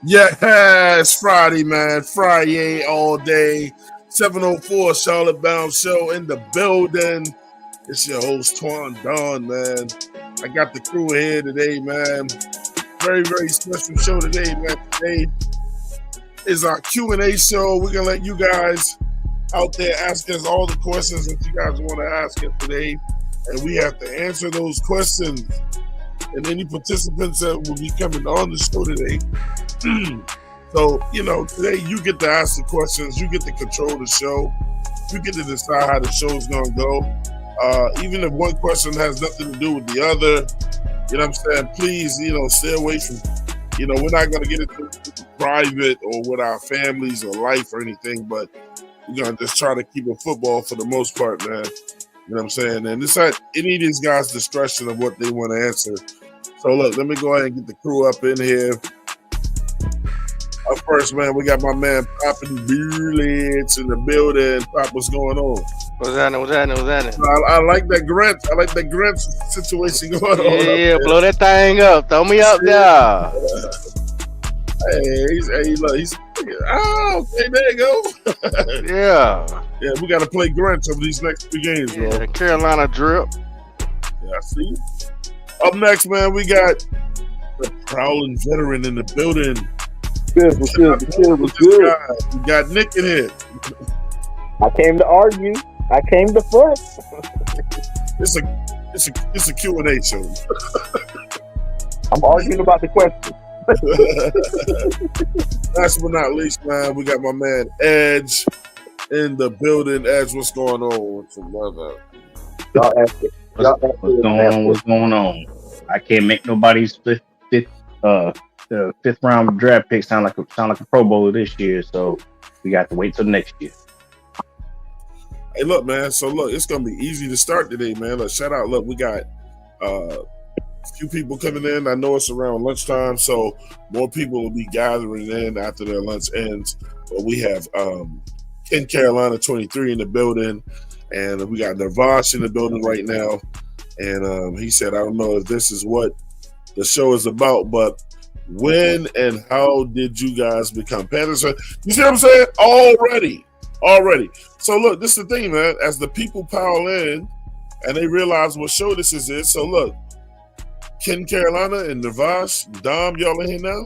Yeah, it's Friday, man. Friday all day. 704 Charlotte Bound Show in the building. It's your host, Twan Don, man. I got the crew here today, man. Very, very special show today, man. Today is our Q&A show. We're going to let you guys out there ask us all the questions that you guys want to ask us today. And we have to answer those questions. And any participants that will be coming on the show today. So, today you get to ask the questions. You get to control the show. You get to decide how the show's going to go. Even if one question has nothing to do with the other, you know what I'm saying? Please, stay away from, we're not going to get into private or with our families or life or anything, but we're going to just try to keep it football for the most part, man. You know what I'm saying? And it's at any of these guys' discretion of what they want to answer. So, look, let me go ahead and get the crew up in here. Up first, man, we got my man Poppin' Beerlets in the building. Pop, what's going on? What's happening? I like that Grinch. I like that Grinch situation going on. Yeah, blow that thing up. Throw me up there. Look, okay, there you go. Yeah. Yeah, we got to play Grinch over these next 3 games, bro. Yeah, Carolina drip. Yeah, I see. Up next, man, we got the prowling veteran in the building. Good, was good, was good, was good. We got Nick in here. I came to argue. I came to front. It's a Q&A show. I'm arguing about the question. Last but not least, man, we got my man Edge in the building. Edge, what's going on? What's going on? I can't make nobody's fifth round draft pick sound like a Pro Bowler this year, so we got to wait till next year. Hey, look, man. So look, it's gonna be easy to start today, man. Look, shout out. Look, we got a few people coming in. I know it's around lunchtime, so more people will be gathering in after their lunch ends. But we have Ken Carolina 23 in the building, and we got Navash in the building right now. And he said, I don't know if this is what the show is about, but when and how did you guys become Panthers? You see what I'm saying? Already. So look, this is the thing, man. As the people pile in and they realize what show this is, so look, Ken Carolina and Navash, Dom, y'all in here now?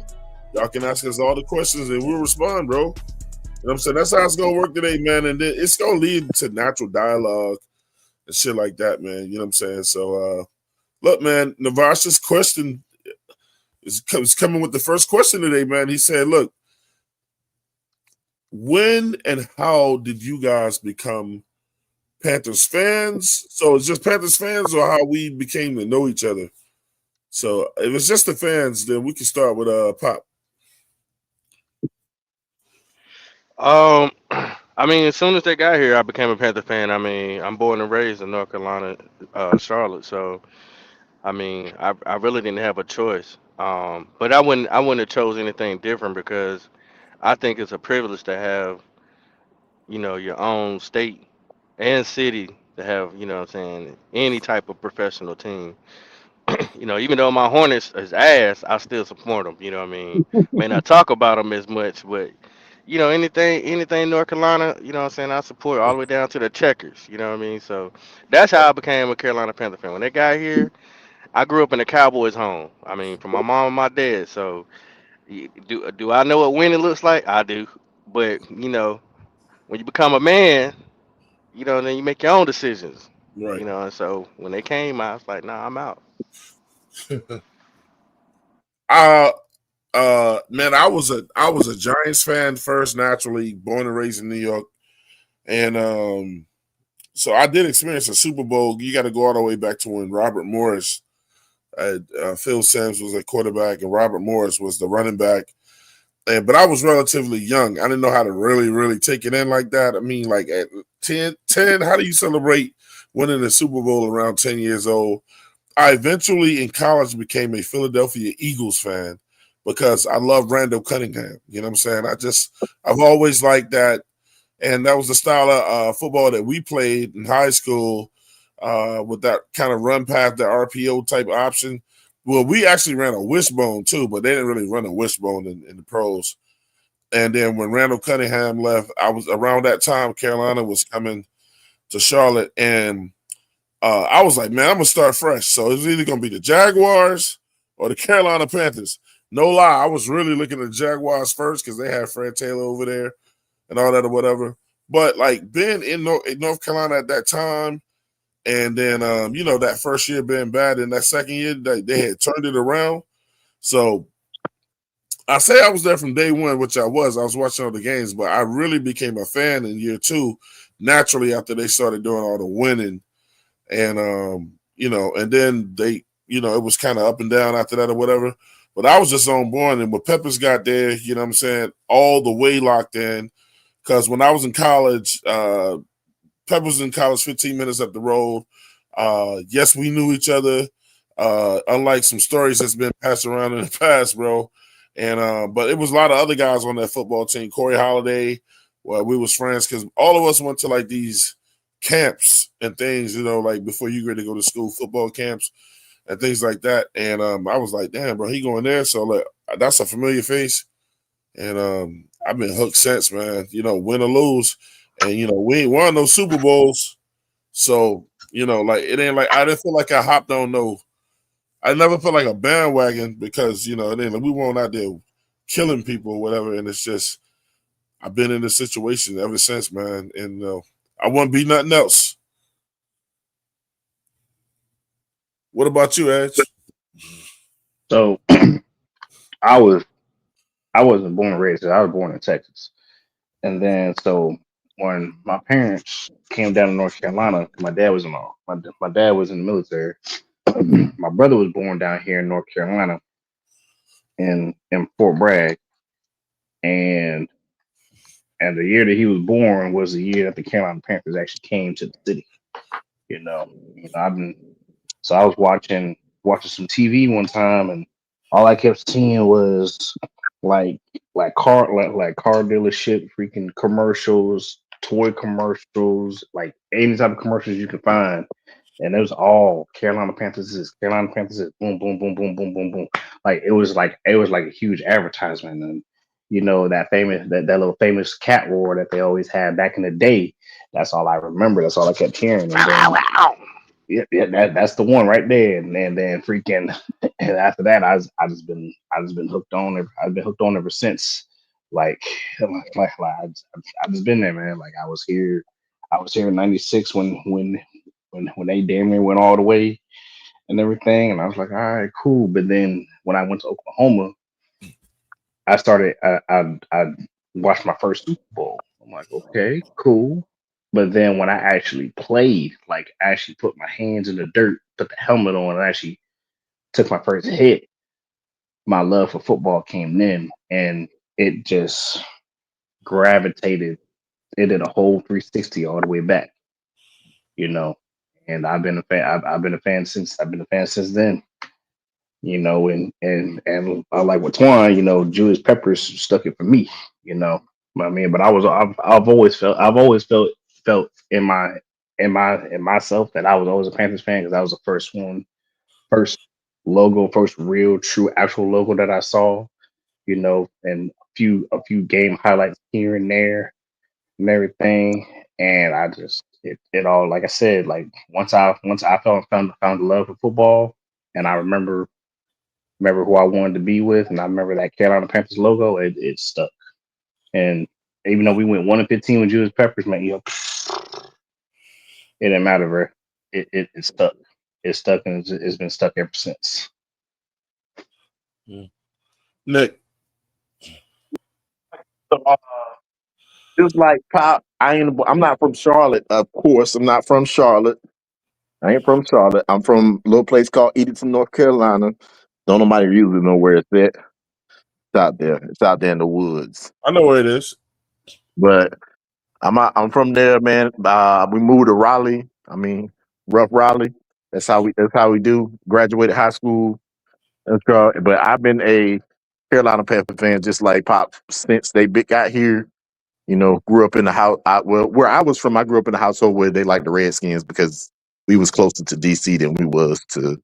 Y'all can ask us all the questions and we'll respond, bro. You know what I'm saying? That's how it's gonna work today, man. And then it's gonna lead to natural dialogue and shit like that, man. You know what I'm saying? So look, man, Navash's question is coming with the first question today, man. He said, look, when and how did you guys become Panthers fans? So it's just Panthers fans or how we became to know each other? So if it's just the fans, then we can start with Pop. I mean, as soon as they got here, I became a Panther fan. I mean, I'm born and raised in North Carolina, Charlotte. So, I mean, I really didn't have a choice. But I wouldn't have chose anything different because I think it's a privilege to have, your own state and city to have, what I'm saying, any type of professional team. Even though my Hornets is ass, I still support them. You know what I mean? May not talk about them as much, but anything North Carolina, what I'm saying, I support all the way down to the Checkers. You know what I mean? So that's how I became a Carolina Panther fan. When they got here, I grew up in a Cowboys home. I mean, from my mom and my dad. So do I know what winning looks like? I do. But when you become a man, then you make your own decisions. Right. And so when they came, I was like, nah, I'm out. Man, I was a Giants fan first, naturally, born and raised in New York. And so I did experience a Super Bowl. You got to go all the way back to when Robert Morris, Phil Simms was a quarterback, and Robert Morris was the running back. But I was relatively young. I didn't know how to really, really take it in like that. I mean, like at 10, how do you celebrate winning the Super Bowl around 10 years old? I eventually in college became a Philadelphia Eagles fan because I love Randall Cunningham. You know what I'm saying? I've always liked that. And that was the style of football that we played in high school with that kind of run path, the RPO type option. Well, we actually ran a wishbone too, but they didn't really run a wishbone in the pros. And then when Randall Cunningham left, I was around that time Carolina was coming to Charlotte, and I was like, man, I'm gonna start fresh. So it's either gonna be the Jaguars or the Carolina Panthers. No lie, I was really looking at the Jaguars first because they had Fred Taylor over there and all that or whatever. But like being in North Carolina at that time, and then that first year being bad, and that second year they had turned it around. So I say I was there from day one, which I was. I was watching all the games, but I really became a fan in year two, naturally after they started doing all the winning. And and then they, it was kind of up and down after that or whatever. But I was just on board, and when Peppers got there, you know what I'm saying, all the way locked in. Because when I was in college, Peppers was in college 15 minutes up the road. Yes, we knew each other. Unlike some stories that's been passed around in the past, bro. And but it was a lot of other guys on that football team. Corey Holiday, well, we was friends because all of us went to like these camps and things, like before you ready to go to school, football camps and things like that. And I was like, damn, bro, he going there. So like, that's a familiar face. and I've been hooked since, man. Win or lose, and we ain't won no Super Bowls, so like it ain't like I didn't feel like I hopped on no. I never felt like a bandwagon because it ain't like we weren't out there killing people or whatever, and it's just I've been in this situation ever since, man, and I wouldn't be nothing else. What about you, Edge? So I was I wasn't born and raised there. I was born in Texas. And then so when my parents came down to North Carolina, my dad was in my dad was in the military. My brother was born down here in North Carolina in Fort Bragg, and the year that he was born was the year that the Carolina Panthers actually came to the city. I've been so I was watching some TV one time, and all I kept seeing was like like car dealership freaking commercials, toy commercials, like any type of commercials you can find. And it was all Carolina Panthers is Carolina Panthers is boom boom boom boom boom boom boom. Like it was like a huge advertisement. And that little famous cat roar that they always had back in the day. That's all I remember. That's all I kept hearing. And then, yeah, that's the one right there. And then freaking, and after that, I just been hooked on. I've been hooked on ever since. Like, I've just been there, man. Like I was here in '96 when they damn near went all the way and everything, and I was like, all right, cool. But then when I went to Oklahoma, I watched my first Super Bowl. I'm like, okay, cool. But then when I actually played, like actually put my hands in the dirt, put the helmet on, and actually took my first hit, my love for football came in, and it just gravitated. It did a whole 360 all the way back, you know. And I've been a fan. I've been a fan since. I've been a fan since then. And I like with Twine, Julius Peppers stuck it for me, you know. I mean, but I've always felt in myself that I was always a Panthers fan because that was the first logo, first real true actual logo that I saw, and a few game highlights here and there and everything. And I just it all, like I said, like once I found the love for football, and I remember who I wanted to be with, and I remember that Carolina Panthers logo. It stuck, and even though we went 1-15 with Julius Peppers, man, it didn't matter, bro. It stuck. It stuck, and it's been stuck ever since. Nick. So, just like Pop, I'm not from Charlotte, of course. I'm not from Charlotte. I ain't from Charlotte. I'm from a little place called Edenton, North Carolina. Don't nobody really know where it's at. It's out there. It's out there in the woods. I know where it is. But I'm from there, man. We moved to Raleigh. I mean, rough Raleigh. That's how we do. Graduated high school. But I've been a Carolina Panther fan just like Pop since got here. Grew up in the house. Where I was from, I grew up in a household where they like the Redskins because we was closer to DC than we was to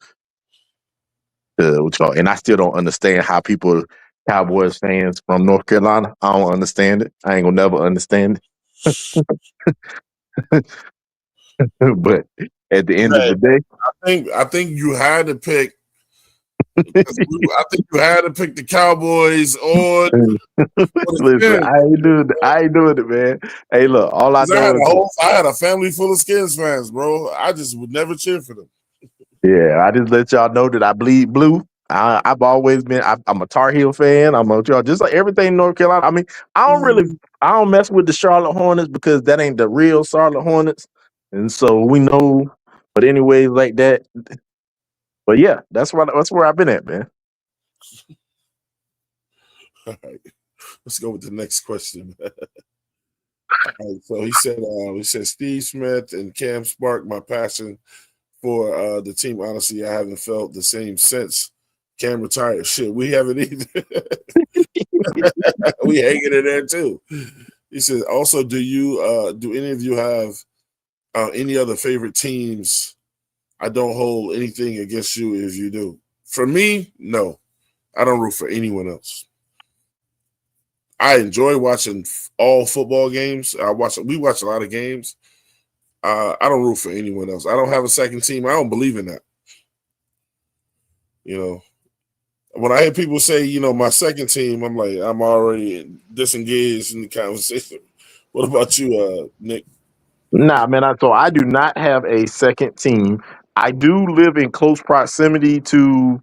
what you call. And I still don't understand how people, Cowboys fans from North Carolina, I don't understand it. I ain't gonna never understand it. But at the end of Hey, the day, I think you had to pick. I think you had to pick the Cowboys or the listen, Skins. I ain't doing it, man. Hey, look, all I 'Cause know is, I had a family full of Skins fans, bro. I just would never cheer for them. yeah, I just let y'all know that I bleed blue. I've always been. I'm a Tar Heel fan. Just like everything in North Carolina. I mean, I don't mess with the Charlotte Hornets because that ain't the real Charlotte Hornets, and so we know. But anyways, like that. But yeah, that's where I've been at, man. All right, let's go with the next question. All right, so he said Steve Smith and Cam sparked my passion for the team. Honestly, I haven't felt the same since Cam retired. Shit, we haven't either. We hanging in there too. He said, also, do any of you have any other favorite teams? I don't hold anything against you if you do. For me, no. I don't root for anyone else. I enjoy watching all football games. We watch a lot of games. I don't root for anyone else. I don't have a second team. I don't believe in that. You know, when I hear people say, my second team, I'm like, I'm already disengaged in the conversation. What about you, Nick? Nah, man. So I do not have a second team. I do live in close proximity to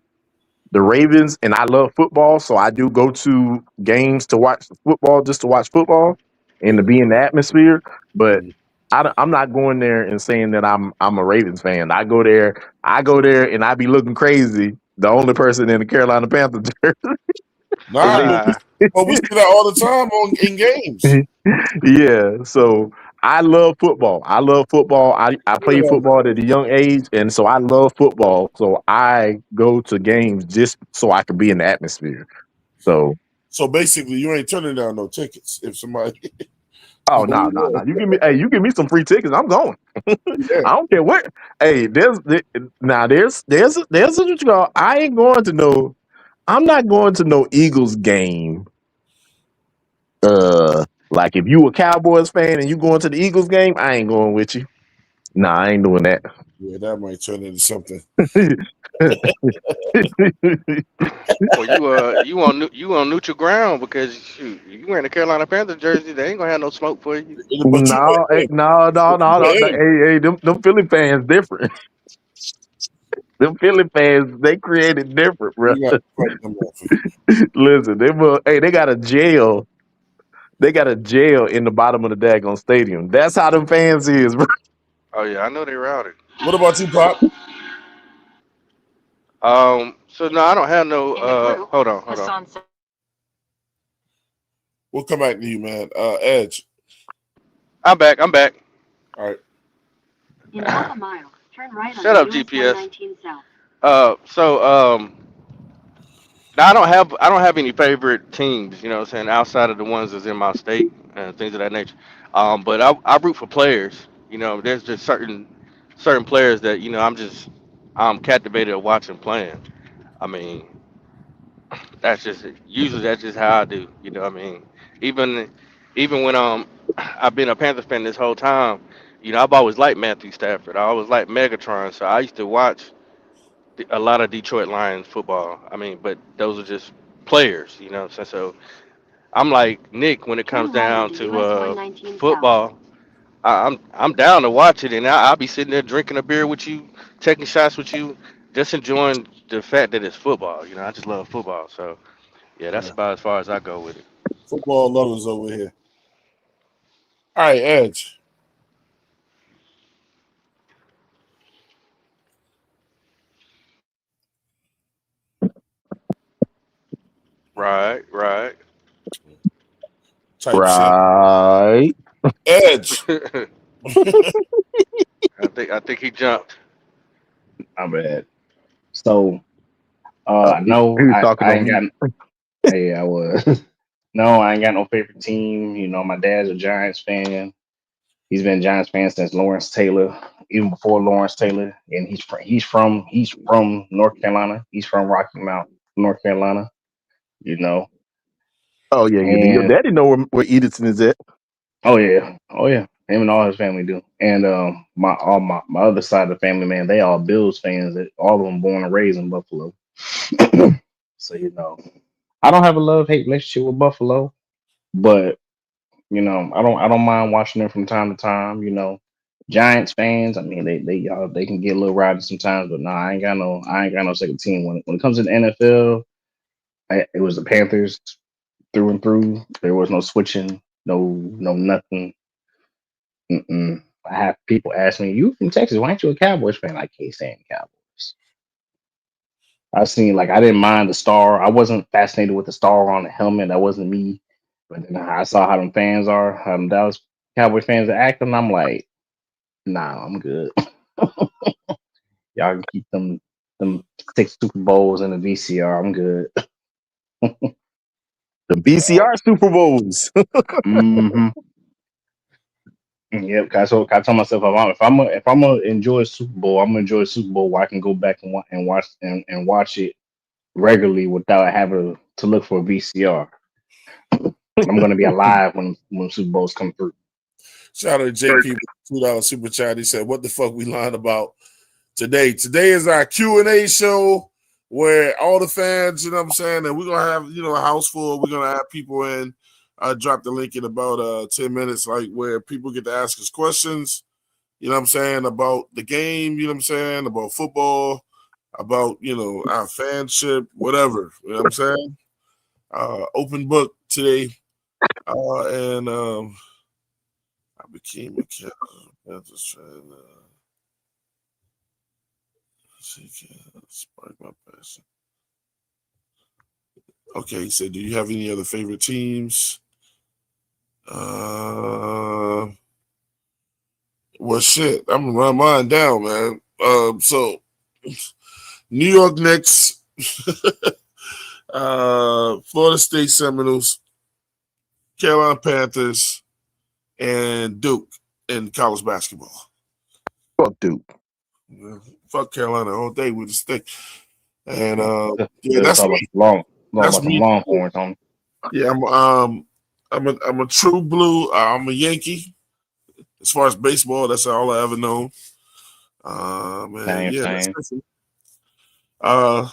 the Ravens, and I love football, so I do go to games to watch football, just to watch football and to be in the atmosphere. But I'm not going there and saying that I'm a Ravens fan. I go there, and I be looking crazy. The only person in the Carolina Panthers jersey. Nah, And but we see that all the time in games. they- yeah, so I love football. I love football. I played Yeah. football at a young age, and so I love football. So I go to games just so I can be in the atmosphere. So, So basically, you ain't turning down no tickets if somebody. oh no, no, no! You give me some free tickets. I'm going. Yeah. I don't care what. Hey, there's what you go. I ain't going to no. I'm not going to no Eagles game. Like if you a Cowboys fan and you going to the Eagles game, I ain't going with you. Nah, I ain't doing that. Yeah, that might turn into something. Well, you on neutral ground because shoot, you wearing a Carolina Panthers jersey, they ain't gonna have no smoke for you. But you No, went in. no, But you no, no. went in. Hey, them Philly fans different. Them Philly fans, they created different, bro. You got to fight them off. Listen, they got a jail. They got a jail in the bottom of the daggone stadium. That's how them fans is, bro. Oh yeah, I know they routed. What about you, Pop? So no, I don't have no. Hold on. We'll come back to you, man. Edge. I'm back. I'm back. All right. In half a mile, turn right Shut on up, US GPS. 119 South. So now I don't have any favorite teams. You know what I'm saying, outside of the ones that's in my state and things of that nature. But I root for players. You know, there's just certain players that I'm captivated of watching playing. I mean, that's just how I do. You know what I mean? Even even when I've been a Panthers fan this whole time, I've always liked Matthew Stafford. I always liked Megatron, so I used to watch a lot of Detroit Lions football. I mean, but those are just players, so I'm like Nick when it comes Turn right down onto to US 119 South. football. I'm down to watch it, and I'll be sitting there drinking a beer with you, taking shots with you, just enjoying the fact that it's football. I just love football, so. Yeah, that's Yeah. about as far as I go with it. Football lovers over here. All right, Edge. Right, right. Type shit. Right. Edge. I think he jumped. My bad. So He no, was I talking I on ain't got. mute. Hey, I was. No, I ain't got no favorite team. My dad's a Giants fan. He's been a Giants fan since Lawrence Taylor, even before Lawrence Taylor, and he's from North Carolina. He's from Rocky Mount, North Carolina. You know, Oh yeah, your and daddy know where Edison is at. oh yeah, him and all his family do. And my other side of the family, man, they all Bills fans. All of them born and raised in Buffalo. So I don't have a love hate relationship with Buffalo, but I don't mind watching them from time to time. Giants fans, I mean, they can get a little rowdy sometimes, but nah, I ain't got no second team. When it comes to the NFL, it was the Panthers through and through. There was no switching, no nothing. I have people ask me, "You from Texas? Why ain't you a Cowboys fan?" I can't stand Cowboys. I seen like I didn't mind the star. I wasn't fascinated with the star on the helmet. That wasn't me. But then I saw how them fans are, how them Dallas Cowboys fans are acting. And I'm like, nah, I'm good. Y'all can keep them 6 Super Bowls in the VCR. I'm good. The BCR Super Bowls. hmm Yep. 'Cause I told myself if I'm gonna enjoy a Super Bowl, I'm gonna enjoy a Super Bowl where I can go back and watch it regularly without having to look for a VCR. and I'm gonna be alive when Super Bowls come through. Shout out to JP with the $2 super chat. He said, "What the fuck we lying about today? Today is our Q&A show where all the fans, you know what I'm saying, and we're gonna have a house full. We're gonna have people in. I drop the link in about 10 minutes, like where people get to ask us questions. You know what I'm saying about the game. You know what I'm saying about football, about our fanship, whatever. You know what I'm saying. Open book today, and I became a cat. Panthers fan. Spark my passion. Okay, he said, "Do you have any other favorite teams?" Well, shit, I'm gonna run mine down, man. So New York Knicks, Florida State Seminoles, Carolina Panthers, and Duke in college basketball. Fuck Duke. Yeah, fuck Carolina all day with a stick. And yeah, Let's that's talk about me. talk That's about them me. Longhorns, homie. Yeah, I'm a true blue. I'm a Yankee. As far as baseball, that's all I ever known. Man, Same, yeah, that's same. different. Uh,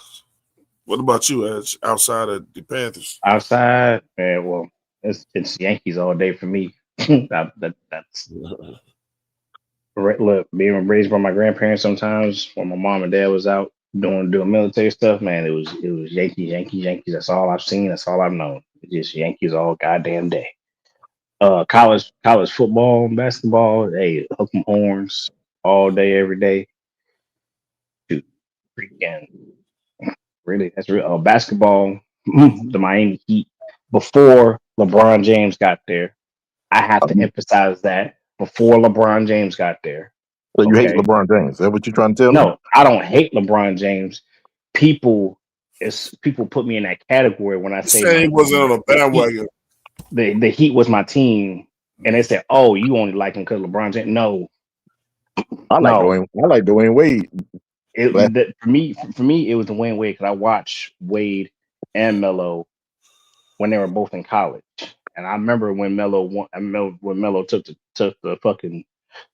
what about you, Edge? Outside of the Panthers? Outside, man, well, it's Yankees all day for me. That's look, being raised by my grandparents. Sometimes when my mom and dad was out doing military stuff, man, it was Yankees, Yankees, Yankees. That's all I've seen. That's all I've known. It's just Yankees all goddamn day. College football, and basketball. Hey, hook 'em horns all day, every day. Dude, freaking really, that's real. Basketball, the Miami Heat before LeBron James got there. I have to emphasize that before LeBron James got there. So you hate Okay, LeBron James? Is that what you're trying to tell me? no, I don't hate LeBron James. People people put me in that category when I You say saying he wasn't on a the Heat. bandwagon? The Heat was my team, and they said, "Oh, you only like him because LeBron James." No, I like no. Dwayne. I like Dwayne Wade. Last, For me, it was the Wayne Wade because I watched Wade and Melo when they were both in college, and I remember when Melo won. When Melo took the fucking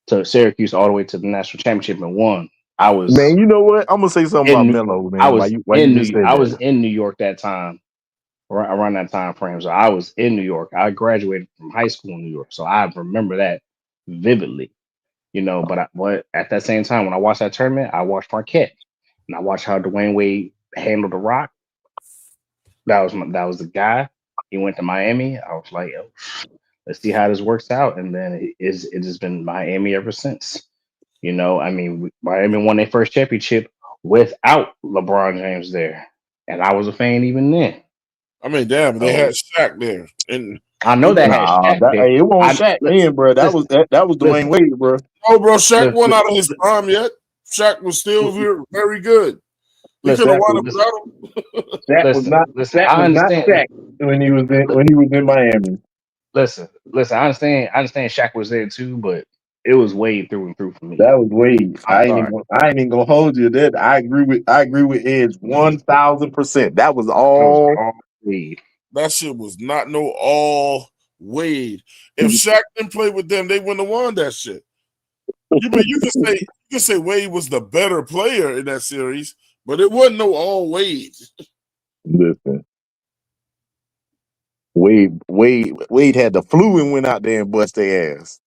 to Syracuse all the way to the national championship and won. I was man, you know what? I'm gonna say something about in Melo, man. Why you just said I that? was in New York that time around that time frame. So I was in New York. I graduated from high school in New York, so I remember that vividly. But at that same time, when I watched that tournament, I watched Marquette and I watched how Dwayne Wade handled the Rock. That was the guy. He went to Miami. I was like, yo, let's see how this works out. And then it has been Miami ever since. I mean, Miami won their first championship without LeBron James there, and I was a fan even then. I mean, damn, they had So Shaq there, and I know he they won. had Nah, Shaq there. it won't I Shaq listen, then, bro. listen, That was Dwayne listen, Wade, bro. Oh, bro, Shaq listen, won out of his prime yet. Shaq was still very good. He could have listen, Shaq won was it without him. listen. Shaq I was not understand. Shaq when he was in Miami. Listen. I understand. Shaq was there too, but it was Wade through and through for me. That was Wade. I'm sorry. I ain't even gonna hold you that. I agree with Edge 1,000%. That was It was all. all Wade. That shit was not no all Wade. If Shaq didn't play with them, they wouldn't have won that shit. You can say Wade was the better player in that series, but it wasn't no all Wade. Listen, Wade had the flu and went out there and bust their ass.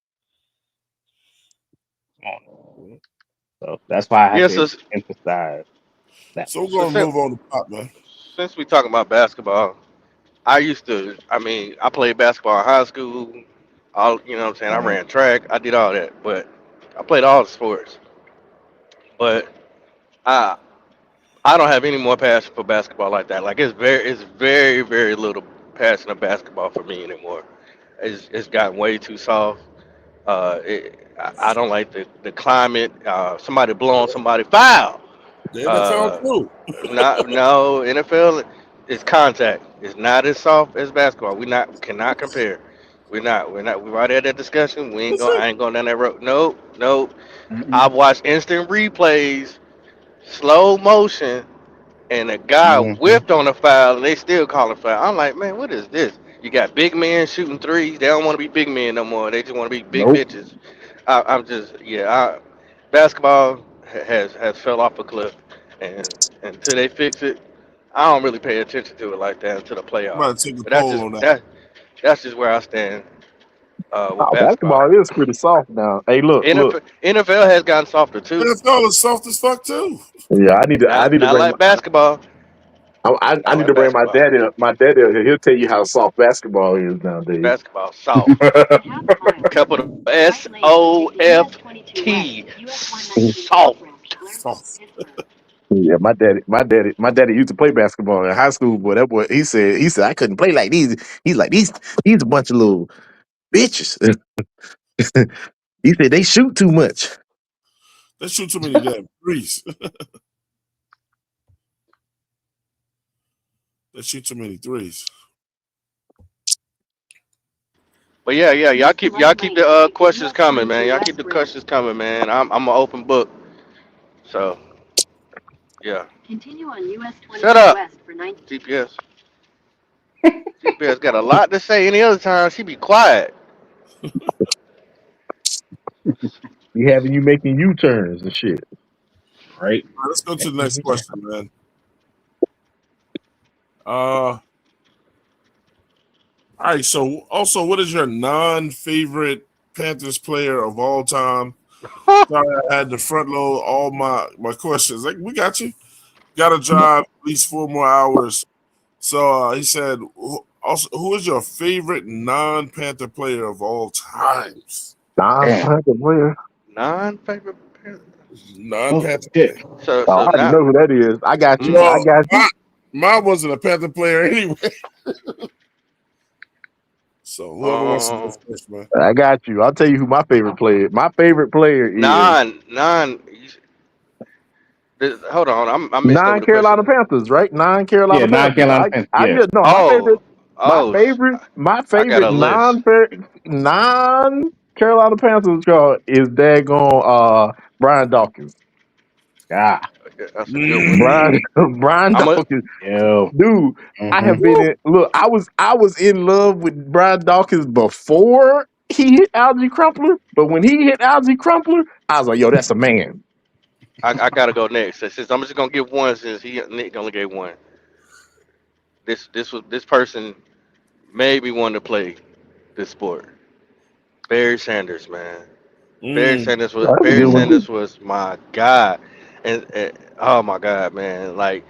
Come on. So that's why I have Yeah, to emphasize that. So we're so gonna since move on to pop, man. we talking about basketball, I used to. I mean, I played basketball in high school. All you know, what I'm saying I Mhm. ran track. I did all that, but I played all the sports. But I I don't have any more passion for basketball like that. Like it's very little passion of basketball for me anymore. It's gotten way too soft. I don't like the climate. Somebody blowing somebody foul. The NFL Uh, too. Not no NFL is contact. It's not as soft as basketball. We cannot compare. We're not. We've already had that discussion. We ain't going. I ain't going down that road. Nope. Nope. Mhm. I've watched instant replays, slow motion, and a guy Mhm. whipped on a foul, and they still call it foul. I'm like, man, what is this? You got big men shooting threes. They don't want to be big men no more. They just want to be big Nope. bitches. I'm just yeah. Basketball has fell off a cliff, and until they fix it, I don't really pay attention to it like that until the I'm playoffs. about to take a But that's poll just on that. that's just where I stand with Oh, basketball. basketball is pretty soft now. Hey, look. NFL has gotten softer too. NFL is soft as fuck too. Yeah, I need to Not bring like basketball. I Not need like to bring my basketball. daddy up. My daddy, he'll tell you how soft basketball is nowadays. Basketball soft. In half a mile, Capital turn S right lane and O take the US F 22 west, T. US 119 Soft. southbound, Clarksville, Soft. Pittsburgh. Yeah, my daddy used to play basketball in high school. Boy, that boy, he said I couldn't play like these. He's like these a bunch of little bitches. He said they shoot too much. They shoot too many damn threes. They shoot too many threes. But yeah. Use the Y'all right keep lane the to take the questions US coming, man. 22 Y'all keep west the bridge. questions coming, man. I'm an open book. So yeah. Continue on US Shut 22 up, west for 19. GPS. GPS got a lot to say. Any other time she be quiet. He having you making U turns and shit. Right. All right, let's go to the next Mhm. question, man. All right. So, also, what is your non-favorite Panthers player of all time? Sorry, I had to front load all my questions. Like, we got you. Got to drive at least 4 more hours. So he said, also, who is your favorite non-Panther player of all times? Damn. Non-Panther player. Non-favorite. Oh Non-Panther shit. player. Oh, I So already now, know who that is. I got you. mm, I Well, got you. mine wasn't a Panther player anyway. So whoever wants to go um, first, man. I got you. I'll tell you who my favorite player. My favorite player is non. Hold on, I messed over nine the Carolina question. Panthers, right? Nine Yeah, Carolina non Panthers. Carolina Panthers. I Yeah. just no Oh, oh, my I got favorite a list. non Carolina Panthers is daggone Brian Dawkins. Ah. That's a good one. Mm, Brian Brian I'm a Dawkins. Yo. Dude, I Mm-hmm. have been woo. in look, I was in love with Brian Dawkins before he hit Algie Crumpler, but when he hit Algie Crumpler, I was like, yo, that's a man. I gotta go next. Since I'm just gonna give one, since Nick only gave one. This person made me want to play this sport. Barry Sanders, man. Mm, That's a Barry good one too. Sanders was my god, and oh my god, man. Like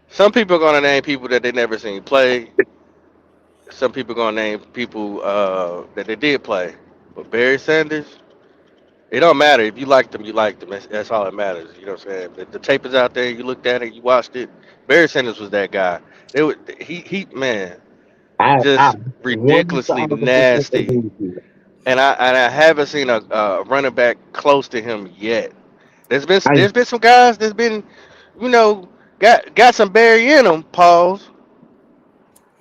some people are gonna name people that they never seen play. Some people gonna name people that they did play. But Barry Sanders, it don't matter if you liked them, you liked them. That's all that matters. You know what I'm saying? The tape is out there. You looked at it, you watched it. Barry Sanders was that guy. He man, I just one ridiculously thousand percent nasty. agree with you. And I haven't seen a running back close to him yet. I There's been some guys that's been, you know, got some Barry in them, pause,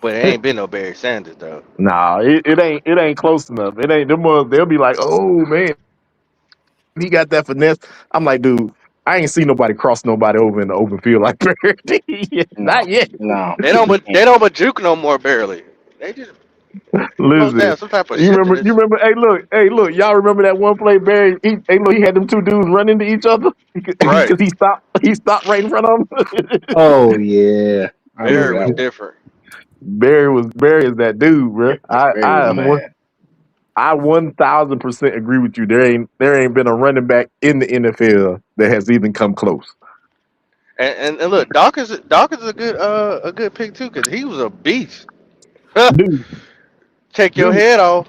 but it ain't been no Barry Sanders though. Nah, it ain't close enough. It ain't them ones, they'll be like, oh man, he got that finesse. I'm like, dude, I ain't seen nobody cross nobody over in the open field like Birdie. No. Not yet. No. They don't but juke no more barely. They just goes Listen, down some type of shiftiness. you remember, hey, look, y'all remember that one play Barry, he had them two dudes run into each other Right. because he stopped right in front of him. Oh yeah. I remember Barry that was one. different. Barry is that dude, bro. Barry was mad. I 1000% agree with you. There ain't been a running back in the NFL that has even come close. And look, Dawkins is a good pick too because he was a beast. Dude, Take your dude, head off.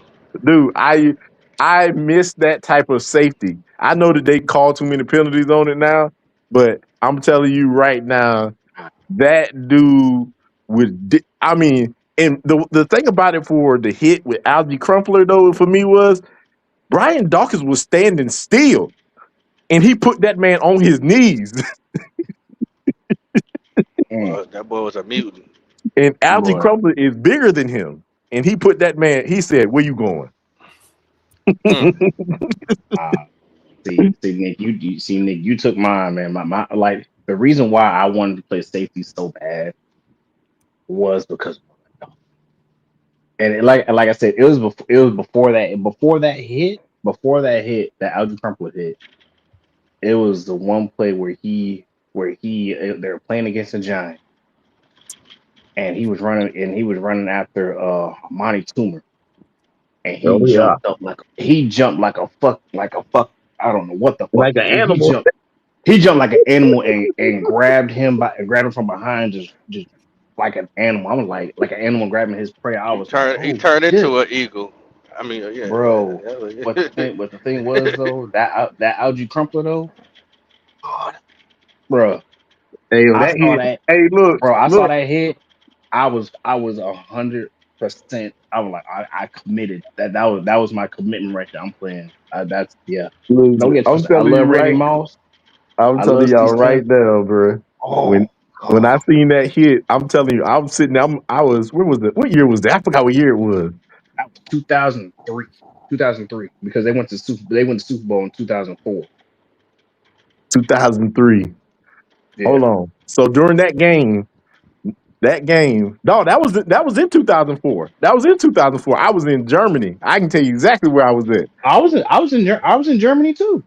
I miss that type of safety. I know that they call too many penalties on it now, but I'm telling you right now, that dude I mean, and the thing about it for the hit with Algie Crumpler though for me was Brian Dawkins was standing still, and he put that man on his knees. Mm, That boy was a mutant. And Algie boy. Crumpler is bigger than him. And he put that man, he said, where you going? Mm. Uh, see, Nick, you see, Nick, you took mine, man. My like the reason why I wanted to play safety so bad was because like I said, it was before that Algie Crumpler hit. It was the one play where they were playing against the Giants, and he was running after Monty Toomer, and Oh yeah, he jumped like a fuck. I don't know what the fuck like an he animal. jumped. He jumped like an animal and grabbed him from behind, just like an animal. I was like an animal grabbing his prey. I was like, He oh turned shit, into an eagle. I mean, yeah, bro. But yeah. the thing was though, that Algae Crumpler though, God, bro. Hey, yo, I that saw hit. that, Hey, bro. I saw look. that hit. I was 100%. I was like, I committed. That was my commitment right there. I'm playing. That's yeah. Don't Listen, get I'm twisted. I telling you love Randy right. Moss. I'm I telling love y'all Steve right Smith. now, bro. When Oh when I God. seen that hit, I'm telling you, I'm sitting. I was. When was it? What year was that? I forgot what year it was. That was 2003. 2003 because they went to Super Bowl in 2004. 2003. Yeah. Hold on. So during that game, no, that was in 2004. That was in 2004. I was in Germany. I can tell you exactly where I was at. I was in Germany too.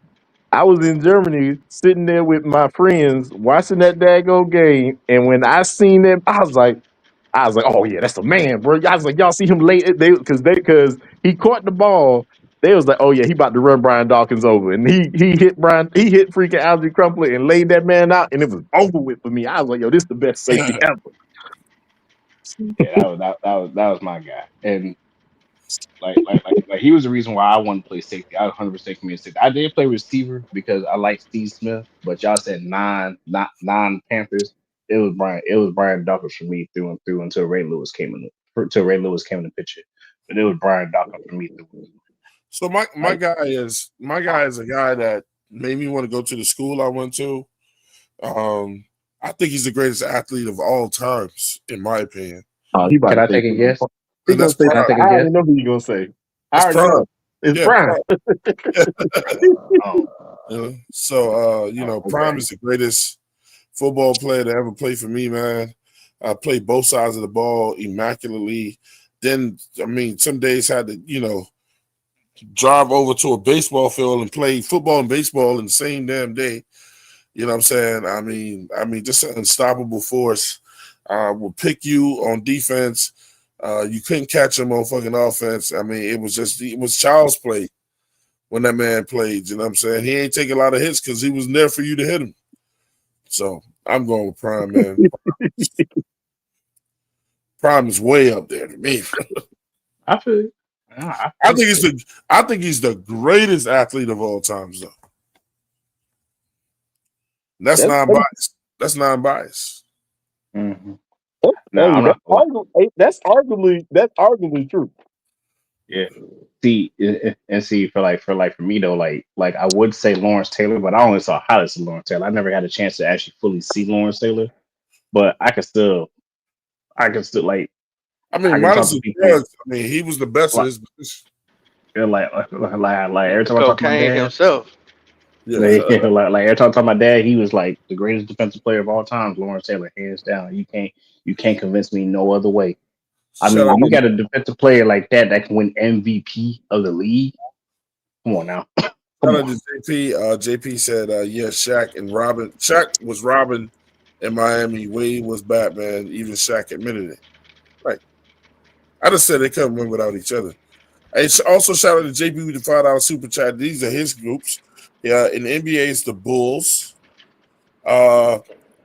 I was in Germany, sitting there with my friends, watching that daggone game. And when I seen that, I was like, oh yeah, that's the man, bro. I was like, y'all see him late? Because he caught the ball. They was like, oh yeah, he about to run Brian Dawkins over, and he hit freaking Algie Crumpler and laid that man out, and it was over with for me. I was like, yo, this is the best safety Damn. ever. Yeah, that was my guy. And like he was the reason why I wanted to play safety. I 100% committed safety. I did play receiver because I like Steve Smith, but y'all said non Panthers. It was Brian Dawkins for me through and through until Ray Lewis came in the picture. But it was Brian Dawkins for me through and through. So my Like, guy is a guy that made me want to go to the school I went to. I think he's the greatest athlete of all times, in my opinion. Oh, he about can to I say take a something. guess? He And gonna that's say Can I prime. something. take I a already guess? know who he gonna say. I That's already prime. know. It's Yeah, Brian. prime. Oh, So Prime okay. is the greatest football player to ever play for me, man. I played both sides of the ball immaculately. Then, I mean, some days had to, drive over to a baseball field and play football and baseball in the same damn day. You know what I'm saying? I mean, just an unstoppable force. Will pick you on defense. You couldn't catch him on fucking offense. I mean, it was child's play when that man played. You know what I'm saying? He ain't taking a lot of hits because he was there for you to hit him. So I'm going with Prime, man. Prime is way up there to me. I feel you. I I feel think he's the greatest athlete of all times, though. That's That's, non-biased. That's non-biased. you. Hmm. No, hey, I'm not. that's arguably true. Yeah. See, and see for me though, like I would say Lawrence Taylor, but I only saw highlights of Lawrence Taylor. I never had a chance to actually fully see Lawrence Taylor, but like I I mean, can minus talk to the people drugs. I mean, he was the best of like his position. like He every the time I talk to my cocaine dad, himself. Yeah. like every time I talk to my dad, he was like the greatest defensive player of all time, Lawrence Taylor, hands down. You can't convince me no other way. I Shout mean, out when you to got a defensive player like that can win MVP of the league, come on now, come on. JP. JP said, yeah, Shaq and Robin. Shaq was Robin in Miami. Wade was Batman. Even Shaq admitted it. Right. I just said they couldn't win without each other. Hey, also shout out to JP with the $5 super chat. These are his groups. Yeah, in the NBA, it's the Bulls, uh,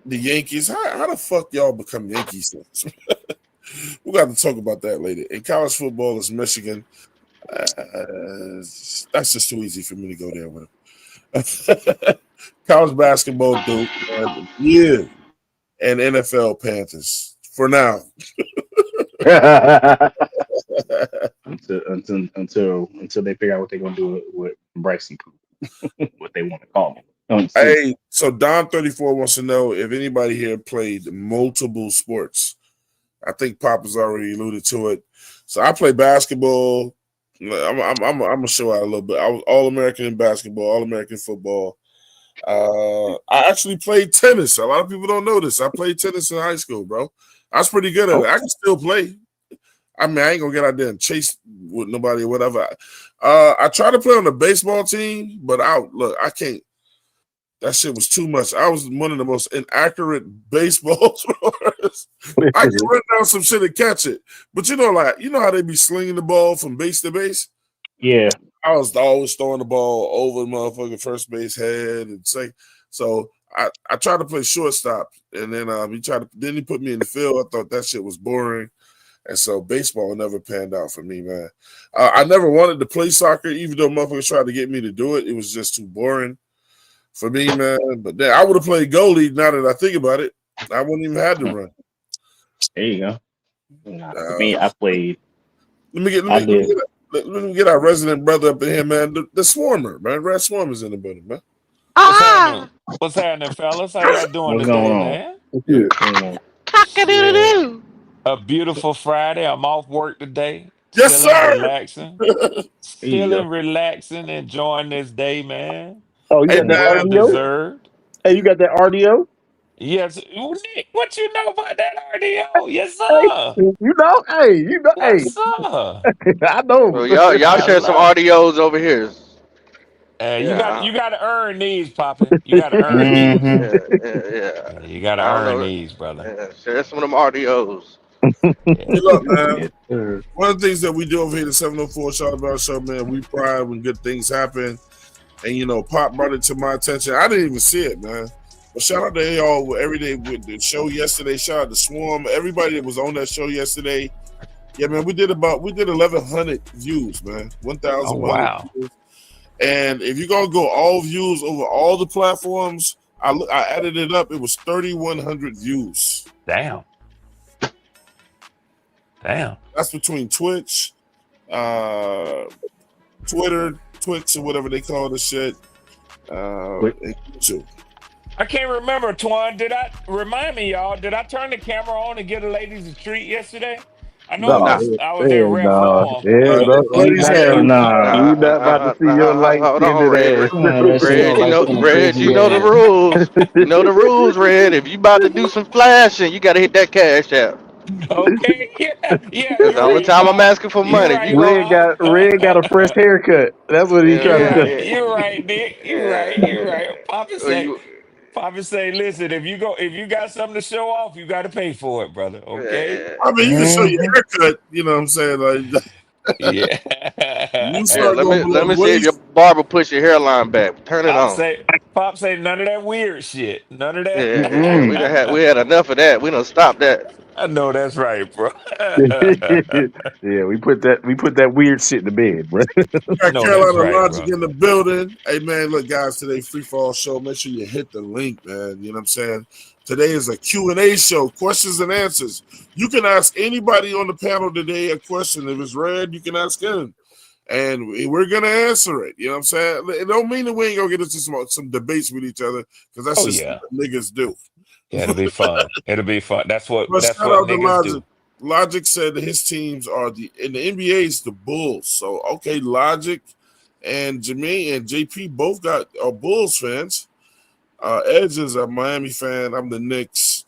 the Yankees. How the fuck y'all become Yankees fans? We got to talk about that later. In college football, it's Michigan. That's just too easy for me to go there with him. College basketball, Duke. Yeah, and NFL Panthers for now. until they figure out what they're gonna do with Bryson Cooper, what they want to call him. See, Hey, so Don34 wants to know if anybody here played multiple sports. I think Pop has already alluded to it. So I play basketball. I'm gonna show out a little bit. I was All American in basketball, All American football. I actually played tennis. A lot of people don't know this. I played tennis in high school, bro. I was pretty good at Oh, it. I can still play. I mean, I ain't gonna get out there and chase with nobody or whatever. I try to play on the baseball team, but I can't. That shit was too much. I was one of the most inaccurate baseball throwers. I can run down some shit and catch it, but you know how they be slinging the ball from base to base. Yeah. I was always throwing the ball over the motherfucking first base head and say. So I tried to play shortstop, and then he put me in the field. I thought that shit was boring. And so baseball never panned out for me, man. I never wanted to play soccer, even though motherfuckers tried to get me to do it. It was just too boring for me, man. But then I would have played goalie. Now that I think about it, I wouldn't even have to run. There you go. Nah, for me, I played. Let me get our resident brother up in here, man. The Swarmer, man. Red Swarmer's in the building, man. What's happening? What's happening, fellas? How y'all doing What's going today, on? man? Yeah. What's going on? Shit. A beautiful Friday. I'm off work today. Yes, Chilling, sir. relaxing. There you go. Chilling, relaxing, enjoying this day, man. Oh, you Hey, got that Well man. RDO? deserved. Hey, you got that RDO? Yes. Ooh, Nick, what you know about that RDO? Yes, Hey, sir. hey, Yes, sir. I know. So y'all I share some love it. audios over here. Yeah, You gotta earn these, Poppy. You gotta earn these. Mm-hmm. yeah. Yeah, you gotta I don't earn know. these, brother. Yeah, share some of them audios. Hey, Yeah. look, man. Yes, sir. One of the things that we do over here at 704 Shot About Show, man, we pride when good things happen. And, Pop brought it to my attention. I didn't even see it, man. But shout out to y'all every day with the show yesterday. Shout out to Swarm. Everybody that was on that show yesterday. Yeah, man, we did 1,100 views, man. Oh 1,100 wow. views. And if you're going to go all views over all the platforms, I added it up. It was 3,100 views. Damn. Damn. That's between Twitch, uh, Twitter, Twitch, or whatever they call the shit, Quick. and YouTube. I can't remember, Twan. Remind me, y'all? Did I turn the camera on and get a ladies a treat yesterday? I know No, Nah, I was in hell ref no. form. Hell no. You Ladies not, have Nah. you not about to see your light hold on, skinned Red. ass. That shit look like some Red, you crazy know the ass. rules. You know the rules, Red. If you about to do some flashing, you gotta hit that cash app. Okay, yeah, yeah, That's the you're only right, time I'm Pop. asking for You're money. If right, you Red Pop. got a fresh haircut. That's what he's yeah, trying You're to right. say. yeah, You're right, Nick. You're right. yeah. You're right. Or you, Papa say, listen, if you got something to show off, you got to pay for it, brother. Okay. yeah, I mean, you can show your Mm-hmm. haircut. You know what I'm saying? Like, Yeah. you yeah. start going Let below me the see if your waist. barber push your hairline back. Turn it on. Pop say none of that weird shit. None of Yeah, yeah. Mm-mm. We had enough of that. We done stopped that. I know that's right, bro. Yeah, we put that weird shit to bed, bro. Got No, that's Carolina right, Logic bro. in the building. Hey, man, look, guys, today free fall show. Make sure you hit the link, man. You know what I'm saying? Today is a Q&A show, questions and answers. You can ask anybody on the panel today a question. If it's red, you can ask him. And we're going to answer it. You know what I'm saying? It don't mean that we ain't going to get into some debates with each other because that's Oh just yeah. what niggas do. Yeah, it'll be fun. It'll be fun. But That's shout what out to niggas Logic. do. Logic said that his teams are in the NBA is the Bulls. So okay, Logic and Jermaine and JP both are Bulls fans. Edge is a Miami fan. I'm the Knicks.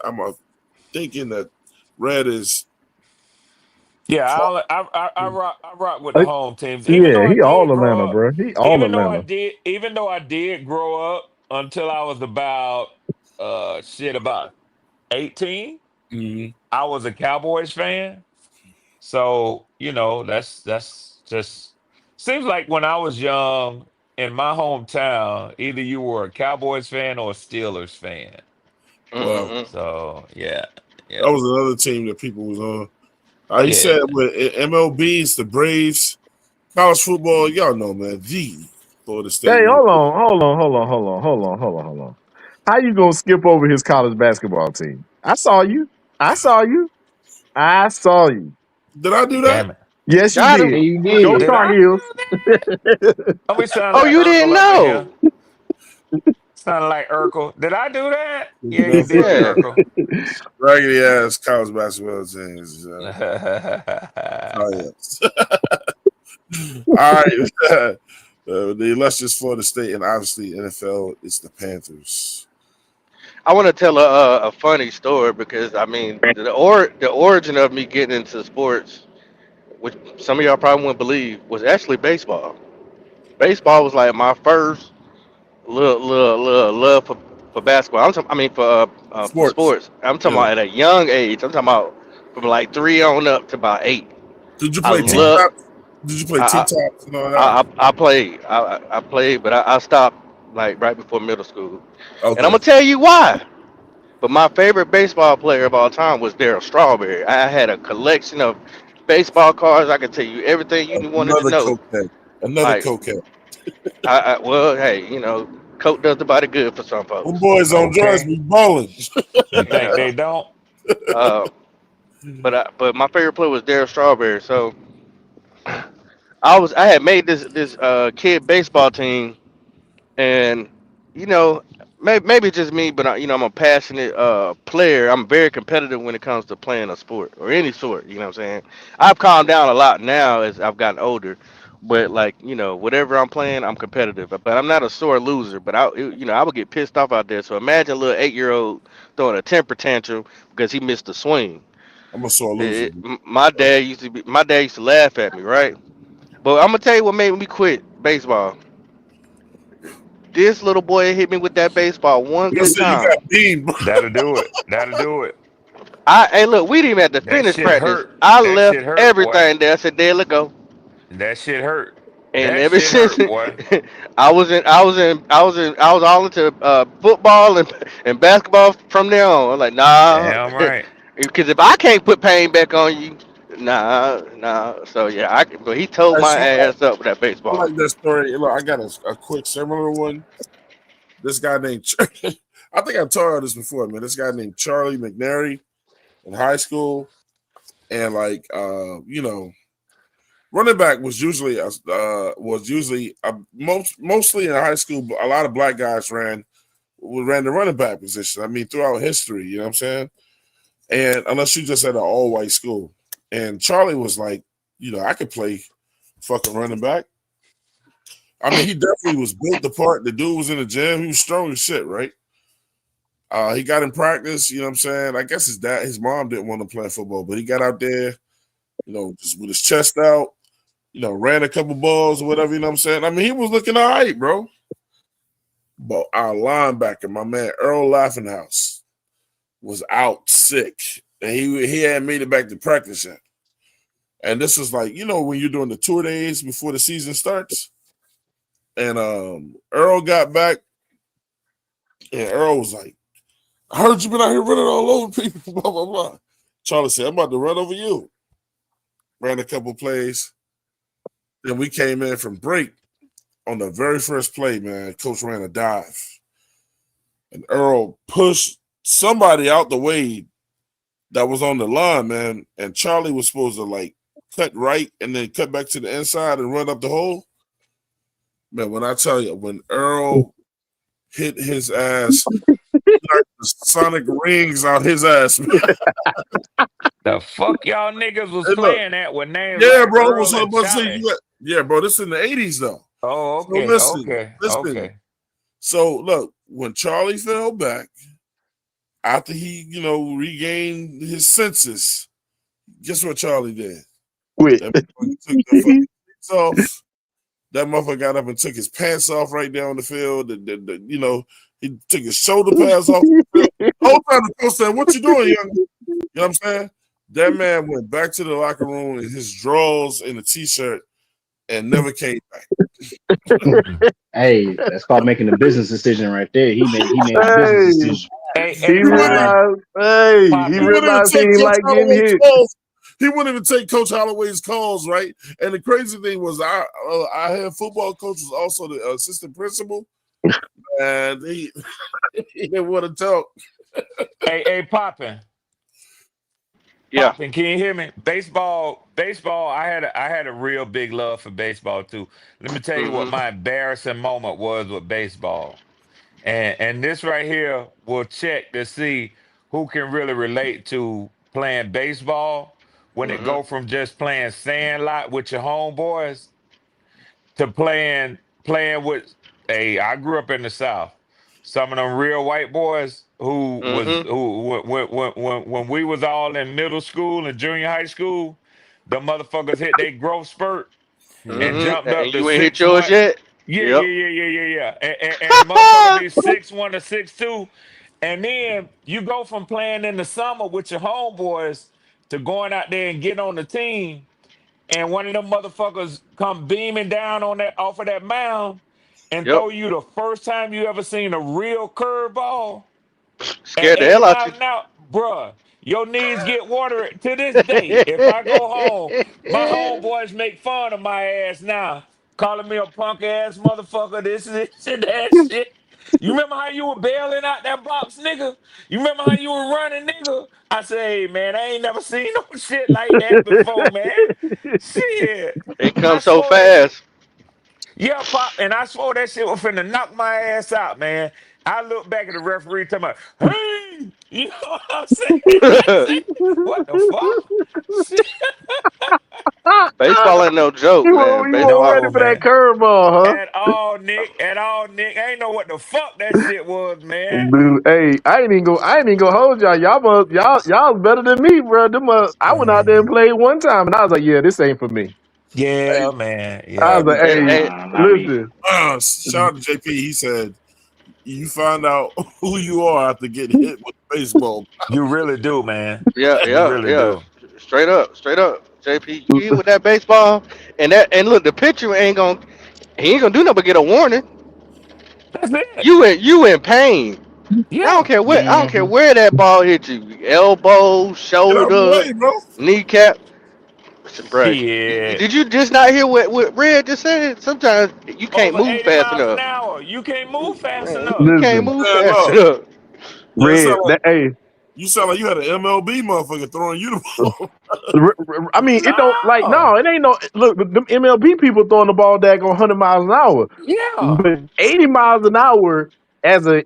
Thinking that Red is Yeah, I rock with the Like, home teams. yeah, he all Atlanta, bro. He all Atlanta. Even though I did grow up until I was about about 18, Mhm. I was a Cowboys fan. So, that's just seems like when I was young in my hometown, either you were a Cowboys fan or a Steelers fan. Well, Mm-mm-mm. So, yeah. Yeah. that was another team that people was on. He Yeah. said with MLB, it's the Braves. College football, y'all know, man. The Florida State. Hey, hold on. How you gonna skip over his college basketball team? I saw you. I saw you. I saw you. Did I do that? Damn it. Yes, you Got Yeah, him. did. you Go did. Did Tar I Heels. do that? Oh, we sound Oh, like you didn't Urkel up in here. know? Sound like Urkel. Did I do that? Yeah, you did, Yeah. Urkel. Raggedy ass college basketball teams. Oh, yes. All right. The illustrious Florida State and obviously NFL is the Panthers. I want to tell a funny story because I mean the origin of me getting into sports. which some of y'all probably wouldn't believe, was actually baseball. Baseball was like my first little love for basketball. I mean for Sports. sports. I'm talking Yeah. about at a young age. I'm talking about from like 3 on up to about 8. Did you I play T Yeah. love. tops? Did you play T I tops and all that? I played. I played, but I stopped like right before middle school. And I'm Okay. gonna tell you why. But my favorite baseball player of all time was Darryl Strawberry. I had a collection of baseball cards. I could tell you everything you wanted to Another know. cokehead. Another Like, cokehead. well, hey, Coke does the body good for some Them folks. boys on drugs Okay. be balling. You think Yeah. they don't? Uh, but my favorite player was Darryl Strawberry. So I had made this kid baseball team, and you know maybe it's just me, but I'm a passionate player. I'm very competitive when it comes to playing a sport or any sport. You know what I'm saying? I've calmed down a lot now as I've gotten older, but like whatever I'm playing, I'm competitive. But I'm not a sore loser. But I would get pissed off out there. So imagine a little 8-year-old throwing a temper tantrum because he missed a swing. I'm a sore loser. My dad used to laugh at me, right? But I'm gonna tell you what made me quit baseball. This little boy hit me with that baseball one You good say you time. got beamed, bro. That'll do it. That'll do it. Hey, look, we didn't even have to That finish shit practice. hurt. I That left shit hurt, boy. everything there. I said, "There, let go." That shit hurt. And That ever shit since, hurt, boy. I was all into football and basketball from there on. I'm like, nah, Damn right. because if I can't put pain back on you, nah. So yeah, but he towed I my saw ass up with that I baseball. like that story. Look, I got a quick similar one. This guy named I think I've told you this before, man. This guy named Charlie McNary in high school, and like running back was usually mostly in high school. But a lot of black guys ran the running back position. I mean, throughout history, you know what I'm saying? And unless you just at an all white school, and Charlie was like, I could play fucking running back. I mean, he definitely was built the part. The dude was in the gym. He was strong as shit, right? He got in practice, you know what I'm saying? I guess his mom didn't want him playing football, but he got out there, just with his chest out, ran a couple balls or whatever, you know what I'm saying? I mean, he was looking all right, bro. But our linebacker, my man Earl Laughinghouse, was out sick. And he hadn't made it back to practice yet. And this is like, when you're doing the 2 days before the season starts. And Earl got back, and Earl was like, I heard you been out here running all over people, blah, blah, blah. Charlie said, I'm about to run over you. Ran a couple plays. Then we came in from break on the very first play, man. Coach ran a dive. And Earl pushed somebody out the way that was on the line, man. And Charlie was supposed to like cut right and then cut back to the inside and run up the hole. Man, when I tell you, when Earl hit his ass, like the sonic rings out his ass, man. The fuck y'all niggas was Hey, look, playing at with names yeah, like bro. Earl What's up, and about to say? Charlie. Yeah, bro. This in the 80s though. Oh, So okay, okay, listen. okay. So look, when Charlie fell back after he, regained his senses, guess what Charlie did? Quit. That motherfucker took the fucking pants off. That motherfucker got up and took his pants off right there on the field. He took his shoulder pads off the field. The whole time the coach said, "What you doing, young?" You know what I'm saying? That man went back to the locker room in his drawers and a t-shirt and never came back. Hey, that's called making a business decision right there. He made a business Hey, decision. Hey, he hey, He wouldn't even, Ryan, realized. Hey, he he popping. wouldn't even realized he take ain't Coach like getting Holloway's hit. calls. He wouldn't even take Coach Holloway's calls, right? And the crazy thing was, our head football coach was also the assistant principal, and he didn't want to talk. Hey, popping. Yeah. Popping, can you hear me? Baseball. I had a real big love for baseball too. Let me tell you what Mhm. my embarrassing moment was with baseball, and this right here will check to see who can really relate to playing baseball when it Mhm. go from just playing sandlot with your homeboys to playing with. Hey, I grew up in the South. Some of them real white boys Mhm. who when we was all in middle school and junior high school, The motherfuckers hit their growth spurt and Mm-hmm. jumped up And to you ain't hit six yours one. yet. Yeah, Yep. yeah, yeah, yeah, yeah, yeah. And the motherfucker be 6'1" to 6'2". And then you go from playing in the summer with your homeboys to going out there and getting on the team. And one of them motherfuckers come beaming down on that off of that mound and Yep. throw you the first time you ever seen a real curveball at Scared the 80 hell out you. miles an hour, bruh, your knees get watery to this day. If I go home, my homeboys make fun of my ass now, calling me a punk ass motherfucker, this, and that shit. You remember how you were bailing out that box, nigga? You remember how you were running, nigga? I say, hey, man, I ain't never seen no shit like that before, man. Shit. It I comes so swore that shit. fast. Yeah, pop, and I swore that shit was finna knock my ass out, man. I look back at the referee talking about, hey, you know what I'm saying? I said, what the fuck? Shit. Baseball ain't no joke, man. You weren't Baseball. ready No, for that man. curveball, huh? At all, Nick. At all, Nick. I ain't know what the fuck that shit was, man. Dude, hey, I ain't even gonna hold y'all. Y'all better than me, bro. I went out there and Man. played one time, and I was like, yeah, this ain't for me. Hey, Yeah, man. I Yeah, was like, hey, And, hey, and Nah, not me. listen, shout out to JP. He said you find out who you are after getting hit with a baseball. you really do, man. yeah, You yeah, really yeah. do. Straight up, straight up. JP, you hit with that baseball, and look, the pitcher ain't gonna he ain't gonna do nothing but get a warning. That's it. You in pain. Yeah. I don't care Hmm. where that ball hit you. Elbow, Get out of the shoulder, way, bro. kneecap. Bruh, Shit. did you just not hear what Red just said? Sometimes you can't Over move 80 fast miles an enough. hour. You can't move fast Man, you enough. can't listen, move Man, fast look. enough. Yeah, it Red. Hey, you sound like you had an MLB motherfucker throwing you the ball. I mean, it don't like No. no, it ain't no look. Them MLB people throwing the ball daggone 100 miles an hour, Yeah. but 80 miles an hour as a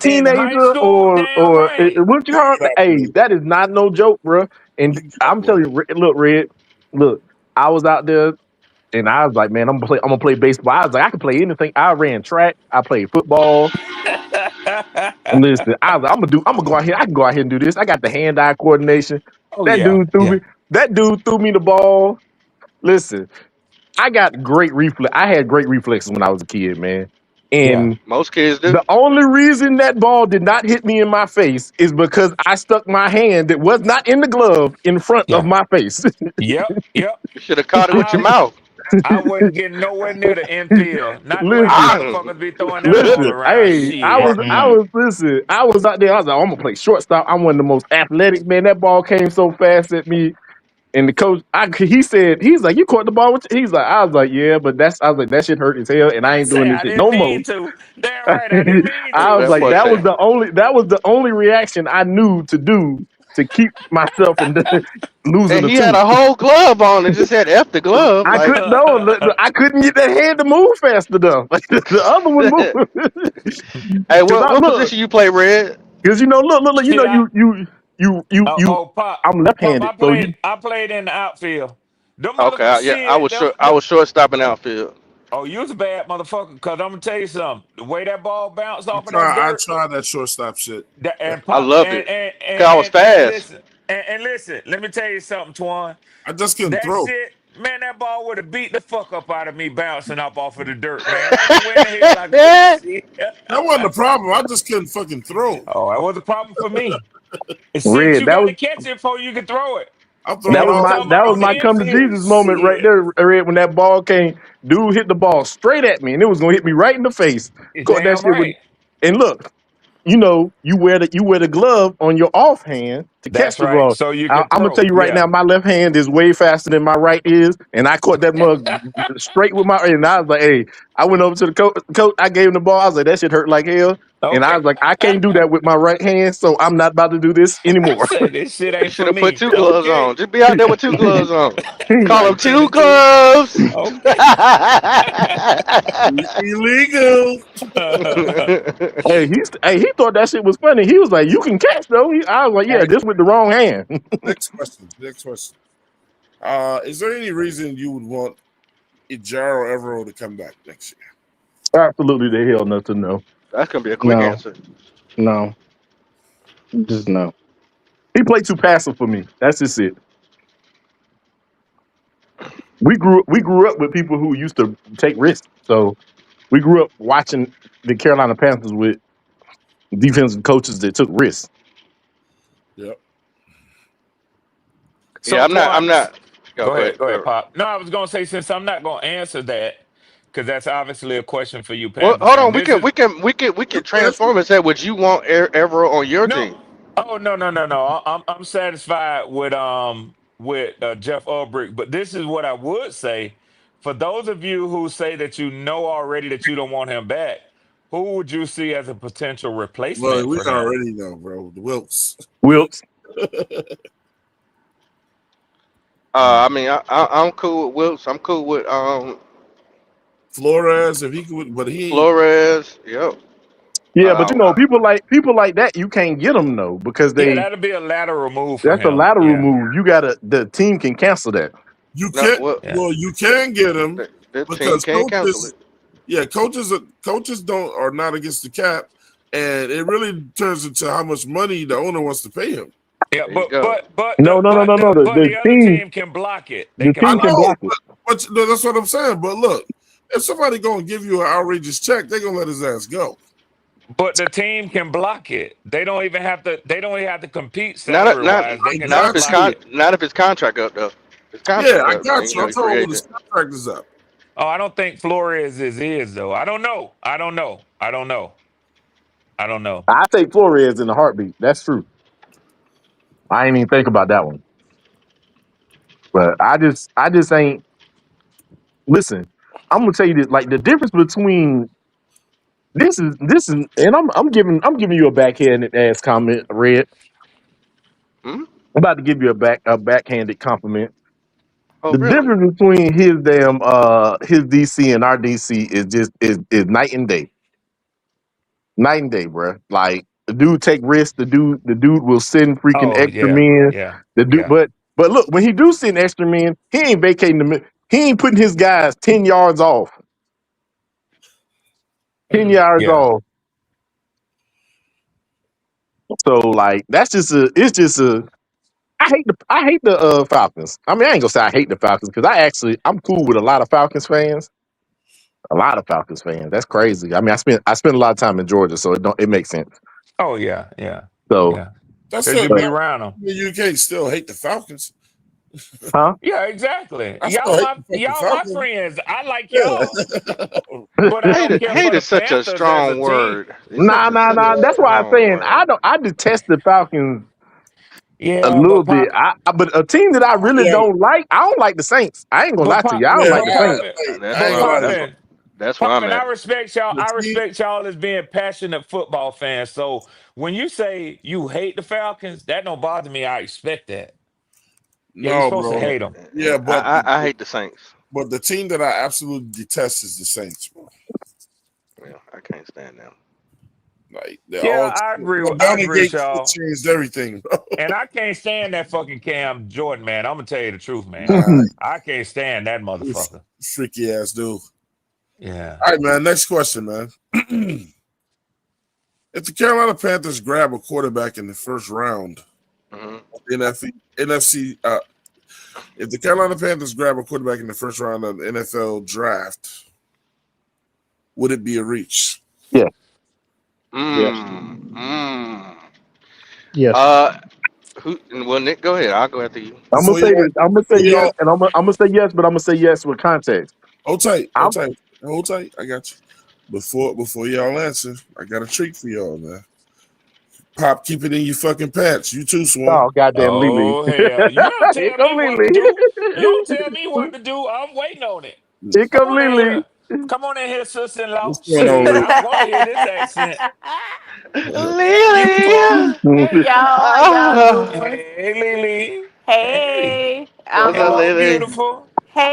In high teenager school, damn right. what you call Get out the hey, way. that is not no joke, bro. And Get out I'm the way. telling you, look, Red, look, I was out there and I was like, man, I'm gonna play baseball. I was like, I can play anything. I ran track, I played football. Listen, I'm gonna go out here. I can go out here and do this. I got the hand-eye coordination. Oh That yeah, dude threw yeah. me. That dude threw me the ball. Listen, I got great reflex. I had great reflexes when I was a kid, man. Yeah. And Most kids do. the only reason that ball did not hit me in my face is because I stuck my hand that was not in the glove in front of Yeah. my face. Yep. Yep. You should have caught it with your I mouth. I wasn't getting nowhere near the infield. Not the way them Listen, Ah. motherfuckers be throwing that ball listen. around. Hey, Shit. Mm. I was out there. I was like, I'm gonna play shortstop. I'm one of the most athletic, man. That ball came so fast at me. And the coach, he's like, you caught the ball. He's like, I was like, yeah, but I was like, that shit hurt as hell, and I I ain't say doing this I shit didn't no more. mean to. Damn right, I didn't mean I was to. That like, boy that was said, Shit. the only reaction I knew to do to keep myself from losing and the he had tooth. a whole glove on and just had F the glove. I Like, couldn't no, I couldn't get that head to move fast enough. Like the other one hey, moved. Because I what look, position you play, Red? because look, Shit, you. Pop. I'm Pop, left-handed, so you. I played in the outfield. Them Okay, motherfuckers yeah, shit. I was shortstop in outfield. Oh, you was a bad motherfucker. Cause I'm gonna tell you something. The way that ball bounced off of that I dirt, tried that shortstop shit. and I pop loved it. Cause I was and fast. listen and listen. Let me tell you something, Twan. I just couldn't That throw. shit, man. That ball would have beat the fuck up out of me bouncing up off of the dirt, man. Ain't no way in the hell I could see. That wasn't the problem. I just couldn't fucking throw. Oh, that was a problem for me. And since Red. you got to catch it before you can throw it. I'm And throwing I'm all talking That about was on the my come to infield. Jesus moment right Shit. there, Red. When that ball came, dude hit the ball straight at me, and it was gonna hit me right in the face. Caught that Damn shit with. right. And look, you wear the glove on your offhand to catch That's the right. ball. So you I'm can gonna tell throw. you right now, Yeah. my left hand is way faster than my right is, and I caught that mug straight with my. And I was like, hey, I went over to the coach. I gave him the ball. I was like, that shit hurt like hell. And I Okay. was like, I can't do that with my right hand, so I'm not about to do this I anymore. said this shit You ain't should for have put me. two gloves Okay. on. Just be out there with two gloves on. Call them Right. two Pivot to. gloves. Okay. illegal. He thought that shit was funny. He was like, "You can catch though." I was like, All "Yeah, right, just with the wrong hand." next question. Next question. Is there any reason you would want Ijaro Evero to come back next year? Absolutely, the hell nothing. No, That's gonna be a quick No, answer. no, just no. he played too passive for me. That's just it. we grew up with people who used to take risks. So we grew up watching the Carolina Panthers with defensive coaches that took risks. Yep. Yeah, So I'm Twan, not. Go, go go ahead. ahead, go Go ahead, ahead. Pop. No, I was gonna say since I'm not gonna answer that because that's obviously a question for you, Well, Panthers hold fan. on. This is We can That's transform and say, would you want ever on your no. team? Oh no no no no. I'm satisfied with Jeff Ulbrich, but this is what I would say for those of you who say that you know already that you don't want him back. Who would you see as a potential well, replacement we for him? already know, bro. The Wilkes. Wilkes, I mean, I'm cool with Wilkes. I'm cool with Flores, if he could, but he ain't. Flores. Yep. yeah, but Uh, people like that you can't get them though because Yeah, that'll be a lateral move for that's a him. lateral Yeah, move. The team can cancel that. You no, can't. well, yeah. Well, you can get him the team because can't cancel coaches. it. Yeah, coaches don't are not against the cap, and it really turns into how much money the owner wants to pay him. Yeah, There you go. No, no, no, no, no. but the other team can block it. They The can I team can block know, it. block it. but no, that's what I'm saying. But look, if somebody gonna give you an outrageous check, they gonna let his ass go. But the team can block it. They don't even have to. They don't even have to compete Not salary not wise. They I can not if just got his block you. it. not if his contract up though. His Yeah, contract I up, got then you. I'm he talking free about when his agent. contract is up. Oh, I don't think Flores is though. I don't know. I don't know. I don't know. I don't know. I take Flores in a heartbeat. That's true. I ain't even think about that one. But I just ain't listen. I'm gonna tell you this. Like the difference between this is, and I'm giving you a backhanded ass comment, Red. Hmm? I'm about to give you a backhanded compliment. Oh, The really? difference between his DC and our DC is night and day. Night and day, bro. Like the dude take risks. The dude will send freaking Oh extra yeah, men. yeah, The dude, yeah, but look, when he do send extra men, he ain't vacating he ain't putting his guys 10 yards off. 10 yards yeah. off. So like that's just a it's just a I hate the Falcons. I mean I ain't gonna say I hate the Falcons because I'm cool with a lot of Falcons fans. A lot of Falcons fans. That's crazy. I mean I spent a lot of time in Georgia, so it makes sense. Oh yeah, yeah, So yeah. That's Cause you it. be but around them. You can't still hate the Falcons. huh? Yeah, exactly. I still hate the fucking Y'all my Falcons. friends. I like y'all, Yeah. but I don't care Hate for the is such a Panthers as a strong team. word. It's Nah, nah, such nah. a That's why I'm strong saying word. I detest the Falcons a Yeah, little but bit. pop, But a team that I really Yeah, don't like, I don't like the Saints. I ain't gonna but lie to pop, you. I don't yeah. like the Saints. popping, That's I but ain't gonna why. lie to you. popping. That's where I'm Popping, I at. respect y'all. The I team, respect y'all as being passionate football fans. So when you say you hate the Falcons, that don't bother me. I expect that. Yeah, you're no, supposed to bro. Yeah, hate them. Yeah, I hate the Saints. but the team that I absolutely detest is the Saints, bro. Yeah, I can't stand them. Like they're Yeah, all I agree. I Bounty agree with Gate y'all. changed everything, bro. And I can't stand that fucking Cam Jordan, man. I'm gonna tell you the truth, man. Nah, I can't stand that this motherfucker. freaky ass dude. Yeah. All right, man. Next question, man. If the Carolina Panthers grab a quarterback in the first round, Hmm. NFC, if the Carolina Panthers grab a quarterback in the first round of the NFL draft, would it be a reach? Yeah, Yes. Mm. Mm. Yes. Uh, who? Well, Nick, go ahead. I'll go after you. I'm gonna Before say y'all, this. I'm gonna say before yes, y'all, and I'm gonna say yes, but I'm gonna say yes with context. hold tight, hold I'm tight, hold tight. I got you. Before y'all answer, I got a treat for y'all, man. Pop, keep it in your fucking pants. You too, Swan. oh goddamn Lily. Oh hell. You don't Here tell come me what to Lily. do. You don't tell me what to do. I'm waiting on it. Here Come come on in Lily. here. Come on in here, sister-in-law. What's going on, Shit. Lily? I want to hear this accent. Beautiful. Lily. Hey y'all, how y'all Oh, doing? Hey, Lily. Hey. Hey, what's up, Hello, Lily? beautiful.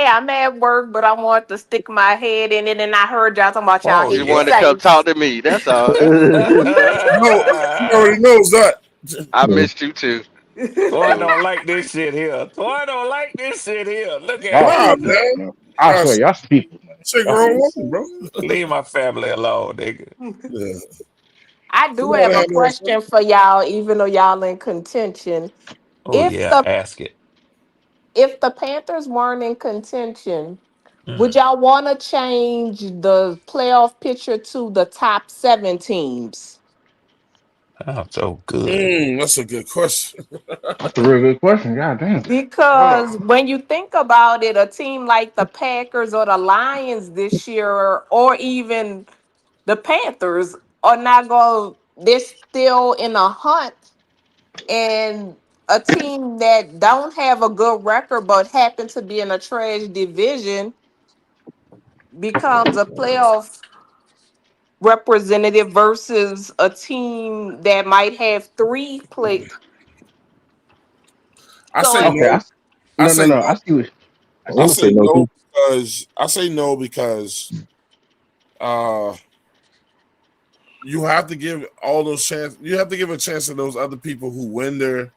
I'm at work, but I want to stick my head in it, and I heard y'all talking about y'all Oh She hate the wanted to yeah. come talk Saints. to me. That's all. No, he already knows that. I missed you too. It's Toy cool. don't like this shit here. Toy don't like this shit here. Look at Y'all him. Nah, people, man. man. I Nah, swear, y'all people, man. she a Y'all grown people. woman, bro. Leave my family alone, nigga. Yeah. I She do gotta have a handle herself. question for y'all, even though y'all in contention. Oh If yeah, the ask it. if the Panthers weren't in contention, would Mm. y'all want to change the playoff picture to the top 7 teams? Oh, so good. That's a good question. That's a real good question. God damn. Because when you think about it, a team like the Packers or the Lions this year, or even the Panthers, are not going. They're still in a hunt, and a team that don't have a good record but happen to be in a trash division becomes a playoff representative versus a team that might have three play. I So say it, Okay. no. I No, no, say no. no. I'm I gonna say say no no too. because uh you have to give all those chance. You have to give a chance to those other people who win their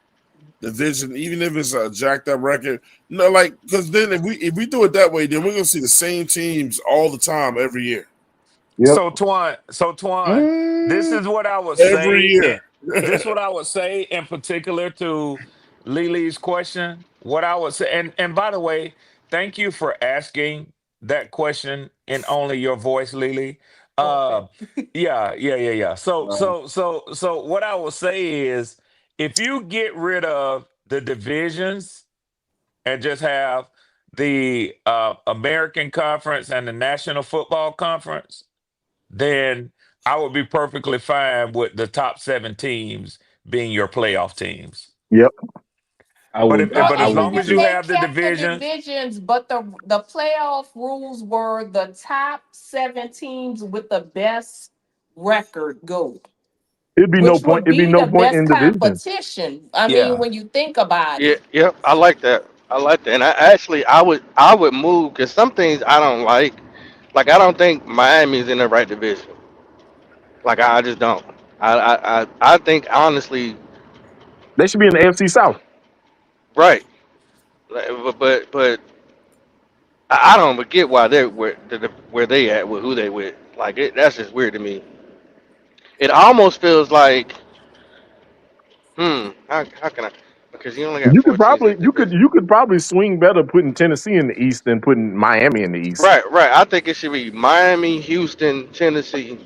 division, even if it's a jacked up record. No, like because then if we do it that way, then we're gonna see the same teams all the time every year. Yep. So Twan, this Mm, is what I would Every say. year. This is what I would say in particular to Lily's question. What I would say, and by the way, thank you for asking that question in only your voice, Lily. okay. Uh, yeah. So what I will say is, if you get rid of the divisions and just have the American Conference and the National Football Conference, then I would be perfectly fine with the top 7 teams being your playoff teams. Yep. I But would. if Well, but as I long even would as if you agree. they have the kept the divisions, divisions, but the playoff rules were the top 7 teams with the best record go, It'd be no which point. would It'd be be no the point best in division. competition. I mean, yeah. when you think about Yeah, it. yep. I like that. I like that. And I would move because some things I don't like. Like I don't think Miami's in the right division. Like I just don't. I think honestly, They should be in the AFC South. right. Like, but I don't get why they're where they at with who they with. Like that's just weird to me. It almost feels like how can I? Because you only got You four could teams in probably the division. you could probably swing better putting Tennessee in the East than putting Miami in the East. Right. I think it should be Miami, Houston, Tennessee,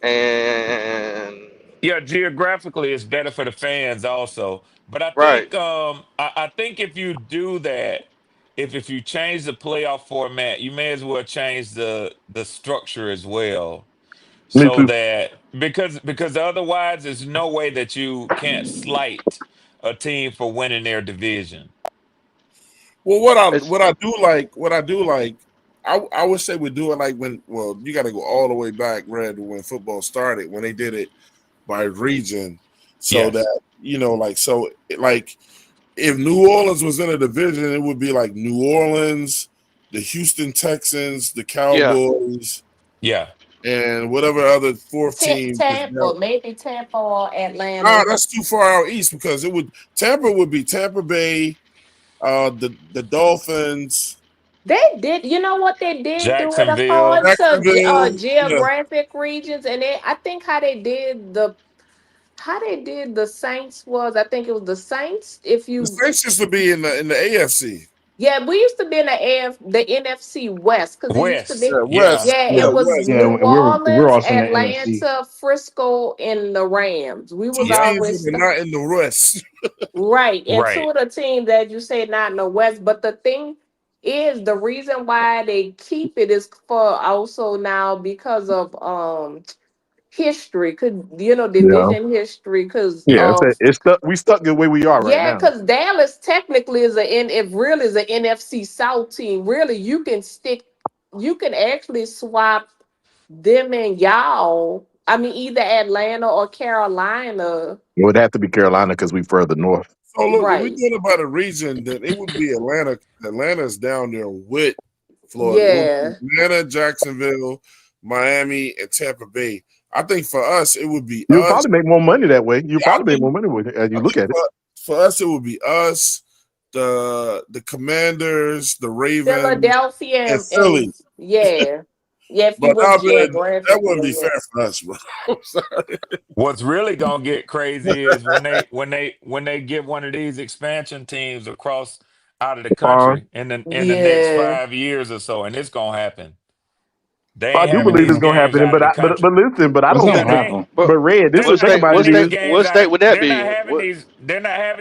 and Yeah, geographically it's better for the fans also. But I right. think I think if you do that, if you change the playoff format, you may as well change the structure as well. Me So too. that because otherwise there's no way that you can't slight a team for winning their division. Well, It's what I do like, I would say we do it like when. Well, you got to go all the way back, Red, when football started when they did it by region, so Yes. that like if New Orleans was in a division, it would be like New Orleans, the Houston Texans, the yeah. Cowboys, Yeah. and whatever other fourth team is Tampa, down. maybe Tampa or Nah, Atlanta. that's too far out east because it would Tampa would be Tampa Bay, the Dolphins, They did, you know what they did do it Jacksonville. according to Jacksonville. Yeah, geographic regions, and I think how they did the Saints was, I think it was the Saints. If the you, Saints used to be in the AFC. yeah, we used to be in the NFC West because it used to West. be, Yeah, Yeah. West. yeah, Yeah, it Yeah, was West. yeah, New and we're Orleans, also in the NFC. Atlanta, Frisco, and the Rams. We Two was Yep. teams always that are not in the West. right, and two Right. of the teams that you say not in the West. But the thing is, the reason why they keep it is for also now because of history, could Yeah. division history, because Yeah. It's stuck. We stuck the way we are right yeah, now. because Dallas technically is if really is an NFC South team. Really, you can actually swap them and y'all. I mean, either Atlanta or Carolina. It would have to be Carolina because we further north. So look, if we Right. did it by the region, then it would be Atlanta. Atlanta's down there with Florida. It would be Yeah. Atlanta, Jacksonville, Miami, and Tampa Bay. I think for us, it would be You'll us. probably make more money that way. You'll Yeah, probably make more money with it as you I look think at it. for us, it would be us, the Commanders, the Ravens, Philadelphia and and Philly. yeah. Yeah, if you But was I bet that wouldn't geographically, be yeah. fair for us, bro. I'm sorry. What's really gonna get crazy is when they get one of these expansion teams across out of the Fine. country in the next Yeah. 5 years or so, and it's gonna happen. They I ain't do having believe these it's gonna games happen, out of but the but country. listen, but I It's don't They, gonna think they it's. ain't happen. But But Red, this they the what thing not state? about What it having these is, state? games What out state of would that they're be? not having What?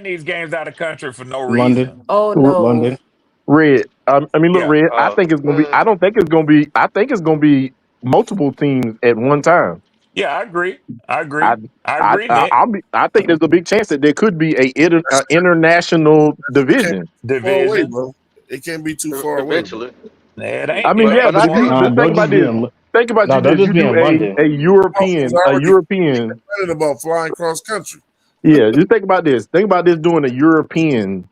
these games out of country for no London, reason. Oh London. no. Red. I mean, look, Yeah, Red. I Uh, think it's gonna be. uh, I don't think it's gonna be. I think it's gonna be multiple teams at one time. yeah, I agree. I I agree. I agree, Nick. I think there's a big chance that there could be a That's, international it can't division. be too far away, Division. bro. It can't be too far away, bro. eventually. It I ain't. mean, It But yeah, ain't but but I if you think Twan. just think about this, think about No, you they'll this. just You be do in London. a Offense European, already European. complaining about flying cross country. Yeah, just think about this. Think about this doing a European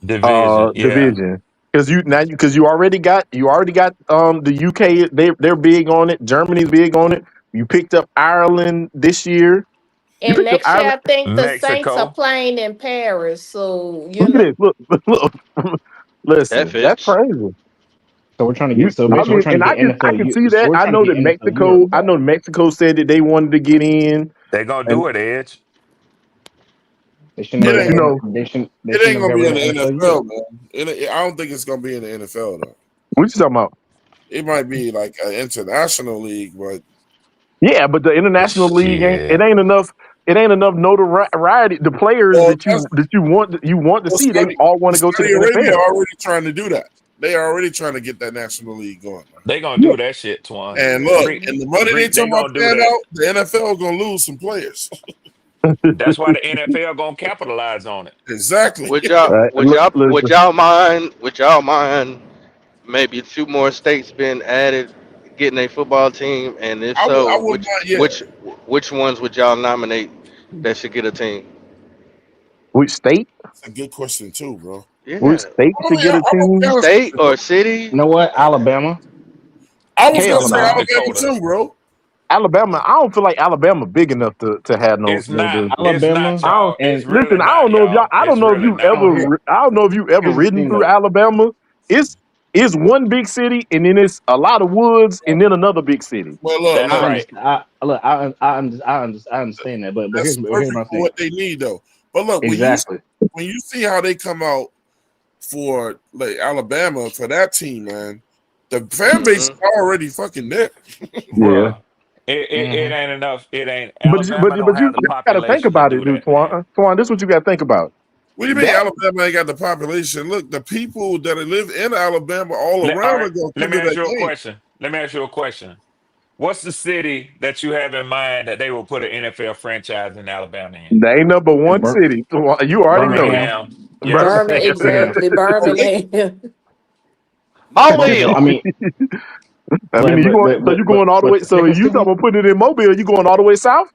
Division. Yeah. division. Because you already got the UK, they're big on it. Germany's big on it. You picked up Ireland this year. You And picked up next year, Ireland. I think the Saints are Mexico. playing in Paris. So, Look at this. Look, look. that Listen, that's fits. crazy. So we're trying to get. So I basically, we're mean, trying and to get I NFL. can see So that. we're I trying to know get that NFL Europe Mexico. I back. know Mexico said that they wanted to get in, They gonna and do it, Edge. They shouldn't It have but got. ain't. you know, They shouldn't. They It shouldn't ain't have gonna got be rid in of the NFL Europe. NFL, man. I don't think it's gonna be in the NFL though. what you talking about? It might be like an international league, but Yeah, but the international league ain't. It Shit. ain't enough. It ain't enough notoriety. The players well, that's that you want to well, see, they all want to go to the Saudi Arabia NFL. already trying to do that. They are already trying to get that national league going. Man. They gonna Yeah. do that shit, Twan. And look, Greek. and the money they Greek, they talking about gonna do paying that. out, the NFL gonna lose some players. That's why the NFL gonna capitalize on it. exactly. Would y'all? Right. Would y'all? Would Listen, y'all mind? Would y'all mind? Maybe two more states being added, getting a football team, and if I so, wouldn't mind. Yeah, which ones would y'all nominate that should get a team? which state? that's a good question too, bro. Which Yeah, state should get a I'm gonna be team? honest with state you, bro. or city? You know what? Alabama. I was gonna Hell say South no. Alabama Dakota. too, bro. Alabama. I don't feel like Alabama big enough to have It's no not. division. It's not, Alabama I don't y'all. It's and really listen. I not, don't know if y'all. y'all. I don't It's know if really you not. no. Here, ever. I don't know if you ever here's the ridden thing through though. Alabama. It's one big city and then it's a lot of woods and then another big city. But look, That's I look, right. understand. Look. I understand that. But that's here's perfect my for thing. what they need though. But look, Exactly. when you see how they come out for like Alabama for that team, man, the fan base is Hmm. already fucking there. Yeah, Bruh. It Hmm. ain't enough. It ain't but Alabama don't you have the got to think population to about it, do dude. that, man. Twan, this is what you got to think about. What do you mean That Alabama ain't got the population? Look, the people that live in Alabama all All around right, are gonna let come me to ask that you a game. question. Let me ask you a question. What's the city that you have in mind that they will put an NFL franchise in Alabama in? they ain't number one Bir- city. Twan, you already know. Birmingham. Birmingham. Yes. Birmingham, Birmingham. exactly. Oh, they Birmingham. Mobile. I mean, I mean, you going so you going all the way. the So second you talking city? about putting it in Mobile? You going all the way south?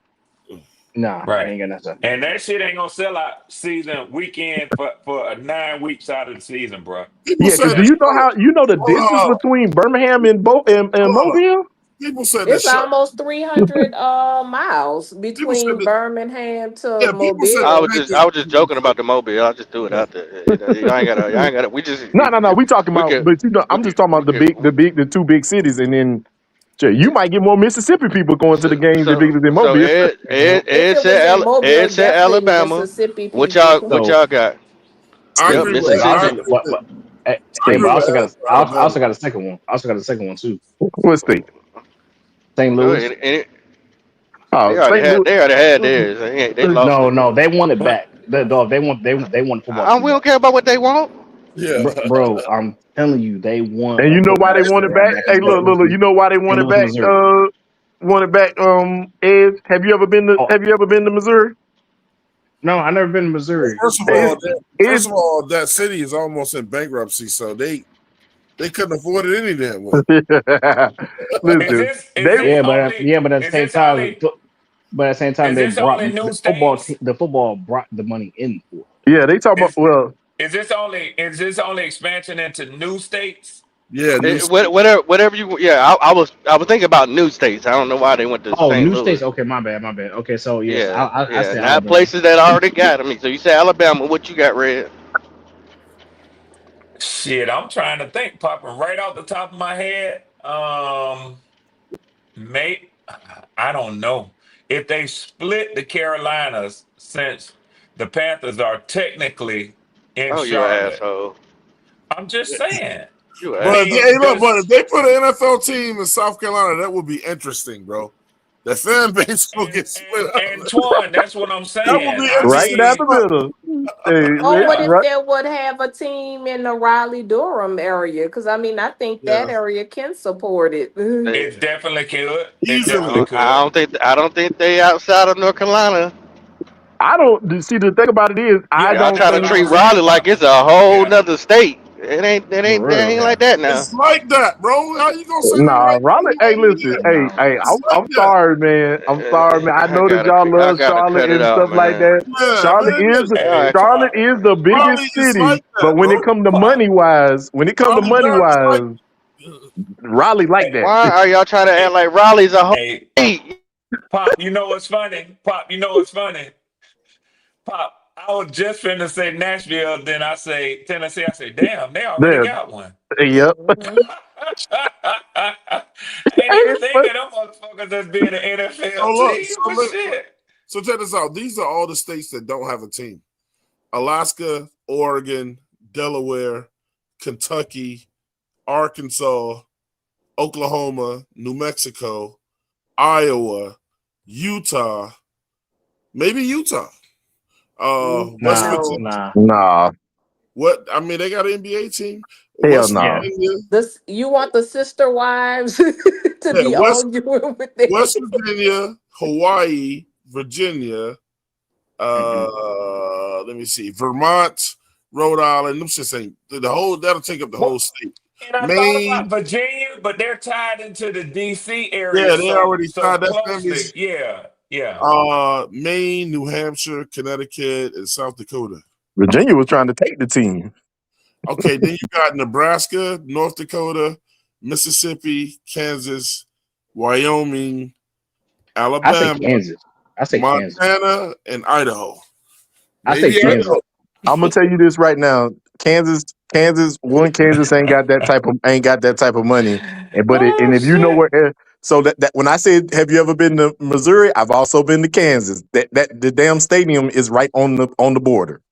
Nah, I Right. ain't got nothing. And that shit ain't gonna sell out season weekend for 9 weeks out of the season, bro. people Yeah, because said do That you know how you know the hold on, distance between Birmingham and hold on. Mobile? People said the It's shut almost 300 miles people said between the Birmingham to yeah, people said I the Mobile. was just I was just joking about the mobile. I'll just throw it yeah. out there. Y'all ain't gotta. Y'all ain't gotta. We just No. We talking we about, can but you know, we I'm can just talking we about can. the two big cities, and then sure, you might get more Mississippi people going to the So games than so bigger than so Mobile. If Ed it said was in Mobile, Ed said definitely Alabama. Mississippi people. What So y'all got? I Yep, agree with but I I also Mississippi. agree with I but agree State, I with also got Alex a, for I Alabama. also got a second one. I also got a second one too. what state? St. Go Louis. ahead. And Oh, St. Louis. they already had theirs. They lost No, it. no, they want it back. The dog, they want a football team We don't back. care about what they want. Yeah. Bro, I'm telling you, they want And a you know why football they team want it right back? back in Hey, St. Louis, look. You know why they want St. it Louis, back? Missouri. Want it back? Ed, have you ever been to Oh Have you ever been to Missouri? no, I never been to Missouri, First of but all, It's that city is almost in bankruptcy, so they couldn't afford it any damn way. is listen. this is They this yeah, but at the is same this time, only is they this brought only new states? the football brought the money in for it. yeah they talk about Is well is this only expansion into new states? Yeah, new state. Whatever you. Yeah, I was thinking about new states. I don't know why they went to Oh, St. new states. Louis. Okay, my bad. Okay, so yes, Yeah, I yeah. say Not Alabama. places that already got me. So you say Alabama. What you got, Red? Shit, I'm trying to think, popping right off the top of my head. Um, may I don't know if they split the Carolinas since the Panthers are technically in Oh, you an Charlotte. asshole. I'm just saying. You an But asshole. hey, look, but if Does they put an NFL team in South Carolina, that would be interesting, bro. The fan base will get split up. and Twan, that's what I'm That would saying. be I Right interesting down as mean, the fuck. middle. Hey, Or what yeah, if right. they would have a team in the Raleigh Durham area? Because I mean, I think Yeah, that area can support it. They, it definitely could. It easily. definitely could. I don't think they outside of North Carolina. I don't see the thing about it is I Yeah, Y'all don't try that's to what think I'm treat saying, Raleigh like Pop. it's a whole Yeah, nother state. For It ain't real. like yeah. that now. It's like that, bro. How you gonna say they nah right Raleigh. there? Hey, listen, No. It's I'm like that. sorry, man. I'm sorry, man. I know that y'all I love gotta Charlotte cut it and out, stuff like man. that. Yeah, man. All right. Charlotte is the biggest Raleigh is city, like but that, when it bro. come to money Pop. wise, Raleigh Durham is like. Raleigh like that. Why are y'all trying to act like Raleigh's a whole Hey, state? Pop, you know what's funny? Pop, you know what's funny? Pop, I was just finna say Nashville, then I say Tennessee. I say, damn, they already There, got one. yep. Mhm. I ain't even think But of them motherfuckers as being an So NFL look, team for shit. so check this out. These are all the states that don't have a team: Alaska, Oregon, Delaware, Kentucky, Arkansas, Oklahoma, New Mexico, Iowa, Utah, maybe Utah, West Nah, No. Virginia. nah. nah, What I mean, they got an NBA team. hell West no. Yeah. Virginia, This you want the sister wives to yeah, be arguing with them. West Virginia, Hawaii, Virginia. Mm-mm. Let me see, Vermont, Rhode Island. Them shits ain't the whole. That'll take up the whole What? state. And I thought about Maine, Virginia, but they're tied into the DC area yeah, they so already so tied. That's them closely. is Yeah, yeah. Maine, New Hampshire, Connecticut, and South Dakota. Virginia was trying to take the team. Okay, then you got Nebraska, North Dakota, Mississippi, Kansas, Wyoming, I say Alabama, Kansas. I say Kansas. Montana, and Idaho. I say Maybe Look, Kansas. Idaho. I'm gonna tell you this right now. Kansas ain't got that type of money. Oh And if you know shit. where, so that when I said, have you ever been to Missouri? I've also been to Kansas. That the damn stadium is right on the border.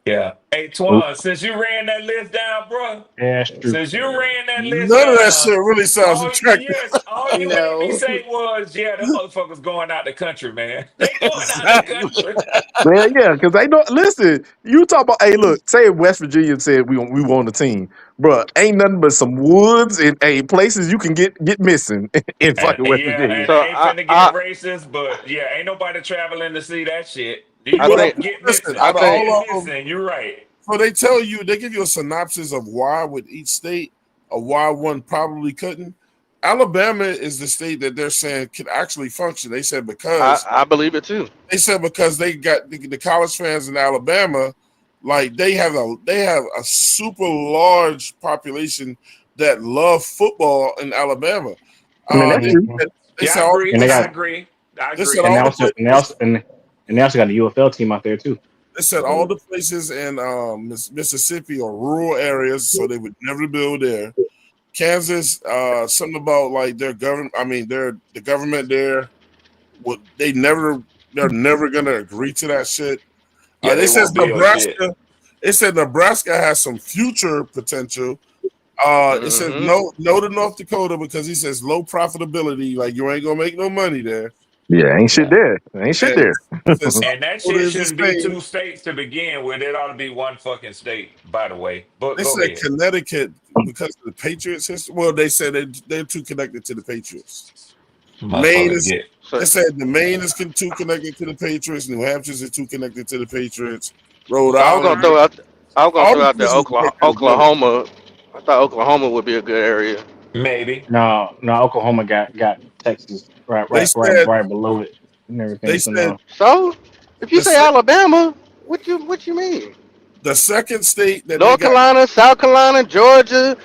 Yeah. Hey Twan, since you ran that list down, bro. Yeah, that's true. Since you ran that list None of that shit down, really sounds attractive. all you made me No. say was, yeah, them motherfuckers going out the country, man. They going out the Exactly. country. Well, yeah, because they don't listen. You talk about, hey, look, say if West Virginia said we want a team, bro. Ain't nothing but some woods and places you can get missing in And fucking West yeah, Virginia. and So I ain't finna get racist, but yeah, ain't nobody traveling to see that shit. You I Well, think gonna get listen, missing. I out of think Get all of them, missing. You're right. so they tell you, they give you a synopsis of why with each state, of why one probably couldn't. Alabama is the state that they're saying could actually function. They said because I believe it too. they got the college fans in Alabama, like they have a super large population that love football in Alabama. I mean, that's They, true. Hmm. they Yeah, said I all the agree. And they I places. got agree. I They said agree. and they all the also places. and they also got a UFL team out there too. They said all the places in Mississippi are rural areas, so they would never build there. Kansas, something about like their government. I mean, the government there. Would they're never gonna agree to that shit. Yeah, They they said won't build shit. Nebraska. They said Nebraska has some future potential. It says Hmm. no to North Dakota because he says low profitability. Like you ain't gonna make no money there. Yeah, ain't shit Yeah. there. Ain't shit And there. it says South And that Dakota shit is the shouldn't be same. two states to begin with. It ought to be one fucking state, by the way. But They go said ahead. Connecticut because of the Patriots history. Well, they said they're too connected to the Patriots. Maine Motherfucker is. get They So said the Maine is too connected to the Patriots. New Hampshire's is too connected to the Patriots. Rhode so Island, I was gonna all throw the out there places work pretty good. Oklahoma. I thought Oklahoma would be a good area. maybe. No, Oklahoma got Texas They said right below it and they everything. So said no, So if you the say Alabama, what you mean? the second state that they North got. Carolina, South Carolina, Georgia,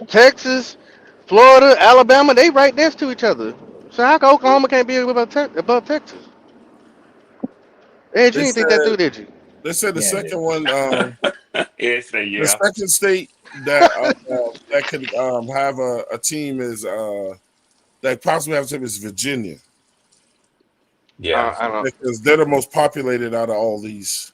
Texas, Florida, Alabama, they right next to each other. So how come Oklahoma can't be above Texas? Ed, you They didn't think that said through, did you? they said the yeah, it second is. one. Yes, The yeah. second state that could have a team is that possibly have a team is Virginia Yeah, I don't. because they're the most populated out of all these.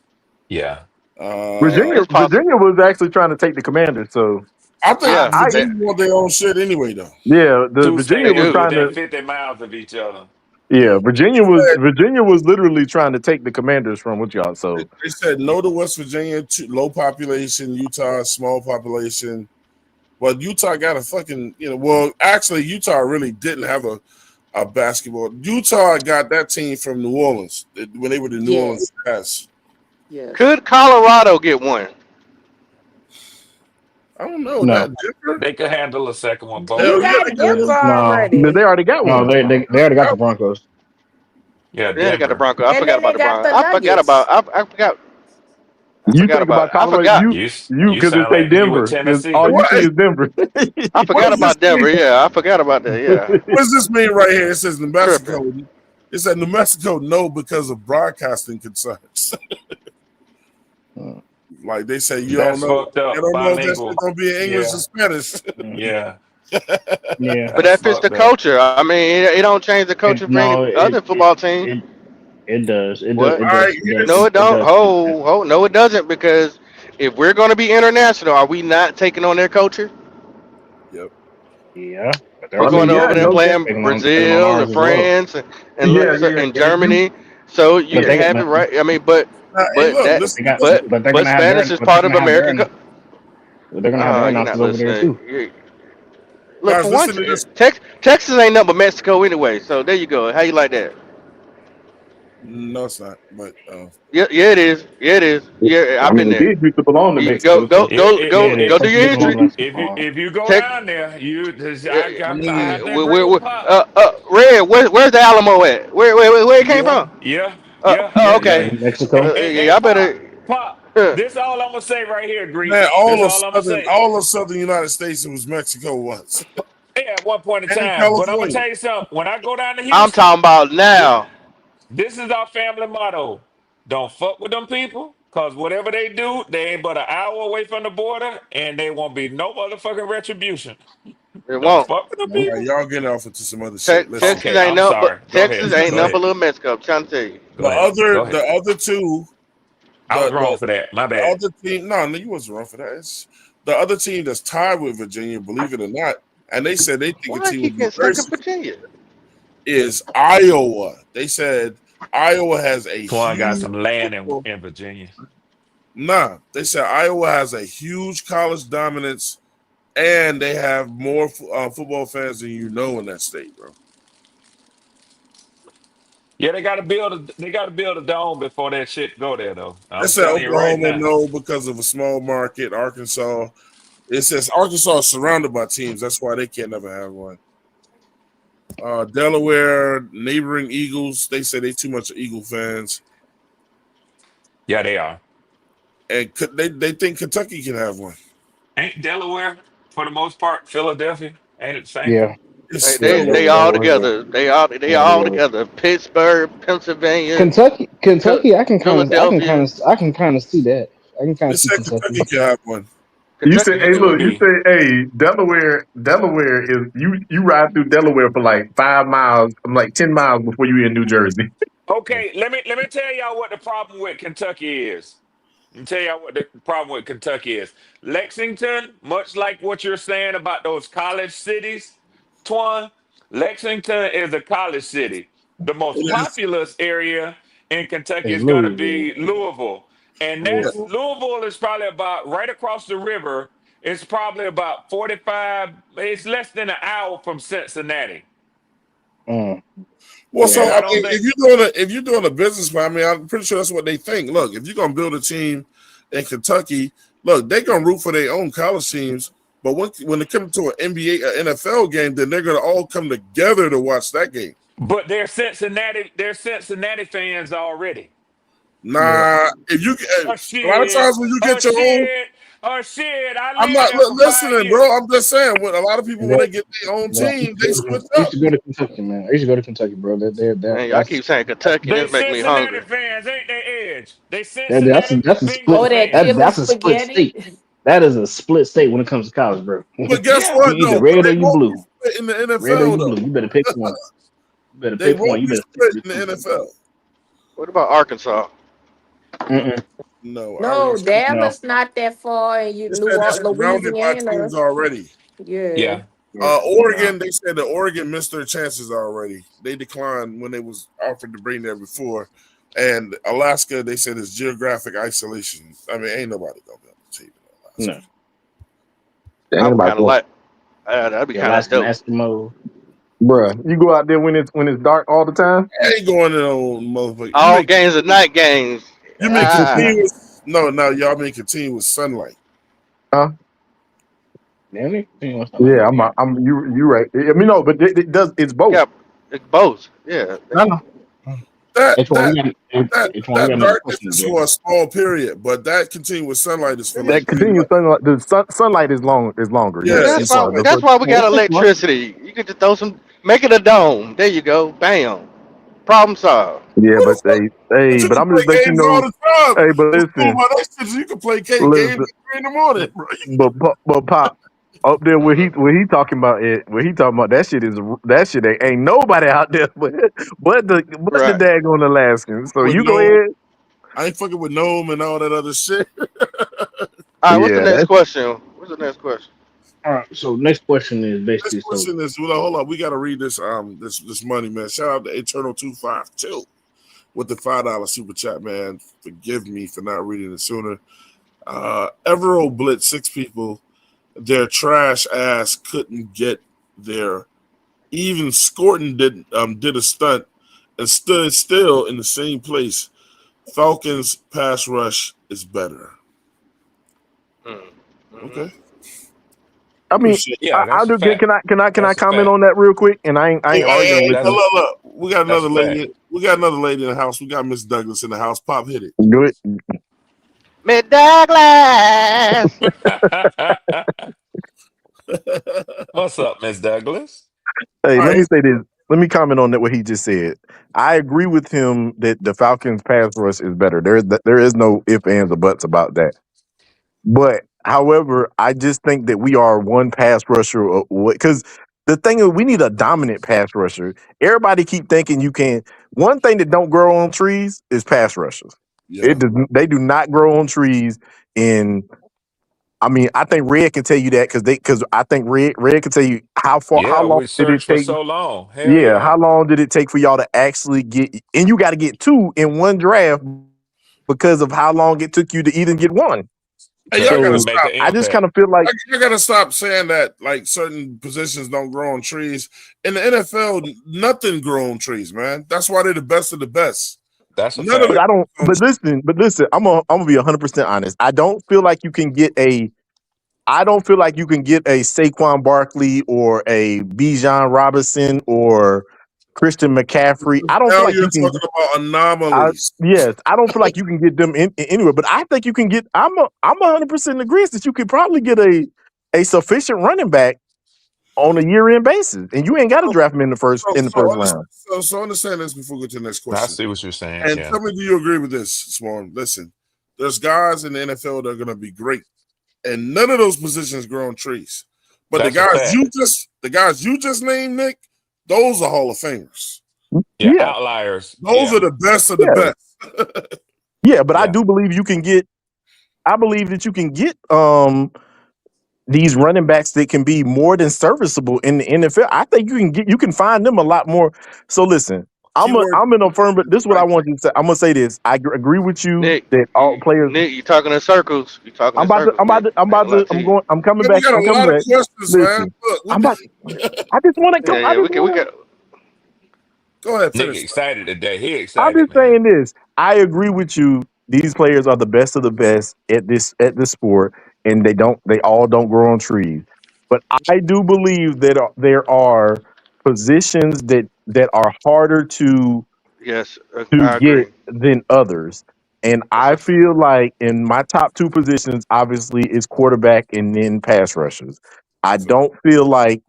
yeah. Uh, Virginia, It's possible. Virginia was actually trying to take the Commanders. So I think Yeah, I Virginia want their own shit anyway, though. yeah, the Two Virginia they was states do. trying within to 50 miles of each other. yeah, They said, Virginia was literally trying to take the Commanders from what y'all. So they said no to West Virginia, low population. Utah, small population. But Utah got a fucking, well, actually, Utah really didn't have a basketball. Utah got that team from New Orleans when they were the New Orleans Yes. Sass. Yes. Could Colorado get one? I don't know. No, That Denver? They could handle a second one. You Hell Both. yeah, they got can. Denver no, they already. already got no. one. They already got the Broncos. Yeah, Yeah, they got the Denver. Broncos. I And forgot then about they the got Broncos. the I forgot Nuggets. about. I forgot. I You forgot think about. about I Colorado, forgot. you You because they sound say like me with Denver. Tennessee. All you What see is, is Denver. I what forgot does this about mean? Denver. Yeah, I forgot about that. Yeah, What does this mean right here? It says New tripping. Mexico. It said New Mexico no because of broadcasting concerns. Mm, Like they say, you don't That's know. fucked You up. don't know if that shit Bilingual. gonna be in English or Yeah, Spanish. mm, yeah. yeah. But That's that fits the fucked up. culture. I mean, it don't change the culture for any No, other football team. it it does. What? It All right, does. No, here's it don't. Oh, no, it doesn't. Because if we're going to be international, are we not taking on their culture? yep. Yeah, but We're I they're mean, going yeah, over there and no, playing taking on Brazil ours and as well. France yeah, yeah, and and you, Germany. So you But can they have it but, right. I mean, but Now, hey, but look, that they listen, got listen. but they're but gonna have Spanish their is part of American. they're gonna have their You're not announcers over there listening. too. Look Guys, for one. listen to this. Texas ain't nothing but Mexico anyway. So there you go. How you like that? No, it's not. But Yeah, yeah, it is. Yeah, it is. Yeah, I I've been mean, it there. did used to belong to You Mexico. So Yeah, it is. go do your Texas belongs history. to Mexico. If you go Tex, down there, uh, I I mean, have to agree with Pop. Red, where's the Alamo at? Where it came Yeah, from? yeah, yeah, yeah, Okay. yeah. In Mexico. Hey, Yeah, I Pop, better. Pop. Huh. This all I'm gonna say right here, Greek. man, This all I'm gonna say. all of southern United States, it was Mexico once, Yeah, at one point in and in time. But I'm gonna California. tell you something. When I go down to I'm Houston, talking about this, now. this is our family motto. Don't fuck with them people, cause whatever they do, they ain't but an hour away from the border, and they won't be no motherfucking retribution. It Don't won't. fuck with them All right, people. y'all getting off into some other shit. Listen, Texas Okay, ain't I'm nothing but sorry. Go ahead. Go Little ahead. Mexico. I'm trying to tell you. Go ahead. Go ahead. the other two, I was wrong for that. My the bad. other team. No, no, you wasn't wrong for that. It's the other team that's tied with Virginia, believe it or not, and they said they think a Why I team will keep be getting very stuck in Virginia? is Iowa. They said Iowa has a Twan got huge some land football. in Virginia. Nah, they said Iowa has a huge college dominance, and they have more football fans than you know in that state, bro. Yeah, they gotta build a dome before that shit go there though. They I'm said telling you right Oklahoma now. no because of a small market. Arkansas. It says Arkansas is surrounded by teams. That's why they can't never have one. Delaware, neighboring Eagles. They say they too much Eagle fans, Yeah, they are. and they think Kentucky can have one. Ain't Delaware for the most part They Philadelphia? Ain't it the same Yeah, thing? It's they yeah. they, still they a all Delaware. together. They Yeah, all they are. together. Pittsburgh, Pennsylvania, Phil- Kentucky. Philadelphia, I can kind of see that. I can kind They of see said Kentucky. Kentucky can have one. you say, Kentucky can hey, It do could look, it. you be. say, hey, Delaware is you ride through Delaware for like 5 miles, like 10 miles before you in New Jersey. Okay, let me tell y'all what the problem with Kentucky is. Let me tell y'all what the problem with Kentucky is. Lexington, much like what you're saying about those college cities, Twan, Lexington is a college city. The It most is. populous area in Kentucky Is is going to Louisville. be Louisville. And Yeah. that's Louisville is probably about right across the river. It's probably about 45, it's less than an hour from Cincinnati. Mm, Well, so And yeah. I I don't mean, think if you're doing a business plan, I mean, I'm pretty sure that's what they think. Look, if you're gonna build a team in Kentucky, look, they're gonna root for their own college teams. But when it comes to an NBA, an NFL game, then they're gonna all come together to watch that game. but they're Cincinnati fans already. Yeah. Nah, if you Oh a lot of shit. times when you Oh get your own, shit. Oh shit. I I'm lived not there for five listening, years. bro. I'm just saying, when a lot of people And when that, they get their own but team, they switch I used up. to go to Kentucky, man. I used to go to Kentucky, bro. Man, y'all keep saying Kentucky, and They this make me Cincinnati hungry. fans, ain't they Edge? They that's Cincinnati that's a split. Bengals Oh, that fans. Philly That's a split spaghetti. state. That is a split state when it comes to college, bro. But You guess Yeah. what? either No, but red or they you won't be blue. split in the Red or NFL you blue. though. You better pick one. You better They pick one. won't You be better stick split to in the the two. NFL. What about Arkansas? Mm-mm. No, I No, don't. No. Dallas not that far, and you They said it's surrounded by Louisiana. teams already. Yeah. Yeah. Yeah. No. Oregon, they said that Oregon missed their chances already. They declined when they was offered to bring there before. And Alaska, they said it's geographic isolation. I mean, ain't nobody gonna be able to take it in Alaska. No. There I ain't would about kind of going. like. That'd be The kind of Alaskan dope. Eskimo. Bruh, you go out there when it's dark all the time. I ain't going in on motherfucker. All games are night games. You mean Ah, continuous? No, no, y'all mean continuous sunlight. Huh? Damn it. You want something Yeah, like that? you right. I mean, no, but it does. It's both. yeah, it's both. Yeah, No, no. That H1, that we got that H1, we got that another darkness question is there. for a small period, but that continuous sunlight is for like That 3 continuous months. sunlight, sunlight is longer. yeah. Yes, Yeah, I'm That's it's why. sorry. That's why we Yeah, got that's H1. electricity. You can just throw some, make it a dome. There you go. Bam. Problem solved. Yeah, what but the fuck? But you but can I'm play just let you games all know. the time. Hey, but What's cool listen, about that shit is you can play games listen, at 3 in the morning, bro. but pop up there where he talking about it, where he talking about that shit ain't nobody out there but the Right. daggone Alaskans. So With you go no, ahead. I ain't fucking with gnome and all that other shit. All right. What's the Yeah, next that's question? What's the next question? All right. So next question is This basically so question is, well, hold on, we gotta read this this money, man. Shout out to Eternal 252 with the $5 super chat, man. Forgive me for not reading it sooner. Evero Blitz, 6 people. Their trash ass couldn't get there. Even Scorton did a stunt and stood still in the same place. Falcons pass rush is better. Mm-hmm. Okay, I mean, appreciate. Yeah, I that's a do get. fact. Can I That's a comment fact. on that real quick? And I Hey, ain't hey, arguing hey, with That's you. look. We got that's another a fact. lady. We got another lady in the house. We got Miss Douglas in the house. Pop, hit it. Good. Miss Douglas. What's up, Miss Douglas? Hey, All let me right. say this. Let me comment on that what he just said. I agree with him that the Falcons pass rush is better. There is no ifs, ands, or buts about that. But however, I just think that we are one pass rusher because the thing is we need a dominant pass rusher. Everybody keep thinking you can. One thing that don't grow on trees is pass rushers. Yeah. They do not grow on trees in I mean, I think Red can tell you that because I think Red can tell you how Yeah, long we did it searched for take. so long. Hell Yeah, yeah. how long did it take for y'all to actually get? And you got to get two in one draft because of how long it took you to even get one. Hey, y'all gotta To So make stop. an I just kind impact. of feel like You gotta stop saying that like certain positions don't grow on trees. In the NFL, nothing grow on trees, man. That's why they're the best of the best. That's a None of fact. it I don't. grows on trees. But listen, I'm gonna be 100% honest. I don't feel like you can get a. I don't feel like you can get a Saquon Barkley or a Bijan Robinson or Christian McCaffrey. I don't feel Now like you're you can. talking about I anomalies. yes, I don't feel like you can get them anywhere, but I think you can get. I'm 100% agrees that you could probably get a sufficient running back on a year end basis, and you ain't got to So, draft him in the first understand, round. so understand this before we get to the next I question. see what you're saying. And Yeah. tell me, do you agree with this, Swan? Listen, there's guys in the NFL that are gonna be great, and none of those positions grow on trees. But That's a fact. the guys you just named, Nick, those are Hall of Famers. Yeah, Yeah, outliers. Those Yeah. are the best of the yeah, best. yeah. But I Yeah. do believe you can get. I believe that you can get these running backs that can be more than serviceable in the NFL. I think you can find them a lot more. So listen, Keyword I'm in a firm, but this is what I right. want you to say. I'm gonna say this. Agree with you Nick, that all players. Nick, you talking in circles. You talking in circles, Nick. I ain't gonna lie to you. I'm coming Man, we back. got I'm a coming lot of back. questions, man. Listen, Look, I'm about. I just want to come. Yeah, yeah. We got. go ahead, Nick finish. excited today. He I'm excited, just man. saying this. I agree with you. These players are the best of the best at this sport, and they all don't grow on trees. But I do believe that there are positions that are harder Yes, to I get agree. than others. And That's I a feel like in my top two positions, obviously, is quarterback and then pass rushers. I Okay. don't feel like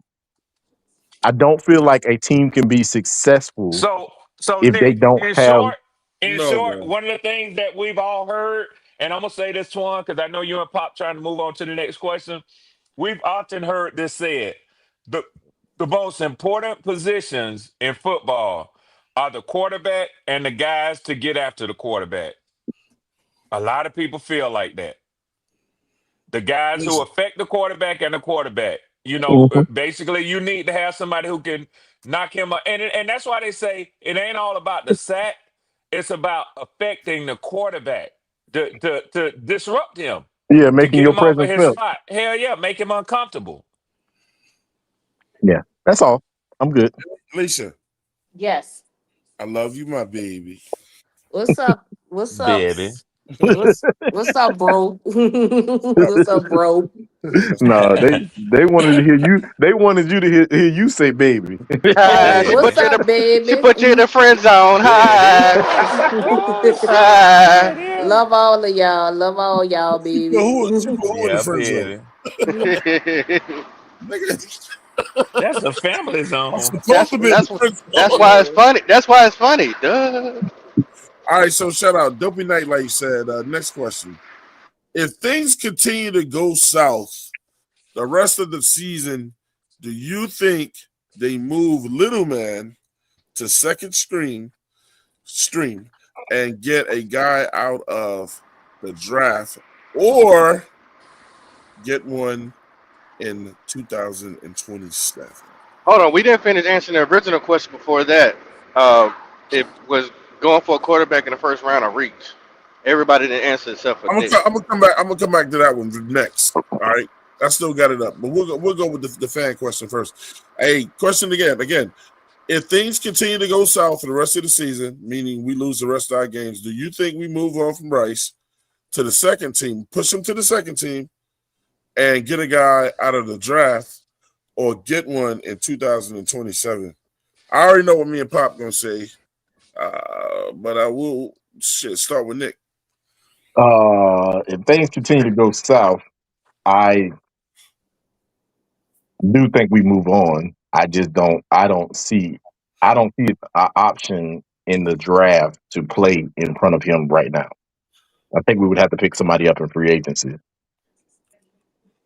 I don't feel like a team can be successful So if they Nick, don't have. in No, short, man. one of the things that we've all heard And I'm gonna say this one because I know you and Pop trying to move on to the next question. We've often heard this said: the the most important positions in football are the quarterback and the guys to get after the quarterback. A lot of people feel like that. The guys who Listen, affect the quarterback and the quarterback. Mhm. Basically, you need to have somebody who can knock him up, and that's why they say it ain't all about the sack. It's about affecting the quarterback to disrupt him, Yeah, to making get your him off of presence his felt. spot. Hell yeah, make him uncomfortable. Yeah, that's all. I'm good. Lisa, Yes. I love you, my baby. What's up? What's up? Baby. What's up, bro? What's up, bro? No, they wanted to hear you. They wanted you to hear you say "baby." Hey, She what's put Baby. you in up, the she baby? put you in the friend zone. Baby. Hi. Oh shit, Hi. yeah. Love all of y'all. Love all y'all, baby. She put who in the Yeah, friend zone? baby. Nigga, That's a family I'm zone. supposed to be in the friend That's zone. why it's Yeah. funny. That's why it's funny. Duh. All right, so shout out. Dopey Night, like you said. Next question. If things continue to go south the rest of the season, do you think they move Little Man to second stream and get a guy out of the draft or get one in 2027? Hold on. We didn't finish answering the original question before that. Uh, it was going for a quarterback in the first round of reach. Everybody didn't answer except for Nick. I'm gonna come back. I'm gonna come back to that one next. All right, I still got it up, but we'll go with the fan question first. Hey, question again. Again, if things continue to go south for the rest of the season, meaning we lose the rest of our games, do you think we move on from Bryce to the second team, push him to the second team, and get a guy out of the draft, or get one in 2027? I already know what me and Pop gonna say, but I will start with Nick. If things continue to go south, I do think we move on. I just don't. I don't see an option in the draft to play in front of him right now. I think we would have to pick somebody up in free agency.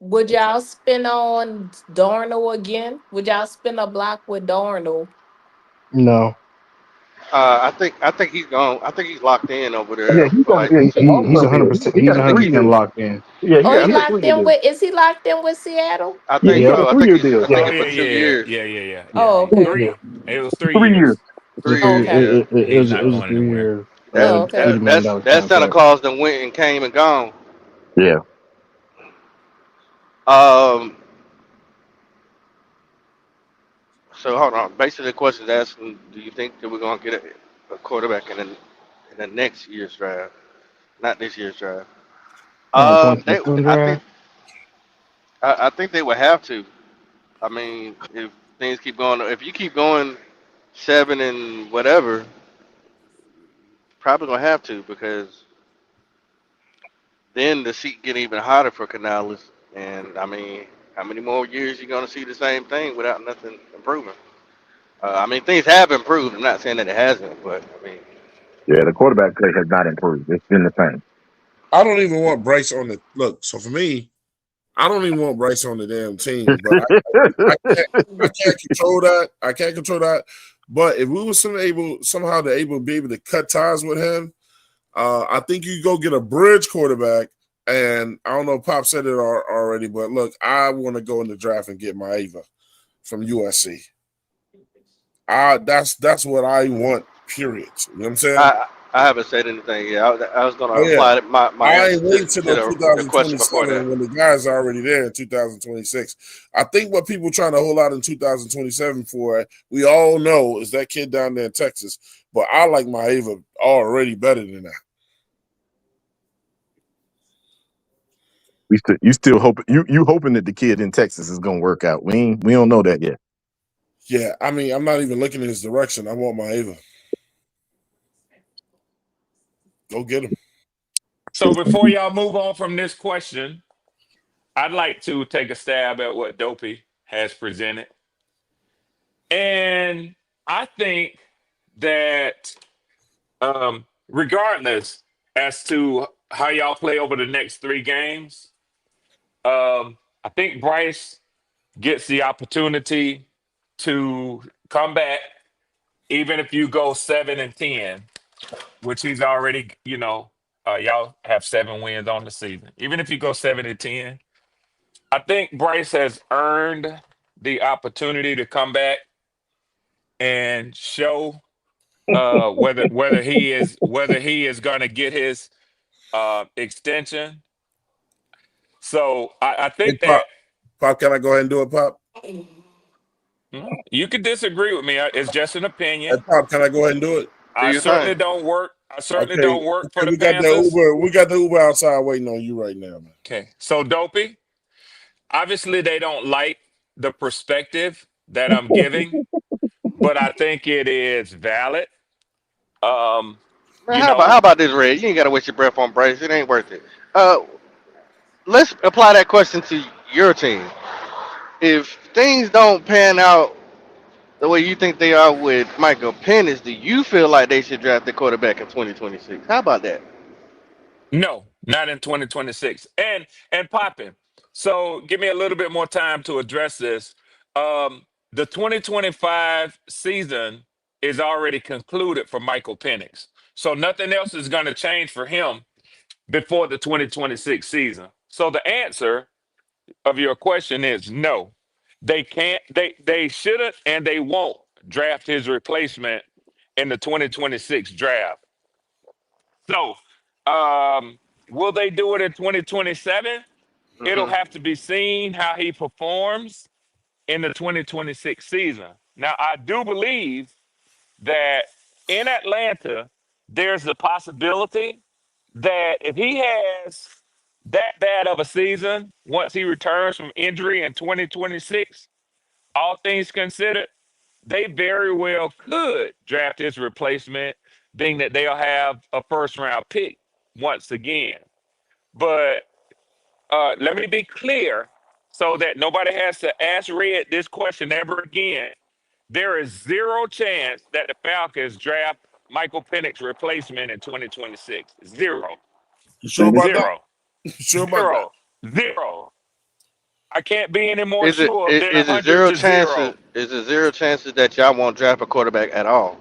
Would y'all spin on Darnold again? Would y'all spin a block with Darnold? No. I think he's gone. I think he's locked in over Yeah, there he's for gonna. like. He's long He's term here. 100%. He He's got a 100% 3 year. locked in. Yeah, Oh, he he got a locked 3 year in deal. with? Is he locked in with Seattle? I Yeah, think he got Yep. a so. I 3 think year he's. deal. I think Oh it's yeah, for 2 years. yeah. Oh, okay. 3. It was 3 years. 3 years. It's a 3 three. years. Yeah. Yeah. He's It not was a going anywhere. 3 year, That Oh, $80 okay. that's million that's Santa contract. Claus that went and came and gone. Yeah, Um. So hold on. Basically, the question is asking: do you think that we're gonna get a quarterback in the next year's draft, not this year's draft? No, They. 2027 I think. draft. I think they would have to. I mean, if things keep going, if you keep going 7 and whatever, probably gonna have to because then the seat get even hotter for Canales. And I mean, how many more years you gonna see the same thing without nothing improving? I mean, things have improved. I'm not saying that it hasn't, but I mean, yeah. The quarterback play has not improved. It's been the same. I don't even want Bryce on the look. So for me, I don't even want Bryce on the damn team. But I can't control that. I can't control that. But if we were somehow to able to be able to cut ties with him, I think you go get a bridge quarterback. And I don't know, if Pop said it already, but look, I want to go in the draft and get my Ava from USC. That's what I want. Period. You know what I'm saying? I haven't said anything yet. I was gonna Oh yeah. apply my I answer ain't waiting till to no the question before 2027 that. when the guys are already there in 2026. I think what people trying to hold out in 2027 for, we all know, is that kid down there in Texas. But I like my Ava already better than that. You still hoping you hoping that the kid in Texas is gonna work out. We don't know that yet. Yeah, I mean, I'm not even looking in his direction. I want my Ava. Go get him. So before y'all move on from this question, I'd like to take a stab at what Dopey has presented. And I think that regardless as to how y'all play over the next 3 games. I think Bryce gets the opportunity to come back, even if you go 7-10, which he's already, y'all have 7 wins on the season. Even if you go 7-10, I think Bryce has earned the opportunity to come back and show whether he is going to get his extension. So I Hey, think that Pop. Pop, can I go ahead and do it, Pop? you could disagree with me. It's just an Hey, opinion. Pop, can I go ahead and do it? Do I your certainly thing. don't work. I certainly Okay. don't work for Okay, the we got the Panthers. Uber. We got the Uber outside waiting on you right now, man. Okay, so Dopey. Obviously, they don't like the perspective that I'm giving, but I think it is valid. Um, Man, you how know, about this, Red? You ain't gotta waste your breath on Bryce. It ain't worth it. Let's apply that question to your team. If things don't pan out the way you think they are with Michael Penix, do you feel like they should draft the quarterback in 2026? How about that? no, not in 2026. And popping. So give me a little bit more time to address this. The 2025 season is already concluded for Michael Penix. So nothing else is going to change for him before the 2026 season. So the answer of your question is no. They can't they shouldn't and they won't draft his replacement in the 2026 draft. So, will they do it in 2027? It'll Hmm. have to be seen how he performs in the 2026 season. Now, I do believe that in Atlanta, there's a possibility that if he has that bad of a season once he returns from injury in 2026, all things considered, they very well could draft his replacement, being that they'll have a first round pick once again. But let me be clear so that nobody has to ask Red this question ever again. There is zero chance that the Falcons draft Michael Penix's replacement in 2026. Zero. You sure And about that? Zero. You sure about that? Zero. Zero. I can't be any more Is it sure i- than is it 100 zero to chances? 0. Is it zero chances that y'all won't draft a quarterback at all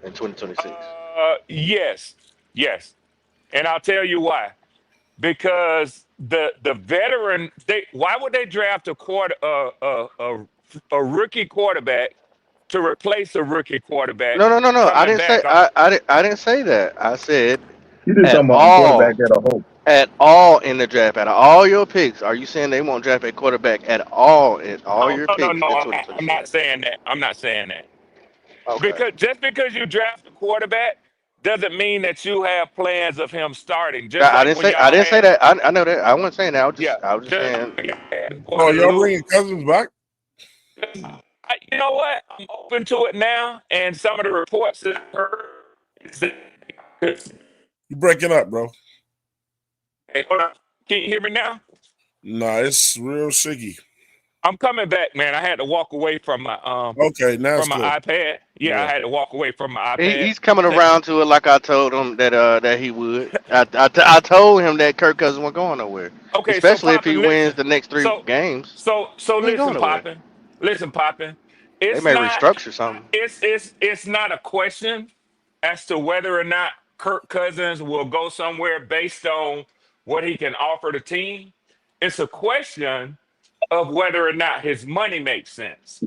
in 2026? Yes. Yes. And I'll tell you why. Because the veteran, why would they draft a rookie quarterback to replace a rookie quarterback No, no, no, no. I coming didn't say back on? I didn't say that. I said you just at talking about a quarterback all at a hope. at all in the draft. Out of all your picks, are you saying they won't draft a quarterback at all in all Oh, your no, no, picks no. in I'm 2026? not saying that. I'm not saying that. Okay. Because you draft a quarterback doesn't mean that you have plans of him starting. Just I like didn't when say I y'all didn't say had, that. I know that. I wasn't saying that. yeah, I was just just saying. like when y'all had Oh, y'all Guadalupe. bringing Cousins back? You know what? I'm open to it now, and some of the reports that I heard is that. You breaking up, bro? Hey, hold on. Can you hear me now? Nah, it's real shaky. I'm coming back, man. I had to walk away Okay, now it's from clear. my iPad. Yeah, I Yeah. had to walk away from my iPad. He's coming Say, around to it like I told him that he would. I told him that Kirk Cousins wasn't going nowhere, okay, so especially if he Poppin, wins listen. the next three So games. so He ain't going listen, nowhere. Poppin. Listen, Poppin. They It's may not restructure something. it's not a question as to whether or not Kirk Cousins will go somewhere based on what he can offer the team. It's a question of whether or not his money makes sense.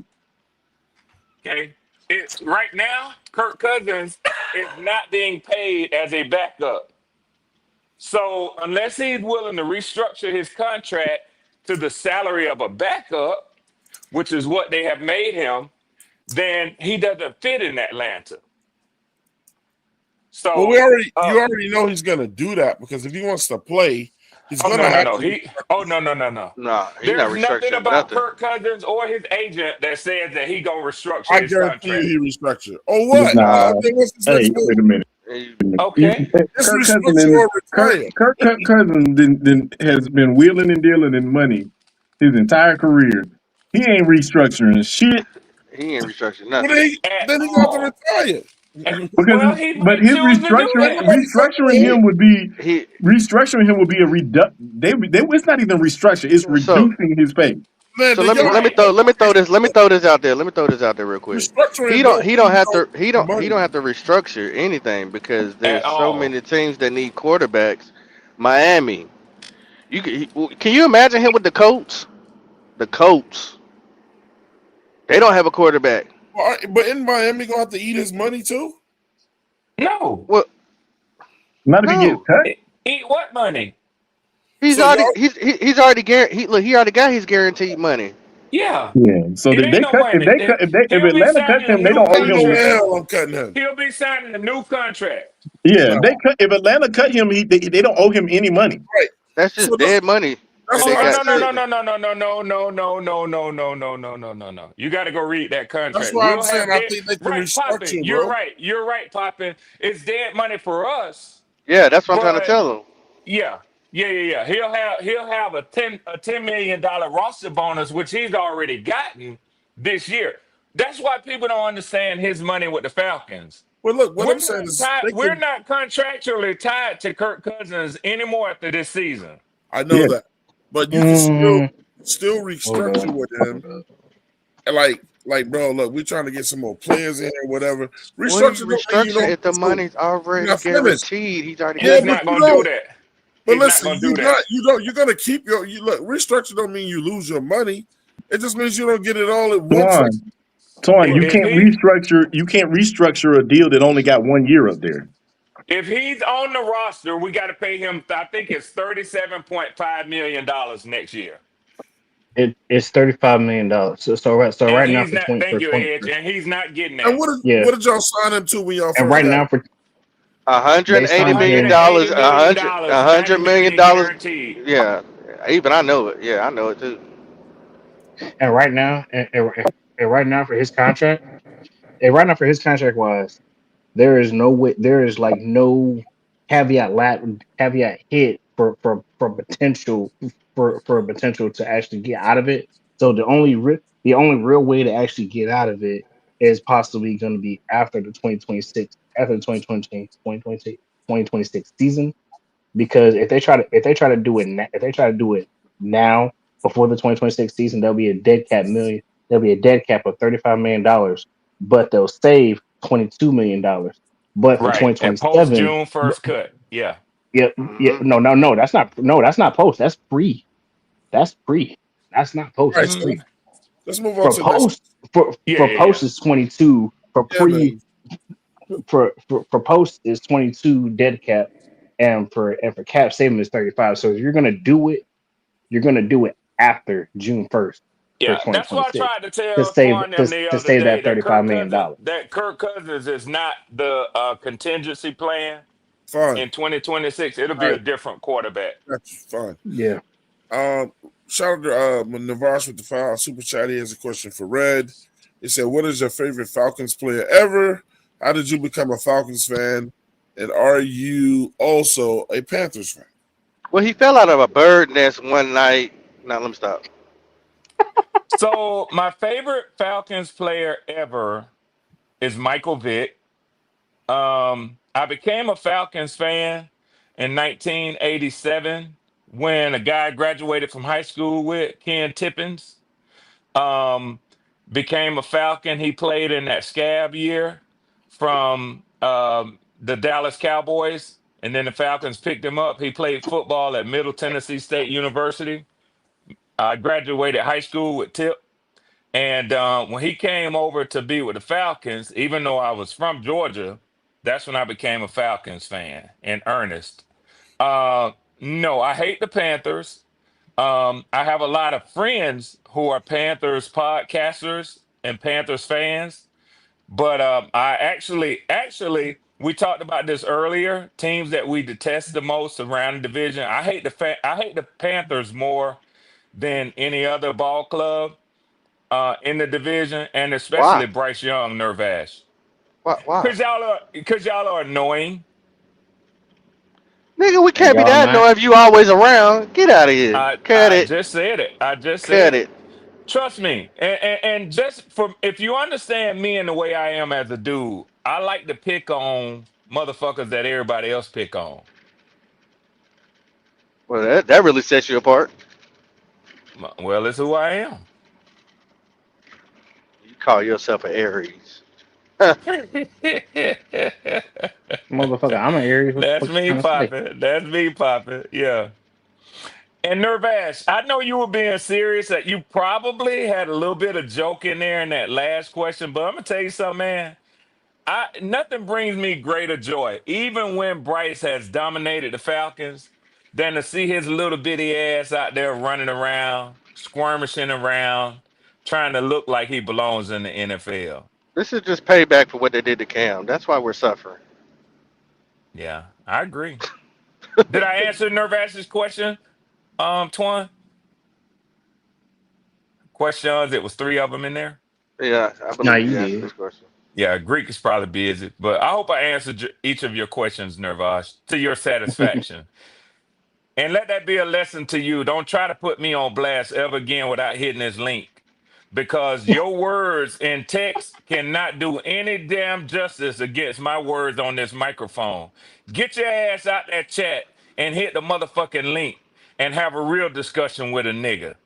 Okay. Right now, Kirk Cousins is not being paid as a backup. So unless he's willing to restructure his contract to the salary of a backup, which is what they have made him, then he doesn't fit in Atlanta. Well, So, you already know he's gonna do that because if he wants to play, he's oh no, gonna no, have no. to. No. Nah, he not There's nothing restructuring about nothing. Kirk Cousins or his agent that says that he gonna restructure I his guarantee contract. you he restructure. Oh, what? Nah, Then what's his next hey, wait a move? minute. He- You, Okay. Just Kirk Cousins restructure or retire. Cousins has been wheeling and dealing in money his entire career. He ain't restructuring shit. he ain't restructuring Well, nothing. At then he got to all. retire. because Well, he but might his choose to do Ain't that. nobody fucking with him. he restructuring him would be a it's not even restructure, it's so reducing his pay. Man, so the let me young let me Right. throw let me throw this let me throw this out there. Let me throw this out there real quick. restructuring don't He don't mean have no to he money. don't have to restructure anything because At there's so all. many teams that need quarterbacks. Miami, can you imagine him with the Colts? The Colts, they don't have a quarterback. But in Miami, gonna have to eat his money too. No. Well, Not if he gets no, cut. Eat what money? So y'all, he's already he already got his guaranteed money. Yeah. Yeah. So It if ain't they no cut money. if He'll be Atlanta cuts signing a him, they new don't owe ain't no him. contract. hell I'm cutting him. He'll be signing a new contract. Yeah, No, if Atlanta cut him, they don't owe him any money. right. That's So just dead money that's that Oh they what no I'm got no no saying. no sitting. no no no no no no no no no no no no no no no. You got to go read that That's contract. why I'm We'll saying have I dead think they can right popping. restructure, bro. You're right popping. It's dead money for us, Yeah, that's what I'm trying to but tell him. yeah, yeah. He'll have a $10 million roster bonus, which he's already gotten this year. That's why people don't understand his money with the Falcons. But look, what I'm saying is they We're can. not contractually tied to Kirk Cousins anymore after this season. I know Yeah. that, but you can Mm, still hold restructure up, with hold him. up. And like, bro, look, we're trying to get some more players in here, whatever. What are you Restructure don't mean you restructuring don't. if the So money's you're already not finished. guaranteed? He's already Yeah, He's got his. but not you going to do don't. that. But He's not listen, going to do that. you don't. You're gonna keep you look. Restructure don't mean you lose your money. It just means you don't get it all at once. Like, Twan, Twan, If he you can't restructure a deal that only got 1 year up there. if he's on the roster, we got to pay him. I think it's $37.5 million next year, It's $35 million. So and right now he's for not. twenty Thank for you, twenty Edge, and he's not getting and that. yeah, what did y'all sign him to when y'all and first right got now him? for hundred they eighty signed million him. dollars, 180 million a dollars, hundred 90 million million dollars. guaranteed. Yeah, even I know it. Yeah, I know it too. And right now, and right now for his contract, and right now for his contract wise, there is no way, there is like no caveat hit for potential for a potential to actually get out of it. So the only real way to actually get out of it is possibly going to be after the 2026 after the 2026 season, because if they try to do it now before the 2026 season, there'll be a dead cap of $35 million, but they'll save $22 million. But for Right, and post 2027, June first cut. Yeah, yeah, yeah, Hmm. no, that's not post, that's pre, that's pre, that's not post, All right, that's so hmm pre. let's move on For to the next. post, for yeah. post is 22, for Yeah, pre, man. for post is 22 dead cap, and for cap saving is 35. So if you're gonna do it, you're going to do it after June 1st for Yeah, that's what I 2026 tried to tell Twan them the to other save day that $35 million. That Kirk Cousins is not the contingency plan Fine. in 2026. It'll All be a right, different quarterback. that's fine. Yeah. Um, shout out to Navash with the file super chat. He has a question for Red. He said, "What is your favorite Falcons player ever? How did you become a Falcons fan? And are you also a Panthers fan?" Well, he fell out of a bird nest one night. Now let me stop. So my favorite Falcons player ever is Michael Vick. I became a Falcons fan in 1987 when a guy I graduated from high school with, Ken Tippins. Um, Became a Falcon. He played in that scab year from the Dallas Cowboys, and then the Falcons picked him up. He played football at Middle Tennessee State University. I graduated high school with Tip. And when he came over to be with the Falcons, even though I was from Georgia, that's when I became a Falcons fan in earnest. Uh, no, I hate the Panthers. I have a lot of friends who are Panthers podcasters and Panthers fans, but we talked about this earlier. Teams that we detest the most around the division. I hate the Panthers more than any other ball club in the division, and Why? especially Bryce Young, Nervash, Why? Why? because y'all are annoying. Nigga, we And can't be y'all that not. annoying if you always around. Get out of here. Cut I it. just said it. I just said Cut it. it. Trust me, and just for if you understand me and the way I am as a dude, I like to pick on motherfuckers that everybody else pick on. Well, that really sets you apart. Well, it's who I am. You call yourself an Aries. Huh. Motherfucker, I'm an Aries. What the That's fuck you me trying to say? popping. That's me popping. Yeah. And Nervash, I know you were being serious. That you probably had a little bit of joke in there in that last question, but I'm gonna tell you something, man. I nothing brings me greater joy, even when Bryce has dominated the Falcons, than to see his little bitty ass out there running around, skirmishing around, trying to look like he belongs in the NFL. This is just payback for what they did to Cam. That's why we're suffering. Yeah, I agree. Did I answer Nervash's question, Twan? Questions. It was three of them in there. Yeah, I Nah, believe you you answered did. this question. Yeah, Greek is probably busy, but I hope I answered each of your questions, Nervash, to your satisfaction. And let that be a lesson to you. Don't try to put me on blast ever again without hitting this link. Because your words in text cannot do any damn justice against my words on this microphone. Get your ass out that chat and hit the motherfucking link and have a real discussion with a nigga.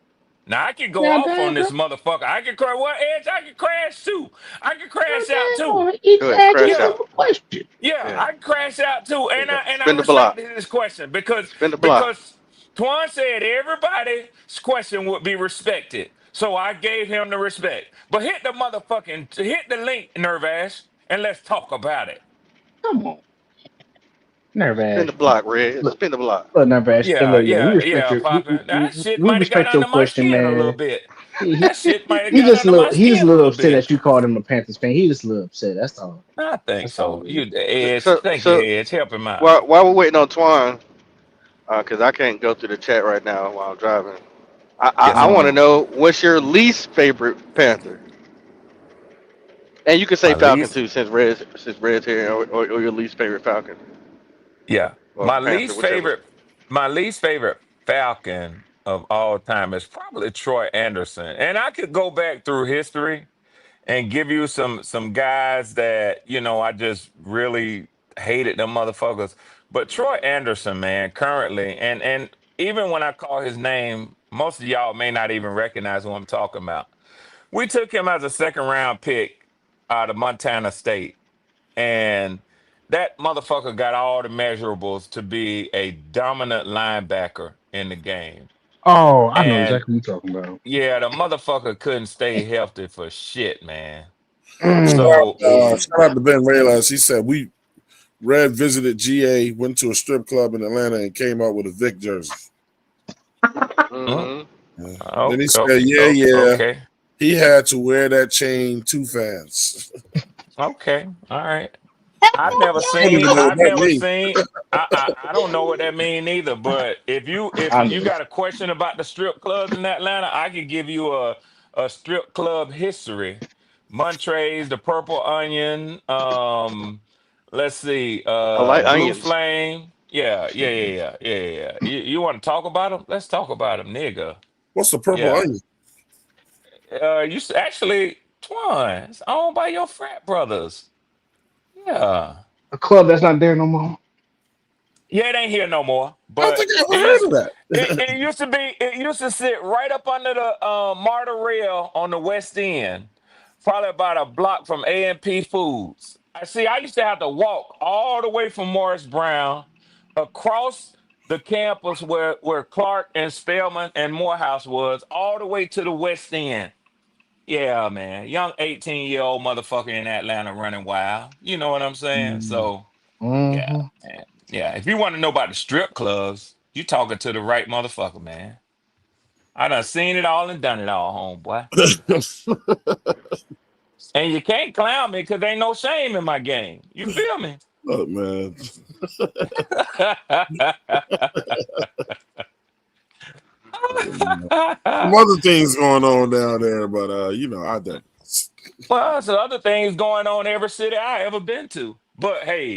Now I can go Now, off on damn, bro. this motherfucker. I can crash. What Edge? I can crash too. I can God crash out damn, too. no. Each Go ahead, ask you a crash Yeah, out. simple question. yeah, Yeah, I can crash out too. And yeah. I Spin the block. respected this question because Spin the block. because Twan said everybody's question would be respected. So I gave him the respect. But hit the link, Nervash, and let's talk about it. Come on. Nerve Spin ass. the block, Red. Look, Spin the block. look, nerve ass. Hey, Yeah, look, yeah, we yeah, respect yeah, your Poppy. That shit we might have got respect your under my question, skin a little man. bit. He, That shit might have he got just a under my little he just a skin a little little upset bit. that you called him a Panthers fan. He just a little upset. That's all. I think That's all so. it is. You, Edge. So, Thank you, so Edge. Help him out. while we're waiting on Twan, because I can't go through the chat right now while I'm driving. Yes, I sir. want to Um, know what's your least favorite Panther, and you can say My Falcon least. too, since Red's here, or your least favorite Falcon Yeah. or Panther, whichever. My least favorite Falcon of all time is probably Troy Anderson. And I could go back through history and give you some guys that, I just really hated them motherfuckers. But Troy Anderson, man, currently, and even when I call his name, most of y'all may not even recognize who I'm talking about. We took him as a second round pick out of Montana State. And that motherfucker got all the measurables to be a dominant linebacker in the game. oh, I know And exactly what you're talking about. yeah, the motherfucker couldn't stay healthy for shit, man. Mm, So yeah. Shout out to Ben Raylas. He said Red visited GA, went to a strip club in Atlanta, and came out with a Vic jersey. mm, Mm-hmm. Yeah. Then he okay, said, yeah, okay, he had to wear that chain too fast. okay, all right. I don't even know what I've that never means. seen. I don't know what that mean either. But if I you know. got a question about the strip clubs in Atlanta, I could give you a strip club history. Montrez, the Purple Onion. Let's see. I like Blue onions. Flame. Yeah. You want to talk about them? Let's talk about them, nigga. What's the purple Yeah. onion? Actually, Twan. It's owned by your frat brothers. Yeah. A club that's not there no more. Yeah, it ain't here no more. I don't But think I ever heard of that. it used to be it used to sit right up under the Marta Rail on the west end, probably about a block from A&P Foods. I used to have to walk all the way from Morris Brown across the campus where Clark and Spelman and Morehouse was, all the way to the west end. Yeah, man. Young 18-year-old motherfucker in Atlanta running wild. You know what I'm saying? Mm. So yeah, Mm-hmm. man. Yeah. If you want to know about the strip clubs, you talking to the right motherfucker, man. I done seen it all and done it all, homeboy. And you can't clown me because ain't no shame in my game. You feel me? Look, man. Some other things going on down there, but I digress. Well, there's other things going on every city I ever been to. But hey,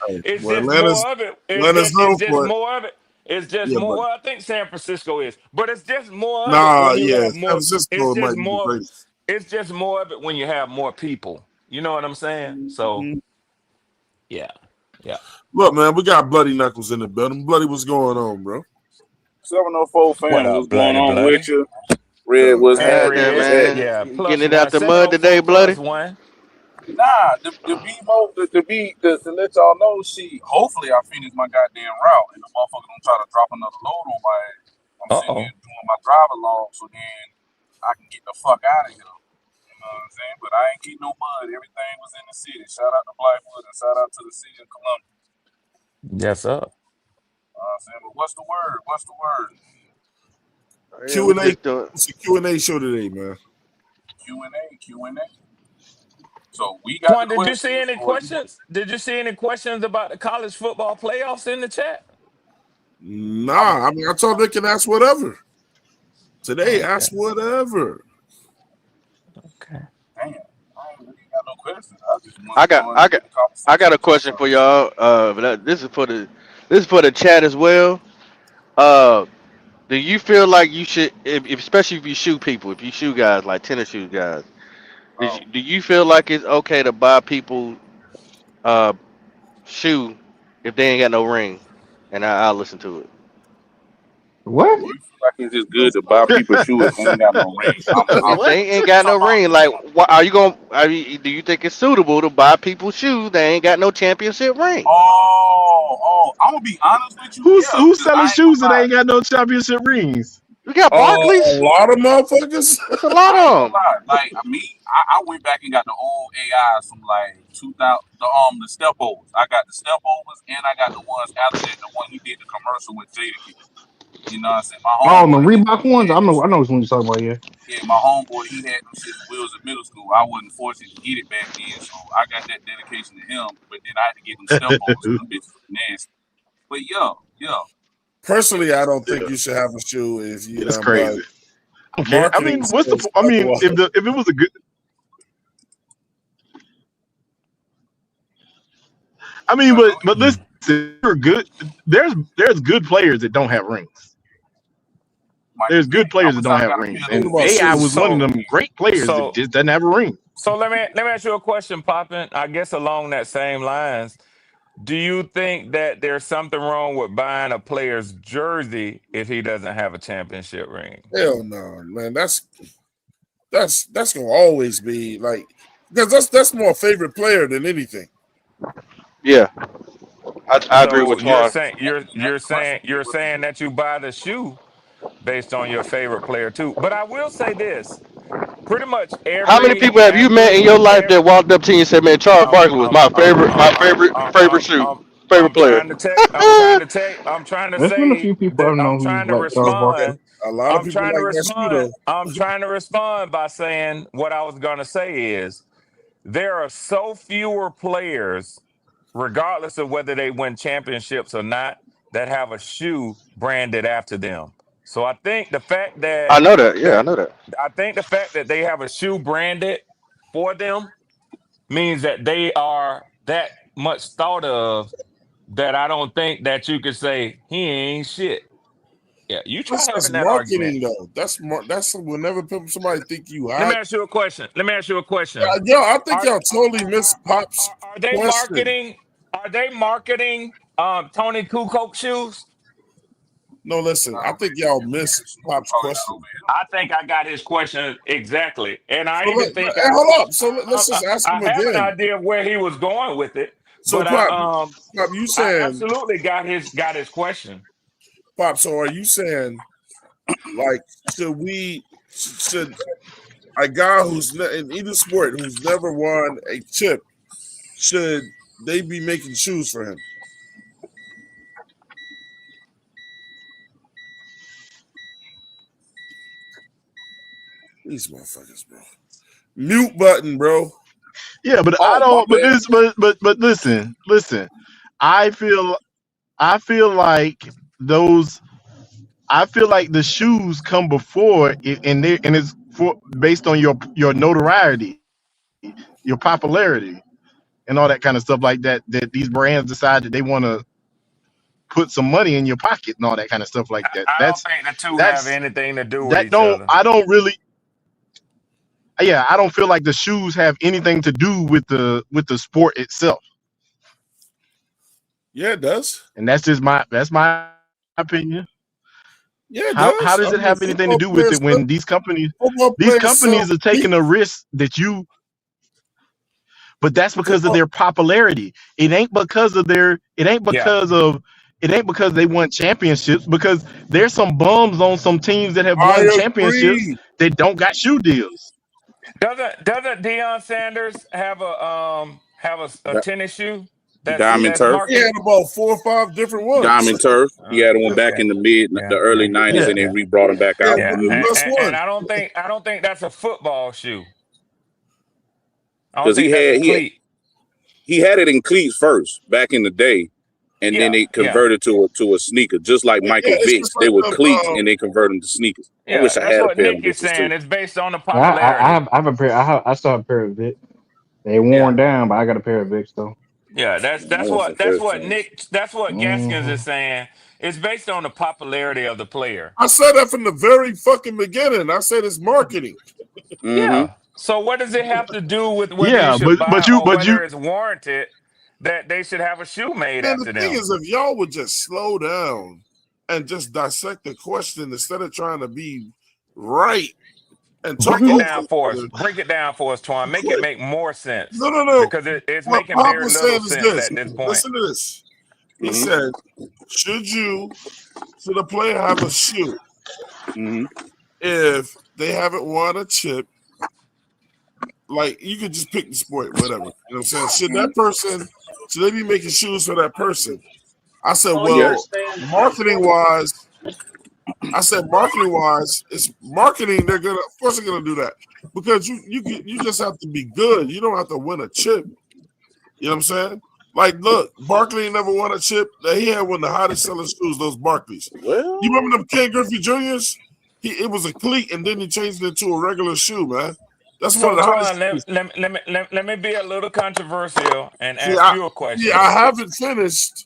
Hey, it's well, just more of it. Atlanta's It's known just for it. more of it. It's just Yeah, more. but Well, I think San Francisco is, but it's just more of it nah, when you yeah, have San more. It's Francisco just might be the more. greatest. It's just more of it when you have more people. You know what I'm saying? So Mhm. yeah, yeah. Look, man, we got Bloody Knuckles in the building. Bloody, what's going on, bro? 704 What fam, what's up, going bloody, on with bloody? you? Red, Oh, what's And Out happening? there, What's Red, happening? yeah. man. Plus Getting it out one, the seven mud oh today, four plus bloody. one. Nah, the BMO, the B, to let y'all know, hopefully I finish my goddamn route and the motherfucker don't try to drop another load on my ass. I'm Uh sitting here oh. doing my drive along so then I can get the fuck out of here. You know what I'm saying? But I ain't getting no mud. Everything was in the city. Shout out to Blackwood and shout out to the city of Columbia. Yes, sir. You know what I'm saying? But what's the word? What's the word? Yeah, Q we and A. just doing. It's a Q and A show today, man. Q&A, Q&A. So we got the Twan, did you see questions any for you. questions? Did you see any questions about the college football playoffs in the chat? I'm Nah, I mean, I told they can ask whatever. Today, Okay. ask whatever. Okay. damn. I ain't really got no questions. I just want I to got, join I in got, the I got conversation a with y'all question for fellas. y'all. This is for the chat as well. Uh, do you feel like you should, if especially if you shoot people, if you shoot guys like tennis shoe guys, Oh, do you feel like it's okay to buy people uh shoe if they ain't got no ring? And I'll listen to it. What? do you feel like it's just The good to buy fuck? people shoes if they ain't got no ring? If What? they ain't got no Talking about, ring, like, what are you going? Do you think it's suitable to buy people shoes that ain't got no championship ring? I'm gonna be honest with you, yeah, Who's because selling I ain't shoes gonna that lie. ain't got no championship rings? We got A Barclays. lot of motherfuckers. It's a lot I ain't gonna of them. lie. Like I went back and got the old AIs from like 2000, the step overs. I got the step overs and I got the ones after that. The one he did the commercial with Jada. You know what I'm saying? My Oh, the homeboy, Reebok he ones. had them I shit. know which one you're talking about. Yeah. Yeah, my homeboy, he had them shits when we was in middle school. I wasn't fortunate to get it back then, so I got that dedication to him. But then I had to get them step overs because them bitches were nasty. But yeah, yeah. Personally, I don't think Yeah, you should have a shoe if you that's done, but crazy. I don't care. I marketing mean, what's says I mean, otherwise. if it was a good, I mean, But go ahead. but listen, you're good. There's good players that don't have rings. Michael There's good Vick. I players that wish don't I have got a rings, pair of Talking and them about Vicks. AI shoes. was one of So them great players that so just doesn't have a ring. so let me ask you a question, Poppin. I guess along that same lines. Do you think that there's something wrong with buying a player's jersey if he doesn't have a championship ring? Hell no, man. That's gonna always be like because that's more favorite player than anything. Yeah, I agree So with Twan. you're saying that you buy the shoe based on your favorite player too. But I will say this: pretty much How many every people have you met in athlete, your life that walked up to you and said, "Man, Charles Barkley was my favorite shoe, favorite I'm player"? trying to take. I'm trying to take. I'm trying to There's been a say few people that I've I'm known who trying to like Charles And Barkley. respond. a lot of I'm people trying to like that shoe respond. though. I'm trying to respond by saying what I was going to say is there are so fewer players, regardless of whether they win championships or not, that have a shoe branded after them. So I know that. Yeah, I know that. I think the fact that they have a shoe branded for them means that they are that much thought of that I don't think that you could say he ain't shit. Yeah, you try That's having just that argument. marketing though. That's whenever somebody think you Let me hot. ask you a question. Let me ask you a question. Yo, I think Are y'all totally missed Pop's are they question. marketing? Are they marketing Tony Kukoc shoes? No, listen, I think y'all Yeah, missed shoes we Pop's probably got question. over here. I think I got his question exactly, and I So even think hey, hold up. So let's just ask I him have an again. idea of where he was going with it, So but Pop, you I saying absolutely got his question. Pop? So are you saying like should a guy who's in either sport who's never won a chip should they be making shoes for him? These motherfuckers, bro. Mute button, bro. Yeah, but I Oh, my don't. But bad. this, but listen. I feel I feel like those. I feel like the shoes come before it, and it's for based on your notoriety, your popularity, and all that kind of stuff like that. That these brands decide that they want to put some money in your pocket and all that kind of stuff like that. I don't That's think the two have that's anything to do with that each don't other. I don't really yeah, I don't feel like the shoes have anything to do with the sport itself. Yeah, it does. And that's my opinion. Yeah, it How does. does I it mean, have anything to do with it when football these players sell companies are taking cleats. a risk that you but that's because of Football. their popularity. Yeah. It ain't because they won championships because there's some bums on some teams that have won I championships agree. that don't got shoe deals. Doesn't Deion Sanders have a Di- tennis shoe Diamond that's Turf. He had marketed? about 4 or 5 different ones. Diamond Turf. He had one back Yeah, in the yeah, early yeah, '90s, Yeah. and they re-brought him back Yeah, out. yeah. one of the best And ones. I don't think that's a football shoe. I don't Because think that's a cleat. he had it in cleats first back in the day, and then Yeah, they yeah, converted to a sneaker, just like Yeah, Michael it's Vick's. just They like were the cleats, and they converted them to sneakers. I yeah. wish I That's had a what pair of Nick them is bitches too. saying. It's based on the I popularity. have a pair. I still have a pair of Vic. They Yeah, worn down, but I got a pair of Vicks though. yeah. That's I that's want some what that's first what ones. Nick that's what Gaskins Hmm. is saying. It's based on the popularity of the player. I said that from the very fucking beginning. I said it's marketing. Mm-hmm. Yeah. So what does it have to do with whether you Yeah, should but buy you or but you whether it's warranted that they should have a shoe made Man, the after thing them? is, if y'all would just slow down and just dissect the question instead of trying to be right and talk Break it over down each for us. other, Break it down for us, Twan. you Make it quit. make more sense No. because it's What making Pop very was little saying is sense this. at this point. Listen to this. He Hmm. said, should a player have a shoe Mm-hmm. if they haven't won a chip? Like, you could just pick the sport, whatever. You know what I'm saying? Should they be making shoes for that person? I said, well, Yes. marketing wise, it's marketing. Of course, they're gonna do that because you just have to be good. You don't have to win a chip. You know what I'm saying? Like, look, Barkley never won a chip. He had one of the hottest selling shoes, those Barkleys. Well, You remember them Ken Griffey Juniors? It was a cleat, and then he changed it into a regular shoe, man. That's one of So, the hottest Twan, shoes. let me be a little controversial and See, ask you a question. I haven't finished.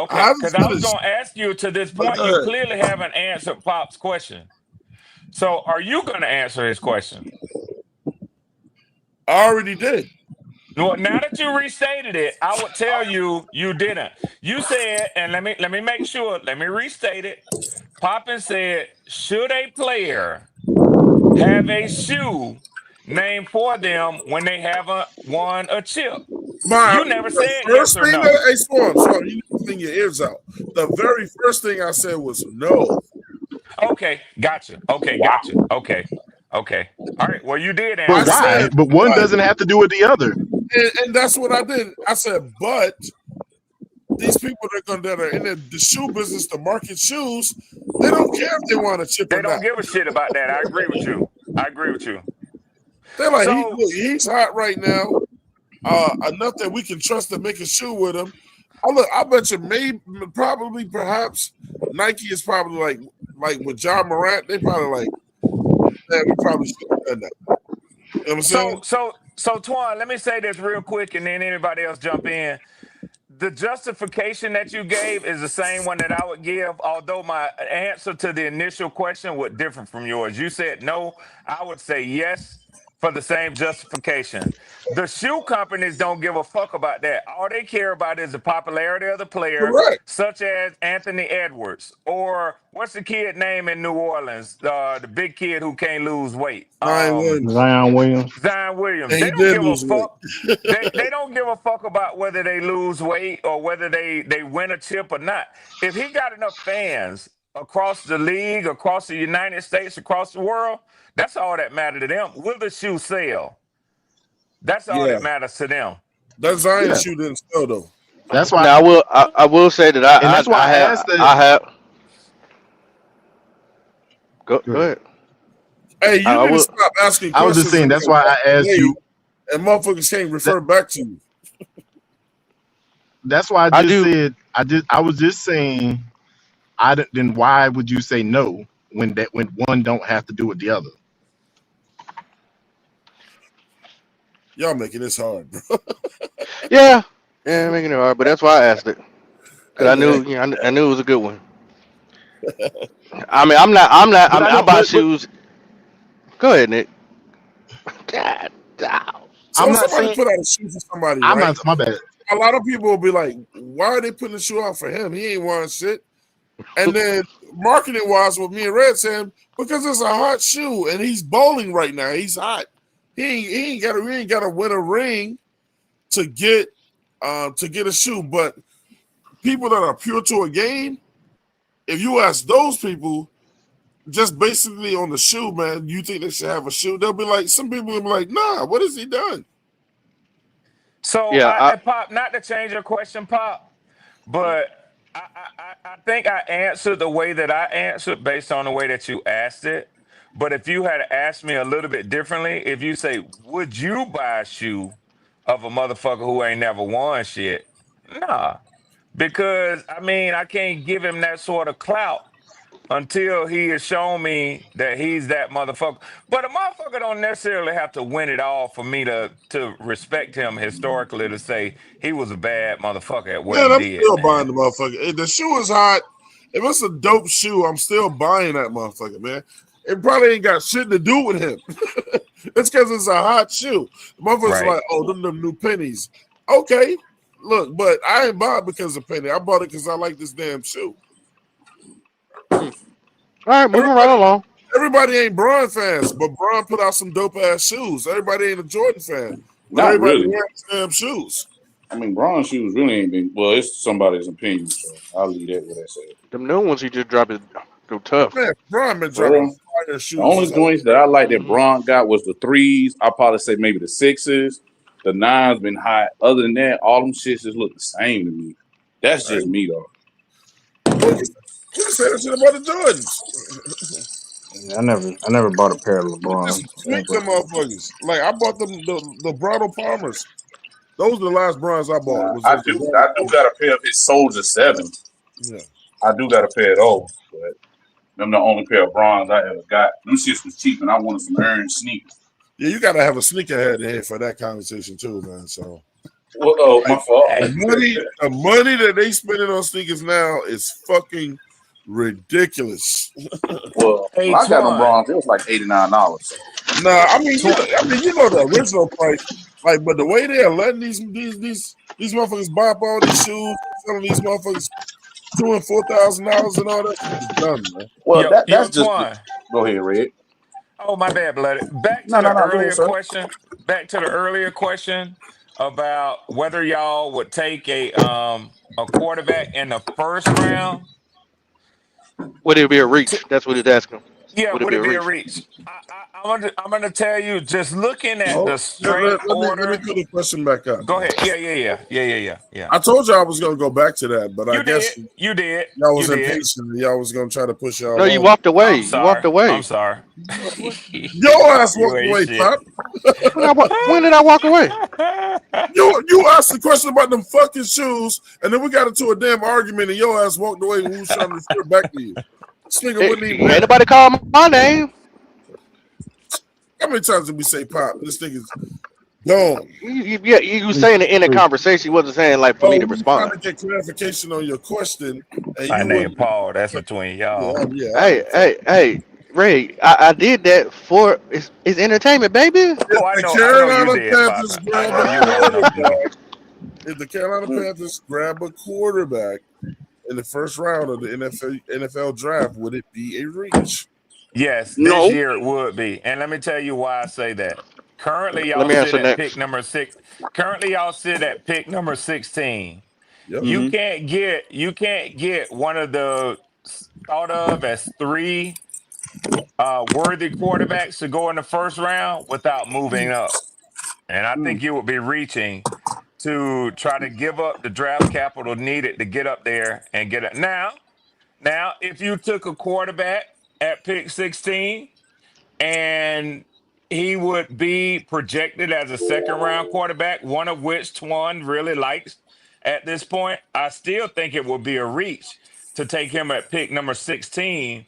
I Okay, haven't because I was finished. going to ask you to this But point. go You ahead. clearly haven't answered Pop's question. So, are you going to answer his question? I already did. Well, now that you restated it, I would tell you you didn't. You said, and let me make sure. Let me restate it. Poppin said, should a player have a shoe named for them when they haven't won a chip? You never The said yes first or thing no. that Swam, you need to clean your ears out. The very first thing I said was no. Okay, gotcha. Okay, gotcha. Okay, okay. All right. Well, you did but I answer it why? said, then. But one but, doesn't have to do with the other. and that's what I did. I said, but these people that are in the shoe business to market shoes, they don't care if they want a chip or They don't not. give a shit about that. I agree with you. I agree with you. They're like, So, he's hot right now, enough that we can trust to make a shoe with him. I bet you perhaps Nike is probably like with John Morant, they probably like, man, we probably should have done that. You know what I'm saying? so, Twan, let me say this real quick, and then anybody else jump in. The justification that you gave is the same one that I would give, although my answer to the initial question would differ from yours. You said no, I would say yes for the same justification. The shoe companies don't give a fuck about that. All they care about is the popularity of the player, Correct. such as Anthony Edwards, or what's the kid name in New Orleans? The big kid who can't lose weight. Zion Williams. Zion Williams. Zion Williams. And They he don't did give a lose weight. fuck. They don't give a fuck about whether they lose weight or whether they win a chip or not. If he got enough fans across the league, across the United States, across the world, that's all that matters to them. Will the shoe sell? That's all Yeah. that matters to them. That Zion Yeah. shoe didn't sell though. That's why Now I will say that and that's why I asked that. I have go ahead. Hey, you I need to will stop asking I was just questions saying and that's why I asked you and motherfuckers can't that, refer back to you. that's why I I just do. said I was just saying then why would you say no when one don't have to do with the other? Y'all making this hard, bro. Yeah, making it hard, but that's why I asked it. Cause Hey I man, knew, I knew it was a good one. I mean, I But mean, I I don't. buy shoes. Go ahead, Nick. God, damn. so I'm if not somebody saying. put out a shoe for somebody, I'm right? not. My bad. A lot of people will be like, "Why are they putting the shoe out for him? He ain't wearing shit." And then marketing wise, what me and Red said, because it's a hot shoe and he's bowling right now. He's hot. He ain't got to win a ring to get a shoe. But people that are pure to a game, if you ask those people just basically on the shoe, man, you think they should have a shoe? They'll be like, some people will be like, nah, what has he done? So Yeah, I Pop, not to change your question, Pop, but I think I answered the way that I answered based on the way that you asked it. But if you had asked me a little bit differently, if you say, would you buy a shoe of a motherfucker who ain't never won shit? Nah. Because I mean, I can't give him that sort of clout until he has shown me that he's that motherfucker. But a motherfucker don't necessarily have to win it all for me to respect him historically to say he was a bad motherfucker at what he Man, I'm did, still buying man. the motherfucker. If the shoe is hot, if it's a dope shoe, I'm still buying that motherfucker, man. It probably ain't got shit to do with him. It's because it's a hot shoe. The motherfuckers are Right. like, oh, them new pennies. Okay, look, but I ain't bought it because of penny. I bought it because I like this damn shoe. all right, moving right Everybody, along. everybody ain't Braun fans, but Braun put out some dope ass shoes. Everybody ain't a Jordan fan, but Not everybody really. wears damn shoes. I mean, bronze shoes really ain't been. Well, it's somebody's opinion, so I'll leave that with that said. Them new ones he just dropped is go tough. Man, Braun been For dropping real. fire The shoes only his whole joints that I like that Hmm. Braun got was the threes. I probably say maybe the sixes. The nines been hot. Other than that, all them shits just look the same to me. That's right. just me though. Well, you can say that shit about the Jordans. I never bought a pair of You just LeBrons. I tweak ain't gonna them motherfuckers. Like I bought them the Brattle Palmers. Those are the last bronze I bought. Nah, Was those the Brattle I do Palmers? got a pair of his Soldier Sevens. Yeah. I do got a pair of those, but them the only pair of bronze I ever got. Them shits was cheap, and I wanted some earned sneakers. Yeah, you gotta have a sneakerhead in here for that conversation too, man. So Well, oh, like my fault. Hey, the money that they spending on sneakers now is fucking ridiculous. Well, hey, when I got them Twan, bronze, it was like $89. So Nah, Twan. I mean, you know the original price. Like, but the way they are letting these motherfuckers buy up all these shoes, selling these motherfuckers $2,000 and $4,000 and all that shit is done, man. well, Yo, that's just the, Twan. go ahead, Red. Oh, my bad, blood. Back No, to no, the no, go ahead, earlier sir. question. Back to the earlier question about whether y'all would take a quarterback in the first round. Would it be a reach? That's what he's asking. Yeah, Would it would be it a be a reach? reach? I'm gonna tell you, just looking at Oh, the straight let me order. put the question back up, Go man. ahead. Yeah. I told you I was gonna go back to that, but I You did. guess You did. y'all You was did. impatient and y'all was gonna try to push y'all No, you along. walked away. I'm You walked sorry. I'm away. sorry. What? Your ass You walked ain't away, shit. Pop. When did I walk away? You asked the question about them fucking shoes, and then we got into a damn argument, and your ass walked away. And we was trying to refer back to you. This nigga Hey, wasn't even ain't there. nobody call my name. How many times did we say Pop? This nigga's gone. Yeah, you was saying it in a conversation. You wasn't saying like for me Oh, to we were trying respond. to get clarification on your question, and My you name wouldn't. Paul. That's between y'all. Yeah, I Hey, understand. hey, hey, Ray, I did that for it's entertainment, baby. If Oh, the I know you Carolina did, Panthers Papa. I grab know a you rolling up blue. quarterback, if the Carolina Panthers grab a quarterback in the first round of the NFL draft, would it be a reach? Yes, this No. year it would be. And let me tell you why I say that. Currently, Let y'all me sit answer at pick next. number six. Currently, y'all sit at pick number 16. Yep. You Mm-hmm. can't get one of the thought of as three worthy quarterbacks to go in the first round without moving up. And I think you would be reaching to try to give up the draft capital needed to get up there and get it. Now, if you took a quarterback at pick 16 and he would be projected as a second round quarterback, one of which Twan really likes at this point, I still think it would be a reach to take him at pick number 16.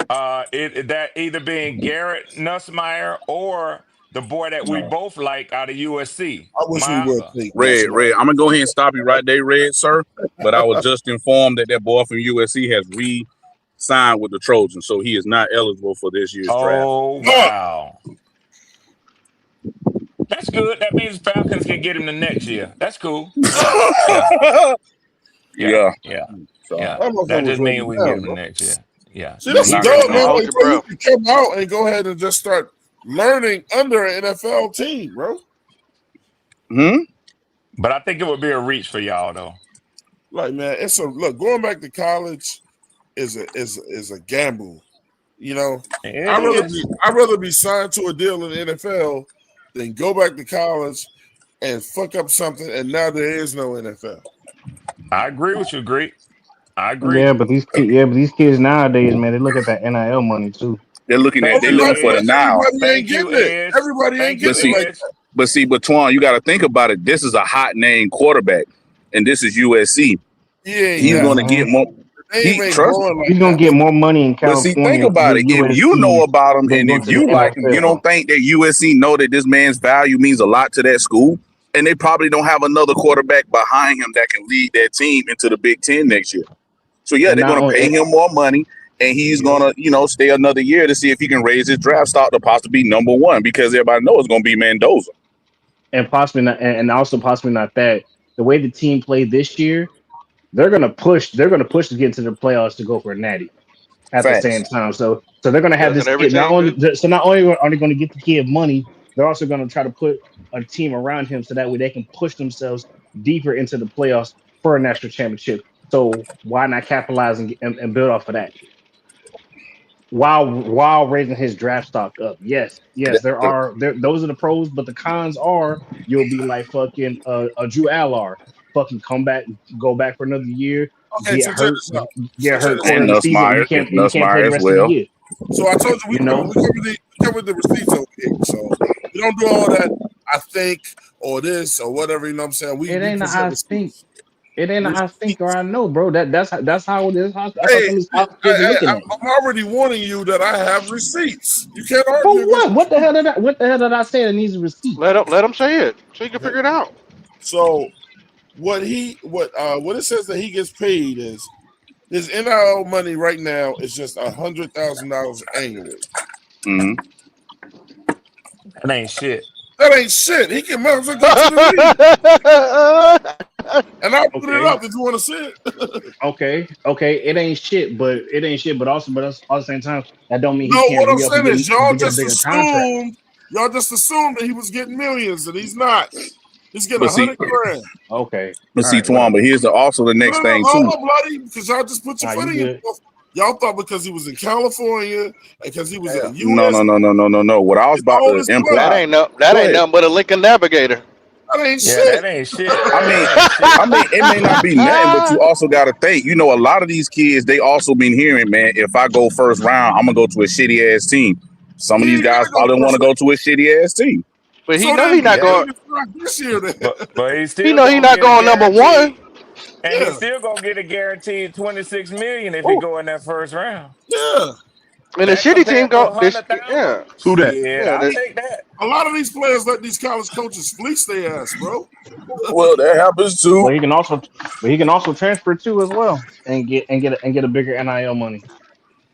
That either being Garrett Nussmeier or the boy that we No. both like out of USC, I wish we would Manga. take Red, Westbrook. Red. I'm gonna go ahead and stop you right there, Red, sir. But I was just informed that that boy from USC has re-signed with the Trojans, so he is not eligible for this year's draft. Oh Fuck. wow, that's good. That means Falcons can get him the next year. That's cool. Yeah, yeah, yeah, Yeah. yeah, So yeah. That That motherfucker was just means ready we can get down, him the bro. next year. Yeah, See, yeah. this is He Not, dope, ready man. don't now. hold Like, your bro, you breath. can come out and go ahead and just start learning under an NFL team, bro. hmm? But I think it would be a reach for y'all though. Like, man, it's a look. Going back to college is a gamble. You know, It is. I'd rather be signed to a deal in the NFL than go back to college and fuck up something, and now there is no NFL. I agree with you, Greek. I agree. Yeah, but these kids nowadays, man, they look at that NIL money too. Thank They you, looking Everybody, for the but Edge. now. everybody ain't Thank you, getting it. Edge. Everybody ain't Thank you, But getting it see, like Edge. Twan, you got to think about it. This is a hot name quarterback, and this is USC. that. He ain't He's that. going to hmm get more. The name He ain't trust me. growing like He's gonna that. get more money in But see, think California about with it. If you know USC about him, than and going if to the you like him, you NFL. don't think that USC know that this man's value means a lot to that school, and they probably don't have another quarterback behind him that can lead that team into the Big Ten next year. So yeah, And they're not going to only, pay him more money, and he's yep. going to, stay another year to see if he can raise his draft stock to possibly be number one because everybody knows it's going to be Mendoza. And possibly not, and also possibly not that. The way the team played this year, they're gonna push. They're gonna push to get into the playoffs to go for a natty at the same Facts. time. So they're gonna Yeah, have that's this what every kid. Not team only do. so not only are they going to get the kid money, they're also going to try to put a team around him so that way they can push themselves deeper into the playoffs for a national championship. So why not capitalize and build off of that while raising his draft stock up? Yes, there. Those are the pros, but the cons are you'll be like fucking a Drew Allar, fucking come back, go back for another year, Okay, get so check hurt, this out. get So check hurt this quarter And of out. the season, and Nussmeyer, you can't play the As rest of the well. year. So I told you You know, we covered the receipts over here. So we don't do all that. I think or this or whatever. You know what I'm saying? it We ain't a present I think. receipts. It ain't a I think or Receipts. I know, bro. That's how it is. That's how Hey, some of these kids are looking at it. I'm already warning you that I have receipts. You can't For argue against what? the truth. What the hell did I say that needs a receipt? Let him say it so you can figure it out. So what it says that he gets paid is his NIL money right now is just $100,000 annually. Mm-hmm. That ain't shit. That ain't shit. He can might as well go to the league. And I'll put it Okay, up if you want to see it. okay. It ain't shit. But also, at the same time, that don't mean he No, can't what I'm re up and saying get is y'all a just bigger contract. assumed that he was getting millions and he's not. He's getting But see, 100 grand. Okay, but all see, right, Twan. whatever. But here's also the No, next no, no, thing hold too. on, bloody, because y'all just put your Nah, foot you in your good? mouth. Y'all thought because he was in California and because he was at No, no, US, no, no, no, no, no. What I was it's about all to his That blood. imply. ain't no. That Go ain't ahead. nothing but a Lincoln Navigator. That ain't Yeah, shit. that ain't shit. I That mean, ain't shit. it may not be nothing, but you also got to think. A lot of these kids, they also been hearing, man. If I go first round, I'm gonna go to a shitty ass team. Some of He these ain't guys gotta go probably want first to go round. to a shitty ass team. But he So know then he not get Yeah, going. him this year then. but he's He still know he gonna not get a going number one. guaranteed, and Yeah, he's still gonna get a guaranteed 26 million if he Oh, go in that first round. yeah. And the That shitty team compared to go a this. hundred thousand, Yeah, Who that? shit, yeah. I'll That, take that. A lot of these players let these college coaches fleece their ass, bro. well, that happens too. But he can also transfer too as well and get a bigger NIL money.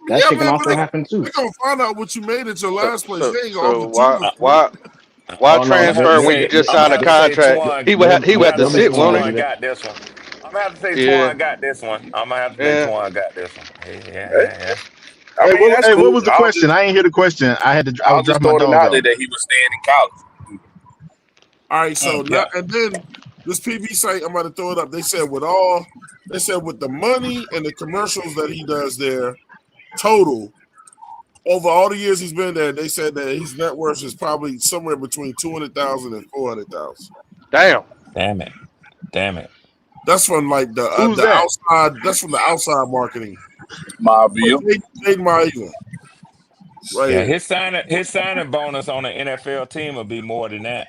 That Yeah, shit can man, but also happen they too. gonna find out what you made at your so last place. so They ain't gonna so offer too why much I, for you. why Oh no, I'm gonna have transfer to when you say, just I'm gonna signed a have to say, contract? Twan. He I'm would gonna have have to to say, sit, them won't boys he? do Twan that. got this one. I'm gonna have to say, Yeah, Twan got this one. I'm gonna have to say, yeah. Twan got this one. Yeah, Hey, yeah, yeah. I mean, that's What cool. was the question? I ain't hear the question. I I was was just dropping my throwing it dog out there off. that he was staying in college. All right, so now Yeah. and then this PB site, I'm about to throw it up. They said with the money and the commercials that he does there, total over all the years he's been there, they said that his net worth is probably somewhere between 200,000 and 400,000. Damn. Damn it. Damn it. That's from like Who's the that? outside. That's from the outside marketing. My But view. Jade Maeva, right Yeah, here. his signing bonus on an NFL team would be more than that.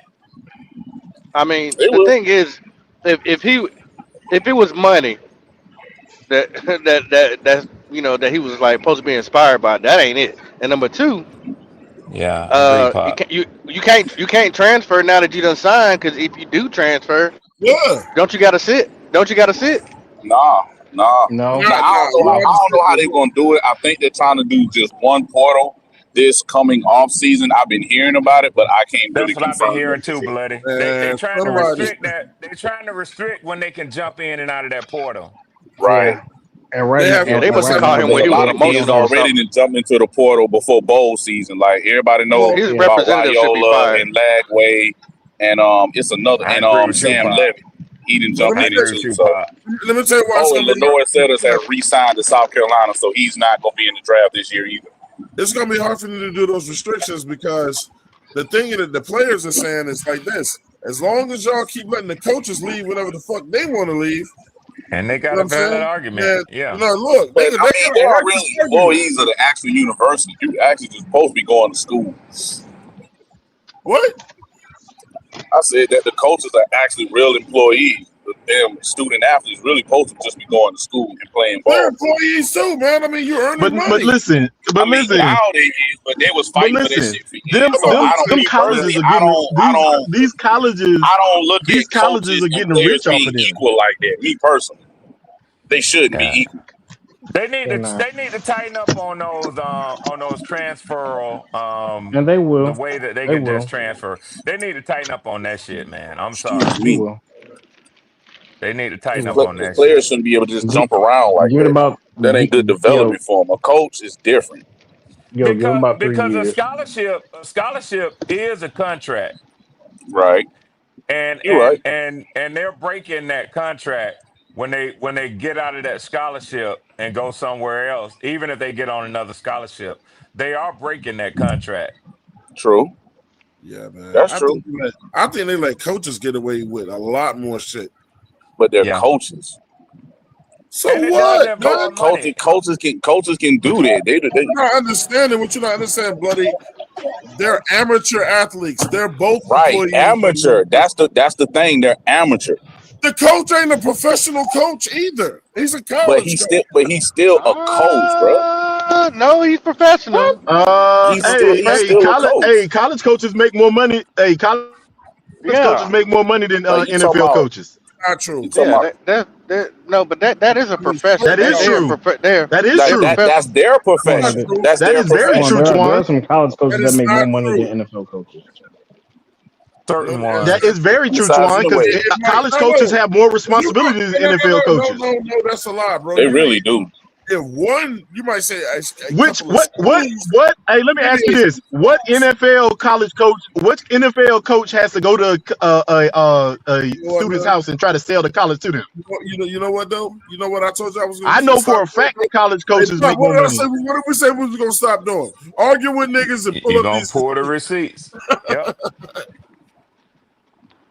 I mean, They the will. thing is, if it was money that that he was like supposed to be inspired by, that ain't it. And number two, Yeah, I agree, You Pop. can't you can't transfer now that you done signed. Because if you do transfer, Yeah. don't you got to sit? Don't you got to sit? Nah, nah. No, Now, I Nah, don't know. you don't I have to don't sit know how there. they're gonna do it. I think they're trying to do just one portal this coming off season. I've been hearing about it, but I can't really That's what I've been confirm hearing it. too, bloody. They Man, trying to somebody. restrict that. They trying to restrict when they can jump in and out of that portal. Right. yeah, and They have Yeah, to they put must have right something caught now him Because when a he was lot on of a kids motorcycle or already something. done jumped into the portal before bowl season. Like everybody know well, His yeah. about representative should be Raiola fired. and Lagway, and it's another, I and agree with you, Sam Pop. Levy. He done let jumped me I in it agree tell, with too. you, So Pop. let me tell you why it's and gonna be Lenore hard. Sellers has re-signed to South Carolina, so he's not gonna be in the draft this year either. It's gonna be hard for them to do those restrictions because the thing that the players are saying is like this: as long as y'all keep letting the coaches leave whenever the fuck they want to leave, And they you got know what a I'm valid saying? argument. Man, Yeah. look, But they I mean, got they a are righteous really argument. employees of the actual university. You actually just supposed to be going to school. What? I said that the coaches are actually real employees. Them student athletes really supposed to just be going to school and playing They're ball. employees too, man. I mean, you're earning But money. listen, I but mean, listen, now they is, but they was but fighting for that listen. shit for Them years. Come So on, them I don't, man. them me personally, colleges are getting I don't look these at colleges coaches are and getting players rich off being of them. equal like that. Me personally, they shouldn't be Yeah. equal. They're not, They need to tighten up on those transfer and they the will. way that they They can just will. transfer. They need to tighten up on that shit, man. I'm Excuse sorry. They me. will. They need to tighten up Mm. on Because that players shit. shouldn't be able to just Get, jump around like get that. about That ain't good yo development for them. A coach is different. yo. Give them about 3 Because years. a scholarship is a contract. Right. You're right. And they're breaking that contract when they get out of that scholarship and go somewhere else, even if they get on another scholarship, they are breaking that contract. True. Yeah, man. That's true. I think they let coaches get away with a lot more shit. But they're Yeah. coaches. So And it does what, Co- man? involve coaches, money. coaches can do that. They You're not understanding what you're not understanding, bloody. They're amateur athletes. They're both right. employees of the Amateur. university. That's the thing. They're amateur. The coach ain't a professional coach either. He's a But college coach. he's still a coach, bro. No, he's What? professional. He's He's Hey, still a coach. college coaches make more money. Hey, college coaches Yeah, make more money than Like you talking NFL about coaches. Not you true. talking yeah. about That no, but that is a I mean, profession. That straight is up. true. That is They're true. that's professional. their Come on, Not profession. true. That's That their is very come on. profession. true, There are Twan. some college That coaches that is make more not money true. than NFL coaches. Certain Let me That answer ones. is that. very true, Besides, Twan, because anyway, It might college coaches no. have more If you responsibility than no, NFL coaches. no, that's a lie, bro. they You may really do. if one, you might say a Which couple of schools, what? Hey, let me ask maybe you a this: few what schools. NFL college coach? Which NFL coach has to go to a You know what, student's man? house and try to sell the college to them? You know what though? You know what I told you I was going I to know stop for a doing, fact bro? that college Hey, coaches Pop, make what more did I money. say? What did we say we was going to stop doing? Argue with niggas and pull You're up gonna these, pull the receipts. Yep.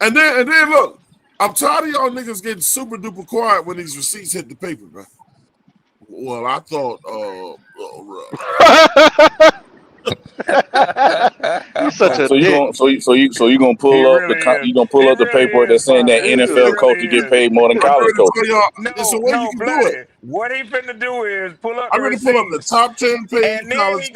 and then look. I'm tired of y'all niggas getting super duper quiet when these receipts hit the paper, man. Well, I thought, He's such a So you dick. going so you gonna He pull up really is. you gonna He pull up the really paperwork is, that's saying Pop. that He NFL really coaches get is. paid more than I'm college ready to tell coaches. y'all. It's a No, way you no, can do it. bloody. What he finna do is pull up the I'm ready to pull up the receipts. top 10 paid And college.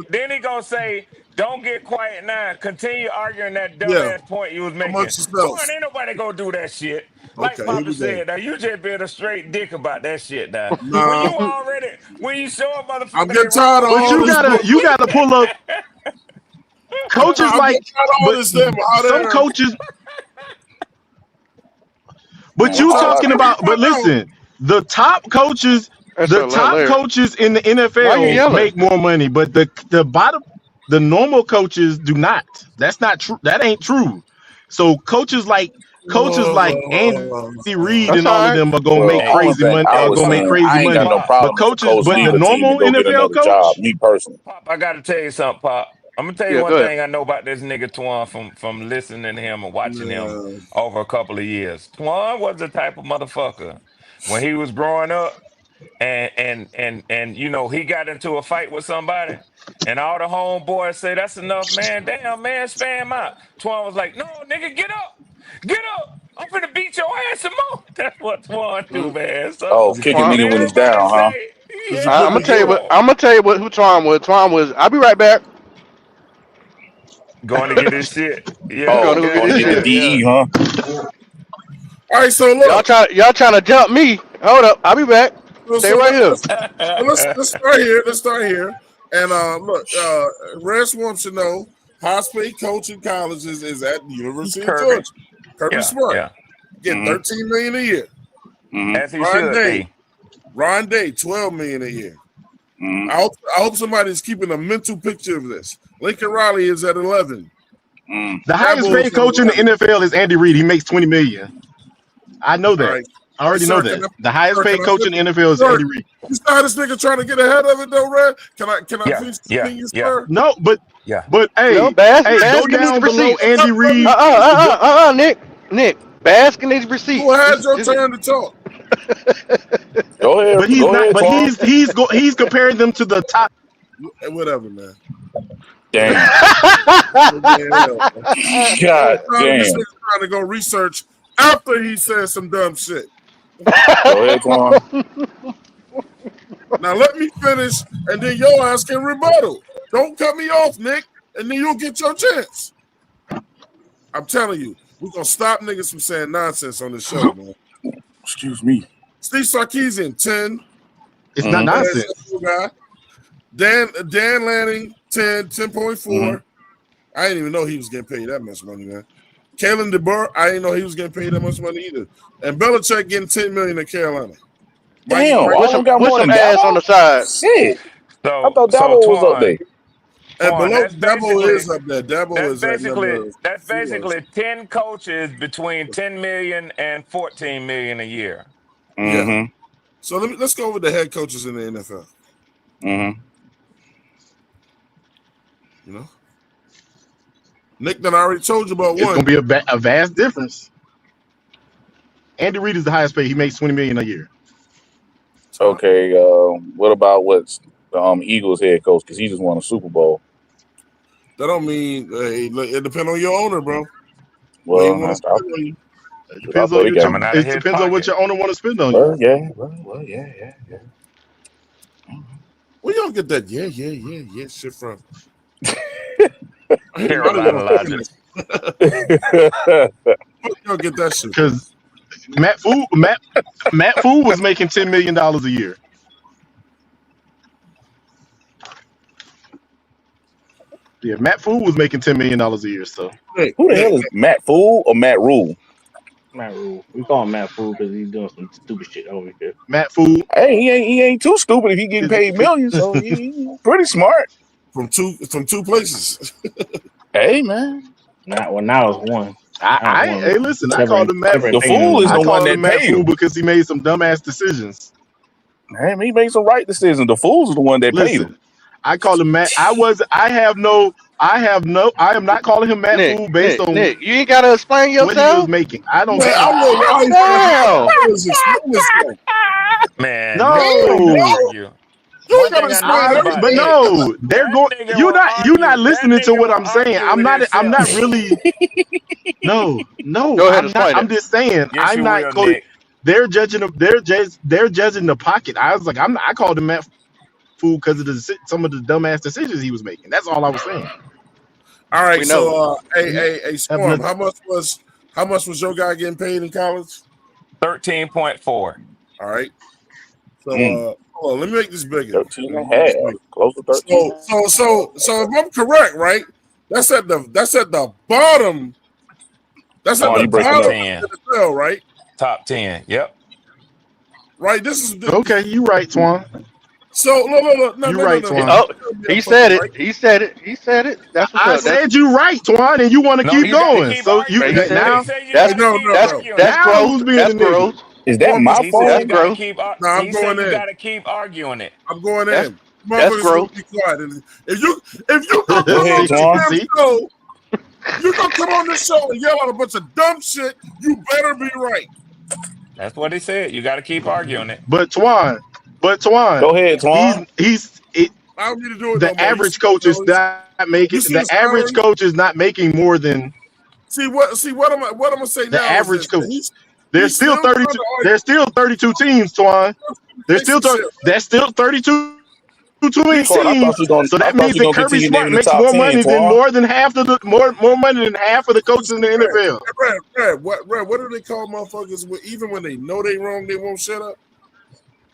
then he gonna say, don't get quiet now. Continue arguing that Yeah, dumbass point you was making. amongst yourselves. Twan, ain't nobody gonna do that shit. Like Okay, here Papa we go. said, now you just being a straight dick about that shit now. Nah, When you show a I'm motherfucker they getting tired of But all this you bullshit. gotta pull up coaches I'm like, getting tired of all but this damn hot some air. coaches. But Man, you Tell all I talking me do about? if I But know. listen, the top coaches, That's the so top hilarious. coaches in the Why you NFL yelling? make more money, but the bottom, the normal coaches do not. That's not true. That ain't true. So coaches like Andy Reid That's and all all of right. them are gonna well, make Hey, only crazy thing money. I Are was gonna make saying, crazy I ain't got money. no Pop, But problem if a coach the leave Pop, a team to normal go get NFL another job. coach, Me personally. Pop, I gotta tell you something, Pop. I'm gonna tell you Yeah, one go ahead. thing I know about this nigga Twan from listening to him and watching him Nah. over a couple of years. Twan was the type of motherfucker when he was growing up and you know he got into a fight with somebody and all the homeboys say that's enough, man. Damn, man, spam out. Twan was like, no, nigga, get up. Get up. I'm finna beat your ass some more. That's what Twan do, man. So Oh, Because kick a when Twan, nigga when it's everybody down, huh? say, you yeah, I'm put gonna the tell you heat what. on. so I'm gonna tell you what. Who Twan was? Twan was. I'll be right back. Going to get his shit. I'm Yeah, going to go Oh, get going yeah, to this get the yeah, shit. yeah. DE, huh? All right, so Y'all look, trying to jump me? Hold up, I'll be back. so, Stay so right let, here. let's start here. Let's start here. And look, Reds wants to know highest paid coach in colleges is at the University of Kirby. Georgia. Kirby Yeah, Smart yeah. getting Mm-hmm. 13 million a year. Mm-hmm. As he Ron should Day, be. 12 million a year. Mm-hmm. I hope somebody's keeping a mental picture of this. Lincoln Riley is at 11. Mm-hmm. The highest Dabo's paid at coach in the 11. NFL is Andy Reid. He makes $20 million. I know All that. right. I already know Sir, can that. I, The highest sir, can paid I coach in finish? the NFL is Sir, Andy Reid. you saw this nigga trying to get ahead of it though, Red? Can I Yeah, finish the yeah, opinion, yeah, sir? No, but yeah. No, hey, go Baskin needs down below receipts. Andy Let me Reid. finish. Nick, Baskin needs You receipts. had your turn to talk. Go ahead. But he's Go not. ahead, But Twan. he's comparing them to the top. Whatever, man. Whatever. Damn. Yeah, the whole God time this damn. nigga trying to go research after he said some dumb shit. Go ahead, Twan. Now let me finish, and then your ass can rebuttal. Don't cut me off, Nick, and then you'll get your chance. I'm telling you, we're gonna stop niggas from saying nonsense on this show, man. Excuse me. Steve Sarkisian, 10. It's not Mm-hmm. nonsense. Guy. Dan Lanning, 10, 10.4. Mm-hmm. I didn't even know he was getting paid that much money, man. Kalen DeBoer, I didn't know he was getting paid that much money either. And Belichick getting $10 million in Carolina. Damn. All of them got with more some than ass on Dabo? the side. Shit. I So thought so Dabo was up there. And Twan, below that's Dabo basically is up there. Dabo is at number that's 4. basically 10 coaches between 10 million and 14 million a year. Yeah. Mm-hmm. So let's go over the head coaches in the NFL. Mm-hmm. You know, Nick, then I already told you about It's one. gonna be a vast difference. Andy Reid is the highest paid. He makes $20 million a year. Okay. What about what's the Eagles head coach? Because he just won a Super Bowl. That don't mean it depends on your owner, bro. What he Well, wants to spend on you. It I depends thought on he your. got. Coming out of It his depends on what pocket. your owner want to spend on you. Well, yeah. Well, yeah. Where y'all get that? Yeah shit from? Carolina Logic. Where y'all get that shit from? Because Matt Fu was making $10 million a year. Yeah, Matt Fu was making $10 million a year. So Nick, Who the hell is Matt Fool or Matt Rule? Matt Rule. We call him Matt Fool because he's doing some stupid shit over here. Matt Fu Hey, he ain't too stupid if he getting is paid millions, so he's pretty smart. from two places. Hey, man. Now it's one. hey, listen, I called him Matt. The fool is I the one called him that Matt paid Fu him. because he made some dumbass decisions. Man, he made some right decisions. The fool's the one that paid him. Listen, I called him Matt. I am not calling him Matt Fu based on Nick, you ain't gotta explain what he was yourself. making. I don't Man, care. I know why he's Damn. explain this thing. Man, Nick don't even No, argue. You ain't One gotta thing I know explain about but everything. Nick, no, they're that going. nigga will You're not argue. That listening to nigga what will I'm saying. argue with I'm not himself. really. No, Go ahead and I'm not. explain I'm it. just saying. Yes, I'm you not. will, Nick. They're judging. They're judging the pocket. I was like, I'm not. I called him Matt Fu because of some of the dumbass decisions he was making. That's all I was saying. All right, We know. so Have Storm, nothing. how much was your guy getting paid in college? 13.4. All right. So hold on, let me make this bigger. 13 and a half. Close to 13. So if I'm correct, right? That's at the bottom. That's at Twan, the you breaking Top bottom up. 10. of the NFL, right? Top 10. Yep. Right. This is Okay, you right, Twan. so You right, no. Twan. Oh, I'm he fucking said it. right. He said it. He said it. That's what's I up. said you right, Twan, and you want to No, keep you got to going. keep So arguing he it. said He it. now, said you That's got to No, keep no, no. arguing that's it. now growth. who's being That's the nigga? growth. Is that Storm, my He said That's you phone? got to growth. keep. no, I'm He said going you in. got to keep arguing it. I'm going That's in. that's Motherfuckers gonna growth. be quiet. And if you gonna Go come ahead, on this Twan. damn See, show, you gonna come on this show and yell out a bunch of dumb shit, you better be right. That's what he said. You got to keep arguing it. but Twan, Go ahead, Twan. I don't need to do it no the more. average coach is not making. You see The the average salary? coach is not making more than See what am I gonna say the now is average this. coach. He's still trying to argue. There's still 32 teams, Twan. There's Say still some shit. that's still 32 between said, Twan, teams. So I that thought means you that gonna Kirby continue Smart naming the makes top more 10, money than Twan. more than half of the more money than half of the coaches in the NFL. What do they call motherfuckers? Even when they know they wrong, they won't shut up.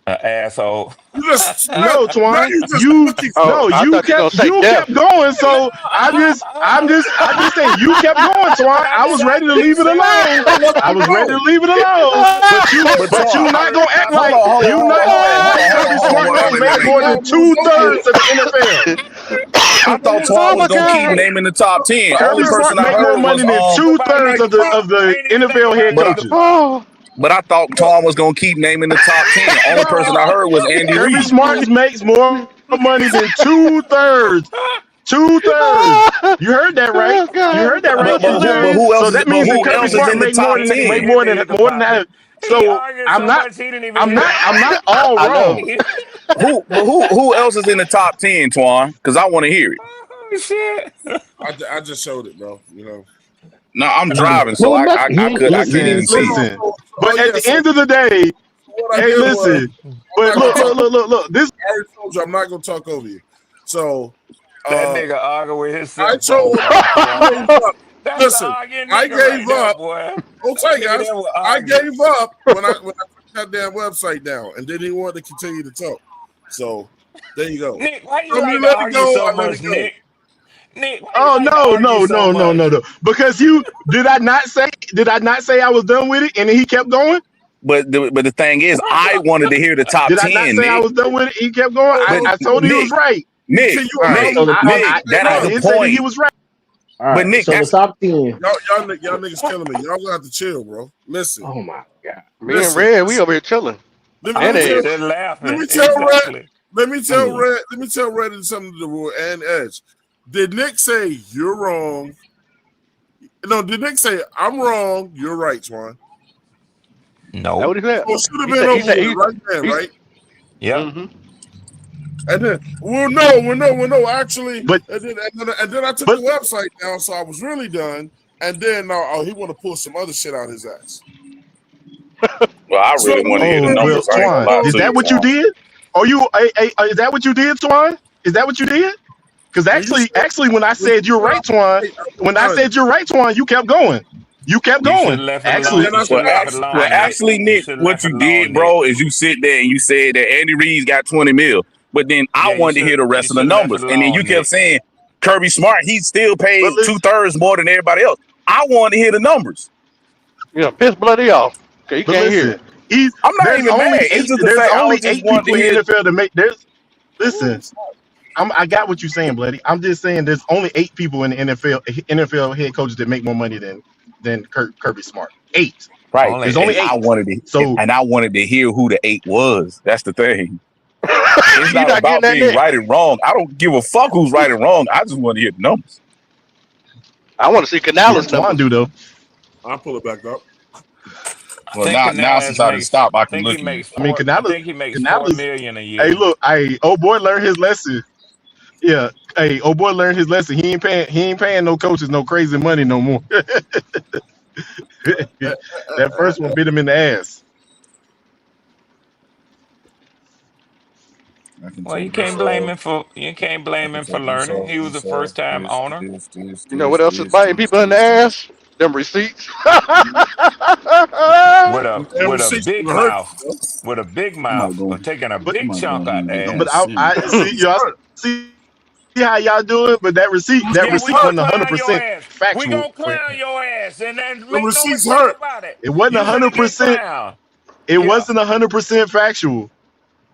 An asshole. You just No, now Twan, you just you looking for Oh, no, I thought you gonna say you deaf. kept going. No, So I'm just saying you kept going, Twan. I I was ready decided to to leave it accept it. alone. so let I me was ready to go. leave it alone. But But Twan, you not gonna act hold like on, hold on, you hold on, not hold gonna on, act hold like on, hold Kirby on, hold on. Smart Wait, don't wait, wait, make wait. more than Almost over. 2/3 of the NFL. I thought Twan Oh was my gonna keep god. naming the top 10. Only Kirby person Smart I make more heard was money than But two by thirds Like, of fuck, the I ain't even think NFL head about but it either, coaches. Bob. Oh. I thought Twan was gonna keep naming the top 10. Only person I heard was Andy Kirby Reid. Smart makes more money than 2/3. 2/3. You heard that right. Oh You heard god. that right, But Engineer. who else So is that but means that who Kirby else is Smart in the make top more He than didn't even 10? hear me either, more than Poppy. that. He So arguing so much he didn't even hear me. I'm not all I know. wrong. Who else is in the top 10, Twan? Because I want to hear it. Oh shit. I just showed it, bro. You know. No, I'm And driving, so Well, nothing. I couldn't Listen, even see it. listen. oh But at yeah. the So end of the day, what I hey, did was listen. I'm But not gonna talk. look. This I already told you I'm not gonna talk over you. So That uh nigga arguing with I himself all told day, I boy. gave up. That's the Listen, arguing I nigga right gave there, up. boy. Hold That tight, nigga guys. there will I argue. gave up when I put that damn website down, and then he wanted to continue to talk. So there you go. Nick, why you Tell me like to to let it argue go. so I let much, it go. Nick? Nick, why you oh like to argue so much? no. Because you did I not say I was done with it and then he kept going? But the thing is, I wanted to hear the top Did I not 10, say I Nick. was done with it? He kept going. Hold But on. I told he was Nick, right. Can Nick, you All right. allow Nick, me So to the top. Nick, that I ain't the did say that he point. was right. All But right. Nick, So the that's top 10. Y'all niggas killing me. Y'all gonna have to chill, bro. Listen, Oh my god. Me and listen. Red, we over here chilling. Let And me I'm tell Edge. just let laughing. me tell Red. Exactly. I mean, Let me tell Red and something to the rule and Edge. Did Nick say you're wrong? No, did Nick say I'm wrong? You're right, Swan. That Nope. what he said? So it should have been over with right then, He's right? Yep. mm-hmm. And then well, no. Actually, But and then I took but the website down, so I was really done. And then he want to pull some other shit out his ass. well, I So really want to hear the well, numbers. I ain't gonna Twan, lie is to you, that what you Twan. did? Are you is that what you did, Twan? Is that what you did? Because when you said actually, when I when you said you're said right, Twan, I was done, you kept going. You kept You should going. have left it and alone. Actually, then You I should said have left it Well, alone, Nick. actually, You Nick, should have what left it you did, alone, Nick. bro, is you sit there and you said that Andy Reid's got 20 mil, but then I Yeah, wanted to hear the you rest of the should have left it numbers, and then you alone, kept Nick. saying Kirby Smart, he still but pays listen, 2/3 more than everybody else. I wanted to hear the numbers. You know, piss bloody off. Okay, you but can't listen, hear. he's I'm not even mad. It's just the there's fact I only was just eight wanting people to in hear. the NFL to make there's listen. ooh, I got what you're saying, Bloody. I'm just saying there's only eight people in the NFL head coaches that make more money than Kirby Smart. Eight. Right, Only There's only and eight. I eight. wanted to, So and I wanted to hear who the 8 was. That's the thing. It's You not not getting about that, being Nick. right and wrong. I don't give a fuck who's right and wrong. I just want to hear the numbers. I want to see yeah, Canales Twan numbers. do though. I'll pull it back up. I Well, think now since Canales I done makes. stopped, I I can think he look at it. makes I mean, four. I think he makes 4 Canales. million a Hey, year. look, oh boy learned his lesson. Yeah. Hey, oh boy learned his lesson. He ain't paying no coaches no crazy money no more. That first one bit him in the ass. I can Well, take this off. you can't I blame can him for take this learning. off. He was a This off. first time owner. You know what else is biting people in the ass? Them receipts. Damn With a receipts big gonna hurt mouth, you, bro. with a big I might mouth, go. or taking a But I big might go chunk ahead out and the get them but ass. I receipts. see Receipts y'all hurt. see how y'all doing, but that Yeah, we receipt gonna Hurt. wasn't clown your 100% ass. We factual. gonna clown your ass, and then The make no receipts mistake hurt. about it. It wasn't You finna get 100%. clowned. It Yeah. wasn't 100% factual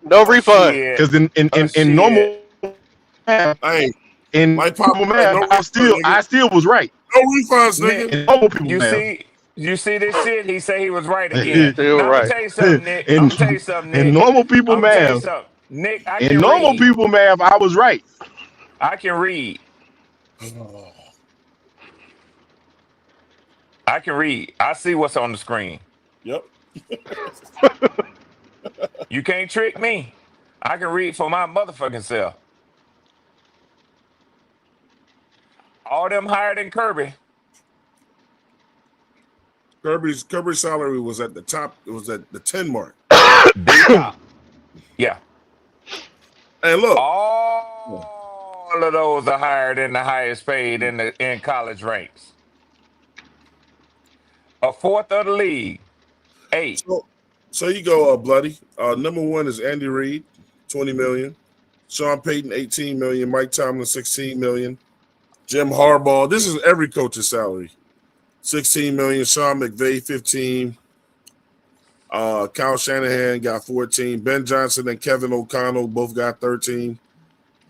No A refund. shit. because A in shit. normal math, Hey, in like Papa people said, math, no refund, nigga. I still was right. No refunds, Nick, nigga. In normal people you math, see, you see this shit? He say he was right again. in, Still Now I'm gonna right. tell you something, Nick. I'm in gonna tell you something, Nick. normal people I'm gonna tell you math, something. Nick, I in can normal read. people math, I was right. I can read. I can read. I see what's on the screen. Yep. You can't trick me. I can read for my motherfucking self. All them higher than Kirby. Kirby's salary was at the top. It was at the 10 mark. The top. Yeah. Hey, look. All of those are higher than the highest paid in college ranks. A fourth of the league, 8. So, so you go, Bloody. Number one is Andy Reid, 20 million. Sean Payton, 18 million. Mike Tomlin, 16 million. Jim Harbaugh. This is every coach's salary. 16 million. Sean McVay, 15. Kyle Shanahan got 14. Ben Johnson and Kevin O'Connell both got 13.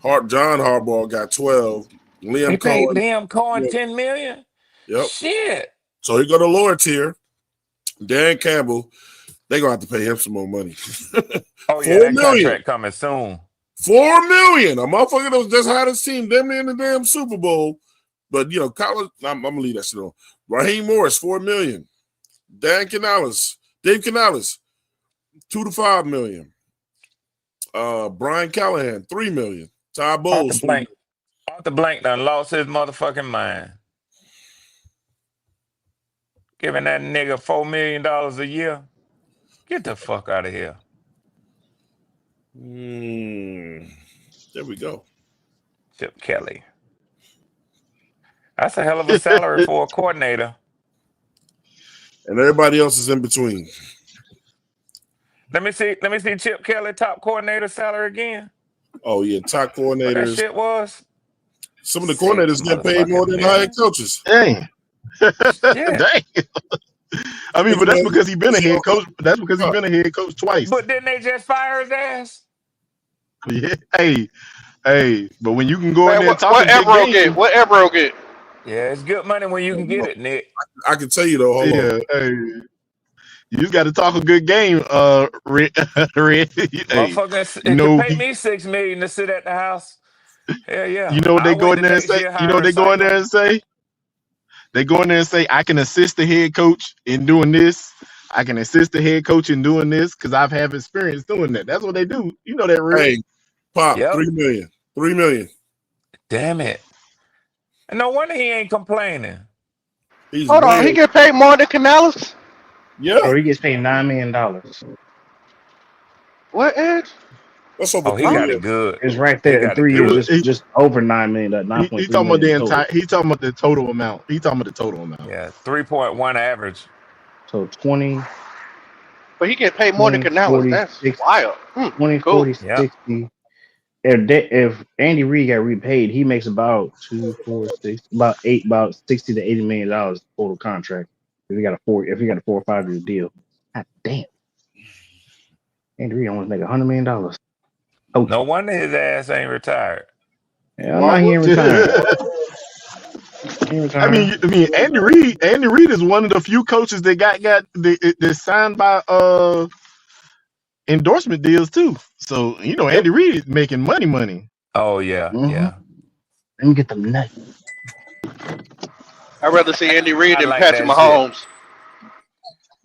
John Harbaugh got 12. They Liam paid Cohen. Liam Cohen Yeah, 10 million. yep. Shit. So he go to lower tier. Dan Campbell, they're gonna have to pay him some more money. Oh yeah, 4 that million. contract coming soon. 4 million. A motherfucker that was just had his team damn near in the damn Super Bowl. But college, I'm gonna leave that shit on. Raheem Morris, 4 million. Dave Canales, 2 to 5 million. Brian Callahan, 3 million. Todd Bowles, 3 million. Arthur Blank done lost his motherfucking mind. Giving that nigga $4 million a year. Get the fuck out of here. There we go. Chip Kelly. That's a hell of a salary for a coordinator. And everybody else is in between. Let me see Chip Kelly top coordinator salary again. Oh yeah, top coordinators. What that shit was? Some of the coordinators get paid more than the head coaches. Dang. Yeah. Dang. I mean, but that's because he's been a head coach. That's because he's been a head coach twice. But didn't they just fire his ass? Yeah. Hey. But when you can go in there and talk what Evero get? Yeah, it's good money when you can get it, Nick. I can tell you though. Hold on. Hey, you just got to talk a good game, Red. Motherfuckers, it could pay me $6 million to sit at the house. Hell yeah. You know what they go in there and say? You know what they go in there and say? They go in there and say, I can assist the head coach in doing this. I can assist the head coach in doing this because I've had experience doing that. That's what they do. You know that, Red. Hey, Pop, yep. 3 million. 3 million. Damn it. And no wonder he ain't complaining. Hold on, he get paid more than Canales? Yeah. Or he gets paid $9 million. What, Ed? That's over he got it good. It's right there in 3 years. Just over $9 million. He's talking about the entire. He's talking about the total amount. He's talking about the total amount. Yeah, 3.1 average. So 20. But he get paid more than Canales. 40, That's 60, wild. 20, cool. 40, yeah. 60. If Andy Reid got repaid, he makes about 2, 4, 6, about 8, about $60 to $80 million total contract. If he got a 4 or 5 year deal. God damn. Andy Reid almost make $100 million. Oh. No wonder his ass ain't retired. Yeah, I'm not hearing retired. I mean, Andy Reid is one of the few coaches that got signed by endorsement deals too. So Andy Reid is making money. Oh yeah, yeah. Let me get them nuts. I'd rather see Andy Reid than Patrick Mahomes. Shit.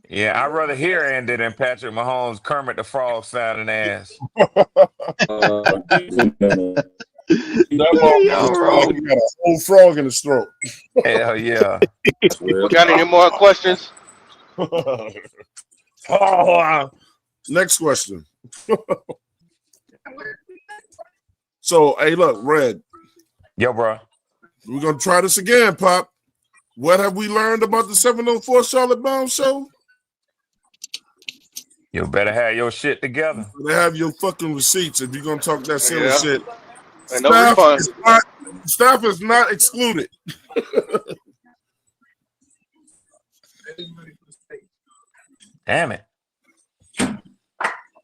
Yeah, I'd rather hear Andy than Patrick Mahomes Kermit the Frog sounding ass. That got a whole frog in his throat. Hell yeah. We got any more questions? Next question. So, hey, look, Red. Yo, bro. We're going to try this again, Pop. What have we learned about the 704 Charlotte Bound Show? You better have your shit together. You better have your fucking receipts if you're going to talk that silly shit. And no refund. Staff is not excluded. Damn it.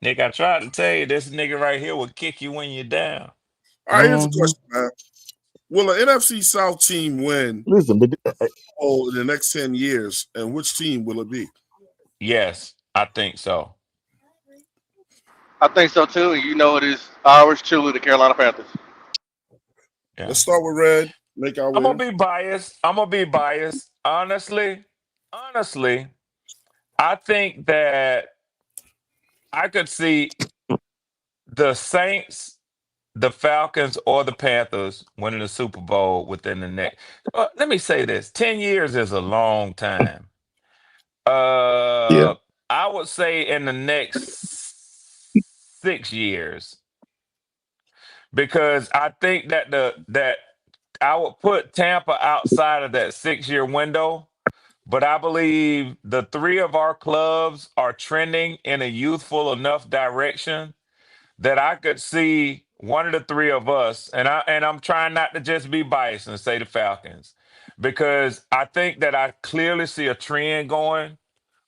Nick, I tried to tell you this nigga right here will kick you when you're down. All right, here's a question, man. Will an NFC South team win in the next 10 years, and which team will it be? Yes, I think so. I think so, too. You know it is ours, truly, the Carolina Panthers. Yeah. Let's start with Red. I'm going to be biased. Honestly, I think that I could see the Saints, the Falcons, or the Panthers winning the Super Bowl within the next. Let me say this: 10 years is a long time. I would say in the next 6 years. because I think that that I would put Tampa outside of that 6 year window, but I believe the three of our clubs are trending in a youthful enough direction that I could see one of the three of us, and I'm trying not to just be biased and say the Falcons, because I think that I clearly see a trend going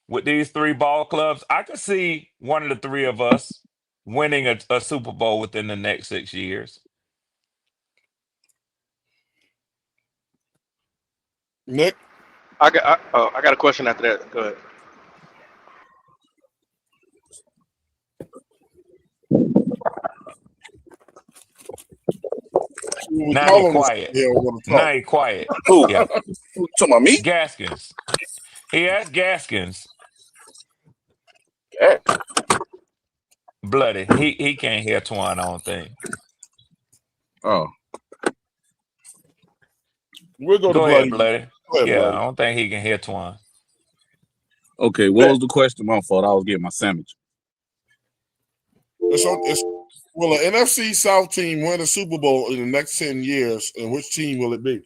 with these three ball clubs. I could see one of the three of us winning a Super Bowl within the next 6 years. Nick, I got a question after that. Go ahead. we Now he call him this quiet. here want to talk. Now he quiet. Who? Yeah. Who talking about me? Gaskins. He asked Gaskins. Yeah. Bloody. He can't hear Twan, I don't think. Oh, We'll go to Go ahead, Bloody. Bloody. Go ahead, Yeah, I Bloody. don't think he can hear Twan. okay. What was the question? My fault. I was getting my sandwich. Will an NFC South team win a Super Bowl in the next 10 years, and which team will it be?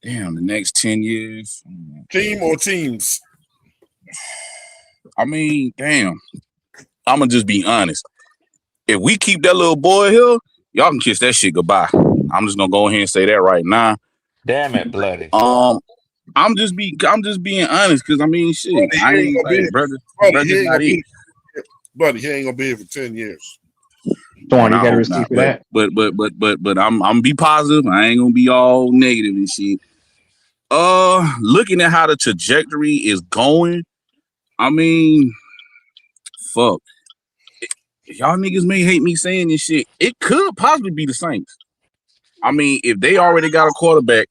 Damn, the next 10 years. Team or teams? I mean, damn. I'm gonna just be honest. If we keep that little boy here, y'all can kiss that shit goodbye. I'm just gonna go ahead and say that right now. Damn it, Bloody. I'm just being honest, because I mean, shit, Buddy, I he ain't ain't gonna be like brother, Buddy, brother's he ain't not gonna it. be. Buddy, he ain't gonna be here for 10 years. Twan, Man, you I got a hope receipt not. for that? But I'm gonna be positive. I ain't gonna be all negative and shit. Looking at how the trajectory is going, I mean, fuck. Y'all niggas may hate me saying this shit. It could possibly be the Saints. I mean, if they already got a quarterback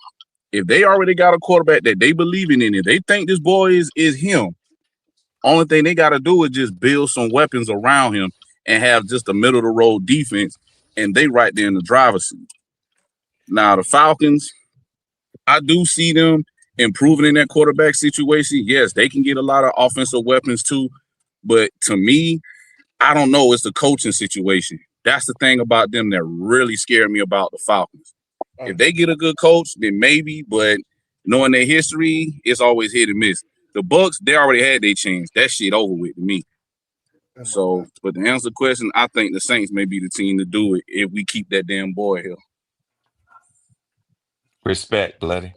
that they believe in, if they think this boy is him, only thing they got to do is just build some weapons around him and have just a middle of the road defense, and they right there in the driver's seat. Now the Falcons, I do see them improving in that quarterback situation. Yes, they can get a lot of offensive weapons too, but to me, I don't know. It's the coaching situation. That's the thing about them that really scared me about the Falcons. If they get a good coach, then maybe, but knowing their history, it's always hit and miss. The Bucks, they already had their chance. That shit over with to me. So, but to answer the question, I think the Saints may be the team to do it if we keep that damn boy here. Respect, Bloody.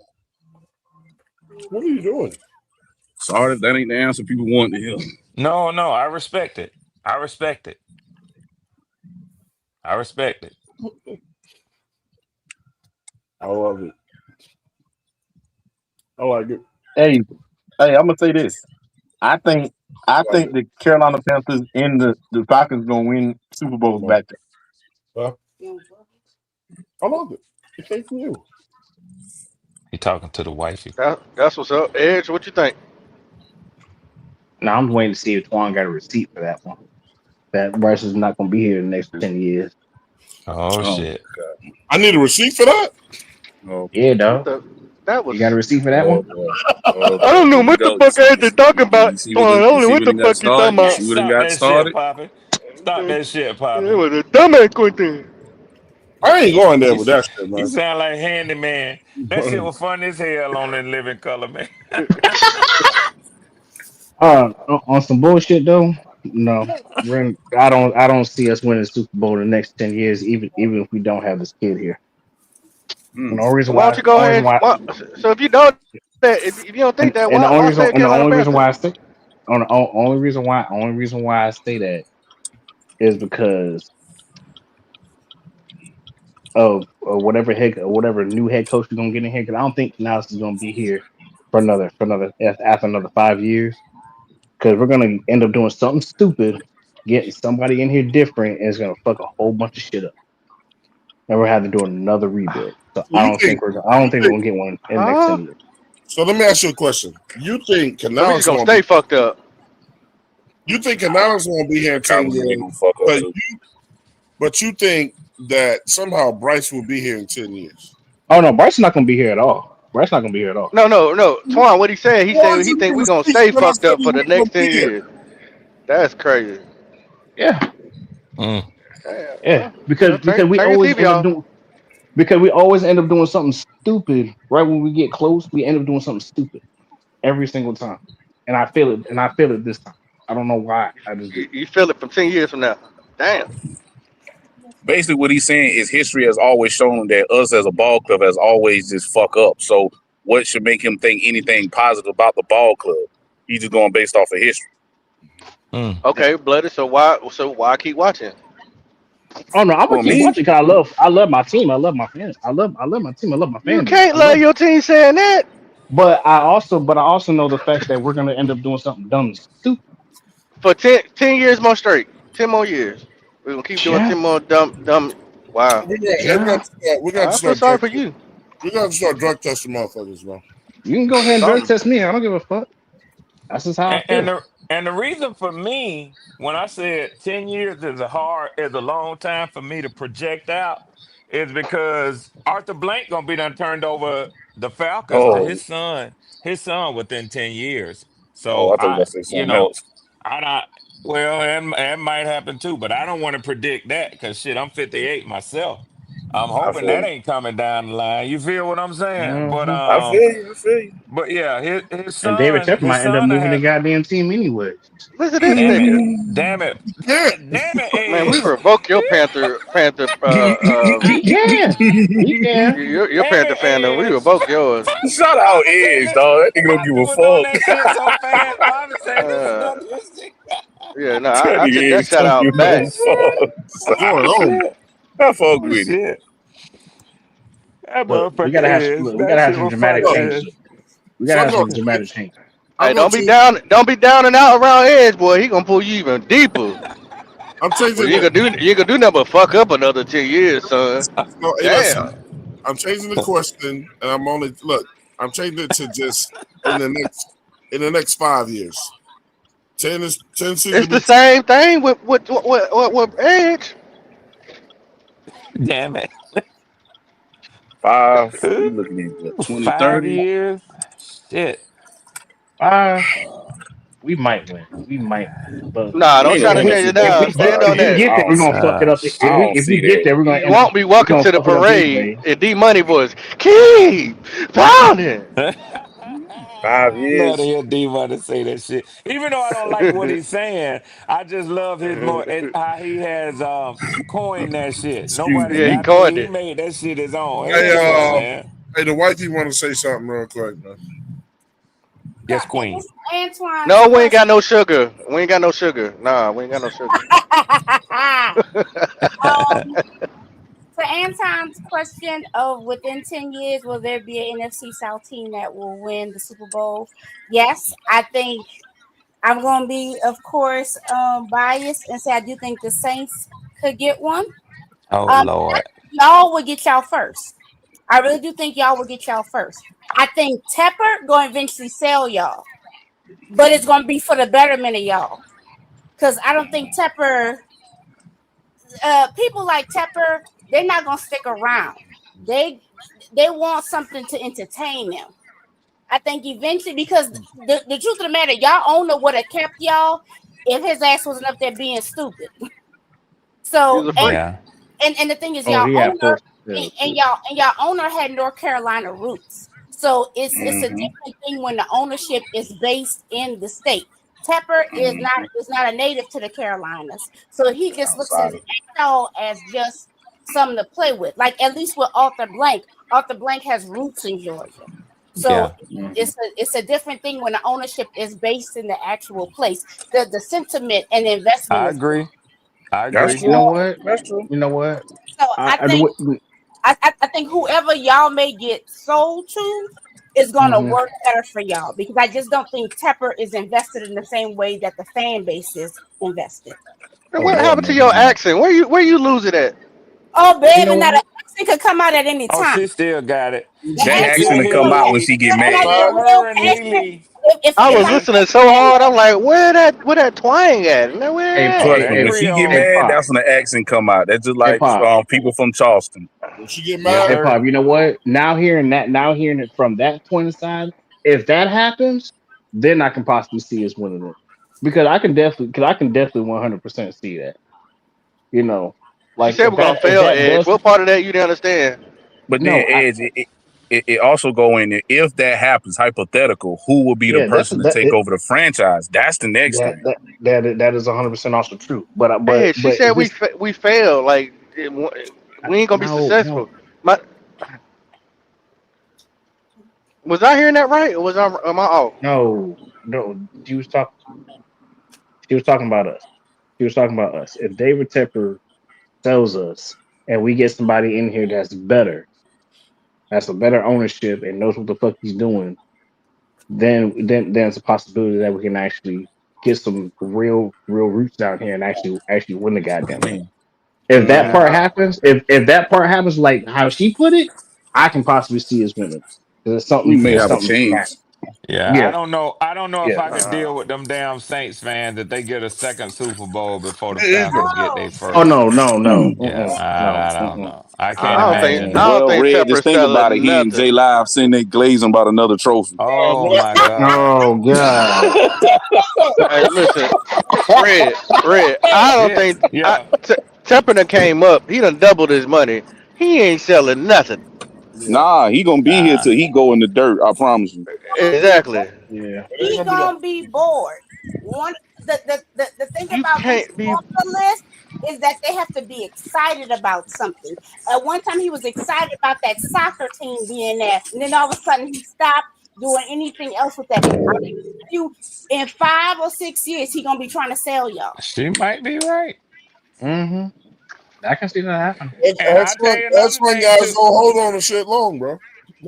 What are you doing? Sorry, that ain't the answer people want to hear. No, I respect it. I respect it. I respect it. I love it. I like it. Hey, I'm gonna say this. I think the Carolina Panthers and the Falcons gonna win Super Bowls back there. I love it. It came from you. He talking to the wifey. That's what's up. Edge, what you think? Now I'm waiting to see if Twan got a receipt for that one. That Bryce is not going to be here the next 10 years. Oh, shit. God. I need a receipt for that? Oh, Yeah, dog. That was. You got a receipt for that one? I don't know what the fuck I had talking about. I don't know what the fuck you talking about. You would have Stop got that shit, started. Poppy. Stop that shit, Poppy. It was a dumbass question. I ain't going there with that shit, You man. sound like Handyman. That shit was fun as hell on In Living Color, man. On some bullshit though, no. I don't see us winning the Super Bowl the next 10 years, even if we don't have this kid here. And the only reason Why don't why, you go ahead? So if you don't, if you don't think that, and the why only say Carolina reason why I Panthers? say, only reason why I say that is because of whatever new head coach we're gonna get in here. Because I don't think Canales is gonna be here for another after another 5 years. Because we're gonna end up doing something stupid, getting somebody in here different, and it's gonna fuck a whole bunch of shit up. And we're having to do another rebuild. So So I don't think we're gonna get one in the next Huh? 10 years. So let me ask you a question. You think So we just Canales gonna gonna stay fucked up? You think Canales won't be here in 10 Cowboys years, gonna fuck up too. but you think that somehow Bryce will be here in 10 years. Oh no, Bryce's not gonna be here at all. Bryce's not gonna be here at all. No. Twan, what he said? He said he think we gonna stay fucked Said up he for the was gonna next be 10 here. years. That's crazy. Yeah. Yeah, Yeah, well, you know, because we turn your always TV end up off. doing something stupid right when we get close. We end up doing something stupid every single time, and I feel it this time. I don't know why. I just do. You feel it from 10 years from now. Damn. Basically, what he's saying is history has always shown that us as a ball club has always just fuck up. So, what should make him think anything positive about the ball club? He's just going based off of history. Mm. Okay, blooded. So why keep watching? Oh no, I'm gonna Well, keep me, watching because I love my team. I love my fans. I love my team. I love my You fan base. can't I love love it. your team saying that. But I also know the fact that we're gonna end up doing something dumb and stupid. For 10 years more straight. 10 more years. We're gonna keep doing Yeah, 10 more dumb. Wow. yeah. We got to I feel start sorry drug. for you. We got to start drug testing motherfuckers, bro. You can go ahead and drug Something. test me. I don't give a fuck. That's just how I And, and feel. the and the reason for me when I said 10 years is a long time for me to project out is because Arthur Blank gonna be done turned over the Falcons to oh, his son within 10 years. oh, So I thought you were I going to say you something know else. I not well and might happen too, but I don't want to predict that because shit I'm 58 myself. I'm I hoping feel that you. ain't coming down the line. You feel what I'm saying? But Hmm. I feel you. I feel you. but yeah, his And David son Tepper his might end up son will moving the have. goddamn team anyway. Listen to this Damn it. nigga. Damn it. Yeah. Damn it, Man, we Edge. revoke your Panther. He can. He can. Your Damn Panther it, fandom. We Edge. revoke yours. Shout out Damn Edge, it. dog. That nigga don't give Bobby a was on fuck. that shit so fast. Bobby said this is Uh, no this shit. yeah, no, That I took nigga that Edge shout don't give out no Oh back. shit. fuck. Going Oh on. shit. I fuck Oh with it. shit. That Look, motherfucker Edge. we gotta That have shit some was dramatic funny, Look, changes. man. We so gotta I'm have going. some dramatic changes. I'm Hey, going don't to be change. down. Don't be down and out around Edge, boy. He gonna pull you even deeper. I'm Well, changing you the. ain't gonna do. You ain't gonna do nothing but fuck up another 10 years, son. No, hey, listen. Damn. I'm changing the question, and I'm only look. I'm changing it to just in the next 5 years. Ten seems to It's be. the same thing with Edge. Damn it. Five. We looking at what, 2030? 5 years. Shit. Uh we might win. We might win. But Nah, We don't ain't gonna try if to win no we change it Super Bowl if now. in we get Stand five on if we that. years. get there, we're gonna fuck it up. I don't Shit. If we see get that. there, we're gonna You end up won't be we're welcome gonna to the fuck it up parade anyway. in D Money voice. Keep pounding. Five Love to years. hear D-Money say that shit. Even though I don't like what he's saying, I just love his more how he has coined that shit. Excuse Nobody Yeah, he me. got to. coined He it. made that shit his own. Hey, Hell yeah, man. hey, the wifey want to say something real quick, man. Yes, Queen. No, we ain't got no sugar. We ain't got no sugar. Nah, we ain't got no sugar. To Anton's question of within 10 years, will there be an NFC South team that will win the Super Bowl? Yes, I think I'm going to be, of course, biased and say I do think the Saints could get one. Oh Um, Lord. y'all will get y'all first. I really do think y'all will get y'all first. I think Tepper going to eventually sell y'all, but it's going to be for the betterment of y'all. Because I don't think Tepper, people like Tepper, they're not going to stick around. They they want something to entertain them. I think eventually, because the truth of the matter, y'all owner would have kept y'all if his ass wasn't up there being stupid. He So was a freak. Yeah. and the thing is, Oh, y'all he had owner full yeah, and y'all owner had North Carolina roots. So it's a Mm-hmm. different thing when the ownership is based in the state. Tepper Mm-hmm. is not a native to the Carolinas, so he just looks at Outsider. y'all as just something to play with. Like at least with Arthur Blank, Arthur Blank has roots in Georgia, so Yeah. Mm-hmm. it's a different thing when the ownership is based in the actual place. The sentiment and the investment I is agree. I That's agree. you know true. what? That's true. You know what? so I, I I think do I think whoever y'all may get sold to is gonna mm-hmm. work better for y'all because I just don't think Tepper is invested in the same way that the fan base is invested. And Oh what Lord, happened to no, he's your not. accent? Where you lose it at? Oh, You know baby, now the what? accent could come out at any Oh, time. she still got it. The You That can accent, still accent will hear come out when Lily. she get and You I can mad. get hear real her and passionate. Lily. I If was I listening get so hard. I'm passionate, like, where that twang at? Man, Hey where Oh, that hey at? that When hey she get hey Creole. mad, Pop. that's when the accent come out. That's just Hey like Pop. people from Charleston. When she get Yes, mad, Hey sir. Pop, you know what? Now hearing it from that point aside, if that happens, then I can possibly see us winning it. Because I can definitely 100% see that. You know. You Like said we're gonna if fail, that Edge. does What part of that you didn't understand? But then no, I Edge, it also go in there. If that happens, hypothetical, who will be the yeah, that's person to take over the franchise? That's the next thing. that is 100% also true. But Edge, she said this we failed. Like we ain't gonna be no successful. no My, was I hearing that right, or was I am I off? no. She was talking about us. She was talking about us. If David Tepper sells us and we get somebody in here that's a better ownership and knows what the fuck he's doing, then it's a possibility that we can actually get some real roots down here and actually win the goddamn thing. If that Man, part happens, if that part happens like how she put it, I can possibly see us winning. 'Cause We may it's have a something smart. chance. Yeah, I Yeah, don't know. I don't know if yeah. I could uh, deal with them damn Saints fans that they get a second Super Bowl before the Me either. Falcons get their Oh first. no, no, no, Yeah, no. I don't know. I can't I I imagine. don't Well, think Red, just Tepper's think about it. selling He and nothing. J Live sitting there glazing about another trophy. Oh my God. oh god. Hey, listen, Red. I don't Yeah, think yeah. Tepper done came up. He done doubled his money. He ain't selling nothing. Yeah. Nah, he gonna be here Uh, till he go in the dirt. I promise you. Exactly. Yeah. It ain't He gonna be long. gonna be bored. One the thing You about these can't be. author lists is that they have to be excited about something. At one time he was excited about that soccer team being there, and then all of a sudden he stopped doing anything else with that. I bet you in 5 or 6 years he gonna be trying to sell y'all. she might be right. hmm I can see that happen. And I'll tell you Hedge another fund thing guys too. don't hold on to shit long, bro.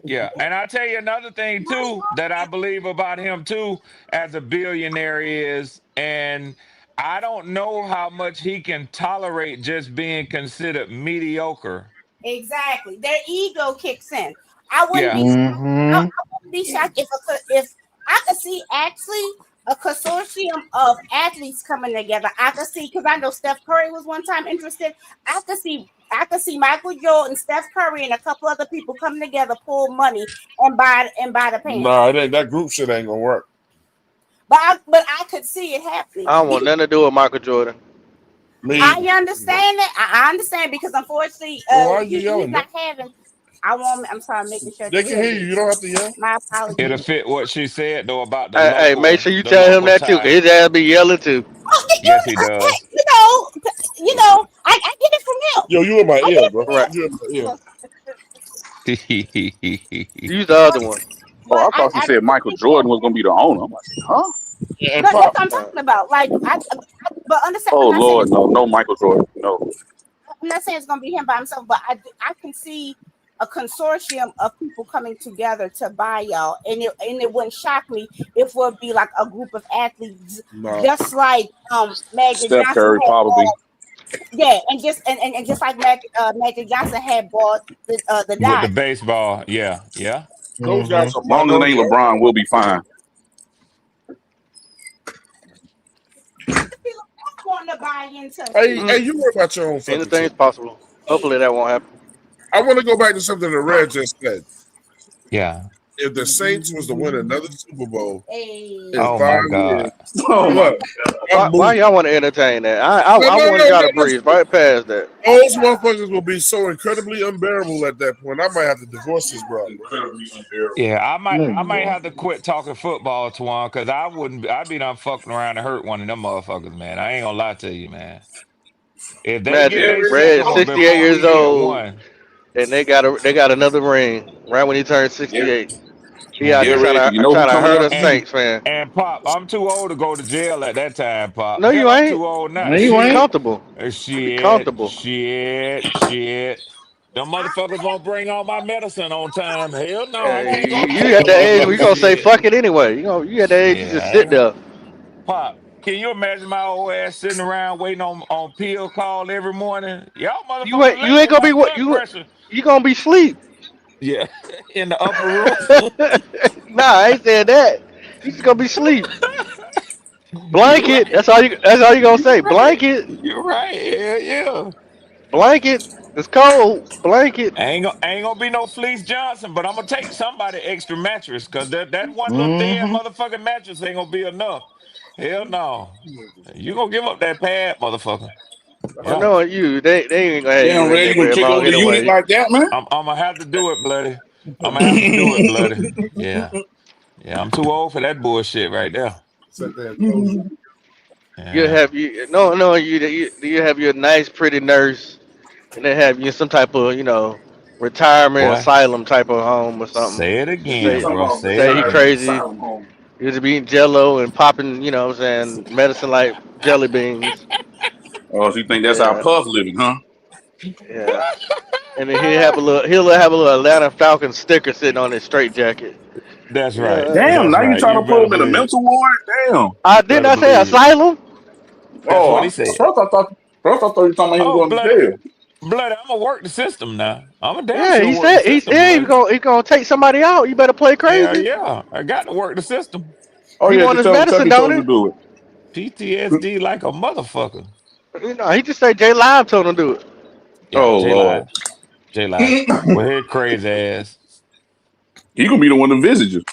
Yeah, and I'll tell you another thing too that I believe about him too as a billionaire is, and I don't know how much he can tolerate just being considered mediocre. Exactly. Their ego kicks in. I wouldn't Yeah, be I hmm wouldn't be shocked if I could see actually a consortium of athletes coming together. I could see because I know Steph Curry was one time interested. I could see Michael Jordan, Steph Curry, and a couple other people come together, pull money, and buy the Nah, Panthers. it ain't that group shit ain't gonna work. But I could see it happening. I don't want nothing to do with Michael Jordan. Me I either. understand that. I understand because unfortunately, Well, why are you he's yelling, bro? not having. I want. I'm sorry, I'm making sure They they can hear hear you. me. You don't have to yell. My it'll apologies. fit what she said though about Hey, make sure you the tell him local that too, 'cause tie. his ass be yelling too. Oh, Yes, he does. I get it from him. Yo, you in my I ear, get bro. Right. You in my ear. Use the other one. Oh, but I thought you I said get Michael it from Jordan him. was gonna be the owner. I'm like, huh? And No, that's pop. what I'm Uh, talking about. But understand, Oh Lord, no, no Michael Jordan, no. I'm not saying it's gonna be him by himself, but I can see a consortium of people coming together to buy y'all, and it wouldn't shock me if it would be like a group of athletes, Nah. just like Magic Steph Johnson Curry had probably. bought. Yeah, and just like Magic Johnson had bought the With the Dodgers. baseball, yeah, yeah. Those hmm guys are As long as it ain't minority LeBron, we'll be fine. People want to buy into a owned. team. Hey, mm, you worry about your own fucking anything's shit. possible. Hey, Hopefully that won't happen. I want to go back to something that Red just said. Yeah. If the Saints was to win another Super Bowl in hey. Oh five my years, God. Oh my look, God. I'm Why moving. y'all want to entertain that? No, I no, want no, to try no. to breeze Listen. right past that. Those motherfuckers will be so incredibly unbearable at that point. I might have to divorce this brother. Incredibly unbearable. Yeah, No, I you might won't. have to quit talking football to one because I'd be done fucking around and hurt one of them motherfuckers, man. I ain't gonna lie to you, man. If they get Imagine their Red is second one 68 before we years get old one, and they got another ring right when he turned Yeah, 68. He out yeah, here man. Red, 'cause you know who trying to coming hurt a after you. And Saints fan. Pop, I'm too old to go to jail at that time, Pop. No, Hell, you I'm ain't. too old No, now. you Be Shit. ain't. comfortable. Be Shit, comfortable. shit. Them motherfuckers won't bring all my medicine on time. Hell no, I can't go to You at jail that no age where more. you gonna say Shit. fuck it anyway. You at that age you Yeah, just I ain't sit gonna. there. Pop, can you imagine my old ass sitting around waiting on pill call every morning? Y'all motherfuckers You ain't level gonna my be what blood pressure. you gonna be sleep. Yeah, in the upper room. Nah, I ain't saying that. You just gonna be sleep. You're Blanket. right. That's all you gonna You're say. right. Blanket. You're right. Yeah, yeah. Blanket. It's cold. Blanket. Ain't gonna be no Fleece Johnson, but I'm gonna take somebody extra mattress because that one little thin hmm motherfucking mattress ain't gonna be enough. Hell no. You gonna give up that pad, motherfucker. I Yeah. know you. They ain't gonna have Damn, you in Red, there you gonna very take long over the unit anyway. like that, man? I'm gonna have to do it, bloody. I'm gonna have to do it, bloody. Yeah. Yeah. I'm too old for that bullshit right there. Sit there and close it. You Yeah. have you no you have your nice pretty nurse, and they have you in some type of retirement Boy, asylum type of home or something. say it And You again, say talking bro. about Say it say he again. crazy. asylum home? He was eating Jello and popping, what I'm saying, medicine like jelly beans. Oh, so you think that's how Yeah, Puff living, huh? yeah. And then he'll have a little Atlanta Falcons sticker sitting on his straight jacket. That's right. Yeah. Damn, That's now you right. trying You to put better him in a believe it. mental ward? Damn. I You didn't better I say believe it. asylum? That's Oh, what he at said. first I thought you were talking about him Oh, going to bloody, jail. bloody. I'm gonna work the system now. I'm a damn Yeah, sure he work the said system, bloody. he gonna take somebody out. You better play Hell crazy. yeah. I got to work the system. Oh He yeah, want just his tell medicine, Tubby don't told him he? to do it. PTSD like a motherfucker. He just say J Live told him to do it. Yeah, Oh J Lord. Live. J Live. Well, here crazy ass. He gonna be the one to visit you.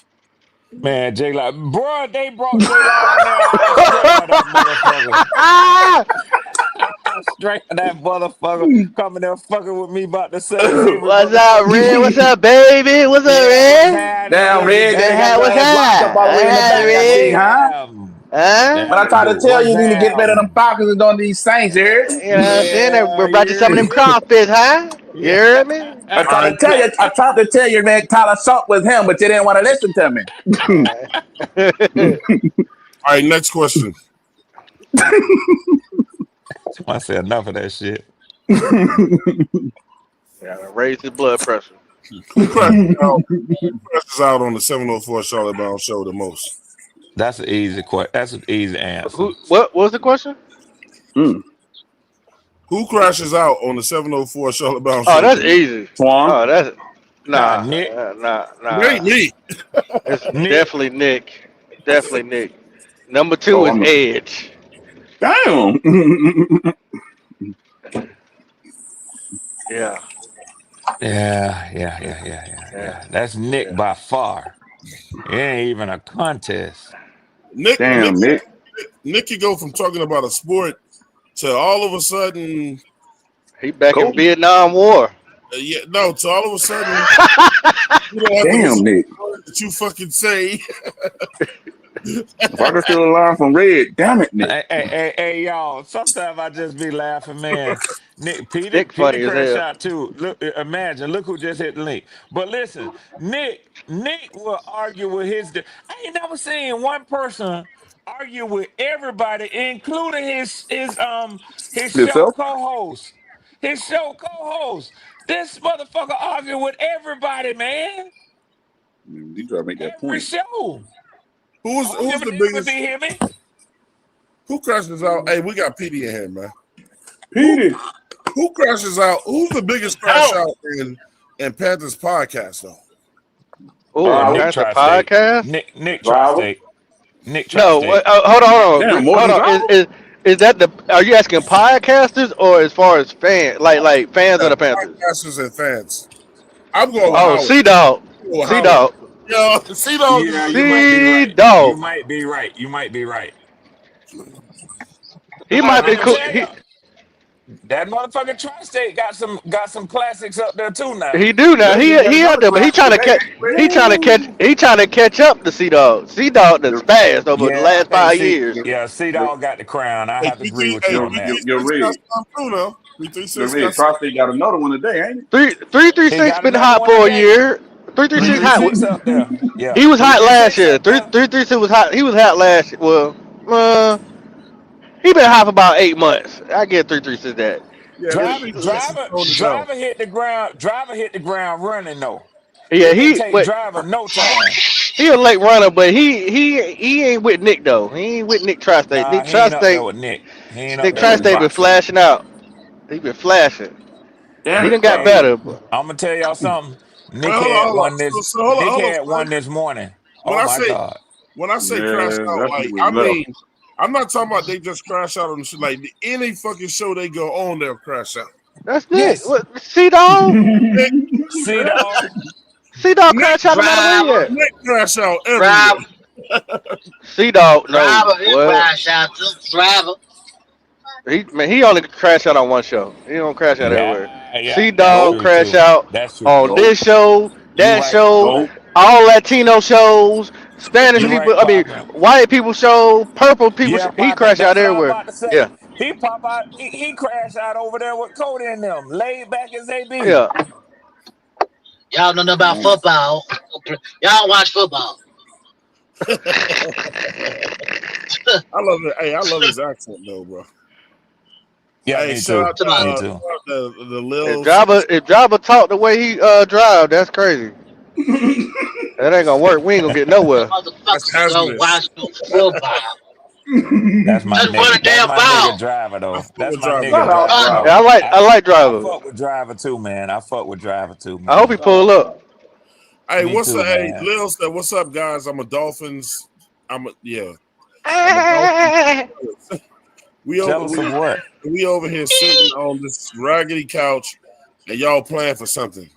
Man, J Live. Bro, they brought J Live in there. I was straight on that motherfucker. I was straight on that motherfucker coming there fucking with me about the same thing we What's up, motherfucking Red? do. What's up, baby? What's up, Yeah, what's Red? happening Damn, with you, Red, you ain't got baby? your What's ass locked up up? all the way in the back, I see, huh? Damn. Huh? When I Damn, try to dude. tell What's you, you need to get better than them happening? Falcons and doing these Saints, Eric. You know what I'm saying? They Yeah, brought you some of them yeah. crawfish, huh? You Yeah. heard me? I All tried right, to tell you, I tried to tell you, man, Tyler Salt was him, but you didn't want to listen to me. all right. Next question. I said enough of that shit. Yeah, raise his blood pressure. Who crashes out? Who crashes out on the 704 Charlotte Bound show the most? That's an easy question. That's an easy answer. What was the question? Mm. Who crashes out on the 704 Charlotte Bound Oh, show that's the most? easy. Swan. Oh, that's Nah, nah, Nick. It ain't nah. me. It's Nick. definitely Nick. Definitely Nick. Number two Oh, is I'm a, Edge. damn. Yeah, yeah, That's Nick yeah. by far. It ain't even a contest. Nick, Nick, Damn, Nick. Nick could go from talking about a sport to all of a sudden, He back in Kobe. Vietnam War. yeah, no, to all of a sudden, you don't have to Damn, listen to Nick. the words that you fucking say. If I could steal a line from Red, damn it, Nick. Hey, y'all. Sometimes I just be laughing, man. Nick, Nick Peter funny as crash hell. out too. Look, imagine, look who just hit the link. But listen, Nick will argue with I ain't never seen one person argue with everybody, including his show Yourself? co-host. His show co-host. This motherfucker argue with everybody, man. You try to make that Every point. show. I don't Who's give a the damn if he biggest? hear me. Who crashes out? Hey, we got PD in here, man. Who Petey. who crashes out? Who's the biggest crash out in Panthers podcast though? Oh, a Driver. Nick Panther Tri-State. podcast? Nick Driver. Tri-State. Nick No, Tri-State. hold on, Damn, more hold than on. Driver? Is that the? Are you asking podcasters or as far as fans, like fans Yeah, of the Panthers? podcasters and fans. I'm going with Oh, Howard. Sea Dog, I'm going with Sea Howard. Dog, Yo, see dog Yeah, is you might be Sea right. You Dog. might be right. You might be right. He But might I'm be gonna cool. tell you, that motherfucking Tri-State got some classics up there too now. He do now. Yeah, you got He out another there, but class today, ain't he trying to catch up to Sea Dog. Sea Dog that's you? fast over the Yeah, I last think 5 years. C-Dog got the crown. I hey have to agree with you on that. 336 got Red. some too now. 336 Red. got some. Tri-State got another one today, ain't it? He 336 got been another hot one for a today. year. 336 hot. 336 up there. Yeah. He was hot last 336 year. up there. 336 was hot. He was hot last year. Well, he been hot for about 8 months. I get 336 that. Yeah, It's, 336 is throwing it down. Driver hit the ground. Driver hit the ground running though. yeah, It didn't take driver no time. he a late runner, but he ain't with Nick though. He ain't with Nick Tri-State. Nah, Nick he ain't up there Tri-State, with Nick. He ain't up Nick there with Damn, Tri-State Nick. been Tri-State. flashing out. He been flashing. Damn He it, done got Hey, better. But I'm gonna tell y'all something. Wait, Nick had hold on. one this. So Nick hold on, had one son. this morning. When Oh I my say God. crash Yeah, out, that shit like was I left. mean, I'm not talking about they just crash out on the shit. Like any fucking show they go on, they'll crash out. that's Nick. Yes. What? Sea Dog? Nick, See dog. Sea Dog Nick, crash out no matter where he Driver, at. Nick crash out everywhere. driver, Sea Dog, no. driver, it What? crash out too. Driver. He only crash out on one show. He don't crash out everywhere. Yeah, C that's Dog Nope. true crash too. out That's true. on Nope. this show, You that right, show, Papa. Nope. all Latino shows, Spanish You people. right, I mean, Papa. white people show, purple people. Yeah, He Papa. crash out That's what I'm everywhere. about to Yeah, say. He pop out. He crashed out over there with Cody and them, laid back as they be. yeah. Y'all know nothing about Man. football. Y'all watch football. I love it. Hey, I love his accent though, bro. Yeah, Hey, me shout too. out Somebody, Me too. the If Lil Jabba, if Jabba talk the way he drive, that's crazy. That ain't gonna work. We ain't gonna get the nowhere. That's motherfuckers don't hazardous. watch no football. That's my Just run nigga. a That's damn my nigga ball. Driver I though. fuck That's with my Driver Shout nigga though. out Driver driver. Yeah, though. I like I Driver. fuck with Driver too, man. I fuck with Driver too, I hope man. he Shout pull out up. driver. Hey, Me what's too, up? Hey, man. Lil said, "What's up, guys? I'm a Dolphins. Yeah, I'm a Dolphins. Eh. Jealous of what? We over here sitting on this raggedy couch, and y'all playing for something.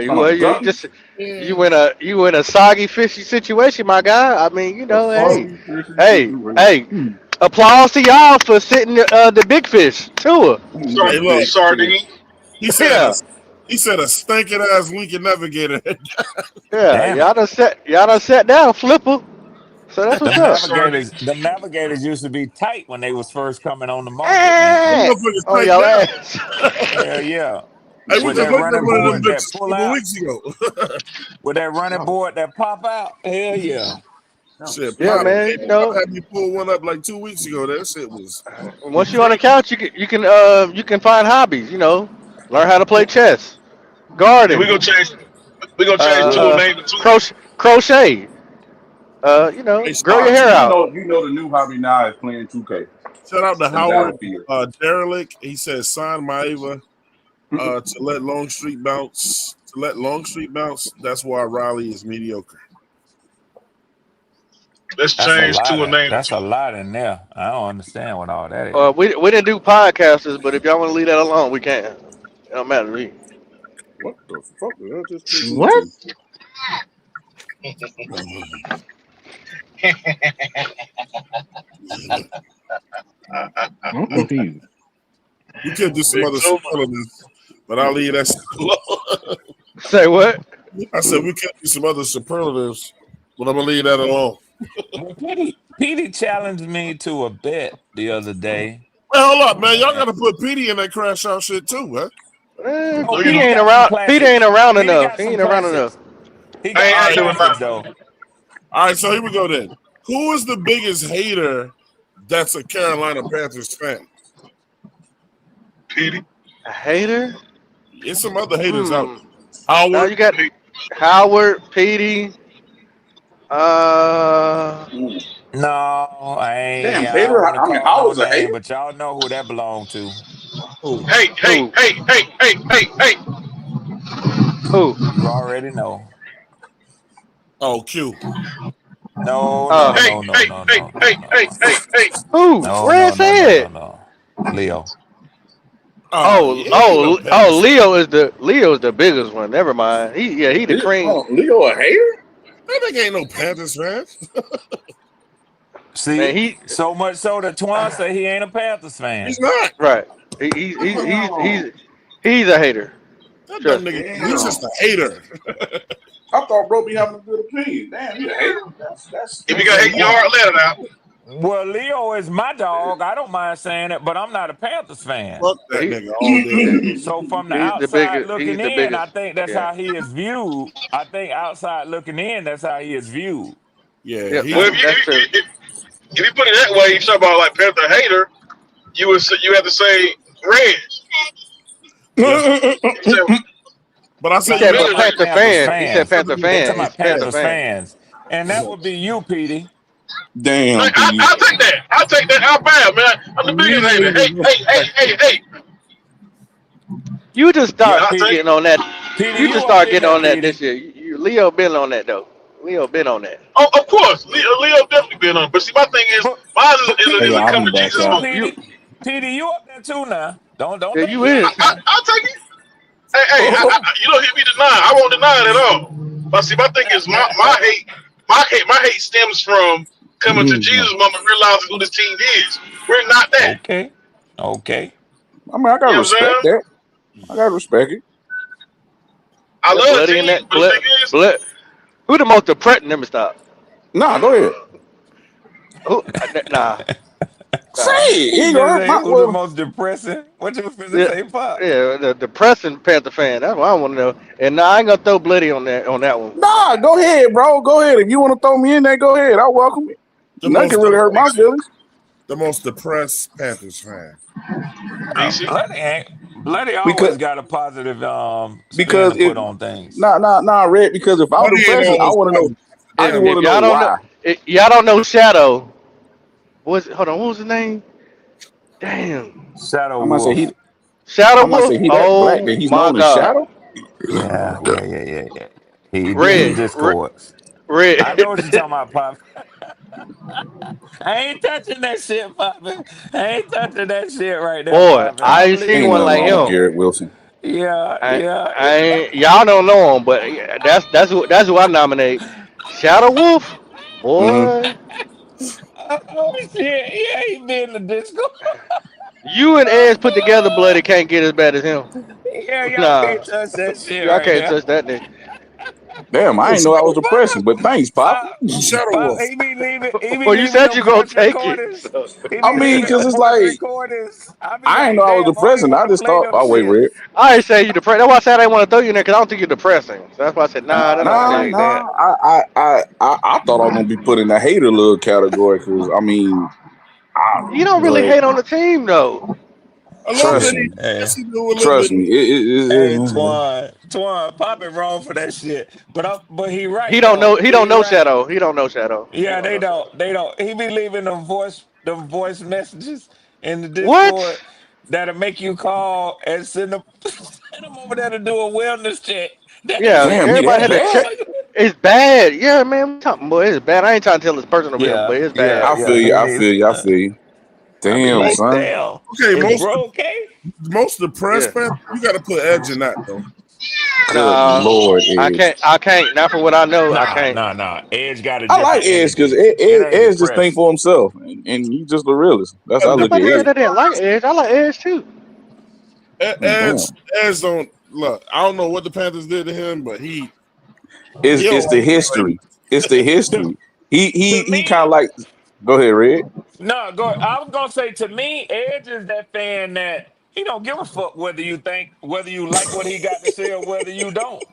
Talking about You something. just you in a soggy fishy situation, my guy. I mean, A hey, foggy fishing hey, hey. situation. Applause to y'all for sitting the big fish too. The Hey, look, big fish. Sardine. he said a Yeah, he said a stinking ass Lincoln Navigator. yeah. Damn it. Y'all done sat down, flipper. So that's what's Them up. Sardine. navigators used to be tight when they was first coming on the market, man. Them Eh, motherfuckers on take y'all down. ass. Hell yeah. Hey, we With just that looked at running one of them board bitches that a pull couple out, weeks ago. with that running board that pop out. Hell yeah. Shit, Yeah, Pop, man. hey, Pop had me pull one up like 2 weeks ago. That shit was Once you on the crazy. couch, you can find hobbies. Learn how to play chess, Yeah, we garden, gonna change. We gonna change tool Well, name to tool. crochet. Hey, Grow your Sparks, hair out. you know the new hobby now is playing 2K shout out to and Howard Battlefield. Derelick. He says, sign Maeva to let Longstreet bounce. To let Longstreet bounce. That's why Riley is mediocre. Let's change tool name to That's a tool. lot in there. I don't understand what all that is. We didn't do podcasters, but if y'all want to leave that alone, we can. It don't matter to me. What the fuck did I just click What? into? I'm we, confused. we could do some Big other Tuma. superlatives, but I'll leave that alone. Say what? I said we could do some other superlatives, but I'm gonna leave that alone. Well, Petey challenged me to a bet the other day. Well, hold up, man. Y'all And gotta put PD in that crash out shit too, huh? no, No, you Petey don't. Petey ain't got some around. Petey ain't classics. around Petey enough. got He some ain't around enough. classics. He I got ain't some arguing All with my. classics though. right, so here we go then. Who is the biggest hater that's a Carolina Panthers fan? Petey. A hater? There's some other haters out Hmm. there. Howard. You got Howard, Petey. Uh, Ooh. No, Damn, I don't hater. want to I mean, call no Howard's a name, hater. but y'all know who that belonged to. Who? Hey, hey, who? hey, hey, hey, hey, hey. Who? You already know. Oh, Q. No, no, Uh, Hey, no, no, hey, no, hey, no, hey, no, no, hey, no. hey, hey. who? No, Red no, no, no, no, said. no. Leo. Oh, yeah, he ain't no Oh, Panthers. Leo is the biggest one. Never mind. He the cream. Leo a hater? That nigga ain't no Panthers fan. Man, See? So much so that Twan say he ain't a Panthers fan. He's not. right. Damn. He's a hater. That dumb Trust me. nigga. He's Damn. just a hater. I thought bro be having a good opinion. Damn, he a hater. If you That's got so hate in your wrong. heart, let it out. Well, Leo is my dog. I don't mind saying it, but I'm not a Panthers fan. Fuck But that nigga all day. So from the he's the outside biggest. He's looking the in, I biggest. think that's Yeah. how he is viewed. I think outside looking in, that's how he is viewed. Yeah, Yep. Well, he's That's true. if you put it that way, you talk about like Panther hater. You have to say Reds. yeah. You say But I He say Nah, you I'm said, know but talking what? about Panther Panthers fan. He said fans. Panther They fan. talking He's about a Panther Panthers fan. fans, and that would be you, Petey. Damn, like, PD. I'll take that. I'll take that out bad, man. I'm the biggest hater. Hey, hey, hey, hey, hey. You just Yeah, Yeah, start I'll take Petey. it. getting on that. Petey, You you just up start in getting there, on that this Petey. year. Leo been on that though. Leo been on that. Oh, of course, Leo definitely been on. But see, my thing is, But mine but Hey, is a I'll come be to back, Jesus but y'all. moment. Petey, Petey, you up there too now. Don't Yeah, think you you ain't is. now. I'll take it. Hey, you don't hear me deny. I won't deny it at all. But see, my thing is, my hate stems from. coming to Jesus moment, realizing who this team is. We're not that. Okay. Okay. I mean, I gotta You know what I'm respect saying? that. I gotta respect it. I That love the bloody in team, that but the thing is, blood. Who the most depressing? Let me stop. Nah, go ahead. Who? Nah, Say nah. it. He Ain't gonna finna hurt say my who the well. most depressing. What you finna Yeah, say, Pop? yeah. The depressing Panther fan. That's what I want to know. And nah, I ain't gonna throw bloody on that one. Nah, go ahead, bro. Go ahead. If you want to throw me in there, go ahead. I welcome it. The Nothing can most really hurt my depressed, feelings the most depressed Panthers fan. DC. Bloody because always got a positive spin because to if put on things. nah, Red. Because if I'm Buddy ain't depressed, I always want to know. positive. I just Damn, want If to know y'all don't know, why. y'all don't know Shadow. Hold on, what was his name? Damn, Shadow I might say Wolf. he. Shadow I might say Wolf. he that black Oh that he's my known as God, Shadow. Yeah. He be in the Red, discords. I know what you're Red. talking about, Pop. I ain't touching that shit, Poppin. I ain't touching that shit right there, Boy, Poppin. I I'm ain't seen Ain't one leaving nothing like wrong with him. alone. Garrett Wilson. Yeah. I ain't, y'all don't know him, but yeah, that's who I nominate. Shadow Wolf, Mm-hmm. boy. Oh shit. Yeah, he be in the discord. You and Ez put together, bloody can't get as bad as him. Yeah, y'all Nah, can't touch that shit y'all right can't there. touch that nigga. Damn, I ain't know I was depressing, but thanks, Papa. Pop, Shadow Pop, Wolf. he be Well, you leaving said them you gonna voice take it. recordings. So. He I be mean, leaving because them it's voice like recordings. I be I ain't like, know I was damn, I don't even depressing. I want to just play thought, them oh wait, Red. shits. I ain't say you depressed. That's why I said I didn't want to throw you in there because I don't think you're depressing. So that's why I said nah, that don't Nah, Like fit. that. nah. I thought I was gonna be put in the hater little category because I mean, You don't really but hate on the team though. A little bit. trust me, Yes, he do a little trust bit. me. Hey, Twan, Poppin wrong for that shit. But he He right don't know. though. He don't He know right. Shadow. He don't know Shadow. He Yeah, don't they know don't. Shadow. They don't. He be leaving them voice messages in the Discord What? that'll make you call and send them send them over there to do a wellness check. That Yeah, shit Damn, he be everybody that had to check. bad? motherfucker. It's bad. Yeah, man. I'm talking, boy, it's bad. I ain't trying to tell his personal business, but it's bad. They I need. feel you. I feel you. I be Damn, Most like, son. damn, okay, is bro okay? most depressed Yeah. Panther. You got to put Edge in that though. Good Nah, Lord, I Edge. can't. I can't. Not for what I know. I can't. Nah. Edge got a I like different Edge because energy. It ain't Edge just think depressed. for himself, and you just the realist. That's how I look at Nobody said Edge. they didn't like Edge. I like Edge too. Edge, Damn, Edge don't look. I don't know what the Panthers did to him, but he don't it's the like history. It's the To, history. He to he kind of me, like. Go ahead, Red. no, go. I was gonna say to me, Edge is that fan that he don't give a fuck whether you like what he got to say or whether you don't.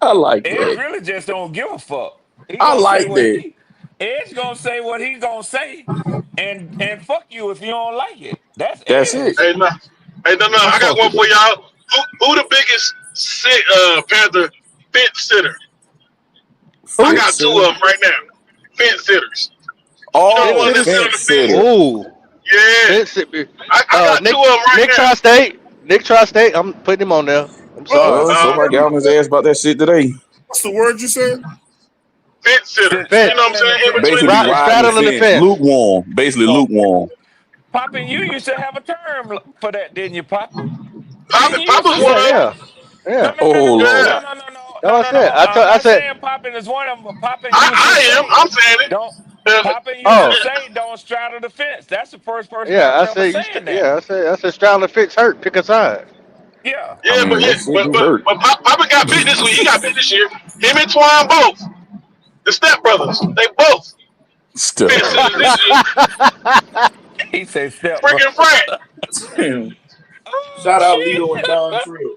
I like Edge that. really just don't give a fuck. He I gonna say like what that. he Edge gonna say what he gonna say, and fuck you if you don't like it. That's That's it. Edge. Hey, no, hey, no. I I got fuck one with for that. y'all. Who the biggest Panther fence sitter? I Who? got Fence two sitter. of them right now. Fence sitters. You know the Oh, ones that Fence. sit on the fence fence. sitter. Oh, Yeah, Fence. I got two Nick. of them right Nick now. Tri-State. Nick Tri-State. I'm putting him on there. I'm sorry. Somebody got on his ass about that shit today. what's the word you said? Fence sitter. You know what I'm Fence. Straddling the saying? In fence. between Basically, be riding the Straddling the fence. fence. Lukewarm. Basically, Oh, lukewarm. Poppin, you used to have a term for that, didn't you, Poppin? Didn't you used Papa's to one Yeah, say of them. that? yeah, yeah. Oh Lord. Yeah, That's what I said. I'm I not said, saying Poppin is one of them, but Poppin used to I am. say, I'm saying it. don't. Uh, Poppin used to oh, say, don't straddle the fence. That's the first person I yeah. I remember said, saying that. yeah. I said, straddling the fence hurt. Pick a side. Yeah. I yeah, mean, that shit do hurt. but Papa got bit this week. He got bit this year. Him and Twine both. The step brothers. They both Step fence sitters brother. this year. He said step, bro. Freaking Frank. Damn. Oh, Shout out shit. Lito and Don Trill.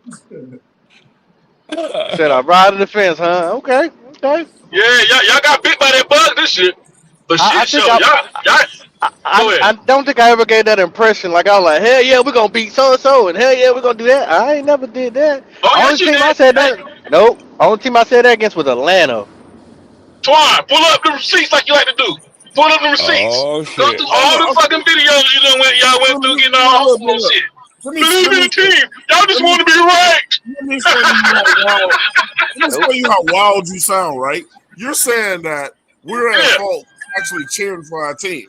Said I ride the fence, huh? Okay, okay. Yeah, y'all got bit by that bug this year. But I shit, think show y'all go ahead. I don't think I ever gave that impression. Like I was like, hell yeah, we're gonna beat so and so, and hell yeah, we're gonna do that. I ain't never did that. Oh Only yes, you team I did. said Hey, that. Nope. Only team I said that against was Atlanta. Twine, pull up the receipts like you like to do. Pull up the receipts. Oh, Go through shit. hold all on. the Okay, fucking videos y'all went through getting all humble and look. shit. Let me Believe let in me the team. Y'all just let me want to be ranked. let me explain to you how wild. Let me Nope. explain to you how wild you sound. Right? You're saying that we're at Yeah. fault actually cheering for our team.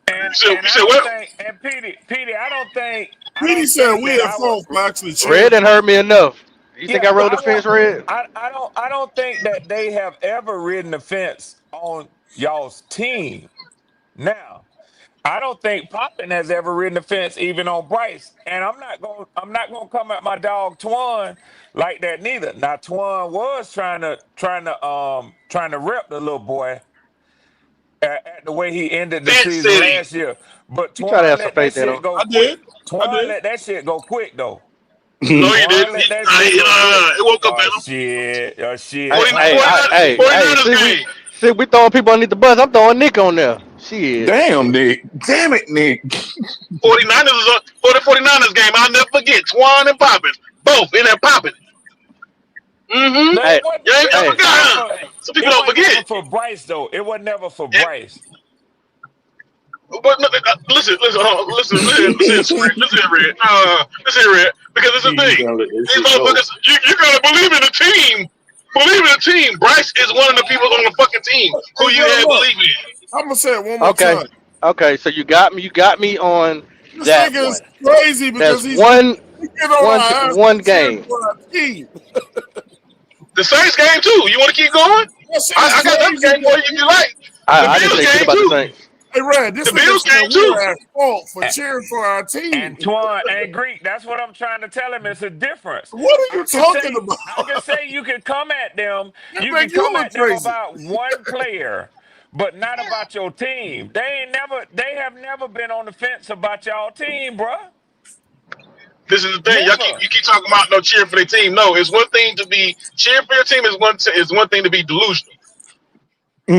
And You and I said don't what? think, and Petey, I Petey don't said think we that at I would. fault for actually cheering Red didn't for. hurt me enough. You think Yeah, I well, rode the fence, Red? I don't think that they have ever ridden the fence on y'all's team. Now, I don't think Poppin has ever ridden the fence even on Bryce. And I'm not gonna come at my dog Twan like that neither. Now Twan was trying to rep the little boy at the way he ended the Fence season City. last year. But You try to Twan have some let that faith in shit him. go I quick. did. I Twan did. let that shit go quick though. No, you Twan didn't. let that shit go quick. It woke up in Oh him. shit. Oh Hey, shit. 40, My hey, I, bad. 49ers, hey, hey. 49ers game. See, we throwing people underneath the bus. I'm throwing Nick on there. Shit. Damn, Nick. Damn it, Nick. 49ers is for the 49ers game. I'll never forget. Twan and Poppin. Both in there popping. Mm-hmm. No, Hey, You ain't never hey. forgot, huh? Some people it don't wasn't forget. never for Bryce though. It wasn't never for And, Bryce. but listen, Red. Listen, Red. Because it's a You thing. gotta let that These shit go. motherfuckers, you gotta believe in the team. Believe in the team. Bryce is one of the people on the fucking team Hey, who you bro, had look. believe in. I'm gonna say it one more Okay, time. okay. So you got me. You got me on This that nigga is one. crazy That's because one, we get on one, our ass one for cheering game. for our team. The Saints game too. You want to keep going? That shit is I got another crazy game for that you if you like. The I didn't Bills say shit game about the too. Saints. hey Red, this The nigga Bills saying game we too. are at fault for And, cheering for our team. and Twan and Greek, that's what I'm trying to tell him. It's a difference. What are you I can talking say, about? I can say you can come at them. That You make can you come look at them crazy. about one player, but not about your team. They have never been on the fence about y'all team, bruh. This is the thing. Never. You keep talking about no cheering for their team. No, it's one thing to be cheering for your team. Is one thing to be delusional.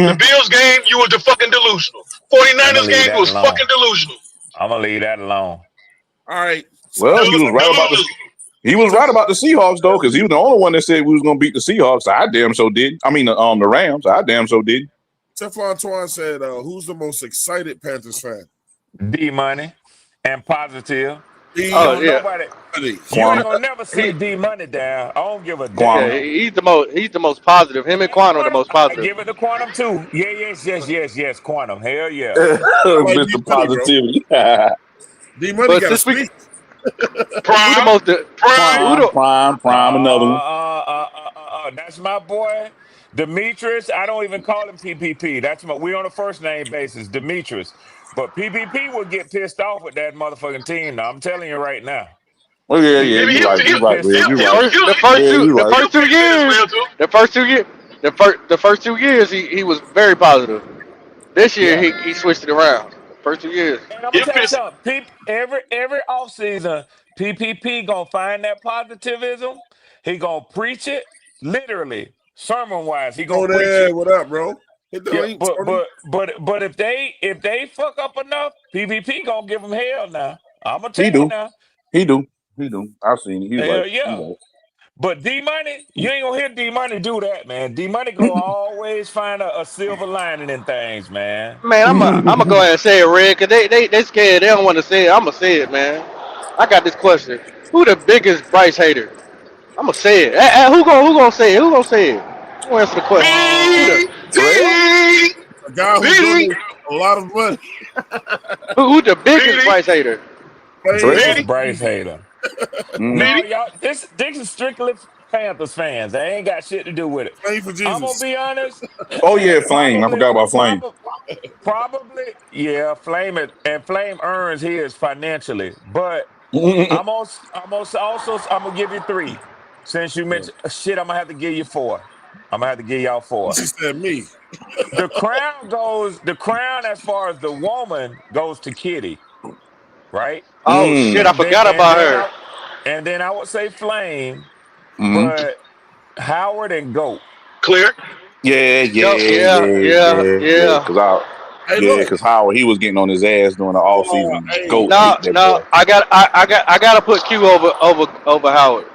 The Mhm. Bills game, you was the fucking delusional. I'm gonna 49ers leave game, you that was alone. fucking delusional. I'm gonna leave that alone. All right. Well, he was right about Delusional. this. He was right about the Seahawks though, because he was the only one that said we was gonna beat the Seahawks. I damn so did. I mean, the Rams. I damn so did. Teflon Twan said, "Who's the most excited Panthers fan?" D Money and Positive. Oh D Don't yeah, nobody. Money. You ain't Quantum, gonna never see he D Money down. I don't give a yeah. Quantum. damn. He's the most. He's the most positive. Him and And Quan are the Quantum, most I positive. give it to Quantum too. Yeah, yes, Quantum. Hell yeah. I like D Mr. Money, bro. Positivity. D Money But got a since we speech. who the Prime, most who prime. the Prime, another one. That's my boy, Demetrius. I don't even call him PPP. That's my. We on a first name basis, Demetrius. But PPP would get pissed off with that motherfucking team. Now I'm telling you right now, Oh yeah, yeah, Maybe you're PPP right. would You're get right, pissed Red. You're off. right. Yeah, you're the right. he'll first two pitch in as years well too. the first 2 years he was very positive. This year Yeah. he switched it around. First 2 years. And I'm gonna He'll tell you pitch. something. Every offseason, PPP gonna find that positivism. He gonna preach it literally, sermon wise. He gonna Go preach there. it. What up, bro? Hit the Yeah, link, Tony. but if they fuck up enough, PPP gonna give them hell now. I'm gonna He tell you do. now. He do. He do. I've seen it. He's right. Hell He's yeah. right. But D Money, you ain't gonna hear D Money do that, man. D Money go always find a silver lining in things, man. Man, I'm gonna go ahead and say it, Red, cause they scared. They don't want to say it. I'm gonna say it, man. I got this question. Who the biggest Bryce hater? I'm gonna say it. Who gonna say it? Who gonna say it? Who answer the question? Who the Me, Um, Terrell? T, A guy who BD, donates a lot of money. who the biggest BD, Bryce hater? Fame Terrell? biggest BD, Bryce Fuji. hater. Mm. No, BD. y'all. This is strictly Panthers fans. They ain't got shit to do with it. Fame for I'm gonna Jesus. be honest. Oh yeah, Flame. I forgot about Flame. Probably, yeah. Flame earns his financially, but I'm gonna give you three. Since you mentioned shit, I'm gonna have to give you four. I'm gonna have to give y'all four. She said me. The crown as far as the woman goes to Kitty, right? Oh shit, I And then forgot and about then her. I and then I would say Flame, Mm. but Howard and Goat. Clear. Yeah, Go, yeah, yeah, yeah, yeah, yeah, yeah. yeah. Hey, Yeah, look. because Howard he was getting on his ass during the off season. Hey, Goat No, ate that boy. no, I gotta put Q over Howard.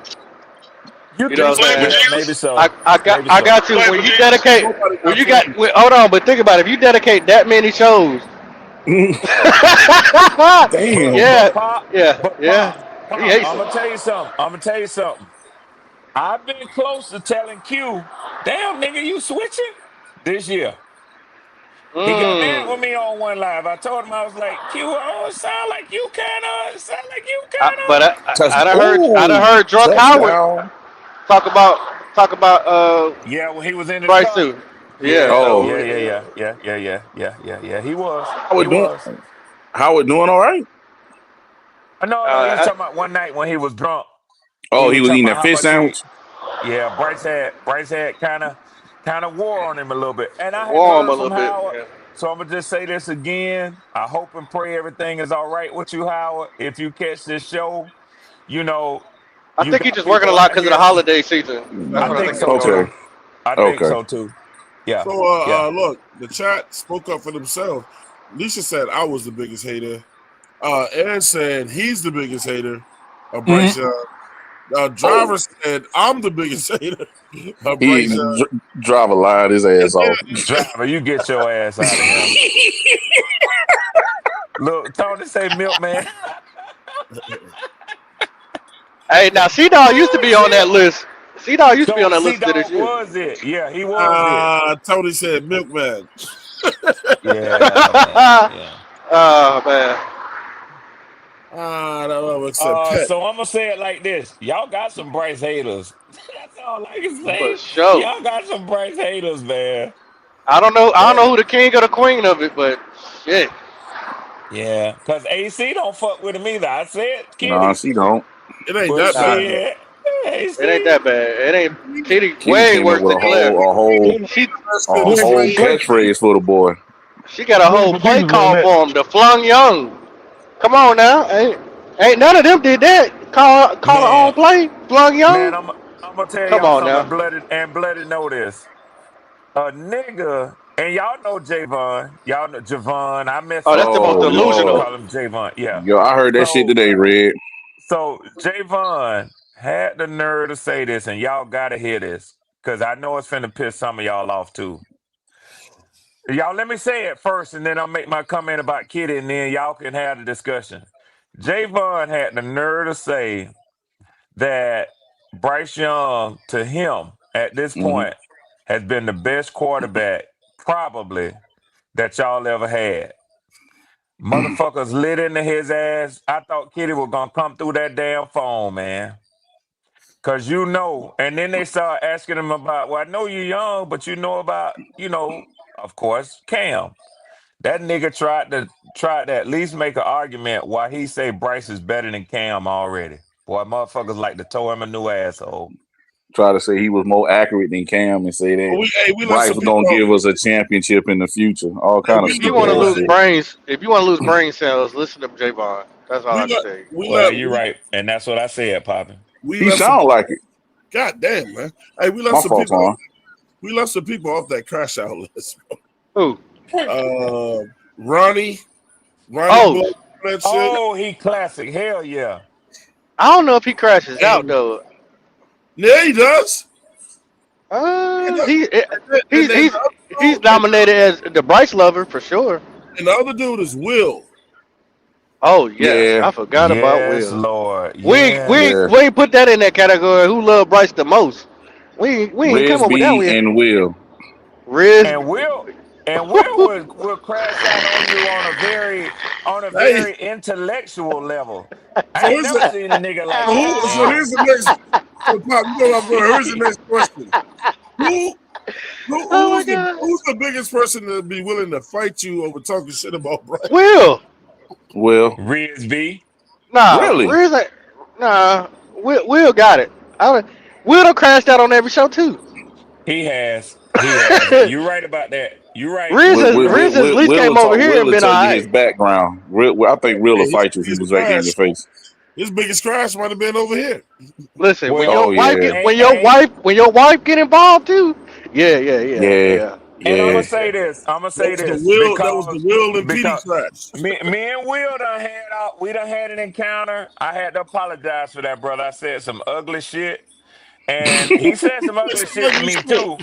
You You know think? what I'm Flame for saying? Yeah, maybe Jesus. so. Maybe I so. got to Flame for when you Jesus. dedicate nobody when got you fame. hold on, but think about it. If you dedicate that many shows, But Damn. but yeah, pop, yeah, but yeah. He pop. hates I'm him. gonna tell you something. I'm gonna tell you something. I've been close to telling Q, damn nigga, you switching this year. He got mad Mm. with me on one live. I told him I was like, Q, oh, it sound like you But kinda. Touch. I done Oh, heard drunk Howard touchdown. talk about Yeah, when he was in the Bryce truck. too. Yeah, Yeah, Oh, so yeah, we, yeah, yeah, yeah, yeah, yeah, yeah, yeah, yeah. He was. He Howard doing? was. Howard doing all right? No, no, he was uh, talking about one night when he was drunk. He Oh, he was was talking eating about that how fish much he. sandwich. Yeah, Bryce had kind of wore on him a little bit, and I hadn't warm a heard little from bit. Howard, Yeah. so I'm gonna just say this again. I hope and pray everything is all right with you, Howard. If you catch this show, you know I you think he's got just working a people lot out because of the here. holiday season. That's I what I think think is so going Okay, too. on. I think okay. so too. Yeah, So, yeah. look, the chat spoke up for themselves. Alicia said I was the biggest hater. Ed said he's the biggest hater of Bryce Mhm. Young. Oh, Driver said I'm the biggest hater of he Bryce Young. driver lied his And ass off. Driver, you get your ass out of here. Look, Tony say milkman. Hey, now C Dog used to Oh be on that shit. list. C Dog used to be on So that C list to this Dog year. was it? Yeah, he was it. Tony said milkman. Yeah, man. Yeah. Oh man. I don't know, except Pet. So I'm gonna say it like this: y'all got some Bryce haters. That's all I can For say. sure. Y'all got some Bryce haters, man. I don't know. I don't That know who the king or the queen of it, but shit. yeah, cause AC don't fuck with him either. I said Nah, Kitty, she don't. It ain't but that Nah, bad though. shit, it ain't AC. that bad. It ain't. Kitty Kitty way came up worse with than Claire. She a whole Wait, catchphrase for the boy. she got a wait whole for play Jesus on call that. for him. The flung young. Come on now. Ain't none of them did that. Call her own Man, play. Flung man, young. I'm gonna tell Come y'all on something. now. And blooded know this. A nigga, and y'all know Javon. Y'all know Javon. I mess Oh, that's with the most Oh Javon. I'm gonna Lord, delusional. call him Javon. Yeah. yo, I heard that shit So today, Red. So Javon had the nerve to say this, and y'all gotta hear this, cause I know it's finna piss some of y'all off too. Y'all, let me say it first, and then I'll make my comment about Kitty, and then y'all can have the discussion. Javon had the nerve to say that Bryce Young, to him at this Hmm. point, has been the best quarterback probably that y'all ever had. Motherfuckers lit into his ass. I thought Kitty was gonna come through that damn phone, man. Cause and then they start asking him about, well, I know you're young, but you know about, of course, Cam. That nigga tried to at least make an argument why he say Bryce is better than Cam already. Boy, motherfuckers like to tow him a new asshole. Try to say he was more accurate than Cam and say that We let Bryce some was people gonna off. give us a championship in the future. All Hey, kind of If you stupid want to ass lose Boy, shit. brains, if you want to lose brain cells, listen to Javon. That's all we I can let tell you. we well, let you're right. And that's what I said, Poppy. we He let some sound like it. God damn, man. Hey, we let My some fault, people Tom. we let some people off that crash out list. Who? Uh Ronnie, Ronnie Oh, Blood, that shit. Oh, he classic. Hell yeah. I don't know if he crashes out And though. yeah, he does. He Uh, does. he And he's then he's he's nominated as the Bryce lover for sure. the other dude is Will. Oh yeah, Yeah, I forgot about Yes, Will. Lord. We ain't, we Yes. ain't, yeah. we ain't put that in that category. Who loved Bryce the most? We ain't come up with that. Resby We and Will. Riz. And Will crash out on you on a Hey, very intellectual level. so I ain't here's never the seen a nigga like that, so man. here's the next so Pop, you know where I'm going. Here's the next question. Who Oh my god. who's the biggest person to be willing to fight you over talking shit about Bryce? Will. Will. Riz B. Nah, Really? Riz ain't. Nah, Will got it. Will done crashed out on every show too. He has. He has. You're right about that. You're right. Riz has at least Will came will over talk. here Will and will been tell you his alright. background. I think Will Hey, will fight you if he was right there in your face. his biggest crash might have been over here. Listen, when Well, your Oh wife yeah, get ain't ain't when your wife get involved too, yeah, yeah, yeah, yeah, yeah, and I'm yeah, yeah. gonna say this. I'm gonna That say was the this Will. That was the because Will and Petey because crash. me and Will we done had an encounter. I had to apologize for that, brother. I said some ugly shit. And he said some ugly It's shit to ugly me shit. too.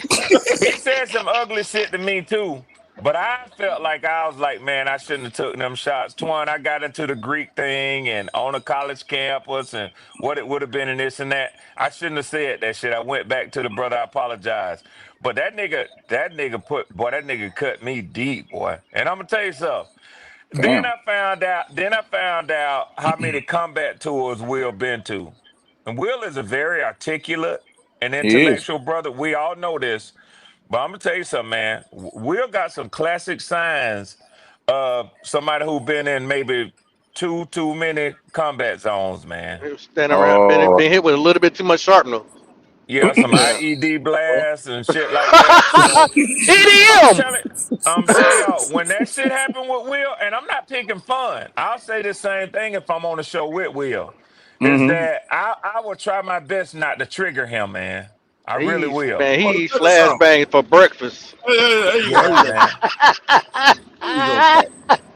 He said some ugly shit to me too. But I felt like I was like, man, I shouldn't have took them shots. Twan, I got into the Greek thing and on a college campus and what it would have been and this and that. I shouldn't have said that shit. I went back to the brother. I apologize. But that nigga cut me deep, boy. And I'm gonna tell you something. Then Damn, I found out. Then I found out how many combat tours Will been to, and Will is a very articulate and he is. intellectual brother. We all know this, But I'm gonna tell you something, man. Will got some classic signs of somebody who been in maybe too many combat zones, man. He was standing around, Oh, been hit with a little bit too much sharpener. Yeah, some Yeah. IED blasts and shit like that. So I'm EDM. telling, I'm telling y'all, when that shit happened with Will, and I'm not picking fun. I'll say the same thing if I'm on the show with Will, is hmm that I will try my best not to trigger him, man. I really will. Oh, He eats check this out. flashbangs for breakfast. Hey, there you go. Here Yeah, you go. man. Here you go, Pop.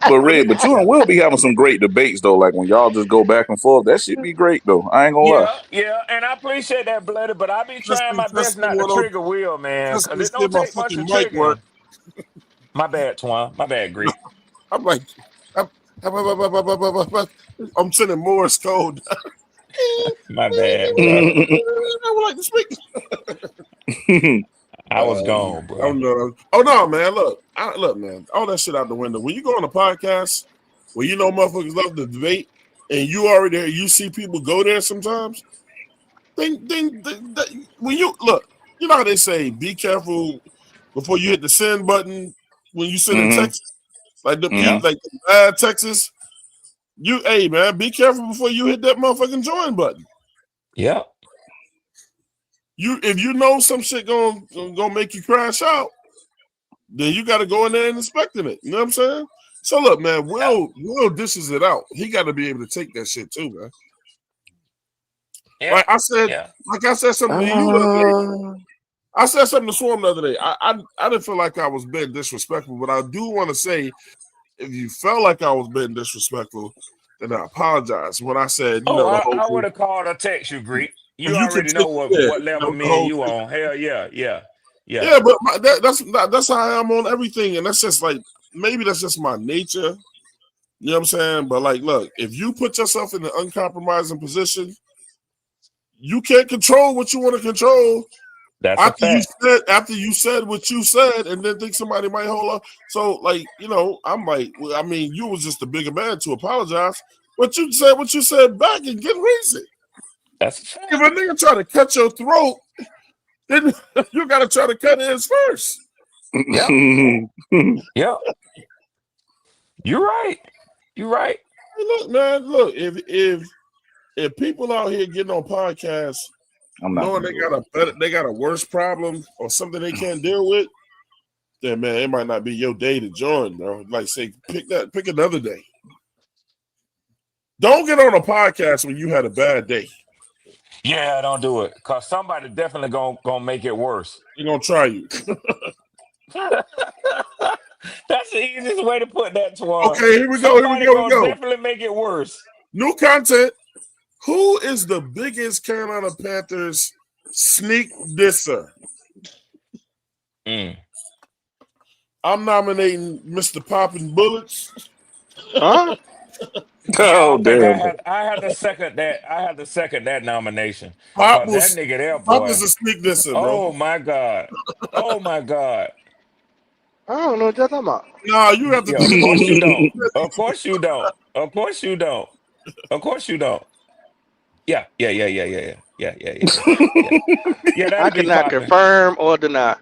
but Look Red, at but you and Yeah. Will be having some great debates though. Like when y'all just go back and forth, that should be great though. I ain't gonna lie. Yeah, and I appreciate that, Bloody, but I be trying my best Testing not to 10, trigger Will, man, testing because to it see if don't my take much to fucking mic trigger work. him. My bad, Twan. My bad, Greek. I'm like, I'm, I'm sending Morse code. My bad, brother. hmm I would like to speak. I was gone, Oh bro. no! Oh no, man! Look, man! All that shit out the window. When you go on a podcast where you know motherfuckers love to debate, and you already there, you see people go there sometimes. When you look, you know how they say, be careful before you hit the send button when you sit in hmm Texas, like Yep, like Texas. Hey man, be careful before you hit that motherfucking join button. yep. If you know some shit gonna make you crash out, then you got to go in there and inspecting it. You know what I'm saying? So look, man, Yep. Will dishes it out. He got to be able to take that shit too, man. Yeah, Like I said, yeah. something to you the other day. I said something to Swarm the other day. I didn't feel like I was being disrespectful, but I do want to say, if you felt like I was being disrespectful, then I apologize. When I said, Oh, the whole I would thing, have called or text you, Greek. and You you can already know take, yeah, what level the me and whole you thing. on. Hell yeah, yeah, yeah. Yeah, but that's how I am on everything, and that's just like maybe that's just my nature. You know what I'm saying? But like, look, if you put yourself in an uncompromising position, you can't control what you want to control That's a fact. after you said what you said, and then think somebody might hold up. So, like, I'm like, well, I mean, you was just a bigger man to apologize, but you said what you said back and get reason. That's a If fact. a nigga try to cut your throat, then you got to try to cut his first. Yep, yep. You're right. You're right. Hey, look, man, look, if people out here getting on podcasts I'm not knowing gonna do it. they got a worse problem or something they can't deal with, then man, it might not be your day to join, bro. Like say, pick another day. Don't get on a podcast when you had a bad day. Yeah, don't do it, cause somebody definitely gonna make it worse. They're gonna try you. That's the easiest way to put that, Twan. Okay, here we go. Somebody gonna definitely make it worse. New content. Who is the biggest Carolina Panthers sneak disser? Mm. I'm nominating Mr. Poppin' Bullets. Huh? Yeah, I Oh don't think damn! I had to second that. I had to second that nomination. Pop Cause that was nigga there, Pop is boy. a sneak disser, bro. Oh my God. Oh my God. I don't know what you're talking about. Nah, you have to Yeah, do of the course you don't. deep. Of course you don't. Of course you don't. Of course you don't. Yeah, yeah, yeah, yeah, yeah, yeah, yeah, yeah, yeah, yeah, yeah. Yeah, I that'll be cannot popping. confirm or deny.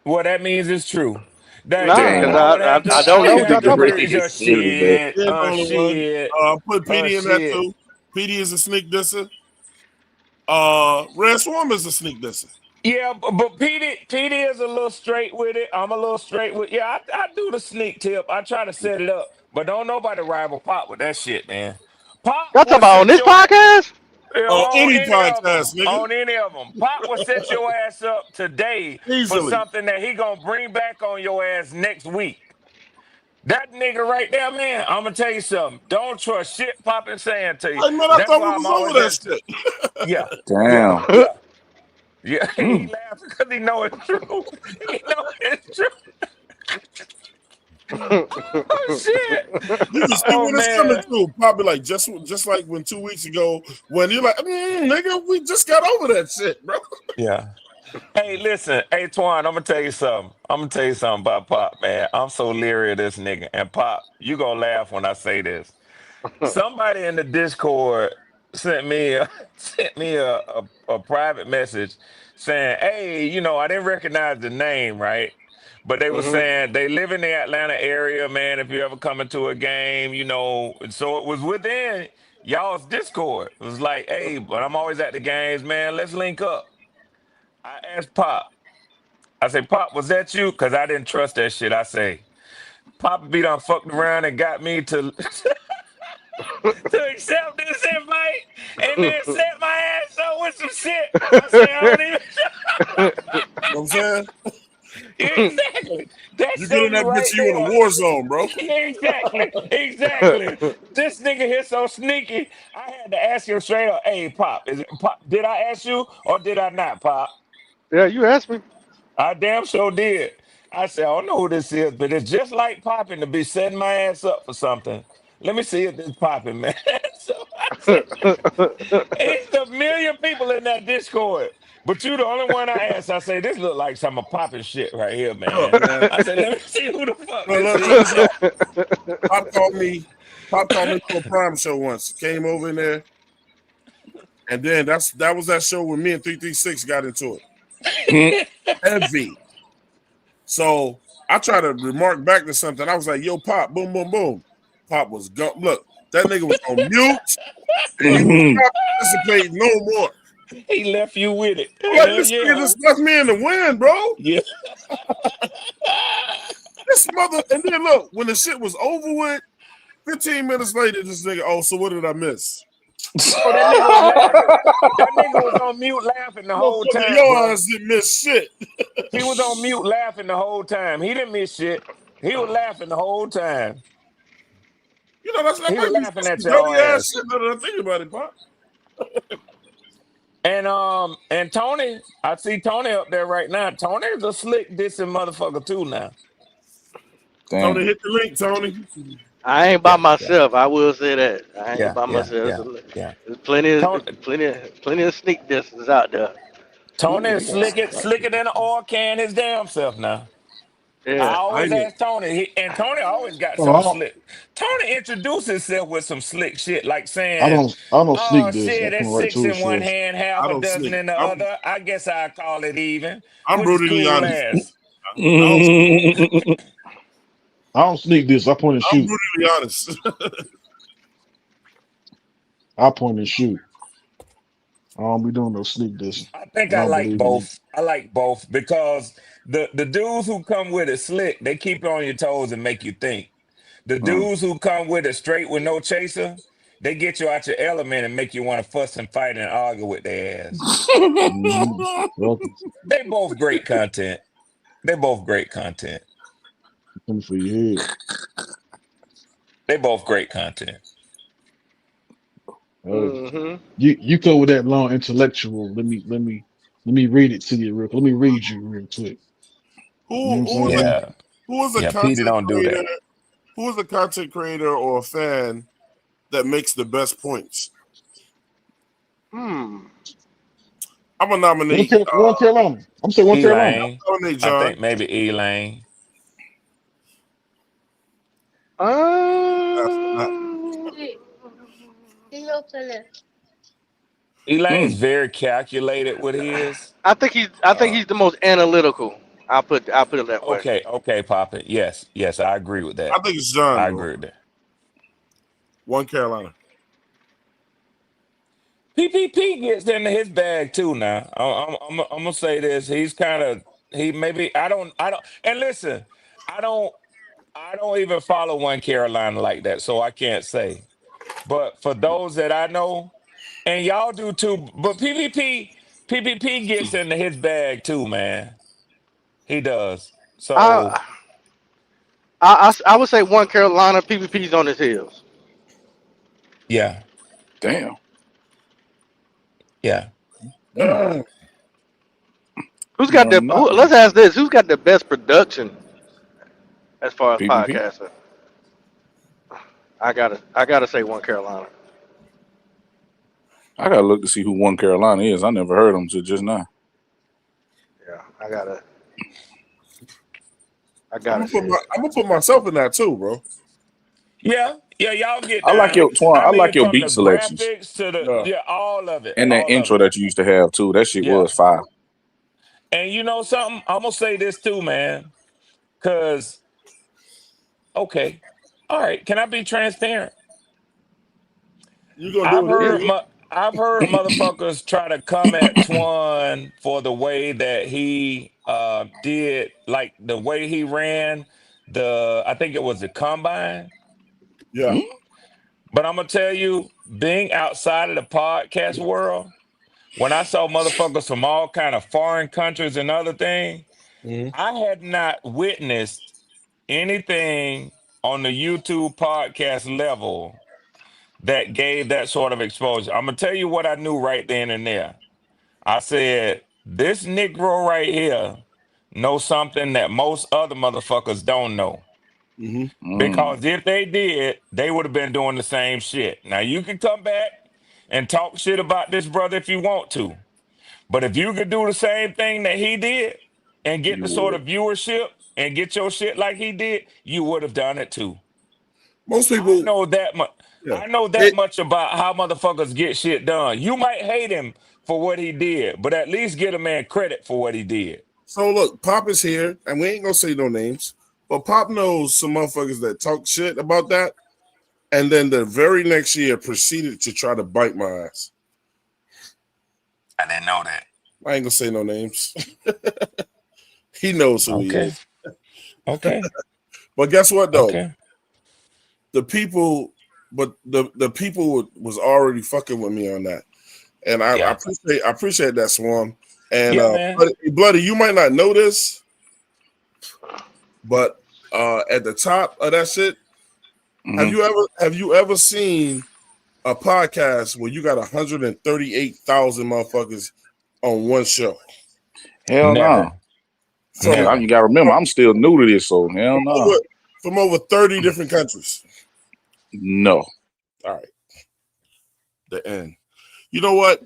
What that means is true. That Nah, yeah, because Damn. I don't I know would what y'all have to talking agree about. with your Silly, man. shit. He ain't the only one. Shit. Put PD in that Shit. too. PD is a sneak disser. Red Swarm is a sneak disser. Yeah, but Petey is a little straight with it. I'm a little straight with yeah, I do the sneak tip. I try to set it up, but don't nobody rival Pop with that shit, man. Pop Y'all talking will about on set this your podcast? on Any any of podcast, them. nigga. On any of them. Pop will set your ass up today for Easily. something that he gonna bring back on your ass next week. That nigga right there, man, I'm gonna tell you something. Don't trust shit Pop is saying to you. I man, I That's thought we why I'm was always over that hesitant. shit. Yeah, yeah, Damn. yeah. Yeah, he Mm. laughs because he know it's true. He know it's true. Oh shit! You can see Oh when it's coming man. through. Probably like just like when 2 weeks ago when you're like, nigga, we just got over that shit, bro. Yeah. Hey, listen. Hey, Twan, I'm gonna tell you something. I'm gonna tell you something about Pop, man. I'm so leery of this nigga. And Pop, you gonna laugh when I say this. Somebody in the Discord sent me a, sent me a private message saying, "Hey, I didn't recognize the name, right? But they were Mhm. saying they live in the Atlanta area, man. If you ever come into a game, and so it was within y'all's Discord. It was like, hey, but I'm always at the games, man. Let's link up." I asked Pop. I say, Pop, was that you? Because I didn't trust that shit. I say, Pop be done fucked around and got me to to accept this invite and then set my ass up with some shit. I say, I don't even. You know what I'm saying? Exactly. That You get show in you that bitch, right you in a there. war zone, bro. Exactly. Exactly. This nigga here so sneaky. I had to ask him straight up, hey, Pop, Pop, did I ask you or did I not, Pop? Yeah, you asked me. I damn sure did. I said, I don't know who this is, but it's just like popping to be setting my ass up for something. Let me see if this popping, man. So I said, it's a million people in that Discord, but you the only one I asked. I say, this look like some popping shit right here, Look, man. man. I said, let me see who the fuck Look, this look, check is. this out. Pop called me. Pop called me to a prime show once. Came over in there, and then that was that show where me and 336 got into it. Heavy. So I tried to remark back to something. I was like, "Yo, Pop, boom, boom, boom." Pop was go. Look, that nigga was on mute. He was not participating no more. He left you with it. I'm like, Hell this nigga yeah. just left me in the wind, bro. Yeah. This mother. And then look, when the shit was over with, 15 minutes later, this nigga, oh, so what did I miss? Oh, that nigga was laughing. That nigga was on mute laughing the whole Motherfucker, time, your bro. ass didn't miss shit. He was on mute laughing the whole time. He didn't miss shit. He was laughing the whole time. You know, that He was might be laughing at some your dirty ass ass. shit now that I think about it, Pop. And Tony, I see Tony up there right now. Tony is a slick dissing motherfucker too now. Tony, Damn. hit the link, Tony. I ain't by Yeah, yeah, myself. I will say that. I ain't yeah, by yeah, myself. yeah, yeah. There's plenty Tony, of plenty of sneak distance out there. Tony is slicker than an oil can his damn self now. I Yeah. I always ain't it. ask Tony, and Tony always got Oh, some slick. Tony introduced himself with some slick shit, like saying, I don't "Oh sneak this. I shit, come it's right six to the in one source. hand, half I a don't dozen sleep. in the other. I guess I call it even," I'm with his brutally cool honest. ass. I don't sleep. I don't sneak this. I point and I'm shoot. brutally honest. I point and shoot. I don't be doing no sneak this. I think I I don't like believe in it. both. I like both because the dudes who come with it slick, they keep you on your toes and make you think. The Mm. dudes who come with it straight with no chaser, they get you out your element and make you want to fuss and fight and argue with their ass. Mm-hmm. Well, They both great content. They both great content. come for your head. They both great content. Uh, Hmm. you go with that long intellectual. Let me read it to you real. Let me read you real quick. You know what I'm saying? Yeah. who is a Yeah, Petey content don't do creator? that. Who is a content creator or a fan that makes the best points? Hmm. I'm gonna nominate. One Carolina. I'm saying one Carolina. Elaine. Nominate I John. think maybe Elaine. Not- Um. Elaine's Mm. very calculated with his. I think Uh, he's the most analytical. I'll put it that way. okay, okay, Papa. Yes, yes, I agree with I that. think it's John, I bro. agree with that. One Carolina. PPP gets into his bag too. Now, I'm gonna say this. He's kind of he maybe I don't. And listen, I don't I don't even follow one Carolina like that, so I can't say. But for those that I know, and y'all do too, but PPP gets into his bag too, man. He does. So I I would say one Carolina PvP's on his heels. yeah, Damn. yeah. Damn. Who's got One let's knocking. ask this. Who's got the best production as far as PvP. podcasting? I gotta say one Carolina. I gotta look to see who One Carolina is. I never heard him till just now. Yeah, I gotta say it. I'm gonna put myself in that too, bro. Yeah, Yeah, y'all get I like down. your Twan. I I like mean, your from the beat selections graphics to the Yeah. all of it, and that all of intro it. that you used to have too. That shit Yeah. was fire. And you know something? I'm gonna say this too, man. Cause okay, all right. Can I be transparent? You gonna do I've it heard anyway. mu- I've heard motherfuckers try to come at Twan for the way that he did, like the way he ran I think it was the combine. Yeah. Hmm? But I'm gonna tell you, being outside of the podcast world, when I saw motherfuckers from all kind of foreign countries and other things, Hmm. I had not witnessed anything on the YouTube podcast level that gave that sort of exposure. I'm gonna tell you what I knew right then and there. I said, this Negro right here knows something that most other motherfuckers don't know. Hmm. Mm. Because if they did, they would have been doing the same shit. Now you can come back and talk shit about this brother if you want to. But if you could do the same thing that he did and get You the sort would. of viewership and get your shit like he did, you would have done it too. Most I people, know that much. yeah. I know that It, much about how motherfuckers get shit done. You might hate him for what he did, but at least get a man credit for what he did. so look, Pop is here, and we ain't gonna say no names, but Pop knows some motherfuckers that talk shit about that, and then the very next year proceeded to try to bite my ass. I didn't know that. I ain't gonna say no names. He knows who he Okay. is. Okay. But guess what though? Okay. The people, but the people was already fucking with me on that, and Yeah. I appreciate that, Swarm. And Yeah, man. Bloody, you might not know this, but at the top of that shit, Hmm. have you ever seen a podcast where you got 138,000 motherfuckers on one show Hell no. Never. from You Never. gotta remember, I'm still new to this, so hell no. over, from over 30 different countries? No. All right, the end. You know what,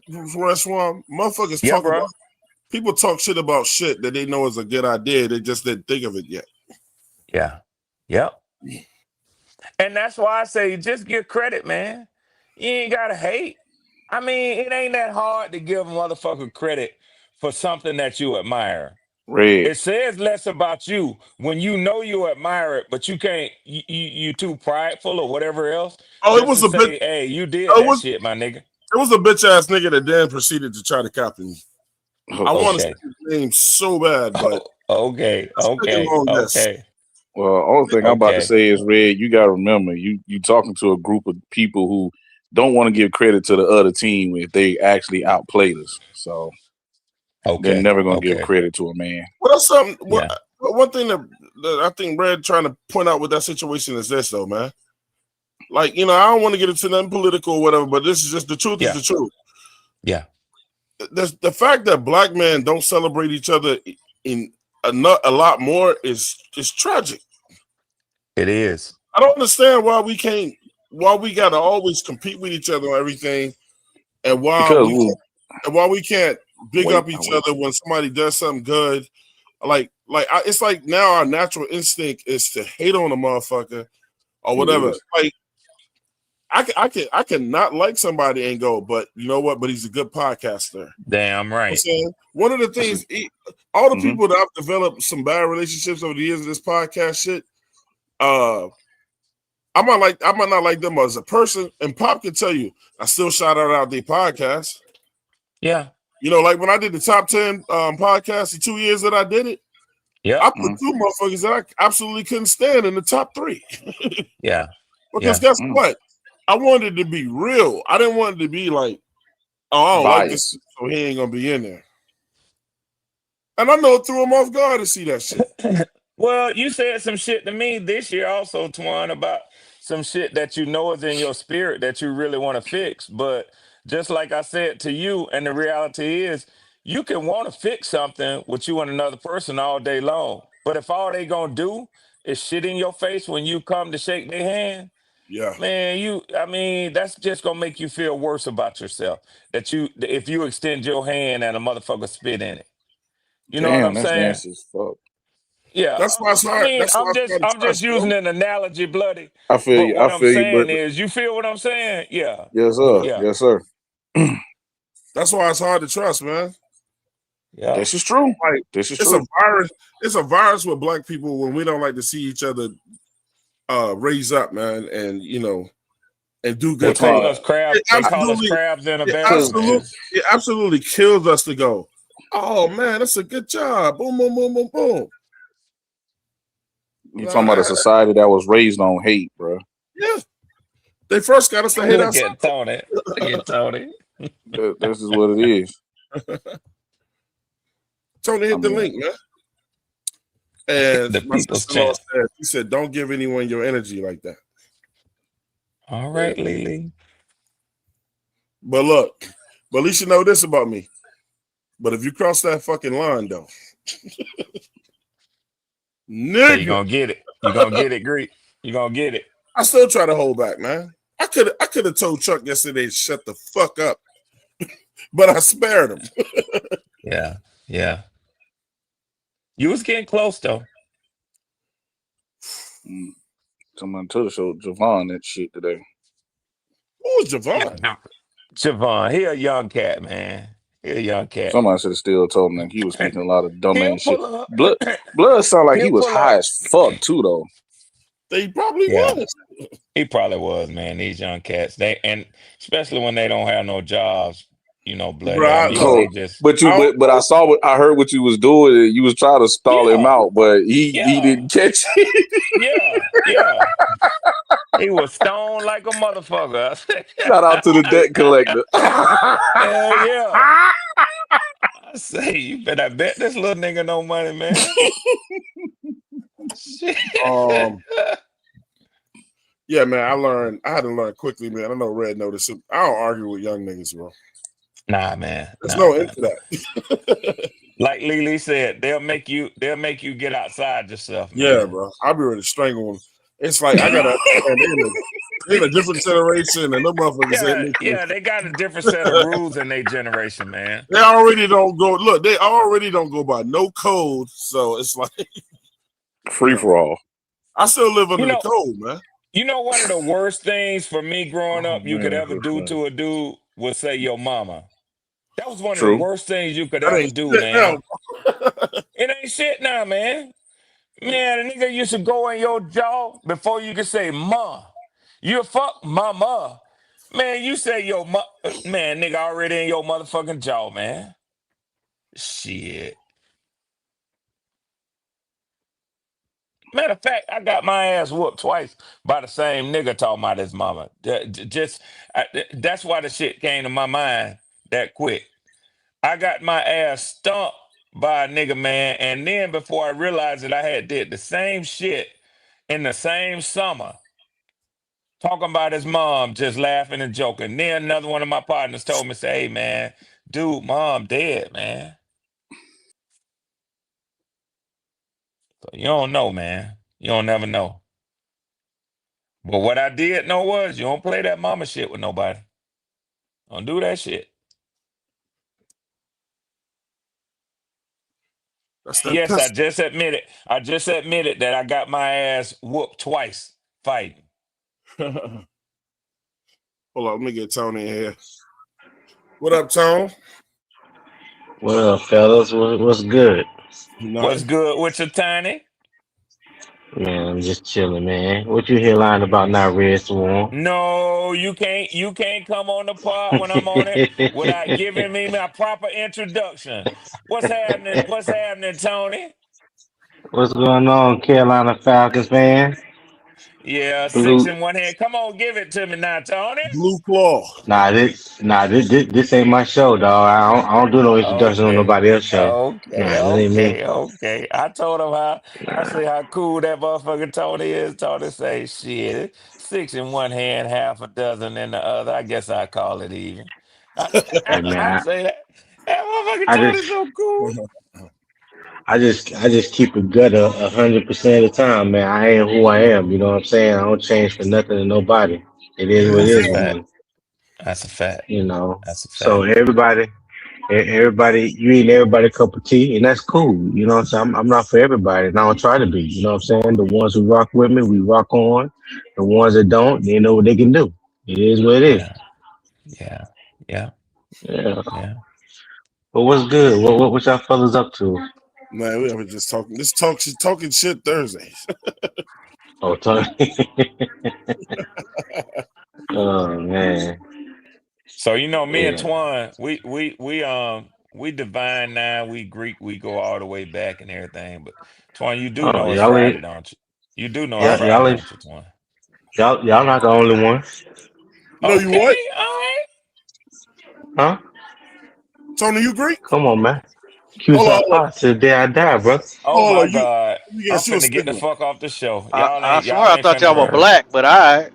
Swarm? Motherfuckers Yeah, talk about bro. people talk shit about shit that they know is a good idea. They just didn't think of it yet. Yeah. Yep. And that's why I say just give credit, man. You ain't gotta hate. I mean, it ain't that hard to give a motherfucker credit for something that you admire. Red. It says less about you when you know you admire it, but you can't. You too prideful or whatever else, Oh, it just was to a bit. say, "Hey, you did It that was shit, my nigga." it was a bitch ass nigga that then proceeded to try to copy me. I Oh want to shit. say Okay. his name so bad, but Oh, okay. let's take a Okay. long guess. Okay. Well, only thing I'm about to Okay. say is, Red, you gotta remember, you talking to a group of people who don't want to give credit to the other team if they actually outplayed us. So they're Okay. never gonna give Okay. credit to a man. Well, that's something. Yeah. One thing that I think Red trying to point out with that situation is this, though, man. Like, I don't want to get into nothing political or whatever, but this is just the truth. Is Yeah. the truth. Yeah. The fact that black men don't celebrate each other in a lot more is tragic. It is. I don't understand why we gotta always compete with each other on everything, and Because we why we can't big up I each wait. other when somebody does something good. It's like now our natural instinct is to hate on a motherfucker or It whatever. is. Like I can not like somebody and go, but you know what? But he's a good podcaster. Damn I'm right. saying one of the That's things, all the mm-hmm. people that I've developed some bad relationships over the years of this podcast shit. I might not like them as a person, and Pop can tell you, I still shout out their podcast. Yeah. Like when I did the top 10 podcast, the 2 years that I did it, I Yep. put two motherfuckers that I absolutely couldn't stand in the top 3. Yeah. Because Yeah. guess what? I wanted it to be real. I didn't want it to be like, oh, I don't like this, Bias. so he ain't gonna be in there. And I know it threw him off guard to see that shit. Well, you said some shit to me this year also, Twan, about some shit that you know is in your spirit that you really want to fix. But just like I said to you, and the reality is, you can want to fix something with you and another person all day long. But if all they gonna do is shit in your face when you come to shake their hand, Yeah. man, I mean, that's just gonna make you feel worse about yourself. If you extend your hand and a motherfucker spit in it. You know what Damn, I'm that's saying? nasty as fuck. Yeah, That's why it's I hard. mean, That's why it's hard to I'm just trust, bro. using an analogy, bloody. I feel But you. I what I'm feel you. But saying is, you feel what I'm saying? Yeah, yes, sir. yeah, Yes, sir. That's why it's hard to trust, man. yeah. This is true. Like This is it's a true. virus. It's a virus with black people when we don't like to see each other raise up, man, and and do They good call things. us crab. It They call us absolutely, crabs in a it barrel, Because absolutely, man. it absolutely kills us to go. Oh man, that's a good job. Boom, boom, boom, boom, boom. you're talking about a society that was raised on hate, bro. Yeah, they first got us to hate Look ourselves. at Tony. Look at Tony. This is what it is. Tony hit I the mean, link, man. And The my people's sister-in-law champ. said, she said, don't give anyone your energy like that. All Yeah. right, Lily. But look, but at least you know this about me. But if you cross that fucking line, though, So you're nigga, gonna get it. You're gonna get it, Greek. You're gonna get it. I still try to hold back, man. I could have told Chuck yesterday to shut the fuck up, but I spared him. Yeah, yeah. You was getting close though. someone to the show Javon that shit today. Who was Javon? Yeah. Javon, he a young cat, man. He a young cat. Somebody should have still told him that he was speaking a lot of He'll dumbass shit. pull up. Blood sounded like he He'll was pull high up. as fuck too, though. They probably Yeah, was. he probably was, man. These young cats, and especially when they don't have no jobs, bloody. I Bro, mean, look, they So, just but I don't but I know. saw I heard what you was doing. You was trying to stall him yeah, out, but he yeah, didn't catch it. yeah, yeah. He was stoned like a motherfucker. Shout out to the debt collector. Hell yeah. I say, you better bet this little nigga no money, man. Shit. Yeah, man, I had to learn quickly, man. I know Red noticed. I don't argue with young niggas, bro. Nah, man. There's Nah, no man. end to that. Like Lily said, they'll make you get outside yourself, man. Yeah, bro. I'll be ready to strangle them. It's like I gotta understand they're in a different generation, and them motherfuckers ain't making Yeah, they got a different set of rules in their generation, man. They already don't go. Look, they already don't go by no code. So it's like Free for all. I still live under the code, man. You know, one of the worst things for me growing up you could ever do to a dude was say your mama. That was one of the worst things you could ever do, man. It ain't shit now, man. Man, a nigga used to go in your jaw before you could say ma. You fuck mama. Man, you say your man, nigga already in your motherfucking jaw, man. Shit. Matter of fact, I got my ass whooped twice by the same nigga talking about his mama. That's why the shit came to my mind that quick. I got my ass stumped by a nigga, man, and then before I realized that I had did the same shit in the same summer, talking about his mom, just laughing and joking. Then another one of my partners told me, say, hey, man, dude, mom dead, man. So you don't know, man. You don't never know. But what I did know was you don't play that mama shit with nobody. Don't do that shit. Yes, I just admitted that I got my ass whooped twice fighting. Hold on, let me get Tony in here. What up, Tone? What up, fellas? What's good? What's good with your Tiny? Man, I'm just chilling, man. What you here lying about now, Red Swarm? No, you can't come on the pod when I'm on it without giving me my proper introduction. What's happening? What's happening, Tony? What's going on, Carolina Falcons fan? Yeah, Blue. 6 in one hand. Come on, give it to me now, Tony. Blue Claw. This ain't my show, dog. I don't do no introduction on nobody else's show. Okay. I told him I say how cool that motherfucker Tony is. Tony say shit. 6 in one hand, half a dozen in the other. I guess I call it even. Hey, man, I say that. That motherfucker Tony's so cool. I just keep it good 100% of the time, man. I am who I am. You know what I'm saying? I don't change for nothing to nobody. It is what it is, man. That's a fact. You know. That's a fact. So everybody Everybody, you eating everybody a cup of tea, and that's cool. You know what I'm saying? I'm not for everybody, and I don't try to be. You know what I'm saying? The ones who rock with me, we rock on. The ones that don't, they know what they can do. It is what it is. Yeah, yeah, yeah, Yeah. yeah. But what's good? What y'all fellas up to? Man, we ever just talking. This talking shit Thursdays. Oh, Tony. Oh man. So me and Yeah. Twan, we divine nine, we Greek, we go all the way back and everything. But Twan, you do Oh, know it's y'all Friday, ain't don't you? You do know it's Friday, y'all ain't don't you, Twan? y'all not the only ones, No, you what? Okay, all right. huh? Tony, you Greek? Come on, man. Hold on, Q's hold on. out till the day I die, bro. Oh Hold my on. God. Let me I'm guess you a finna get the stickler. fuck off the show. I swear Y'all I ain't thought finna y'all were run. black, but all right.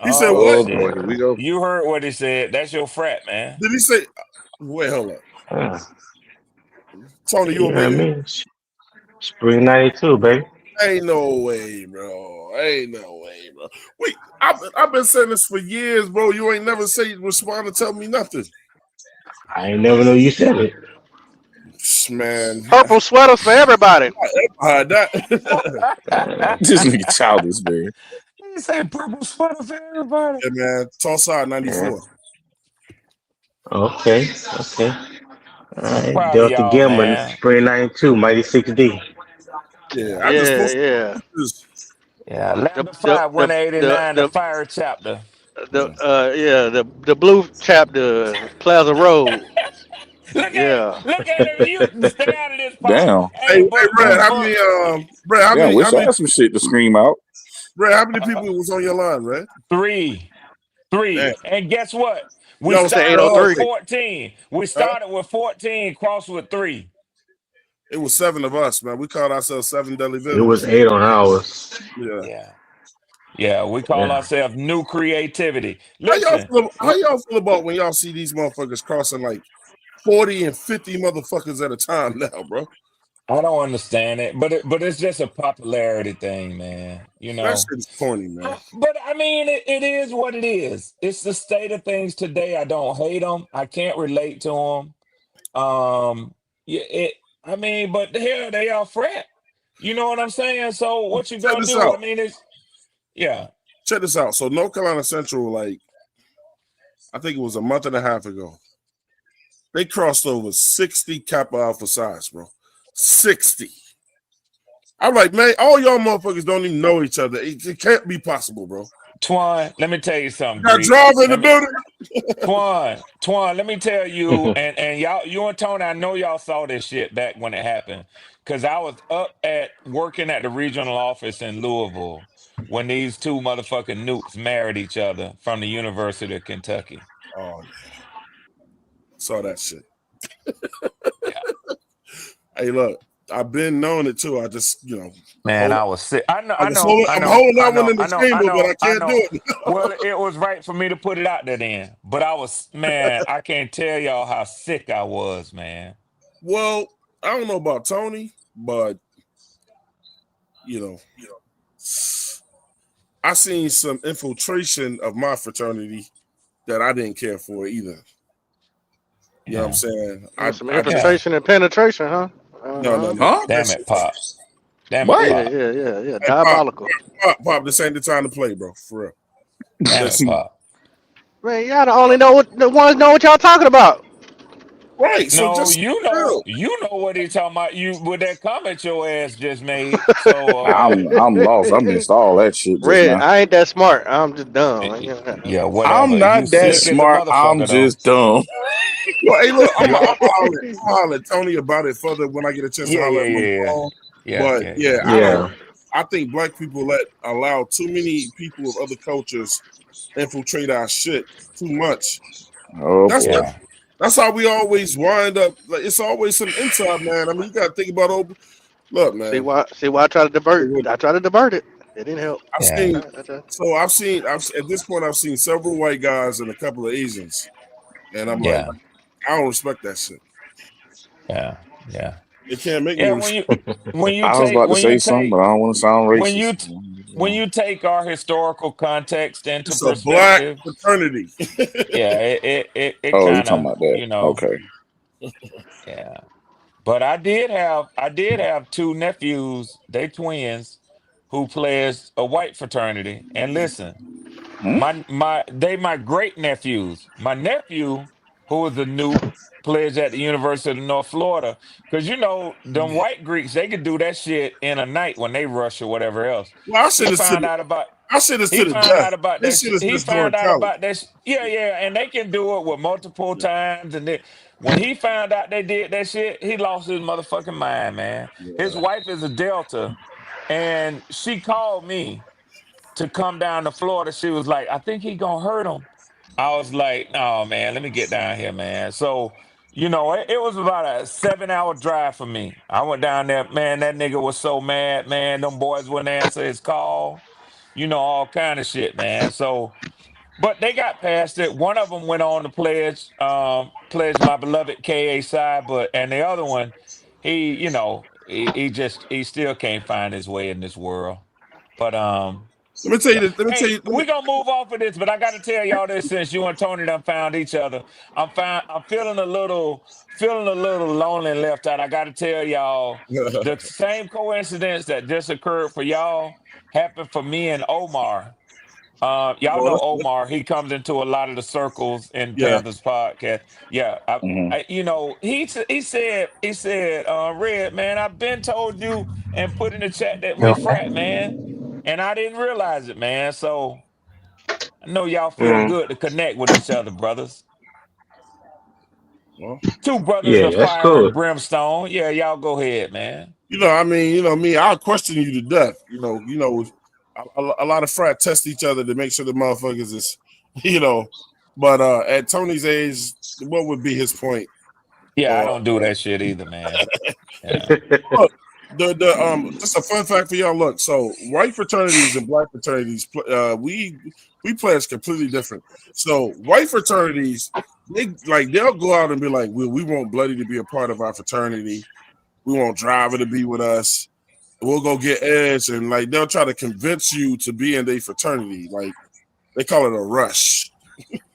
He said Oh what? Oh boy, shit. here we go. You heard what he said. That's your frat, man. Did he say? Wait, hold up. Uh, Tony, you you a know what I baby? mean? Spring '92, baby. Ain't no way, bro. Ain't no way, bro. Wait, I've been saying this for years, bro. You ain't never say respond to tell me nothing. I ain't never know you said it. Man, Purple sweaters for everybody. that. This nigga childish, man. He said purple sweater for everybody. Yeah, man. Toss out Yeah. 94. Okay. Okay. All I'm right. proud of Delta y'all, Gamma, man. Spring '92, Mighty 6D. Yeah, Yeah. I just Yeah, posted yeah. pictures. Yeah. The Lambda the 5, the the 189, the the, fire chapter. the blue chapter Plaza Road. Yeah. Look at him. You stay out of this, Pop. Damn, Hey, Red, damn, how many Red, damn. how Wish I many had some shit to scream out. Red, how many people was on your line, Red? three. Damn. And guess what? We Y'all You was said started with 803. 14. We huh? started with 14, crossed with 3. It was 7 of us, man. We called ourselves 7 Deadly It was Villains. 8 on ours. Yeah. Yeah. Yeah, we call Yeah. ourselves New Creativity. Listen, How y'all feel about when y'all see these motherfuckers crossing like 40 and 50 motherfuckers at a time now, bro? I don't understand it, but it's just a popularity thing, man. That shit is corny, man. But I mean, it is what it is. It's the state of things today. I don't hate them. I can't relate to them. Yeah, I mean, but hell, they are frat. You know what I'm saying? So what you Check gonna this do? out. I mean, it's yeah. Check this out. So North Carolina Central, like, I think it was a month and a half ago, they crossed over 60 Kappa Alpha Psi's, bro. 60. I'm like, man, all y'all motherfuckers don't even know each other. It can't be possible, bro. Twan, let me tell you something, Got Greek. driver in the Let me building. Twan, let me tell you, and y'all, you and Tony, I know y'all saw this shit back when it happened, because I was up at working at the regional office in Louisville when these two motherfucking nukes married each other from the University of Kentucky. Oh yeah, saw that shit. Yeah, Hey, look, I've been knowing it too. I just, man, hold. I was sick. I know, I I just know, hold. I I'm know, holding I that one know, in I the know, I chamber, but know, I I can't know. do it. Well, it was right for me to put it out there then, but I was, man, I can't tell y'all how sick I was, man. Well, I don't know about Tony, but you know, I seen some infiltration of my fraternity that I didn't care for either. You know what I'm Yeah, saying? Some I just yeah. infiltration and penetration, huh? no, Uh-huh. no, no. Huh? That Damn shit. it, Pop. Damn it, What? Yeah, Pop. yeah, yeah, yeah. Hey, Pop, Diabolical. Pop, this ain't the time to play, bro. For real. Damn it, Listen, Pop. Man, y'all the only know what the ones know what y'all talking about. right. So No, just chill. you know what he talking about. You with that comment your ass just made. So, I'm lost. I missed all that shit just Red, now. I ain't that smart. I'm just dumb. yeah, I'm whatever. You not that slick as a smart. I'm motherfucker though. just dumb. Well, hey, look, I'm You all, holler at Tony about it further when I get a chance to yeah, holler yeah, at my yeah, phone. yeah, But yeah, yeah, yeah, Yeah. I think black people allow too many people of other cultures infiltrate our shit too much. Oh That's boy. yeah, that's how we always wind up. Like it's always some inside man. I mean, you gotta think about look, see man. why? See why I try to divert? I try to divert it. It didn't help. I've yeah, seen I've at this point I've seen several white guys and a couple of Asians, and I'm like, yeah, I don't respect that shit. yeah, yeah. It can't make me Yeah, respect. I was about to say something, but I don't want to sound when racist. you t- when you take our historical context into It's a black perspective, fraternity. yeah, it Oh, you kind talking of, about that? Okay. Yeah. But I did have two nephews, they twins, who pledged a white fraternity. And listen, Hmm? my great nephews. My nephew, who was a Nuke, pledged at the University of North Florida. Because you know, them white Greeks, they could do that shit in a night when they rush or whatever else. Well, He found out about I said this to he the found death. out about This that shit shit. is He just during found out college. about that. Yeah, yeah, and they can do it with multiple times. And then when he found out they did that shit, he lost his motherfucking mind, man. His Yeah. wife is a Delta, and she called me to come down to Florida. She was like, "I think he gonna hurt him." I was like, "No, man, let me get down here, man." So, you know, it was about a 7 hour drive for me. I went down there, man. That nigga was so mad, man. Them boys wouldn't answer his call, you know, all kind of shit, man. So, but they got past it. One of them went on to pledge my beloved KA side, but and the other one, you know, he still can't find his way in this world. But Let me tell you yeah. this. Let me tell Hey, you. we gonna move off of this, but I gotta tell y'all this since you and Tony done found each other. I'm feeling a little lonely and left out. I gotta tell y'all the same coincidence that just occurred for y'all happened for me and Omar. Y'all Well, know Omar. He comes into a lot of the circles in yeah. Panthers podcast. Yeah, Hmm. you know, he said, Red man, I've been told you and put in the chat that we Yep. frat, man, and I didn't realize it, man. So I know y'all feel Mm. good to connect with each other, brothers. Well, Two brothers of Yeah, that's fire and good. brimstone. Yeah, y'all go ahead, man. I mean, me. I'll question you to death. A lot of frat test each other to make sure the motherfuckers is, you know. But at Tony's age, what would be his point? Yeah, I Or don't do that shit either, man. Yeah, look, the just a fun fact for y'all. Look, so white fraternities and black fraternities, we play as completely different. So white fraternities, they'll go out and be like, we want Bloody to be a part of our fraternity. We want Driver to be with us. We'll go get Edge, and like they'll try to convince you to be in their fraternity. Like they call it a rush.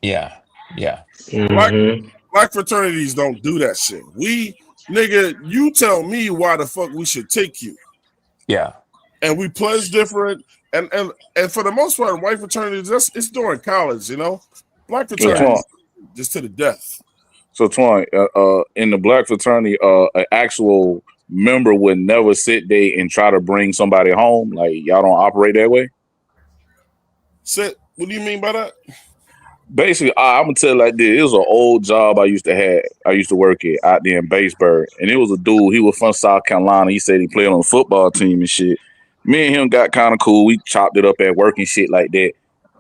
yeah, yeah, Black Hmm. black fraternities don't do that shit. Nigga, you tell me why the fuck we should take you, yeah, and we pledge different. And for the most part, white fraternities, it's during college, Black So yeah. Twan, fraternities just to the death. In the black fraternity, an actual member would never sit there and try to bring somebody home. Like y'all don't operate that way. Sit. What do you mean by that? Basically, I'm gonna tell you like this. It was an old job I used to have. I used to work at out there in Batesburg, and it was a dude. He was from South Carolina. He said he played on the football team and shit. Me and him got kind of cool. We chopped it up at work and shit like that.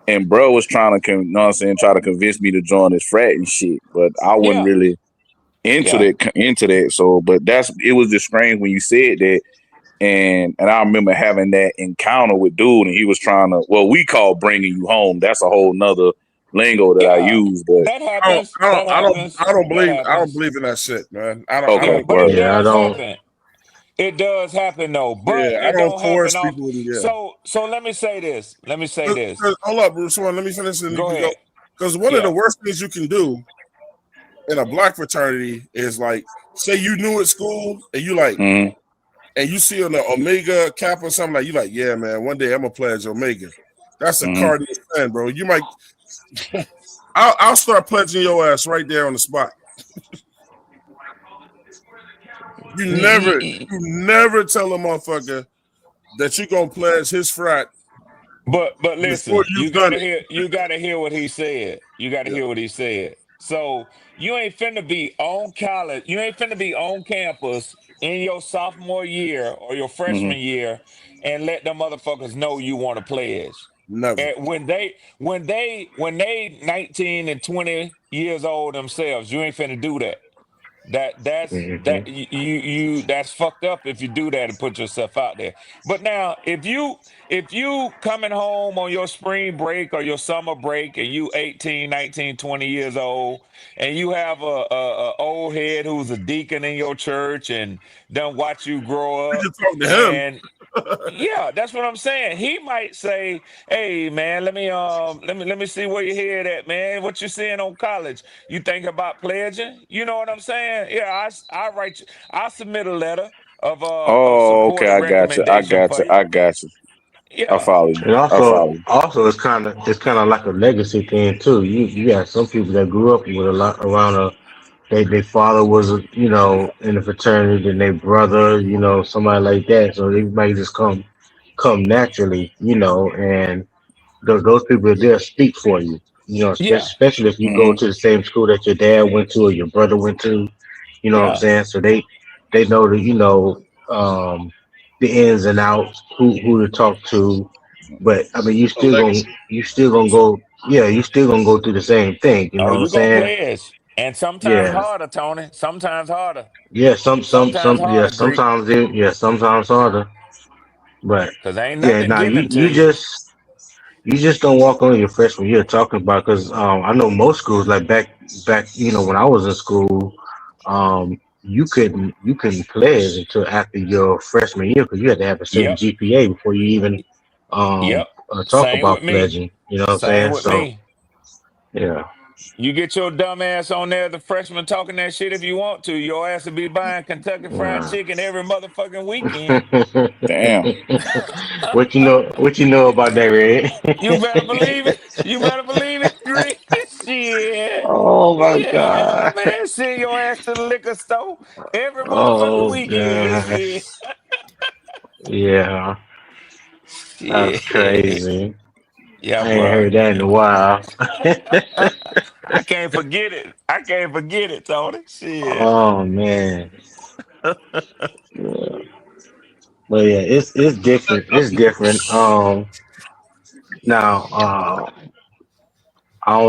And bro was trying to, you know what I'm saying, try to convince me to join his frat and shit. But I wasn't Yeah, really into yeah, that. So, but it was just strange when you said that. And I remember having that encounter with dude, and he was trying to, well, we call bringing you home. That's a whole nother lingo that I yeah. use. But That happens. That happens. That I don't happens. believe in that shit, man. I Yeah, okay, don't. but it word. Yeah, I does don't. happen. It does happen though, but Yeah, I it don't don't happen coerce off. people to. Yeah. So let me say this. Let me say this. Hold up, Bruce. Let me finish, and you Go can go. ahead. Because one of the Yeah. worst things you can do in a black fraternity is like, say you new at school and Mm-hmm. and you see on the Omega Kappa or something like, you like, yeah, man, one day I'm gonna pledge Omega. That's a Mm-hmm. cardiac fan, bro. You might. I'll start pledging your ass right there on the spot. Y- You never tell a motherfucker that you gonna pledge his frat But before listen, you've done it. you gotta hear what he said. You gotta Yeah, hear what he said. So you ain't finna be on college, you ain't finna be on campus in your sophomore year or your Mm-hmm. freshman year and let them motherfuckers know you want to pledge. never. And when they 19 and 20 years old themselves, you ain't finna do that. Hmm. That's fucked up if you do that and put yourself out there. But now if you coming home on your spring break or your summer break and you 18, 19, 20 years old and you have a old head who's a deacon in your church and done watch you grow You up can talk to him. and Yeah, that's what I'm saying. He might say, "Hey, man, let me see where your head at, man. What you seeing on college? You think about pledging? You know what I'm saying? Yeah, I write you. I submit a letter of Oh, support okay. and I got you. I recommendation got for you. you. I got you. I Yeah, follow you. And I follow you. also it's kind of like a legacy thing too. You got some people that grew up with a lot around a they father was in the fraternity, and their brother, somebody like that. So they might just come naturally, and those people there speak for you. yeah, Especially if you go Hmm. to the same school that your dad went to or your brother went to. You know what I'm yeah. saying? So they know um, the ins and outs, who to talk to. But I mean, A legacy. you still gonna go, yeah, you still gonna go through the same thing. You Oh, know what I'm you gonna saying? pledge, and sometimes Yeah, harder, Tony. Sometimes harder. yeah, Sometimes yeah, harder, Greek, sometimes harder. But because ain't yeah, nothing now given to you. you just don't walk on your freshman year talking about, because I know most schools, like back when I was in school, you couldn't pledge until after your freshman year, because you had to have a certain Yep, GPA before you even yep. talk Same with about me. pledging. You know what I'm Same saying? with So me. yeah. You get your dumb ass on there, the freshman, talking that shit if you want to. Your ass will be buying Kentucky Fried Yeah. Chicken every motherfucking weekend. Damn. What you know about that, Red? You better believe it. You better believe it, Greg. Shit. Oh my Yeah, God. man. Send your ass to the liquor store every motherfucking Oh weekend. God. Shit. Yeah, that's Shit. crazy. Yeah, I ain't bro. heard that in a while. I can't forget it. I can't forget it, Tony. Shit. Oh man. Yeah. But yeah, it's different. It's different. Now, I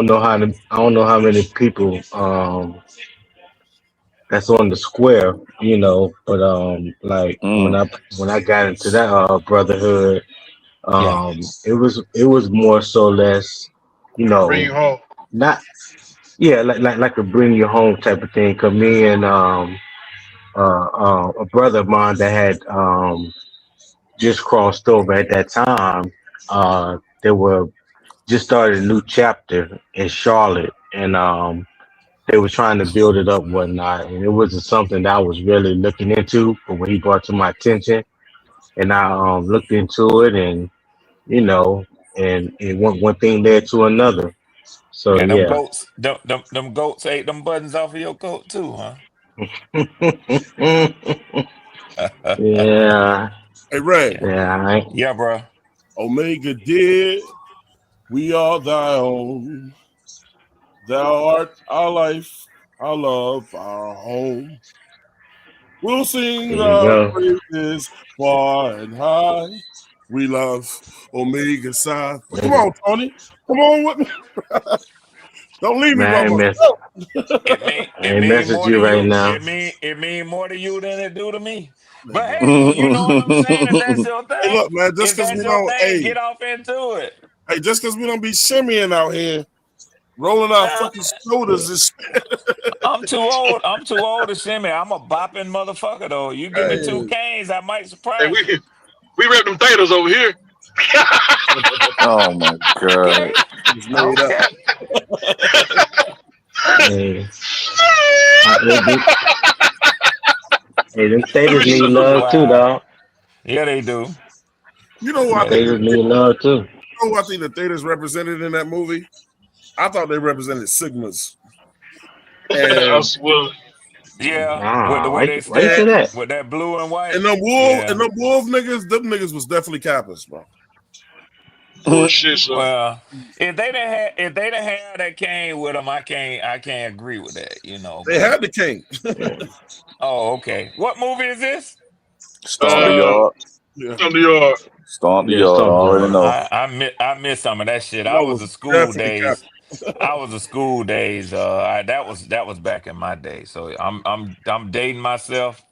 don't know how many people that's on the square, but like Mm. when I got into that brotherhood, Yeah. it was more so less, you Bring know, you home. not yeah, like a bring you home type of thing. Cause me and a brother of mine that had just crossed over at that time, they were just started a new chapter in Charlotte, and they were trying to build it up, whatnot, and it wasn't something that I was really looking into. But when he brought to my attention, and I looked into it, and you know, and one thing led to another. So Yeah, them yeah. goats, them goats ate them buttons off of your coat too, huh? Yeah, Hey, Ray, yeah, Yeah, bro. Omega did. We are thy own. Thou art our life, our love, our home. We'll sing there you thy go, praises far and high. We love Omega Psi. But come nigga. on, Tony. Come on with me. Don't leave me Man, by myself. I It ain't mean message more to you right you. now. It mean more to you than it do to me. Man, But bro. hey, you know what I'm saying? If that's your Hey, thing, look, man, just if because that's we your don't, thing, get off into it. just because we don't be shimmying out here, rolling our Well, fucking shoulders and shit. I'm too old. I'm too old to shimmy. I'm a bopping motherfucker though. You give me two Hey. canes, I might Hey, surprise you. we rep them theaters over here. Oh my god. Okay. It's made up. Okay. Hey, them Let taters me need shut up. love too, Wow. dog. Yeah, they do. You know who I Yeah, think they Taters do. need love too. I think the theaters represented in that movie? I thought they represented Sigmas. I And well, Yeah, with the Ah, way why they why you and, say stand that? with that blue and white. and Yeah. them wolf niggas, them niggas was definitely Kappas, bro. bullshit. So Well, if they didn't have that cane with them, I can't agree with that, They but had the king. Yeah. oh, okay. What movie is this? Stomp the uh, yard. Yeah. come to your Stomp the Yeah, yard. I Storm already Yard. know. I missed some of that shit. That was definitely Kappa. I was a school days. That was back in my day. So I'm dating myself,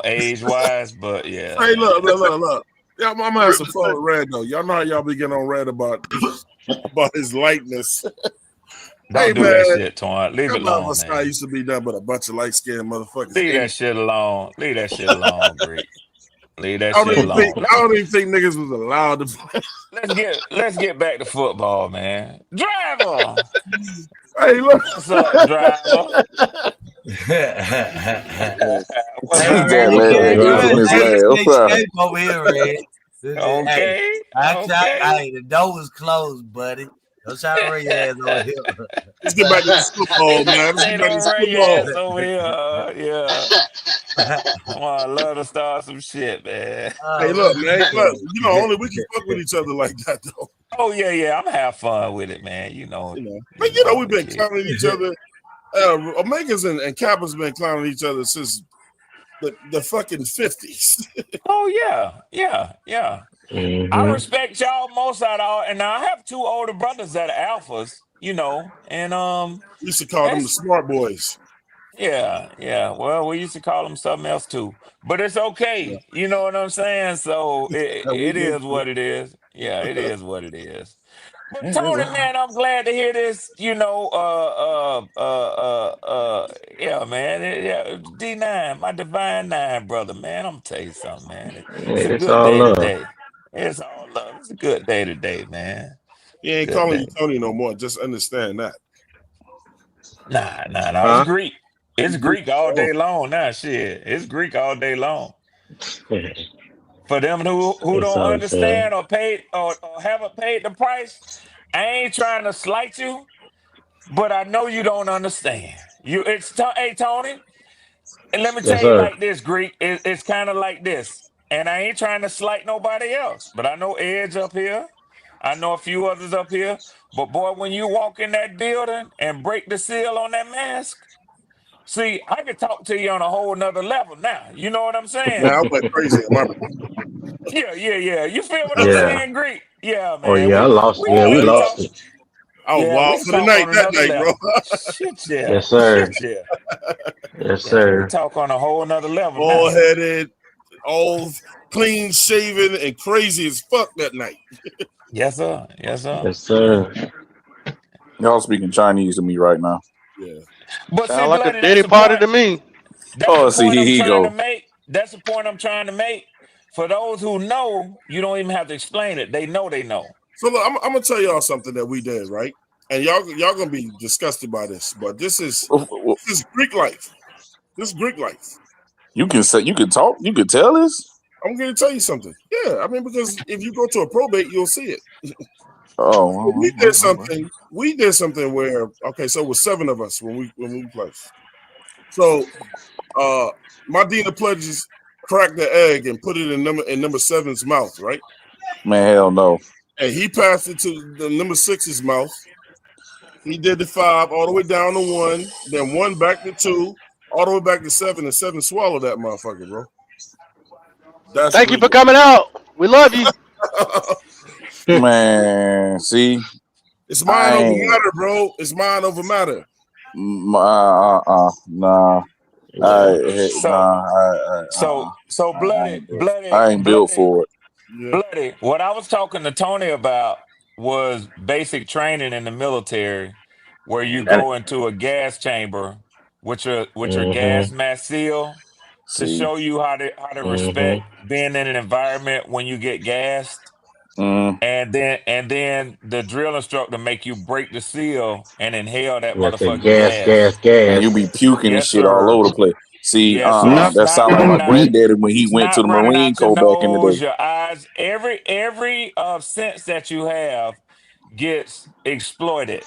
age wise. But yeah, Hey, man. look. Yeah, I'm gonna have some fun with Red though. Y'all know how y'all be getting on Red about his lightness. Hey Don't do man, that shit, Torn. Leave it come on, alone, us guy man. used to be done but a bunch of light skinned motherfuckers. Leave Hey, that shit alone. Leave that shit alone, Greek. Leave that shit alone. I don't even think niggas was allowed to play. Let's get back to football, man. Driver, Hey, look. what's up, driver? What's His up, What's dad up, laughed Smokey? at driver? infamous laugh. Escape over here, Red. Hey, Okay, I try. okay. Hey, the door was closed, buddy. Don't try to bring your ass over here. Let's get back to this football, man. Let's Say get back to don't this run your football. ass over here. Yeah. Oh, I love to start some shit, man. Hey, Oh, look, man. Look, only we can fuck with each other like that, though. Oh yeah. I'm have fun with it, man. You know, But how we've the been kid. clowning each other. Omegas and Kappa's been clowning each other since the fucking 50s. Oh yeah. I Mm-hmm. respect y'all most out of all, and I have two older brothers that are alphas, and We used to call them the it's smart boys. yeah. Well, we used to call them something else too, but it's Yeah, okay. You know what I'm saying? So we it did. is what it is. Yeah, it is what it is. But Yeah, Tony, man, I'm glad to hear this. Yeah, man, yeah, D9, my divine nine brother, man. I'm gonna tell you something, man. It's a It's good all day love. today. It's all love. It's a good day today, man. He ain't Good calling day. you Tony no more. Just understand that. Nah. It's Huh? Greek. It's He's Greek. Greek all Oh, day long. Nah, shit. It's Greek all day long. For them who It's don't all good. understand or haven't paid the price, I ain't trying to slight you. But I know you don't understand. Hey Tony, and let me Yes, tell you sir. like this, Greek. It's kind of like this, and I ain't trying to slight nobody else, but I know Edge up here, I know a few others up here. But boy, when you walk in that building and break the seal on that mask, see, I can talk to you on a whole nother level now. You know what I'm man, saying? I went crazy in my Yeah. You feel what I'm Yeah. saying, Greek? Yeah, Oh man. yeah, I We lost. we Yeah, ball we we can headed. talk. lost it. I was Yeah, we wild can for the talk night on that another night, bro. level. Shit, yeah. Yes, sir. Shit, yeah. Yes, Yeah, we sir. talk on a whole nother level Ball now. headed, all clean shaven, and crazy as fuck that night. Yes, sir. Yes, sir. Yes, sir. Y'all speaking Chinese to me right now. Yeah. But see, Sound like a bloody, Diddy party to me. that's the Oh, see, point here I'm he trying to go. make. That's the point I'm trying to make. For those who know, you don't even have to explain it. They know they know. So look, I'm gonna tell y'all something that we did, right? And y'all gonna be disgusted by this, but this is Greek life. This is Greek life. You can say, you can talk, you can tell us. I'm gonna tell you something. Yeah, I mean, because if you go to a probate, you'll see it. Oh, We did all right. something. We did something where so it was 7 of us when we played. So my dean of pledges cracked the egg and put it in number 7's mouth, right? Man, hell no. And he passed it to the number 6's mouth. He did the 5 all the way down to 1, then 1 back to 2, all the way back to 7, and 7 swallowed that motherfucker, bro. That's Thank you Greek for coming out. We love you. life. Man, see, It's mind I over ain't, matter, bro. It's mind over matter. nah. Yeah. So, I bloody, ain't built. bloody, I ain't built bloody, for it. Yeah. bloody. What I was talking to Tony about was basic training in the military, where you That go into a gas chamber with your gas Mm-hmm. mask seal to See, show you how to respect Mm-hmm. being in an environment when you get gassed. mm, And then the drill instructor make you break the seal and inhale that Yes, the motherfucking gas, gas. gas, and you be gas. puking and Yes, shit all sir. over the place. See, Yes, sir. not It's that not sound like my running out. granddaddy when he It's went to not the running Marine out your Corps back in the nose, day. your eyes. Every sense that you have gets exploited,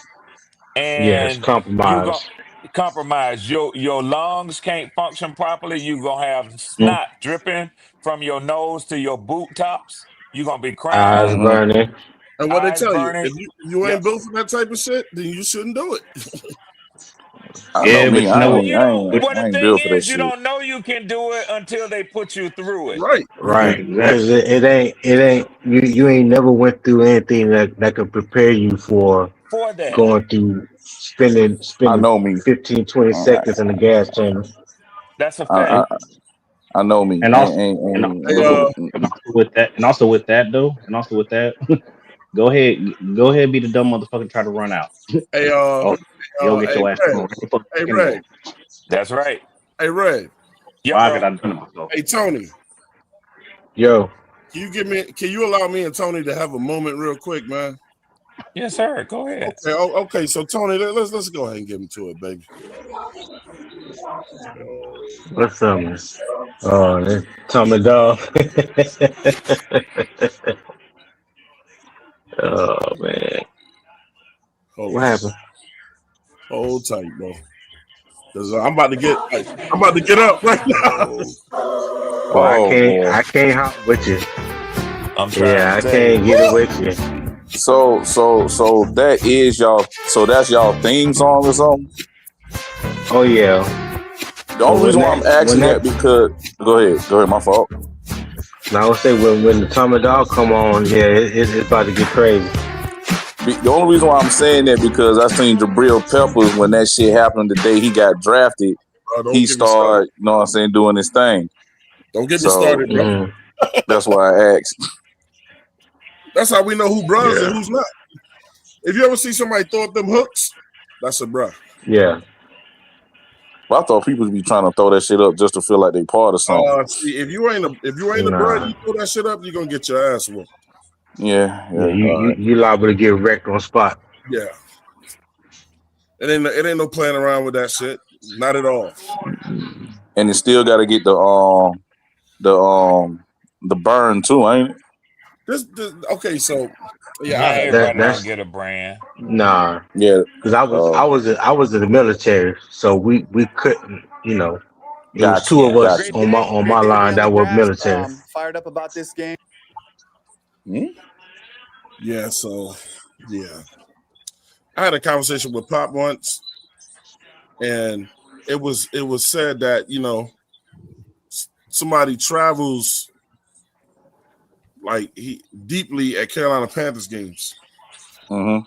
Yes, and you go compromise. compromise. Your lungs can't function properly. You gonna have mm, snot dripping from your nose to your boot tops. You gonna be crying, Eyes Hmm. burning. And what they eyes tell you, burning. if you Yep. ain't built for that type of shit, then you shouldn't do it. I know yeah, me. but you know Well, what? you don't. But Well, I the ain't thing built for that is, you shit. don't know you can do it until they put you through it. Right. Right. exactly. Because it ain't you ain't never went through anything that could prepare you for For that. going through spending I spending know me. 15, 20 I, seconds in the gas chamber. That's a I, fact. I I know me. And also, and Hey, Ain't also with that, and also with that, go ahead, be the dumb motherfucker try to run out. hey, Oh, you'll get hey, your ass Red. thrown right the fuck Hey, back in there. Red. That's right. Hey, Red. Yep, Why could bro. I do to myself? Hey, Tony. Yo, Can you allow me and Tony to have a moment real quick, man? Yes, sir. Go ahead. Okay, okay. So Tony, let's go ahead and get into it, baby. what's up, man? Oh, that's Tommy Dog. Oh man, Hold what on, happened? hold tight, bro. Cause I'm about to get up right now. Oh, Oh boy. I can't hop with you. I'm trying Yeah, to I tell you. can't get it with you. So that is y'all. So that's y'all theme song or something. Oh yeah. The So only reason why I'm when asking that, that because go ahead, my fault. now I would say when the Tommy Dog come on, yeah, it's about to get crazy. The only reason why I'm saying that because I seen Jabril Peppers when that shit happened the day he got drafted. Don't He get me started. started, you know what I'm saying, doing his thing. Don't get me So started, bro. Mm, that's why I asked. That's how we know who bruhs and yeah, who's not. If you ever see somebody throw up them hooks, that's a bruh. yeah. But I thought people would be trying to throw that shit up just to feel like they part of something. See, if you ain't a bruh, Nah, you throw that shit up, you're gonna get your ass whooped. Yeah, yeah. yeah, all right. You liable to get wrecked on spot. Yeah. It ain't no playing around with that shit. Not at all. And it still got to get the burn too, ain't it? Okay, so yeah, Not I had everybody don't That's get a brand. nah. Yeah. Because I was in the military, so we couldn't, it was Got two you, of Yeah. got us you. on Great my day to be line on the that were grass. military. Fired up about this game. Hmm? yeah, so yeah. I had a conversation with Pop once, and it was said that, somebody travels like he deeply at Carolina Panthers games. Mm-hmm.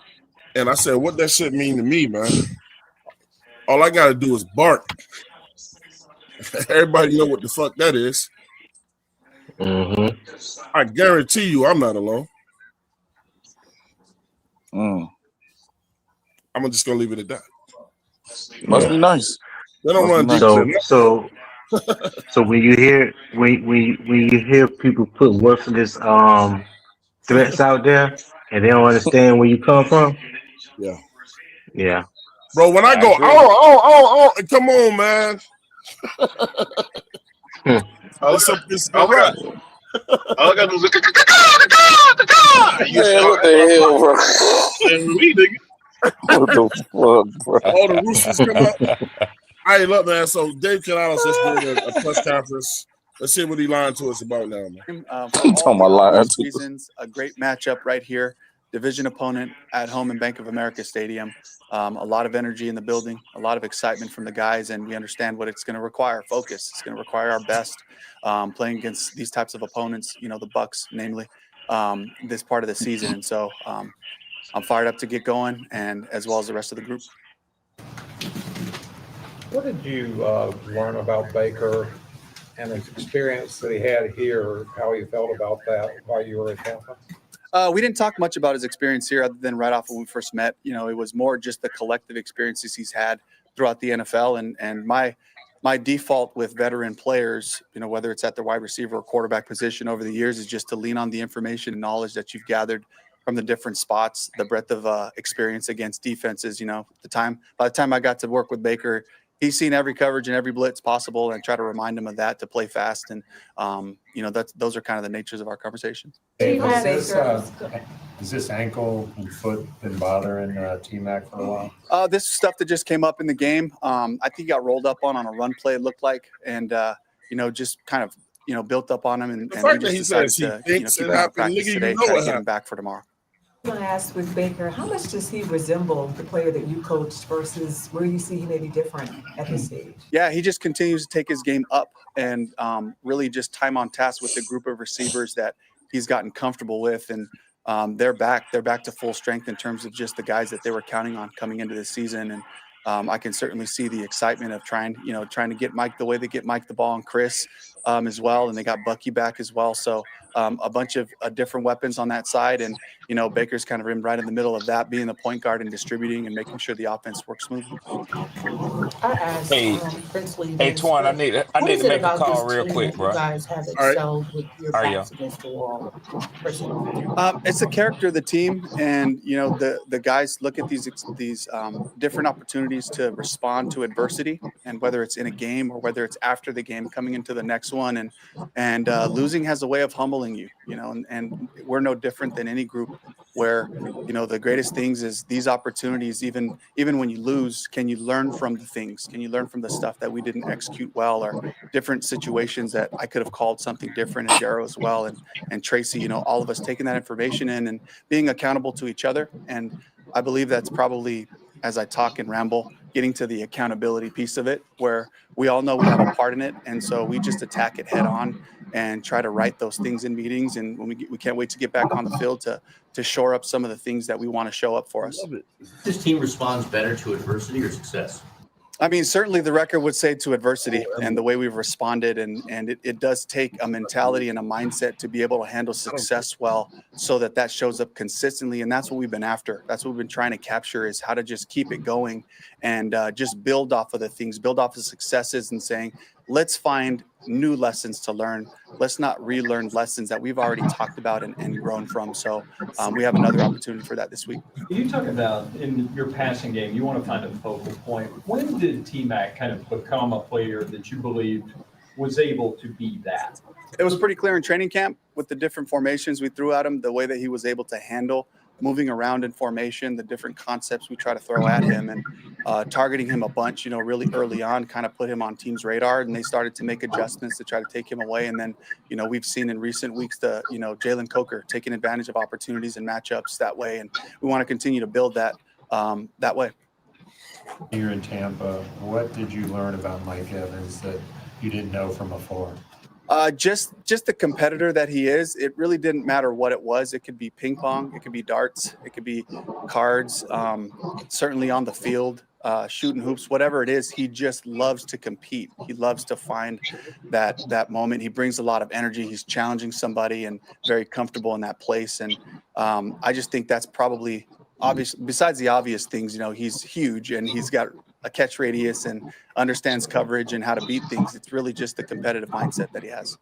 And I said, what that shit mean to me, man? All I gotta do is bark. Everybody know what the fuck that is. Hmm. I guarantee you I'm not alone. Mm. I'm just gonna leave it at that. Must Yeah. be nice. They don't Must be run deeper nice. than So that. so so when you hear people put worthless threats out there and they don't understand where you come from, Yeah. yeah. Bro, when I I go, agree. come on, man. Hmm. All I It's all I got, erratic. all I got to do is you Man, what start the hell, bro? playing with me, nigga. What the fuck, bro? All the roosters come out. Hey, look, man. So Dave Canales just did a press conference. Let's see what he lied to us about now, man. For I'm all talking the about lying obvious too. reasons, a great matchup right here. Division opponent at home in Bank of America Stadium. A lot of energy in the building, a lot of excitement from the guys, and we understand what it's going to require. Focus. It's going to require our best playing against these types of opponents. The Bucks, namely, this part of the season. And so I'm fired up to get going, and as well as the rest of the group. What did you learn about Baker and his experience that he had here, how he felt about that while you were at Tampa? We didn't talk much about his experience here other than right off when we first met. It was more just the collective experiences he's had throughout the NFL. And my default with veteran players, whether it's at the wide receiver or quarterback position over the years, is just to lean on the information and knowledge that you've gathered from the different spots, the breadth of experience against defenses. By the time I got to work with Baker, he's seen every coverage and every blitz possible, and I try to remind him of that to play fast. And those are kind of the natures of our conversations. Is this ankle and foot been bothering T-Mac for a while? This is stuff that just came up in the game. I think he got rolled up on a run play, it looked like, and just kind of built up on him, and The we fact that just he decided says he to thinks keep it him out of happened, practice nigga, today, you know try to it get him happened. back for tomorrow. I want to ask with Baker, how much does he resemble the player that you coached versus where you see he may be different at this stage? Yeah, he just continues to take his game up and really just time on task with the group of receivers that he's gotten comfortable with, and they're back to full strength in terms of just the guys that they were counting on coming into this season. And I can certainly see the excitement of trying to get Mike the way they get Mike the ball and Chris, as well, and they got Bucky back as well. So a bunch of different weapons on that side, and Baker's kind of right in the middle of that, being the point guard and distributing and making sure the offense works smoothly. I asked Hey, Princely hey, this, Twan, but I what need is to it make a about call this real team quick, that you bro. guys have All right. excelled with your Are you? backs against the wall? Personally. It's the character of the team, and the guys look at these different opportunities to respond to adversity, and whether it's in a game or whether it's after the game, coming into the next one, and losing has a way of humbling you, and we're no different than any group where the greatest things is these opportunities. Even when you lose, can you learn from the things? Can you learn from the stuff that we didn't execute well, or different situations that I could have called something different, and Darrow as well, and Tracy, all of us taking that information in and being accountable to each other. And I believe that's probably, as I talk and ramble, getting to the accountability piece of it, where we all know we have a part in it. And so we just attack it head on and try to write those things in meetings. And when we can't wait to get back on the field to shore up some of the things that we want to show up for us. Love it. This team responds better to adversity or success? I mean, certainly the record would say to adversity and the way we've responded. And it does take a mentality and a mindset to be able to handle success well, so that shows up consistently. And that's what we've been after. That's what we've been trying to capture, is how to just keep it going and just build off of the things, build off of successes, and saying, let's find new lessons to learn. Let's not relearn lessons that we've already talked about and grown from. So we have another opportunity for that this week. You talk about in your passing game, you want to find a focal point. When did T-Mac kind of become a player that you believed was able to be that? It was pretty clear in training camp with the different formations we threw at him, the way that he was able to handle moving around in formation, the different concepts we try to throw at him, and targeting him a bunch, really early on, kind of put him on teams' radar, and they started to make adjustments to try to take him away. And then, we've seen in recent weeks Jalen Coker taking advantage of opportunities and matchups that way, and we want to continue to build that way. You're in Tampa. What did you learn about Mike Evans that you didn't know from afar? Just the competitor that he is. It really didn't matter what it was. It could be ping pong, it could be darts, it could be cards, certainly on the field, shooting hoops, whatever it is. He just loves to compete. He loves to find that moment. He brings a lot of energy. He's challenging somebody and very comfortable in that place. And I just think that's probably obvious. Besides the obvious things, he's huge and he's got a catch radius and understands coverage and how to beat things. It's really just the competitive mindset that he has.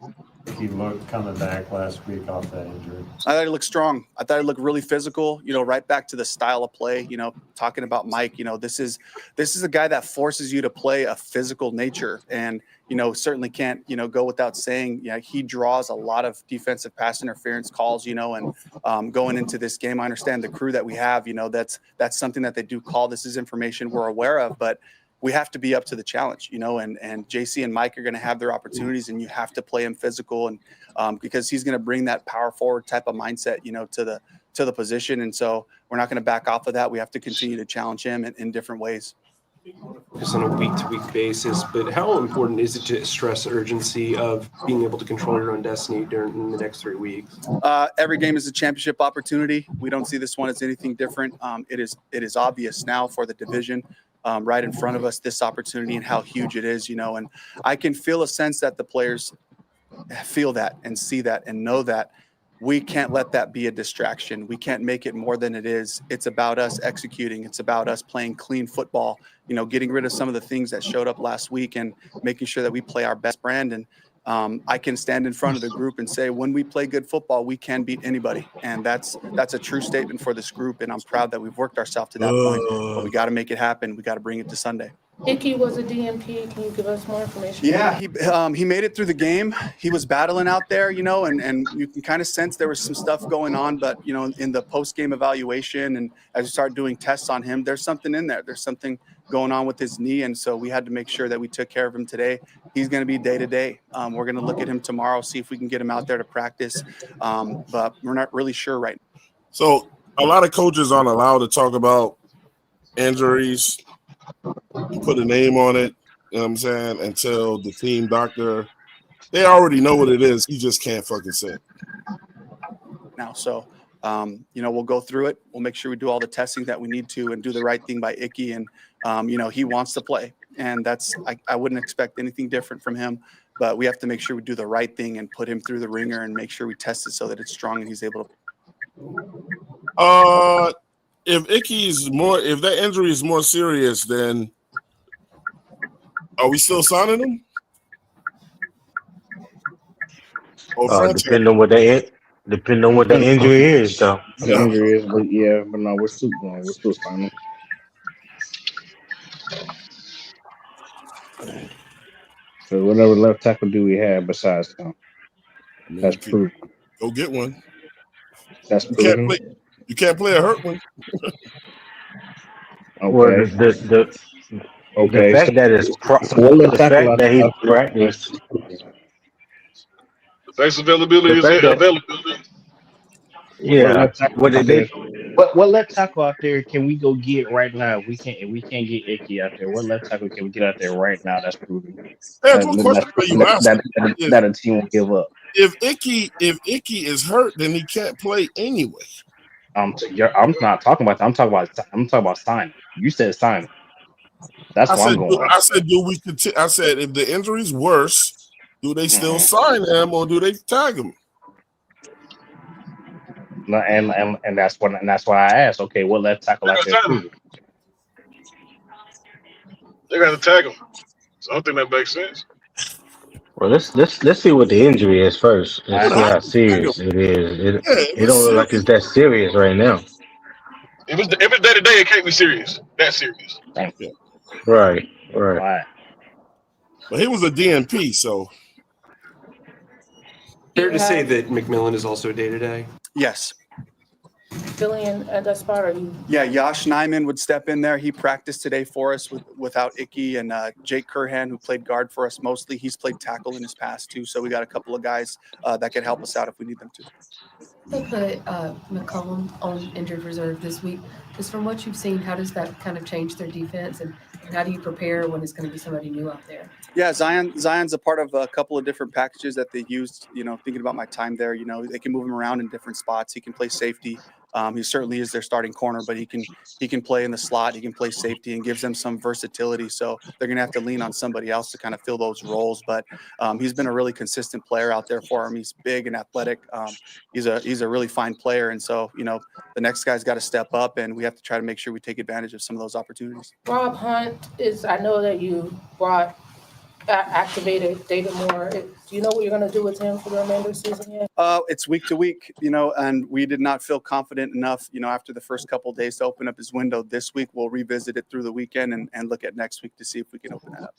He looked coming back last week off that injury. I thought he looked strong. I thought he looked really physical, right back to the style of play, talking about Mike, this is a guy that forces you to play a physical nature. And, certainly can't, go without saying, he draws a lot of defensive pass interference calls, and going into this game, I understand the crew that we have, that's something that they do call. This is information we're aware of, but we have to be up to the challenge, and JC and Mike are going to have their opportunities, and you have to play him physical, and because he's going to bring that power forward type of mindset, to the position. And so we're not going to back off of that. We have to continue to challenge him in different ways. Just on a week-to-week basis, but how important is it to stress urgency of being able to control your own destiny during the next 3 weeks? Every game is a championship opportunity. We don't see this one as anything different. It is obvious now for the division right in front of us, this opportunity and how huge it is, and I can feel a sense that the players feel that and see that and know that we can't let that be a distraction. We can't make it more than it is. It's about us executing. It's about us playing clean football, getting rid of some of the things that showed up last week and making sure that we play our best brand. And I can stand in front of the group and say, when we play good football, we can beat anybody. And that's a true statement for this group. And I'm proud that we've worked ourselves to that point, but we got to make it happen. We got to bring it to Sunday. Icky was a DMP. Can you give us more information? Yeah, he made it through the game. He was battling out there, and you can kind of sense there was some stuff going on. But, in the post-game evaluation and as you start doing tests on him, there's something in there. There's something going on with his knee. And so we had to make sure that we took care of him today. He's going to be day-to-day. We're going to look at him tomorrow, see if we can get him out there to practice. But we're not really sure right now. So a lot of coaches aren't allowed to talk about injuries, put a name on it, you know what I'm saying, until the team doctor, they already know what it is. He just can't fucking say it. Now, so, we'll go through it. We'll make sure we do all the testing that we need to and do the right thing by Icky. And, he wants to play. And I wouldn't expect anything different from him. but we have to make sure we do the right thing and put him through the ringer and make sure we test it so that it's strong and he's able to. If if that injury is more serious, then are we still signing him? Or franchise? Depending on what the injury is, though. The injury is, but no, we're still signing. So whatever left tackle do we have besides him? That's proven. Go get one. That's you proven. You can't play a hurt one. Okay. Well, the fact that it's the fact that he's practiced. The face availability is availability. Yeah. What left tackle out there can we go get right now? If we can't get Icky out there, what left tackle can we get out there right now? That's proven. That's one question for you asking. That a team will give up. If Icky is hurt, then he can't play anyway. I'm not talking about that. I'm talking about signing. You said signing. That's where I'm going. I said, do we continue? I said, if the injury's worse, do they still sign him or do they tag him? No, and that's why I asked. Okay, what left tackle out there? They got to tag him. So I don't think that makes sense. Well, let's see what the injury is first. Let's see how serious it is. It don't look like it's that serious right now. If it's day to day, it can't be serious. That serious. Thank you. Right. But he was a DNP, so. Fair to say that McMillan is also day to day. Yes. Filling at that spot, or you? Yeah, Josh Nyman would step in there. He practiced today for us without Icky, and Jake Curhan, who played guard for us mostly. He's played tackle in his past too, so we got a couple of guys that could help us out if we need them to. They put McCollum on injured reserve this week. Just from what you've seen, how does that kind of change their defense, and how do you prepare when it's going to be somebody new out there? Yeah, Zion's a part of a couple of different packages that they used. Thinking about my time there, they can move him around in different spots. He can play safety. He certainly is their starting corner, but he can play in the slot. He can play safety and gives them some versatility. So they're going to have to lean on somebody else to kind of fill those roles. But he's been a really consistent player out there for him. He's big and athletic. He's a really fine player. And so, the next guy's got to step up, and we have to try to make sure we take advantage of some of those opportunities. Rob Hunt I know that you activated David Moore. Do you know what you're going to do with him for the remainder of the season yet? It's week to week, and we did not feel confident enough, after the first couple of days to open up his window. This week, we'll revisit it through the weekend and look at next week to see if we can open that up.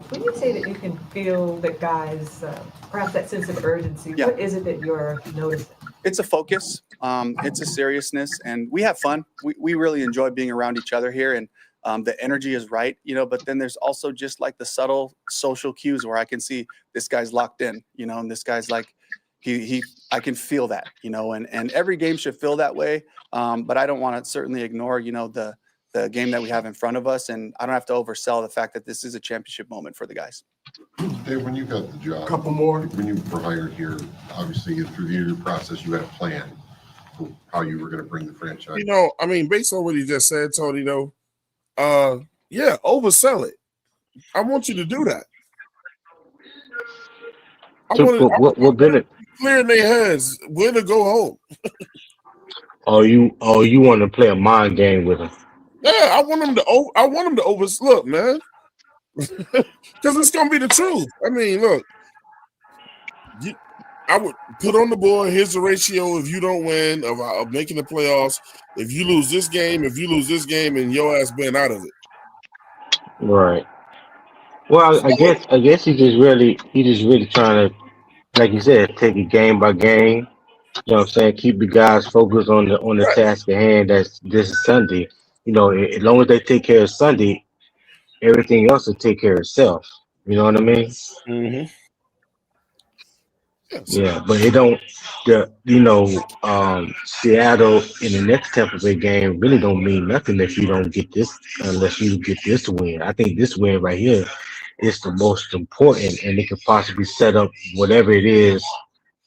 When you say that you can feel that guys, perhaps that sense of urgency, Yeah. What is it that you're noticing? It's a focus. It's a seriousness, and we have fun. We really enjoy being around each other here, and the energy is right, but then there's also just like the subtle social cues where I can see this guy's locked in, and this guy's like, I can feel that, and every game should feel that way. But I don't want to certainly ignore, the game that we have in front of us. And I don't have to oversell the fact that this is a championship moment for the guys. Dave, when you got the job, Couple more. When you were hired here, obviously through the interview process, you had a plan for how you were going to bring the franchise. Based on what he just said, Tony, though, oversell it. I want you to do that. I want to clear in their heads where to go home. You want to play a mind game with him? Yeah, I want him to overlook, man, because it's gonna be the truth. I mean, look, I would put on the board. Here's the ratio if you don't win of making the playoffs. If you lose this game, and your ass been out of it. Right. Well, I guess he just really trying to, like you said, take it game by game. You know what I'm saying? Keep the guys focused on the task at hand. That's this is Sunday. As long as they take care of Sunday, everything else will take care of itself. You know what I mean? Mm-hmm. Yeah, but it don't. Seattle in the next Tampa Bay game really don't mean nothing if you don't get this, unless you get this win. I think this win right here is the most important, and it could possibly set up whatever it is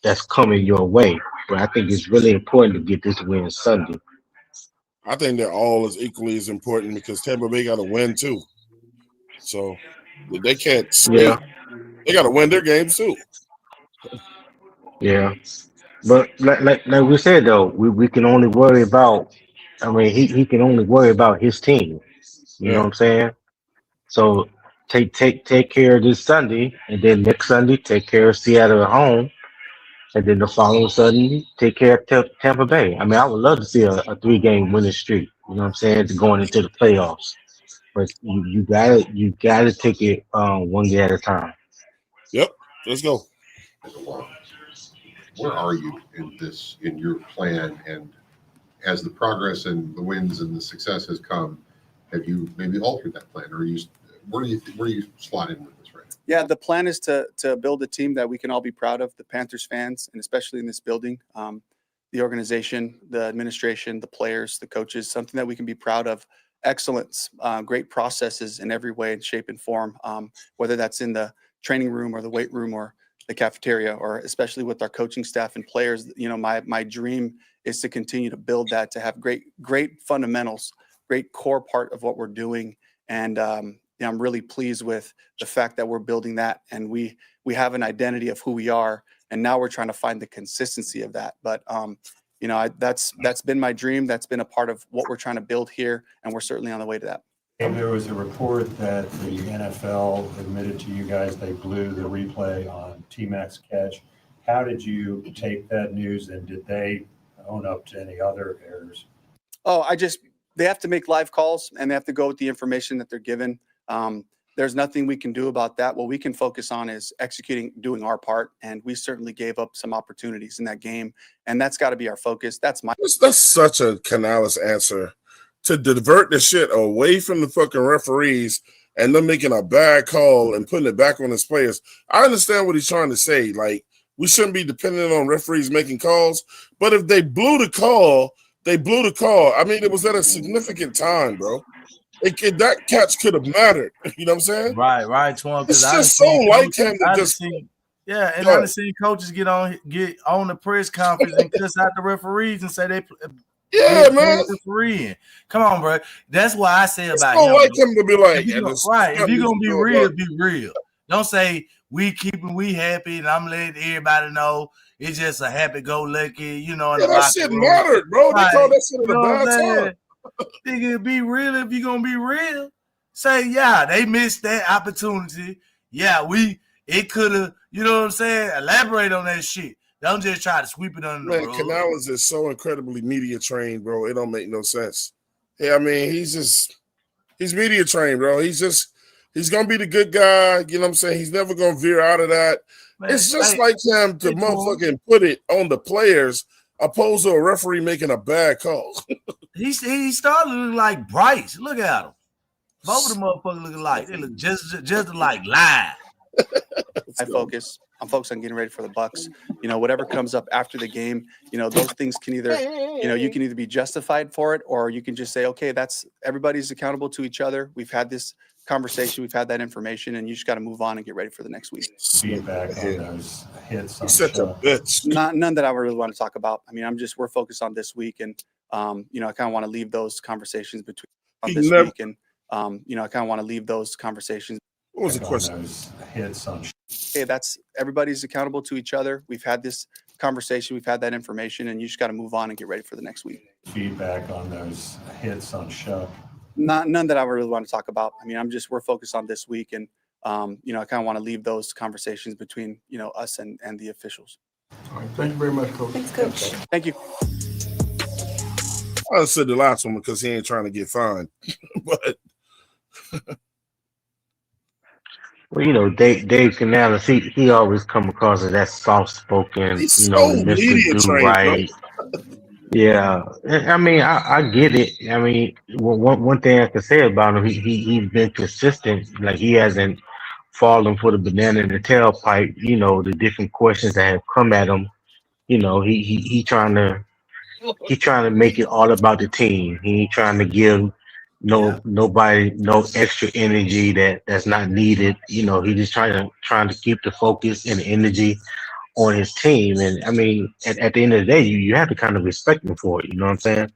that's coming your way. But I think it's really important to get this win Sunday. I think they're all as equally as important because Tampa Bay got to win too. So they can't skip. They got to win their games too. Yeah, but like we said though, we can only worry about. I mean, he can only worry about his team. You know Yeah. what I'm saying? So take care of this Sunday, and then next Sunday take care of Seattle at home, and then the following Sunday take care of Tampa Bay. I mean, I would love to see a 3 game winning streak. You know what I'm saying? To going into the playoffs, but you gotta take it one day at a time. Yep. Let's go. Where are you in your plan? And as the progress and the wins and the success has come, have you maybe altered that plan, or where do you slot in with this right now? Yeah, the plan is to build a team that we can all be proud of, the Panthers fans, and especially in this building, the organization, the administration, the players, the coaches, something that we can be proud of. Excellence, great processes in every way, shape, and form, whether that's in the training room or the weight room or the cafeteria, or especially with our coaching staff and players. You know, my dream is to continue to build that, to have great fundamentals, great core part of what we're doing. And you know, I'm really pleased with the fact that we're building that, and we have an identity of who we are, and now we're trying to find the consistency of that. But you know, that's been my dream. That's been a part of what we're trying to build here, and we're certainly on the way to that. And there was a report that the NFL admitted to you guys they blew the replay on T-Mac's catch. How did you take that news, and did they own up to any other errors? Oh, they have to make live calls, and they have to go with the information that they're given. There's nothing we can do about that. What we can focus on is executing, doing our part, and we certainly gave up some opportunities in that game, and that's got to be our focus. That's such a Canales answer, to divert the shit away from the fucking referees and them making a bad call and putting it back on his players. I understand what he's trying to say. Like, we shouldn't be dependent on referees making calls, but if they blew the call, they blew the call. I mean, it was at a significant time, bro. That catch could have mattered. You know what I'm saying? Right, Twan. It's just so like him to just. Yeah, and I done seen coaches get on the press conference and cuss out the referees and say they man. refereeing. Come on, bro. That's why I say about him. Like him to be like, if you're gonna be real, be real. Don't say we happy and I'm letting everybody know it's just a happy-go-lucky, you know. That shit mattered, bro. They call that shit at a bad time. Nigga, be real if you're gonna be real. Say, yeah, they missed that opportunity. Yeah, it could have, you know what I'm saying? Elaborate on that shit. Don't just try to sweep it under the rug. Canales is so incredibly media trained, bro. It don't make no sense. Yeah, I mean, he's media trained, bro. He's gonna be the good guy. You know what I'm saying? He's never gonna veer out of that. Man, it's just like him to motherfucking put it on the players, opposed to a referee making a bad call. he started looking like Bryce. Look at him. Both of them motherfuckers looking like they look just like live. I'm focused on getting ready for the Bucks. You know, whatever comes up after the game, you know, those things can either, you know, you can either be justified for it, or you can just say, okay, that's everybody's accountable to each other. We've had this conversation, we've had that information, and you just got to move on and get ready for the next week. Feedback on those hits. He's such a bitch. None that I really want to talk about. I mean, we're focused on this week, and you know, I kind of want to leave those conversations week, and you know, I kind of want to leave those conversations. What was the question? Hits on. Okay, that's everybody's accountable to each other. We've had this conversation, we've had that information, and you just got to move on and get ready for the next week. Feedback on those hits on show. None that I really want to talk about. I mean, we're focused on this week, and you know, I kind of want to leave those conversations between, you know, us and the officials. All right, thank you very much, Coach. Thanks, Coach. Thank you. I said the last one because he ain't trying to get fined, but. Well, you know, Dave Canales, he always come across as that soft-spoken, He's you know, so Mr. media trained, Do-Right. Yeah, I mean, I get it. I mean, one thing I can say about him, he's been consistent. Like, he hasn't fallen for the banana in the tailpipe. You know, the different questions that have come at him. You know, he trying to make it all about the team. He ain't trying to give nobody no extra energy that's not needed. You know, he just trying to keep the focus and the energy on his team. And I mean, at the end of the day, you have to kind of respect him for it. You know what I'm saying?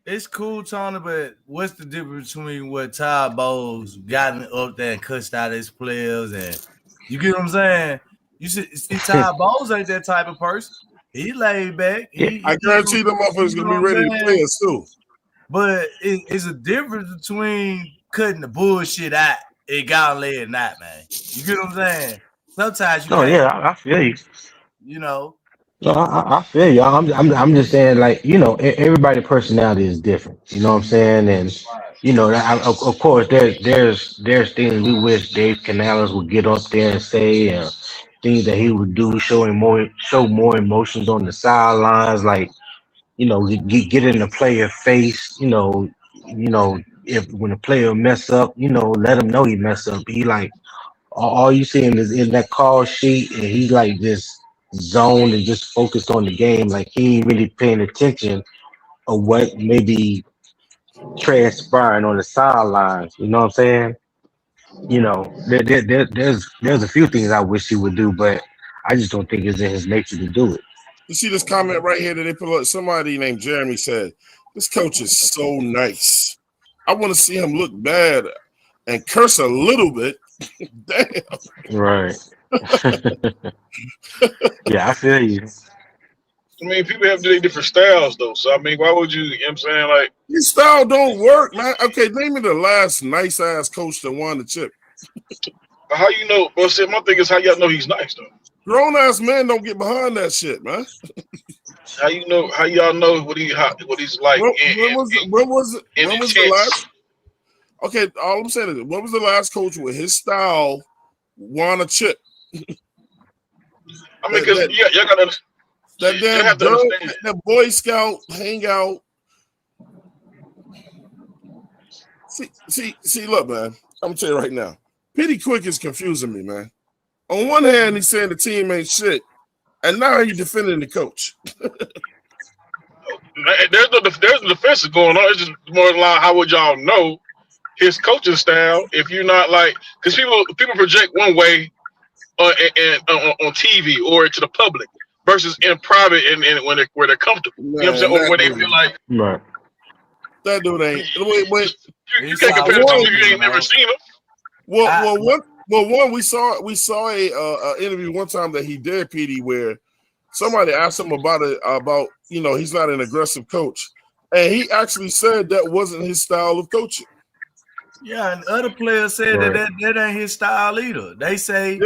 It's cool, Tony, but what's the difference between what Todd Bowles gotten up there and cussed out his players, and You get what I'm saying? You see, Ty Bowles ain't that type of person. He laid back. I guarantee them motherfuckers gonna be ready to play us too. But it's a difference between cutting the bullshit out and gotta lay it not, man. You get what I'm saying? Sometimes you Oh can't, yeah, I feel you. you know. No, I feel you. I'm just saying, like, everybody's personality is different. You know what I'm saying? And of course, there's things we wish Dave Canales would get up there and say, things that he would do, show more emotions on the sidelines, like get in the player face. If when the player mess up, let him know he mess up. He like all you seeing is in that call sheet, and he like just zoned and just focused on the game. Like he ain't really paying attention of what maybe transpiring on the sidelines. You know what I'm saying? There's a few things I wish he would do, but I just don't think it's in his nature to do it. You see this comment right here that they put up? Somebody named Jeremy said, "This coach is so nice. I want to see him look bad and curse a little bit." Damn. Right. Yeah, I feel you. I mean, people have their different styles, though. So, I mean, why would you know what I'm saying? Like, his style don't work, man. Okay, name me the last nice ass coach that won the chip. how you know? Well, see, my thing is how y'all know he's nice, though. Grown ass men don't get behind that shit, man. How you know? How y'all know what he's like? When was the last? Okay, all I'm saying is, when was the last coach with his style won a chip? I mean, because y'all gotta understand. That damn girl, that Boy Scout hangout. See, look, man. I'm gonna tell you right now. Petey Quick is confusing me, man. On one hand, he's saying the team ain't shit, and now he's defending the coach. There's no defense going on. It's just more like how would y'all know his coaching style if you're not like, because people project one way on TV or to the public versus in private and where they're comfortable. Man, you know what I'm saying? Or where they feel like right. That dude ain't. Wait. You can't compare the two. You ain't never seen him. Well, we saw a interview one time that he did, Petey, where somebody asked him about he's not an aggressive coach, and he actually said that wasn't his style of coaching. Yeah, and other players said that ain't his style either. They say,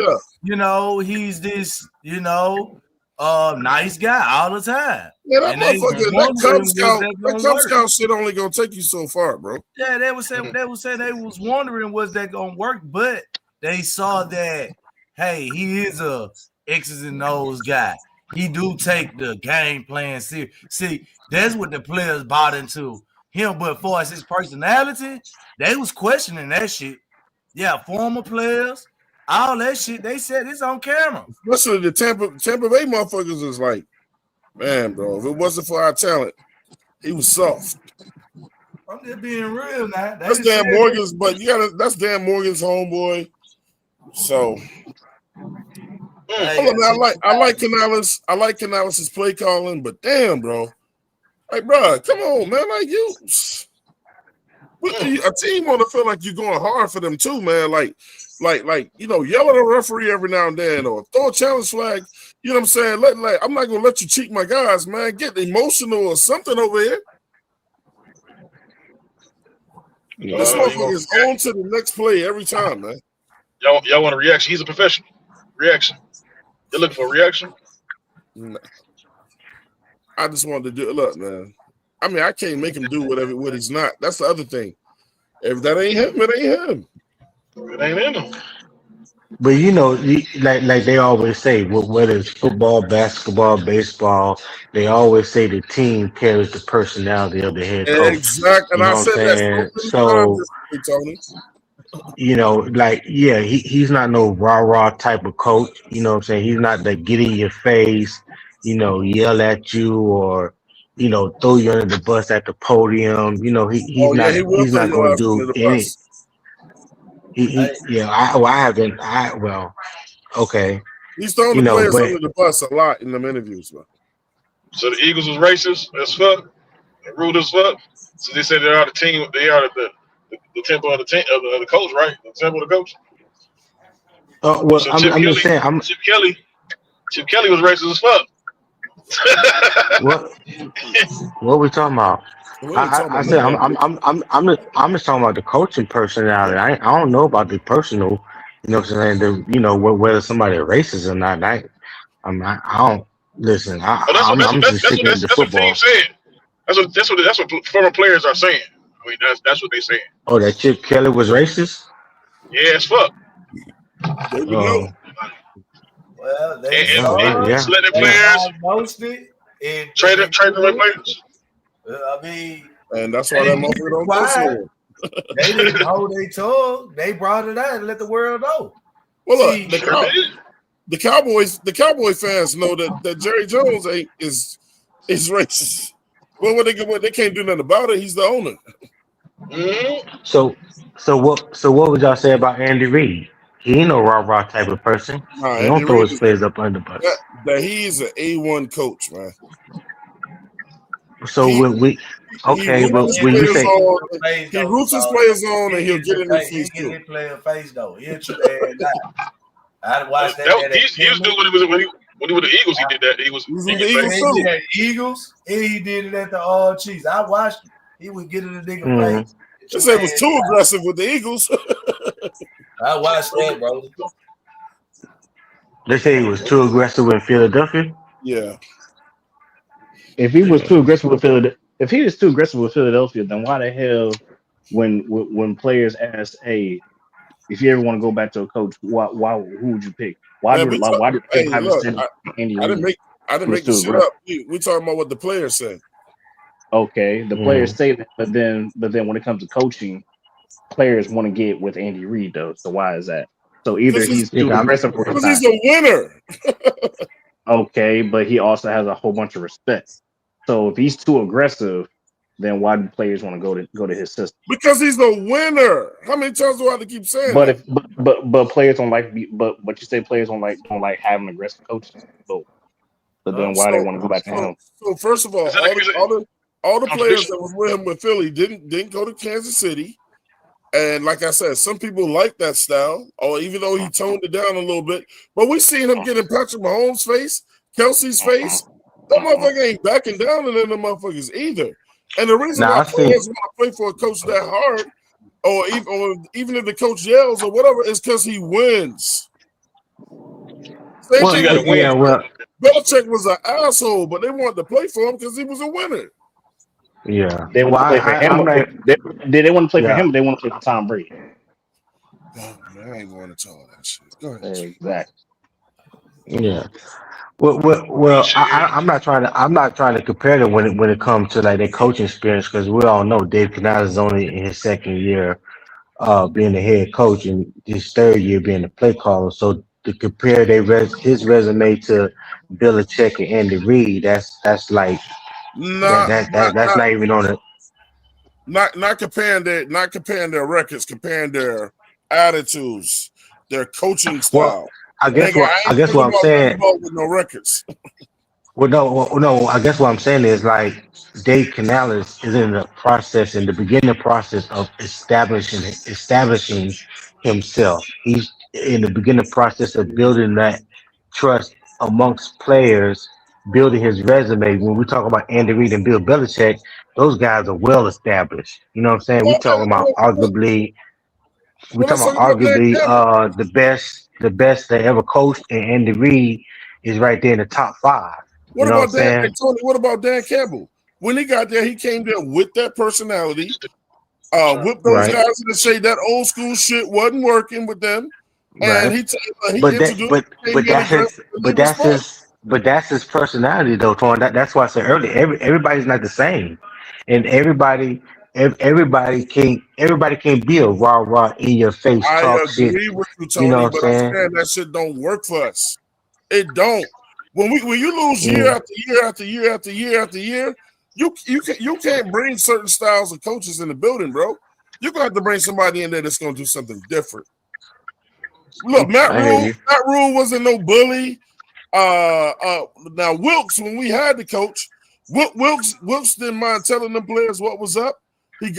he's this, nice guy all the time. Yeah, that motherfucker, that Cub Scout shit only gonna take you so far, bro. Yeah, they was saying they was wondering was that gonna work, but they saw that, hey, he is a X's and O's guy. He do take the game plan serious. See, that's what the players bought into him. But as far as his personality, they was questioning that shit. Yeah, former players, all that shit. They said it's on camera. Especially the Tampa Bay motherfuckers is like, man, bro. If it wasn't for our talent, he was soft. I'm just being real now. That's Dan Morgan's, that's Dan Morgan's homeboy. So. I like Canales. I like Canales' play calling, but damn, bro. Like, bro, come on, man. Like a team want to feel like you're going hard for them too, man. Like, yell at a referee every now and then, or throw a challenge flag. You know what I'm saying? I'm not gonna let you cheat my guys, man. Get emotional or something over here. This motherfucker is on to the next play every time, man. Y'all want a reaction? He's a professional. Reaction. You're looking for a reaction? No. I just wanted to do it. Look, man. I mean, I can't make him do what he's not. That's the other thing. If that ain't him, it ain't him. It ain't in him. But like they always say, whether it's football, basketball, baseball, they always say the team carries the personality of the head coach. Exactly. And I said that so Tony. He's not no rah-rah type of coach. You know what I'm saying? He's not the get in your face, yell at you or, throw you under the bus at the podium. He's not going to do any. Okay. He's throwing the players under the bus a lot in them interviews, man. So the Eagles was racist as fuck, and rude as fuck. So they said they are the team. They are the temple of the coach, right? The temple of the coach. Well, So I'm just saying. Chip Kelly was racist as fuck. What what we talking about? We ain't talking I about said none of that. I'm just talking about the coaching personality. I don't know about the personal. You know what I'm saying? Whether somebody is racist or not. I don't listen. Oh, I'm just sticking to the that's what team football. said. That's what former players are saying. I mean, that's what they saying. Oh, that Chip Kelly was racist. Yeah, as fuck. They would know. Oh, Well, they And, all saw right, and it. yeah, selected They yeah. players, diagnosed it. And trade the right players. I mean, And that's why they that didn't keep motherfucker it don't coach no quiet. more. They didn't hold their tongue. They brought it out and let the world know. Well, look, See, the Cowboy fans know that Jerry Jones is racist. Well, they can't do nothing about it. He's the owner. Mm-hmm. So what would y'all say about Andy Reid? He ain't no rah rah type of person. Nah, He Andy don't throw Reid his is players up under the bus. that he's an A1 coach, man. So He when we he okay, roots but his when you players say on. face He though, roots his Tony. players on, and He he'll get get the in their face. He face get too. his player face though. He'll treat their ass down. I watched that He at used to do when he was with the Eagles. He did that. He was He's he with the get Eagles face. He did too. at Eagles, and he did it at the All Chiefs. I watched him. He would get in the nigga mm, face. Get They your say it was ass too down. aggressive with the Eagles. I watched that, bro. they say he was too aggressive in Philadelphia. Yeah. If he was Yeah. too aggressive with Philadelphia, if he was too aggressive with Philadelphia, then why the hell when players ask, "Hey, if you ever want to go back to a coach, who would you pick? Man, we talk, Why did hey, everybody look, say Andy I didn't Reid? make He was the too shit aggressive. up. We talking about what the players say. Okay, the players Mm. say that, but then when it comes to coaching, players want to get with Andy Reid though. So why is that? So either Because he's Yeah, too aggressive or he's he's not. a winner. Okay, but he also has a whole bunch of respect. So if he's too aggressive, then why do players want to go to his system? Because he's a winner. How many times do I have to keep saying But that? if but players don't like but you say players don't like having aggressive coaches. So then why they So want to go back to him? first of all, Is that all the players contradiction? that was with him with Philly didn't go to Kansas City. And like I said, some people like that style, or even though he toned it down a little bit. But we seen him get in Patrick Mahomes' face, Kelsey's face. That motherfucker ain't backing down in them motherfuckers either. And the reason now why I players seen. want to play for a coach that hard, or even if the coach yells or whatever, is because he wins. Same So Well, you thing got with to win. yeah, well, Belichick was an asshole, but they wanted to play for him because he was a winner. yeah. They Well, want to play for him. I'm not. They want to play for Yeah, him. They want to play for Tom Brady. Oh, man, I ain't going into all that shit. Go ahead. Exactly. yeah. Well. I'm not trying to compare them when it comes to like their coaching experience because we all know Dave Canal is only in his second year being the head coach and his third year being the play caller. So to compare his resume to Belichick and Andy Reid, that's like Not not that's not not even on it. not comparing their records, comparing their attitudes, their coaching Well, style. Nigga, I I ain't guess talking what I'm about nothing saying. about with no records. No. I guess what I'm saying is like Dave Canales is in the process, in the beginning process of establishing himself. He's in the beginning process of building that trust amongst players, building his resume. When we talk about Andy Reid and Bill Belichick, those guys are well established. You know what I'm saying? We Well, talking about arguably, let's talk about Dan Campbell. the best they ever coached, and Andy Reid is right there in the top five. You What know what I'm about Dan? Hey, saying? Tony, what about Dan Campbell? When he got there, he came there with that personality, whipped those Right, guys in the shade. That old school shit wasn't working with them. And right. he introduced, came in aggressive, and they respond. But that's his personality though, Torn. That's why I said earlier. Everybody's not the same, and everybody can't be a rah in your face I talk shit. agree with you, You know Tony, what I'm but I'm saying? saying that shit don't work for us. It don't. When you lose year Mm. after year after year after year after year, you can't bring certain styles of coaches in the building, bro. You're gonna have to bring somebody in there that's gonna do something different. Look, Matt I hear you. Rule wasn't no bully. Now Wilkes, when we had the coach, Wilkes didn't mind telling them players what was up. He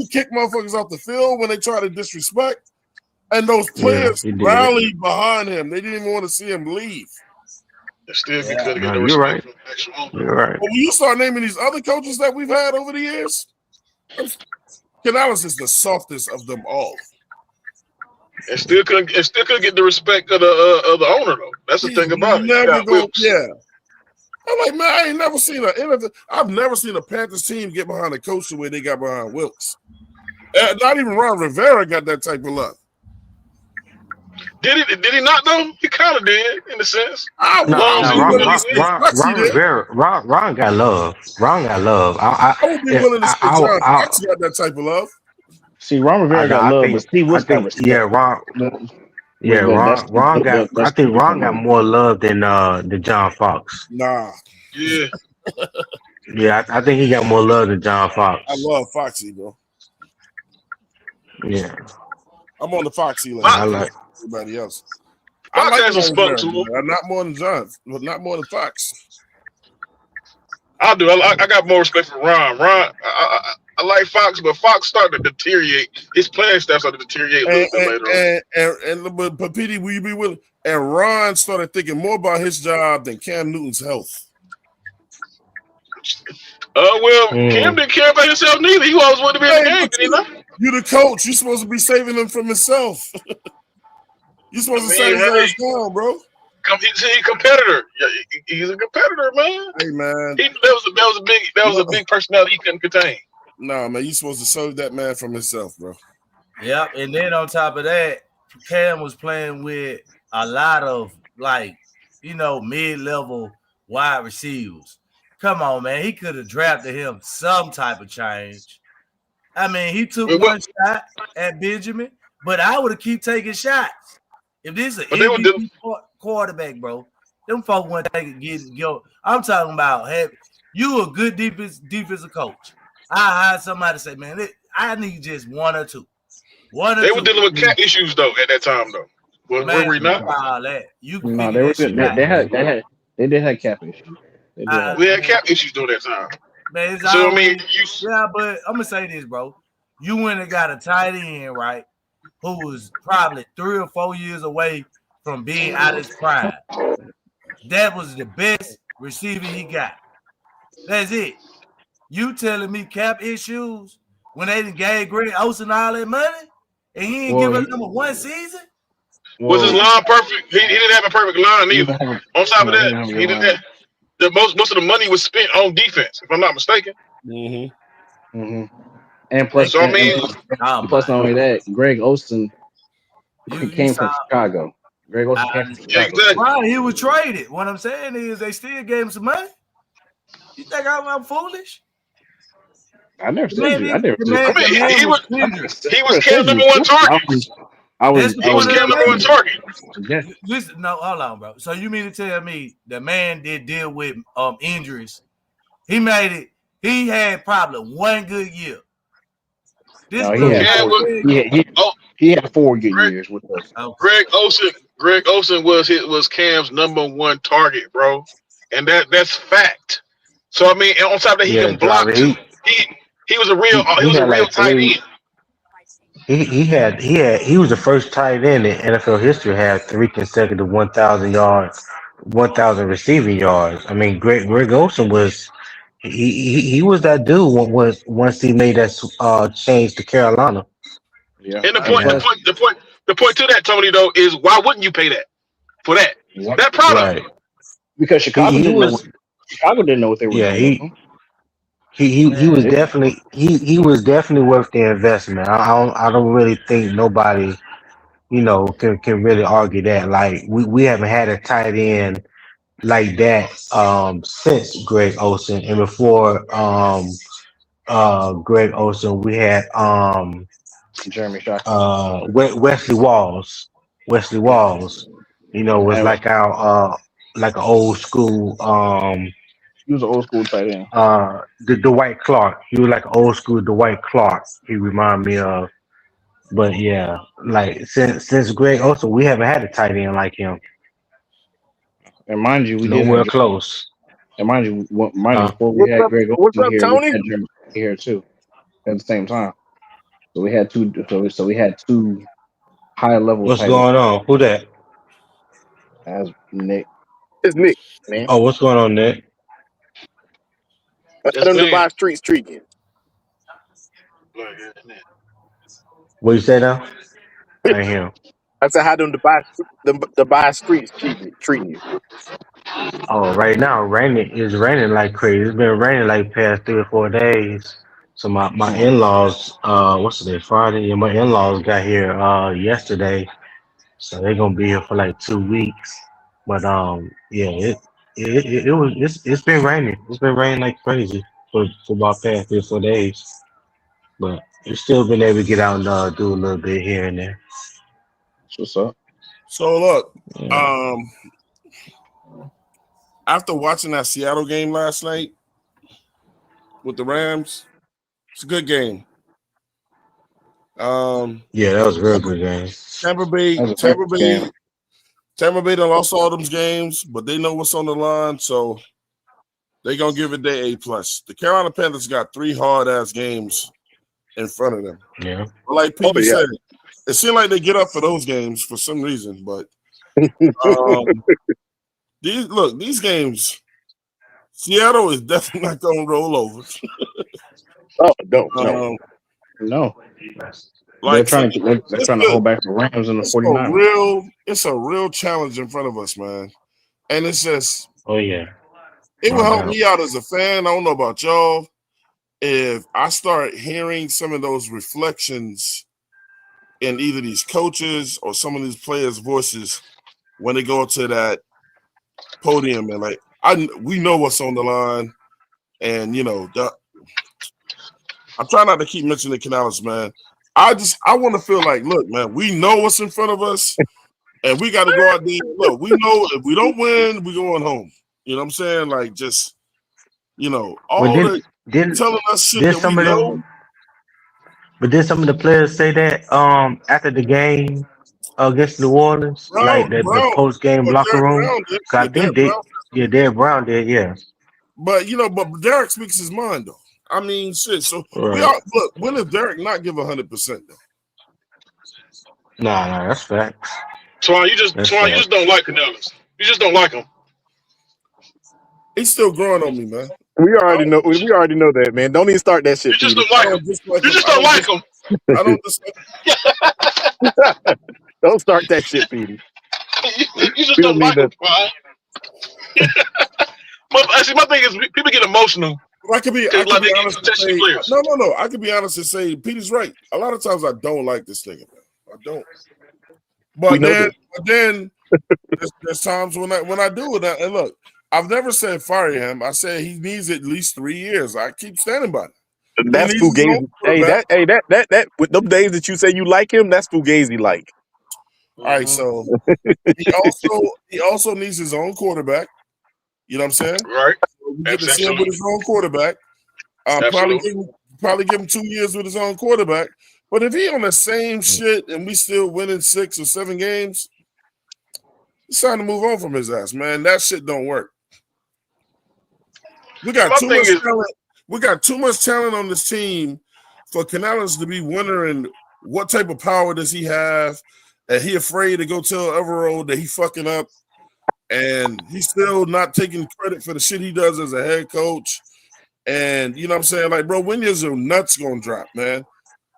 kicked motherfuckers off the field when they try to disrespect. And those Yeah, players he did. rallied behind him. They didn't even want to see him leave. Still Yeah. couldn't get No, no you're respect right. from the actual owner. You're right. But when you start naming these other coaches that we've had over the years, Canales is the softest of them all. And still couldn't get the respect of the owner though. That's the He's thing about it. You never got going. Wilkes. Yeah, I'm like, man, I ain't never seen I've never seen a Panthers team get behind a coach the way they got behind Wilkes. Not even Ron Rivera got that type of love. Did he not though? He kind of did in a sense. I As long as would he be was willing winning to these see games. Foxy there. Ron got love. Ron got love. I would be willing to say John Fox got that type of love. See, Ron Rivera got love, but Steve Wilkes got respect. Yeah, Ron. Yeah, Ron got. I think Ron got more love than John Fox. Nah. Yeah. Yeah, I think he got more love than John Fox. I love Foxy, bro. Yeah. I'm on the Foxy lane. I like everybody else. Fox I like has some spunk to him. him. Not more than John, but not more than Fox. I do. I got more respect for Ron. I like Fox, but Fox started to deteriorate. His playing staff started to deteriorate a little bit later on. But PD, will you be willing? And Ron started thinking more about his job than Cam Newton's health. Cam didn't care about himself neither. He always wanted to be in the game, did he not? You the coach. You're supposed to be saving him from himself. You're supposed to save his ass down, bro. He's a competitor. Yeah, he's a competitor, man. Hey, man. That was a big personality he couldn't contain. Nah, man, you're supposed to save that man from himself, bro. Yep, and then on top of that, Cam was playing with a lot of mid-level wide receivers. Come on, man. He could have drafted him some type of change. I mean, he took one shot at Benjamin, but I would have keep taking shots. If this is an MVP quarterback, bro, them folks want to go. I'm talking about you a good defensive coach. I hired somebody to say, man, I need just one or two. They were dealing with cat issues though at that time though. Were we not? No, they were good. They did have cap issues. We had cap issues during that time. Man, but I'm gonna say this, bro. You went and got a tight end, right? Who was probably 3 or 4 years away from being out of his prime. That was the best receiver he got. That's it. You telling me cap issues when they gave Greg Olsen all that money and he didn't give us number 1 season? Was his line perfect? He didn't have a perfect line either. On top of that, he didn't have most of the money was spent on defense, if I'm not mistaken. And plus, so, plus not only that, Greg Olsen came from Chicago. Greg Olsen came from Chicago. Exactly. Right, he was traded. What I'm saying is they still gave him some money. You think I'm foolish? I never said you. I never said he was Cam's number 1 target. He was Cam's number 1 target. Listen, no, hold on, bro. So you mean to tell me the man did deal with injuries? He made it. He had probably 1 good year. He had 4 good years with us. Greg Olsen was Cam's number 1 target, bro, and that's fact. So I mean, and on top of that, he can block too. He was a real tight end. He was the first tight end in NFL history to have 3 consecutive 1,000 receiving yards. I mean, Greg Olsen was he was that dude once he made that change to Carolina. Yeah. And the point to that, Tony, though, is why wouldn't you pay that for that? That product. Right. Because Chicago didn't know what they were doing. He was definitely worth the investment. I don't really think nobody, can really argue that. Like we haven't had a tight end like that since Greg Olsen, and before Greg Olsen we had Jeremy Shockey. Wesley Walls. Wesley Walls, was like our like an old school he was an old school tight end. The Dwight Clark. He was like old school Dwight Clark. He reminded me of. But yeah, like since Greg Olsen, we haven't had a tight end like him. And mind you, we nowhere close. And mind you, before we had Greg Olsen here, we had Jeremy here too at the same time. So we had two. So we had 2 high level What's tight end. going on? Who that? As Nick. It's Nick, man. Oh, what's going on, Nick? How That's them Van. Dubai streets treat you? What you say now? I ain't hear him. I said, how them Dubai streets treating you? Oh, right now, it's raining like crazy. It's been raining like past 3 or 4 days. So my in-laws, what's today, Friday? Yeah, my in-laws got here yesterday, so they're gonna be here for like 2 weeks. But yeah, it's been raining. It's been raining like crazy for about past 3 or 4 days. But we've still been able to get out and do a little bit here and there. What's up? So look, Yeah. after watching that Seattle game last night with the Rams, it's a good game. Yeah, that was a real good game. Tampa Bay done lost all them games, but they know what's on the line, so they're gonna give it their A+. The Carolina Panthers got 3 hard-ass games in front of them. Yeah. But like Petey said, it seemed like they get up for those games for some reason, but these games, Seattle is definitely not gonna roll over. No. Like They're trying to hold back the Rams and the 49ers. It's a real challenge in front of us, man. And it's just, oh yeah, it will help me out as a fan. I don't know about y'all. If I start hearing some of those reflections in either these coaches or some of these players' voices when they go to that podium and like, we know what's on the line, and I'm trying not to keep mentioning Canales, man. I want to feel like, look, man, we know what's in front of us, and we got to go out there. Look, we know if we don't win, we're going home. You know what I'm saying? Like, just, telling us shit that we know. But did some of the players say that after the game against New Orleans, like the post game locker room? I think Derek Brown did, yeah. But but Derek speaks his mind though. I mean, shit. So Right. when does Derek not give 100% though? Nah, that's facts. Twan, you just don't like Canellis. You just don't like him. He's still growing on me, man. We already know that, man. Don't even start that shit. You just don't like him. You just don't like him. I don't Don't start that shit, Petey. You just don't like him, Twan. My thing is, people get emotional. I could be honest and say, no. I could be honest and say, Peter's right. A lot of times I don't like this nigga, man. I don't. But then there's times when I do it. And look, I've never said fire him. I said he needs at least 3 years. I keep standing by it. That's Fugazi. That with them days that you say you like him, that's Fugazi like. All right, so he also needs his own quarterback. You know what I'm saying? Right. We get to see him with his own quarterback. Probably give him 2 years with his own quarterback. But if he on the same shit and we still winning 6 or 7 games, it's time to move on from his ass, man. That shit don't work. We got too much talent. We got too much talent on this team for Canales to be wondering what type of power does he have, and he afraid to go tell Everold that he fucking up, and he's still not taking credit for the shit he does as a head coach. And you know what I'm saying? Like, bro, when is your nuts gonna drop, man?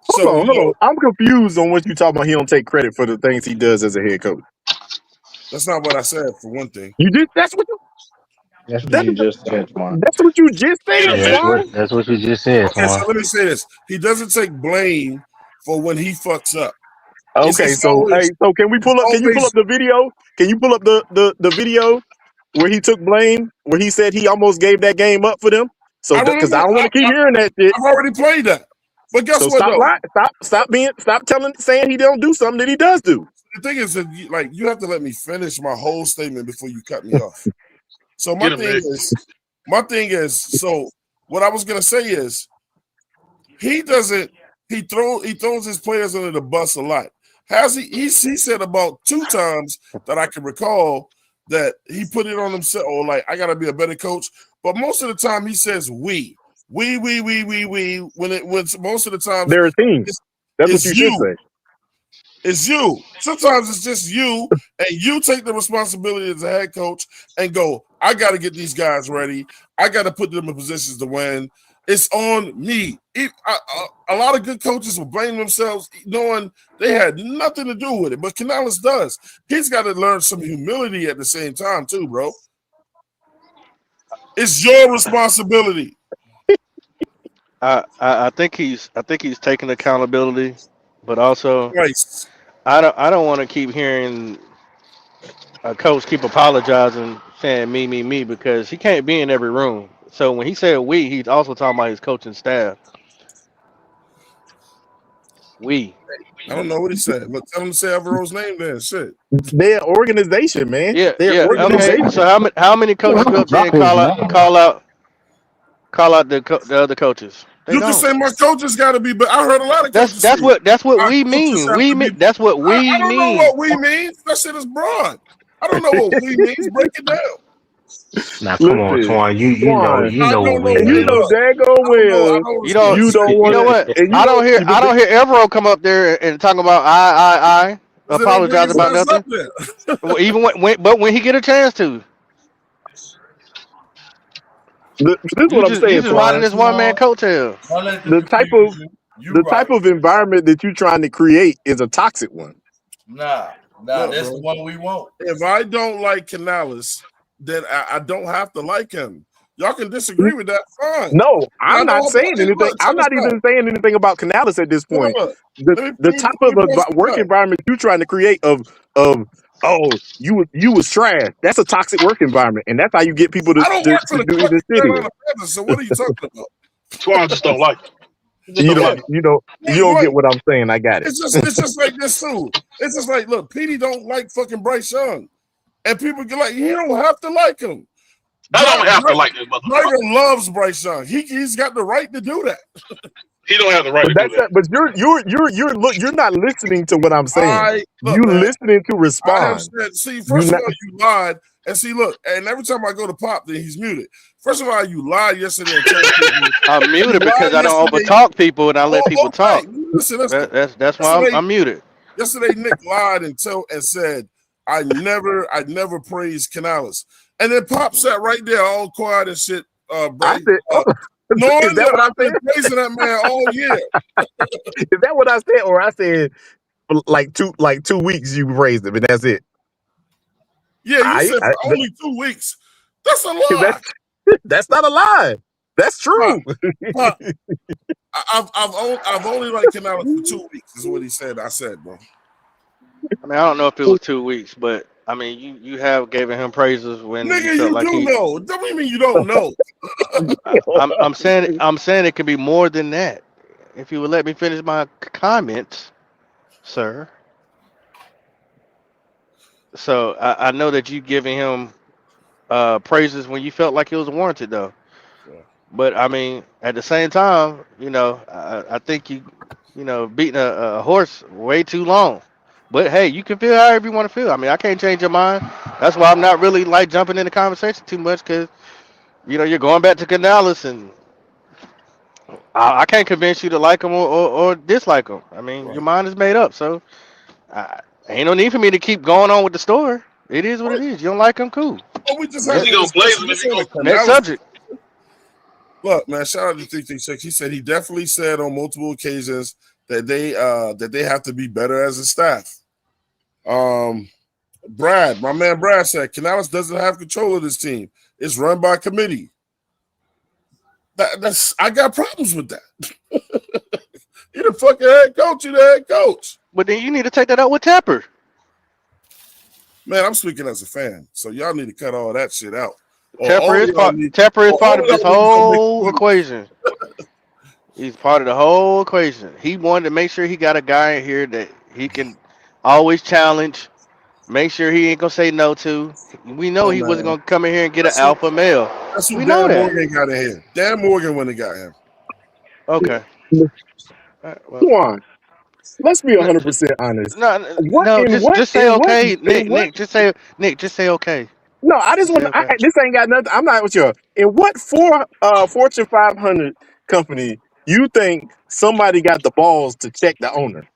Hold on. I'm confused on what you talking about. He don't take credit for the things he does as a head coach. That's not what I said, for one thing. That's what you just said, Twan. That's what you just said, Yeah, that's what you just said, Okay, so Twan. let me say this. He doesn't take blame for when he fucks up. Okay, so can you pull up the video? Can you pull up the video where he took blame, where he said he almost gave that game up for them? So because I don't want to keep hearing that shit. I've already played that. But guess what? Stop saying he don't do something that he does do. The thing is that you have to let me finish my whole statement before you cut me off. So my thing is, so what I was gonna say is he throws his players under the bus a lot. He said about 2 times that I can recall that he put it on himself, or like, I gotta be a better coach. But most of the time he says we. When most of the time they're a team. That's what you should say. It's you. Sometimes it's just you, and you take the responsibility as a head coach and go, I got to get these guys ready. I got to put them in positions to win. It's on me. A lot of good coaches will blame themselves knowing they had nothing to do with it, but Canales does. He's got to learn some humility at the same time too, bro. It's your responsibility. I think he's taking accountability, but also Right. I don't want to keep hearing a coach keep apologizing, saying me, because he can't be in every room. So when he said we, he's also talking about his coaching staff. We. I don't know what he said, but tell him to say Alvaro's name then. Shit. They're an organization, man. Yeah, They're an yeah. Okay. organization. So how many coaches go up there and call out the other coaches? They You can don't. say my coaches got to be, but I heard a lot of coaches say That's what our we coaches mean. have to be. That's what I we don't know mean. what we mean. That shit is broad. I don't know what we means. Break it down. Now, come on, Listen, Twan. Twan, You I know what don't know we and what. you know mean. Look, daggone I well don't You don't. you don't You want know to, what? and you I don't don't. hear. I don't hear Evero come up there and talk about I because they don't bring apologize his about ass up nothing. there. Well, even but when he get a chance to, This is you what I'm just saying, riding Twan. this one man coattail. Don't let them The type of confuse you. You the type right. of environment that you're trying to create is a toxic one. Nah, Look, that's the bro. one we want. If I don't like Canales, then I don't have to like him. Y'all can disagree with that, fine. No, But I I'm know. not saying Hey, anything. look, check I'm this not out. even saying anything about Canales at this Look, point. look. The type of Let me post work this up. environment you're trying to create of oh you was trash. That's a toxic work environment, and that's how you get people I don't work for to the do even shittier. Carolina Panthers, so what are you talking about? Twan just don't like him. He just You don't don't like him. you don't Right. get what I'm saying. I got it. It's just like this too. It's just like, look, Petey don't like fucking Bryce Young. And people get like, he don't have to like him. I don't have to like this motherfucker. Geiger loves Bryce Young. He's got the right to do that. He don't have the right But to do that's that. not, but you're not listening to what I'm saying. Look, You man, listening to I have respond. said, see, You first of not all, you lied. And see, look, and every time I go to Pop, then he's muted. First of all, you lied yesterday and told people. I'm You muted because lied I don't yesterday. overtalk people and I let people Oh, okay. talk. Listen. That's why Yesterday, I'm muted. Nick lied and said, I never praised Canales. And then Pop sat right there all quiet and shit, I Bryce. said, is Knowing that that what I I've been said? praising that man all year. Is that what I said, or I said for like 2 weeks you raised him and that's it? Yeah, you said for only 2 weeks. That's a lie. That's not a lie. That's Pop, true. Pop, I've only liked Canales for 2 weeks, is what he said. I said, bro. I mean, I don't know if it was 2 weeks, but I mean, you have given him praises when you Nigga, felt you like do he. know. Don't mean you don't know. I'm saying it could be more than that. If you would let me finish my comments, sir. So I know that you giving him praises when you felt like it was warranted, though. Yeah. But I mean, at the same time, I think beating a horse way too long. But hey, you can feel however you want to feel. I mean, I can't change your mind. That's why I'm not really like jumping in the conversation too much because you're going back to Canales, and I can't convince you to like him or dislike him. I mean, your Right. mind is made up, so ain't no need for me to keep going on with the story. It is what it Right. is. You don't like him, cool. Oh, we just Is having he a gonna blaze discussion. him if This he ain't goes? a Next Canales. subject. Look, man, shout out to 336. He said he definitely said on multiple occasions that they have to be better as a staff. Brad, my man Brad said Canales doesn't have control of this team. It's run by committee. That's I got problems with that. You're the fucking head coach. You're the head coach. But then you need to take that out with Tapper. Man, I'm speaking as a fan, so y'all need to cut all that shit out. Or Tapper all is y'all part. need, Tapper is or part all of this y'all need to go make whole a equation. He's part of the whole equation. He wanted to make sure he got a guy in here that he can always challenge. Make sure he ain't gonna say no to. We know Oh he wasn't man, gonna come in here and get an that's who alpha male. We know Dan that. Morgan got in here. Dan Morgan when he got him. Okay. All right, well, Come on, let's be 100% honest. What no. in what Just say in what okay, in Nick. what? Nick. Just say okay. No, I just Just say want. okay. This ain't got nothing. I'm not with you. In what Fortune 500 company you think somebody got the balls to check the owner?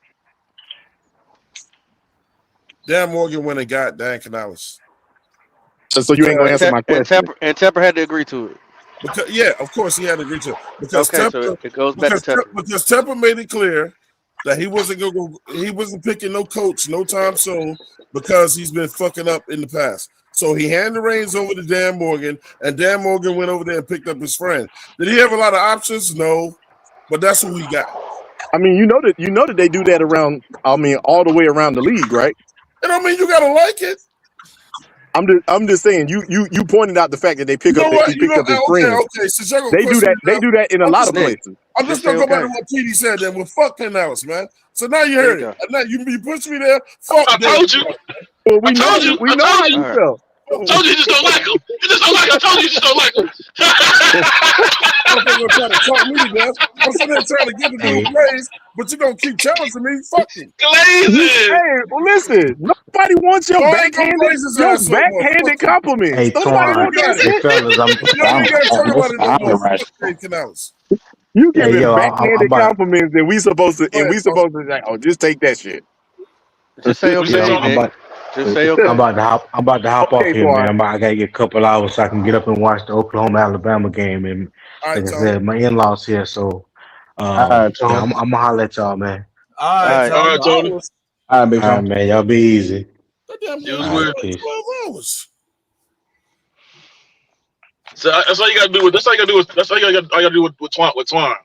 Dan Morgan went and got Dan Canales. So you ain't gonna answer my question. And Tepper had to agree to it. Because yeah, of course he had to agree to it. Because Okay, so it goes back to Tepper. Because Tepper made it clear that he wasn't picking no coach no time soon because he's been fucking up in the past. So he handed the reins over to Dan Morgan, and Dan Morgan went over there and picked up his friend. Did he have a lot of options? No, but that's who he got. I mean, you know that they do that around. I mean, all the way around the league, right? And I mean, you gotta like it. I'm just saying. You pointed out the fact that they pick up his friends. Okay. Since y'all They do that. They do that in a lot of places. I'm just gonna go back to what Petey said. Then, well, fuck Canales, man. So now you heard it. Now you pushed me there. Fuck. I told you. Well, we know how you felt. I told you just don't like him. You just don't like him. I told you just don't like him. I'm trying to talk me to death. I'm sitting there trying to get the dude Glaze, but you gonna keep challenging me. Fuck him. Glazing. Hey, well, listen. Nobody wants your backhanded compliments. Hey, Nobody wants hey, fellas, You giving backhanded compliments, and we supposed to like, oh, just take that shit. Just say okay, Nick. Just say okay. I'm about to hop off here, man. I gotta get a couple hours so I can get up and watch the Oklahoma-Alabama game. And like I said, my in-laws here, so I'm gonna holler at y'all, man. All right, Tony. All right, man. Y'all be easy. Peace. 12 hours. So that's all you gotta do with. That's all you gotta do with Twine.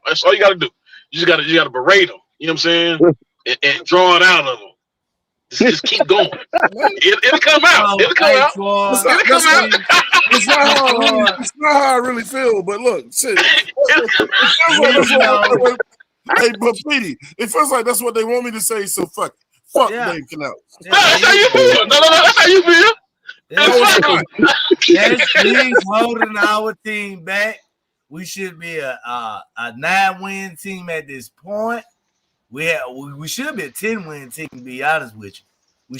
That's all you gotta do. You gotta berate him. You know what I'm saying? and draw it out of him. Just keep going. It'll come out. It'll come out. It's not how I really feel, but look, shit. Hey, but Petey, it feels like that's what they want me to say. So fuck Dave Canales. That's how you feel. No, that's how you feel. He's holding our team back. We should be a 9-win team at this point. We should be a 10-win team, to be honest with you. We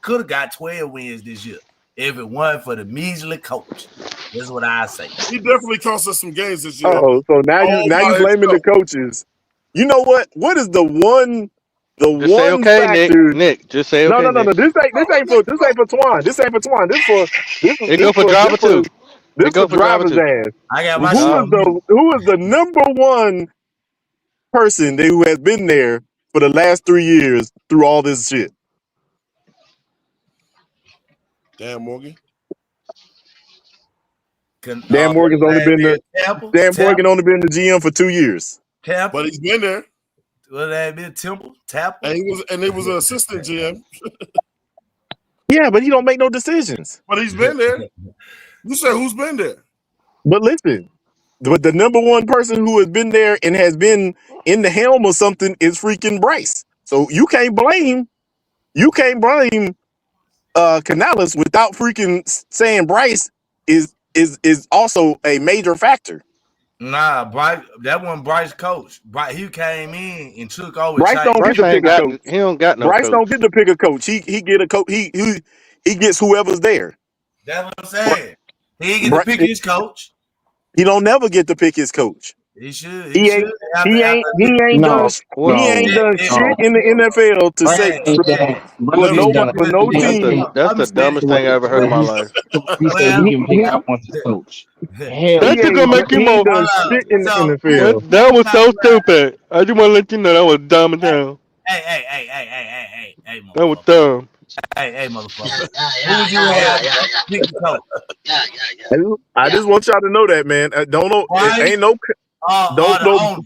could have got 12 wins this year if it weren't for the measly coach. That's what I say. He definitely cost us some games this year. Oh, so now you blaming the coaches. You know what? What is the one say okay, factor? Nick. Just say okay. No. This ain't for Twine. This ain't for Twine. It go for driver too. This for driver's ass. I got my who is the number one person who has been there for the last 3 years through all this shit? Dan Morgan. Dan Morgan's only been only been the GM for 2 years. But he's been there. Well, that been Temple, Tapper. And he was an assistant GM. Yeah, but he don't make no decisions. But he's been there. You said who's been there? But listen, the number one person who has been there and has been in the helm of something is freaking Bryce. So you can't blame Canales without freaking saying Bryce is also a major factor. Nah, Bryce, that wasn't Bryce coach. He came in and took over. Bryce don't get to pick a coach. He don't got no Bryce coach. don't get to pick a coach. He get a coach. He gets whoever's there. That's what I'm saying. He ain't get to pick his coach. He don't never get to pick his coach. He should. He ain't done shit in the NFL to say for no team. That's the dumbest thing I ever heard in my life. He said he can pick out one coach. That's just gonna make you more. That was so stupid. I just want to let you know that was dumb as hell. Hey, that was dumb. Hey, motherfucker. Who would you have pick the coach? I just want y'all to know that, man. Don't know. It ain't no. Don't know.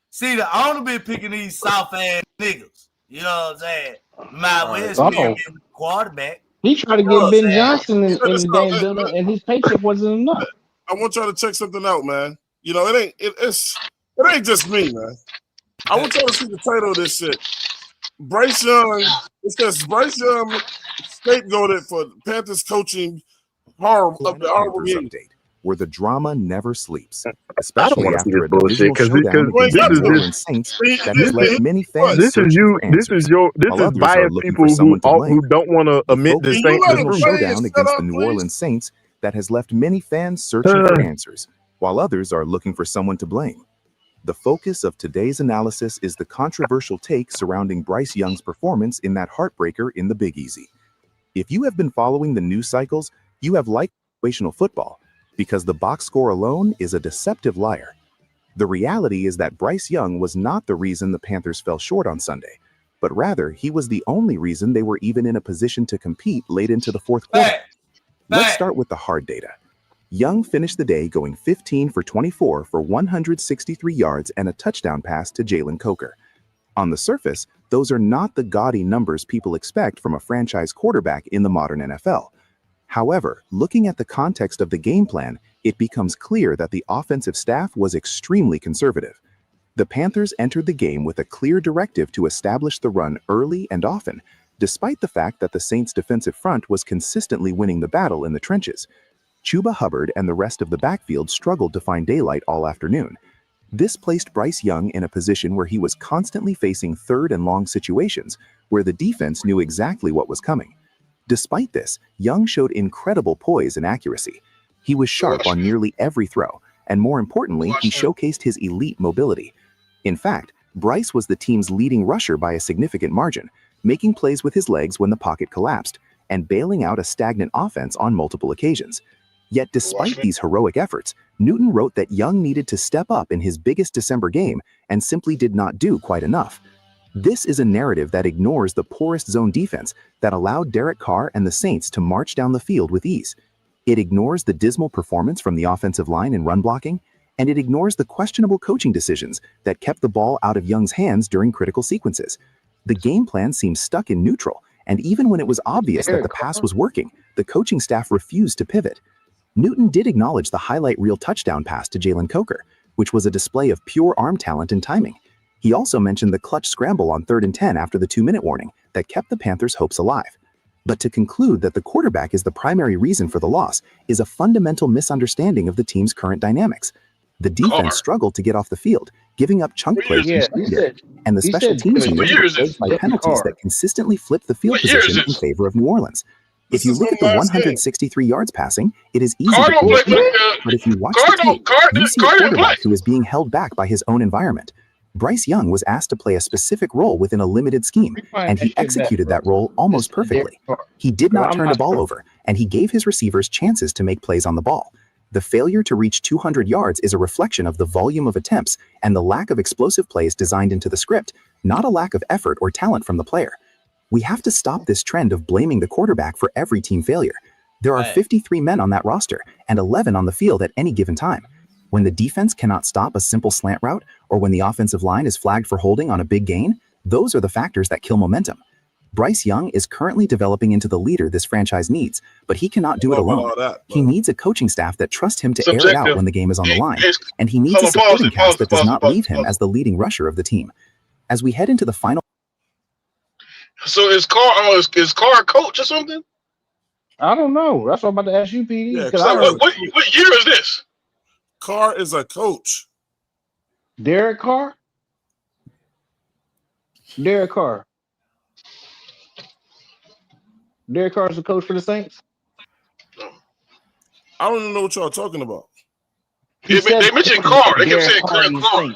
See, the owner been picking these soft ass niggas. You know what I'm saying? My West being quarterback. He tried to get Ben Johnson in the damn building, and his paycheck wasn't enough. I want y'all to check something out, man. You know, it ain't just me, man. I want y'all to see the title of this shit. Bryce Young. It says Bryce Young scapegoated for Panthers coaching horrible game. Where the drama never sleeps, especially after a bullshit because this is left many fans. This is biased people who don't want to admit the Saints showdown against the New Orleans Saints that has left many fans searching for answers, while others are looking for someone to blame. The focus of today's analysis is the controversial take surrounding Bryce Young's performance in that heartbreaker in the Big Easy. If you have been following the news cycles, you have liked situational football, because the box score alone is a deceptive liar. The reality is that Bryce Young was not the reason the Panthers fell short on Sunday, but rather he was the only reason they were even in a position to compete late into the fourth quarter. Let's start with the hard data. Young finished the day going 15 for 24 for 163 yards and a touchdown pass to Jalen Coker. On the surface, those are not the gaudy numbers people expect from a franchise quarterback in the modern NFL. However, looking at the context of the game plan, it becomes clear that the offensive staff was extremely conservative. The Panthers entered the game with a clear directive to establish the run early and often, despite the fact that the Saints' defensive front was consistently winning the battle in the trenches. Chuba Hubbard and the rest of the backfield struggled to find daylight all afternoon. This placed Bryce Young in a position where he was constantly facing third and long situations, where the defense knew exactly what was coming. Despite this, Young showed incredible poise and accuracy. He was sharp on nearly every throw, and more importantly, he showcased his elite mobility. In fact, Bryce was the team's leading rusher by a significant margin, making plays with his legs when the pocket collapsed, and bailing out a stagnant offense on multiple occasions. Yet despite these heroic efforts, Newton wrote that Young needed to step up in his biggest December game and simply did not do quite enough. This is a narrative that ignores the poorest zone defense that allowed Derek Carr and the Saints to march down the field with ease. It ignores the dismal performance from the offensive line in run blocking, and it ignores the questionable coaching decisions that kept the ball out of Young's hands during critical sequences. The game plan seemed stuck in neutral, and even when it was obvious that the pass was working, the coaching staff refused to pivot. Newton did acknowledge the highlight reel touchdown pass to Jalen Coker, which was a display of pure arm talent and timing. He also mentioned the clutch scramble on 3rd and 10 after the 2-minute warning that kept the Panthers' hopes alive. But to conclude that the quarterback is the primary reason for the loss is a fundamental misunderstanding of the team's current dynamics. The defense struggled to get off the field, giving up chunk plays and the special teams unit was by penalties that consistently flipped the field position in favor of New Orleans. If you look at the 163 yards passing, it is easy to believe, but if you watch the tape, you see a quarterback who is being held back by his own environment. Bryce Young was asked to play a specific role within a limited scheme, and he executed that role almost perfectly. He did not turn the ball over, and he gave his receivers chances to make plays on the ball. The failure to reach 200 yards is a reflection of the volume of attempts and the lack of explosive plays designed into the script, not a lack of effort or talent from the player. We have to stop this trend of blaming the quarterback for every team failure. There are 53 men on that roster and 11 on the field at any given time. When the defense cannot stop a simple slant route, or when the offensive line is flagged for holding on a big gain, those are the factors that kill momentum. Bryce Young is currently developing into the leader this franchise needs, but he cannot do it alone. He needs a coaching staff that trusts him to air it out when the game is on the line, and he needs a supporting cast that does not leave him as the leading rusher of the team. As we head into the final... So is Carr a coach or something? I don't know. That's what I'm about to ask you, PD. Yeah, so what year is this? Carr is a coach. Derek Carr? Derek Carr. Derek Carr is the coach for the Saints? I don't even know what y'all are talking about. They mentioned Carr. They kept saying Carr.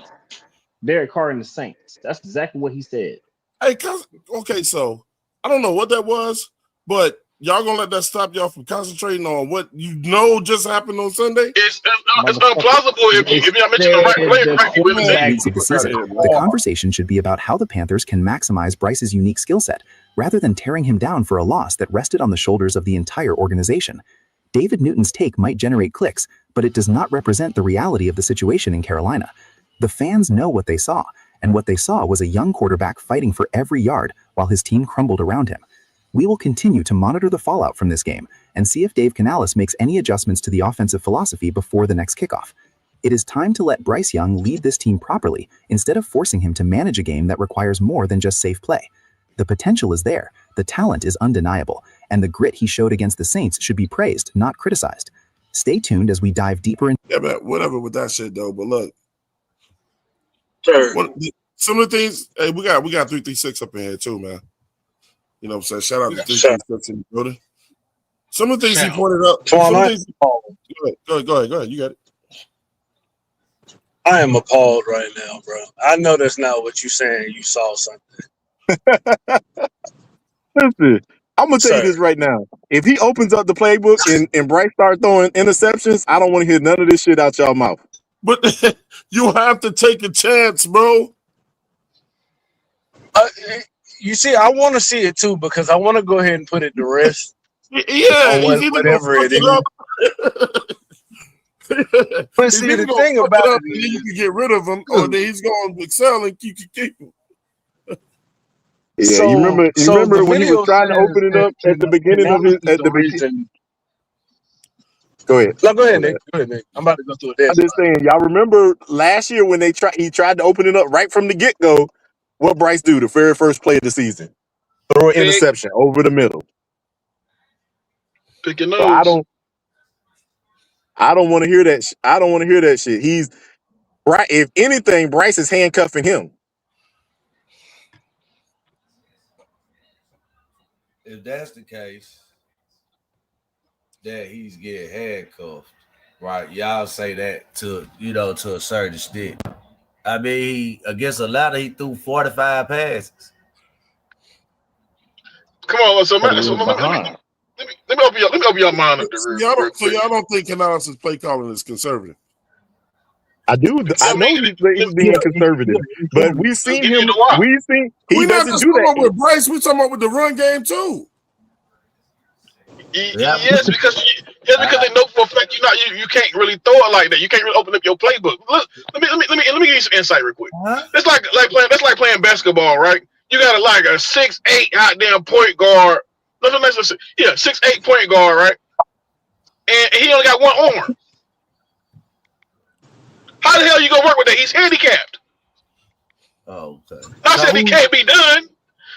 Derek Carr and the Saints. That's exactly what he said. Hey, okay, so I don't know what that was, but y'all gonna let that stop y'all from concentrating on what you know just happened on Sunday? It's implausible if you mention the right player. The conversation should be about how the Panthers can maximize Bryce's unique skill set, rather than tearing him down for a loss that rested on the shoulders of the entire organization. David Newton's take might generate clicks, but it does not represent the reality of the situation in Carolina. The fans know what they saw, and what they saw was a young quarterback fighting for every yard while his team crumbled around him. We will continue to monitor the fallout from this game and see if Dave Canales makes any adjustments to the offensive philosophy before the next kickoff. It is time to let Bryce Young lead this team properly instead of forcing him to manage a game that requires more than just safe play. The potential is there, the talent is undeniable, and the grit he showed against the Saints should be praised, not criticized. Stay tuned as we dive deeper in. Yeah, man, whatever with that shit though. But look, some of the things. Hey, we got 336 up in here too, man. You know what I'm saying? Shout out to 336 in the building. Some of the things he pointed out. Go ahead. You got it. I am appalled right now, bro. I know that's not what you're saying. You saw something. Listen, I'm gonna tell you Sir. this right now. If he opens up the playbook and Bryce starts throwing interceptions, I don't want to hear none of this shit out y'all mouth. But you have to take a chance, bro. You see, I want to see it too because I want to go ahead and put it to rest. Yeah, he's either whatever gonna it fuck is. it up. But He's see, either the gonna thing fuck about it up it and then you is, can get rid of him, or then he's gonna excel and you can keep him. Yeah, you remember the when he was video trying to says open it that, up at the beginning of Canales his is the reason. Go ahead. No, go ahead, My Nick. bad. Go ahead, Nick. I'm about to go through a dead I'm just spot. saying, y'all remember last year when he tried to open it up right from the get-go, what Bryce do the very first play of the season? Throw an Pick interception over the middle. your So nose. I don't want to hear that. I don't want to hear that shit. He's right. If anything, Bryce is handcuffing him. If that's the case, that he's getting handcuffed, right? Y'all say that to a certain extent. I mean, against Atlanta, he threw 45 passes. Come on, so But he Matt, so was behind. let me open your mind up there So real quick. y'all don't think Canales' play calling is conservative? I do. I know he's being conservative, but we've Let's seen give you him. the why. We've seen he We're not doesn't just do talking that. about with Bryce. We're talking about with the run game too. Yes, because they know for a fact you can't really throw it like that. You can't really open up your playbook. Look, let me give you some insight real quick. It's like playing basketball, right? You got like a 6'8" goddamn point guard. No, 6'8" point guard, right? And he only got one arm. How the hell you gonna work with that? He's handicapped. Oh, okay. Not saying he can't be done,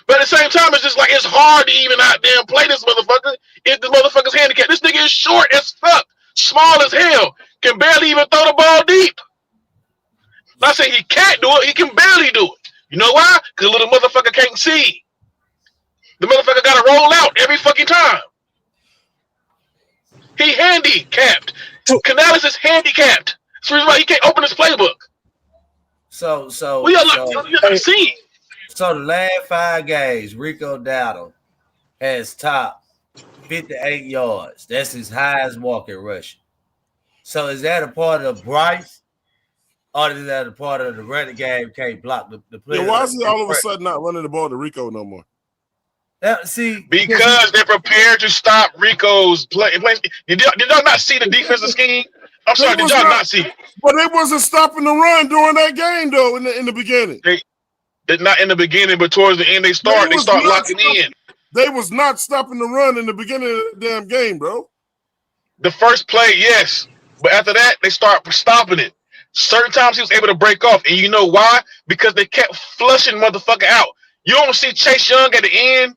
but at the same time, it's just like it's hard to even out there and play this motherfucker if the motherfucker's handicapped. This nigga is short as fuck, small as hell, can barely even throw the ball deep. Not saying he can't do it, he can barely do it. You know why? Because little motherfucker can't see. The motherfucker gotta roll out every fucking time. He handicapped. Canales is handicapped. That's the reason why he can't open his playbook. So We are not seeing. So the last 5 games, Rico Dowdle has topped 58 yards. That's his highest walking rushing. So is that a part of Bryce? Or is that a part of the running game can't block the play? Yeah, why is he all of a sudden not running the ball to Rico no more? Because they're prepared to stop Rico's play. Did y'all not see the defensive scheme? I'm sorry, did y'all not see it? But they wasn't stopping the run during that game though. In the beginning, they not in the beginning, but towards the end they start locking in. They was not stopping the run in the beginning of the damn game, bro. The first play, yes, but after that they start stopping it. Certain times he was able to break off, and you know why? Because they kept flushing motherfucker out. You don't see Chase Young at the end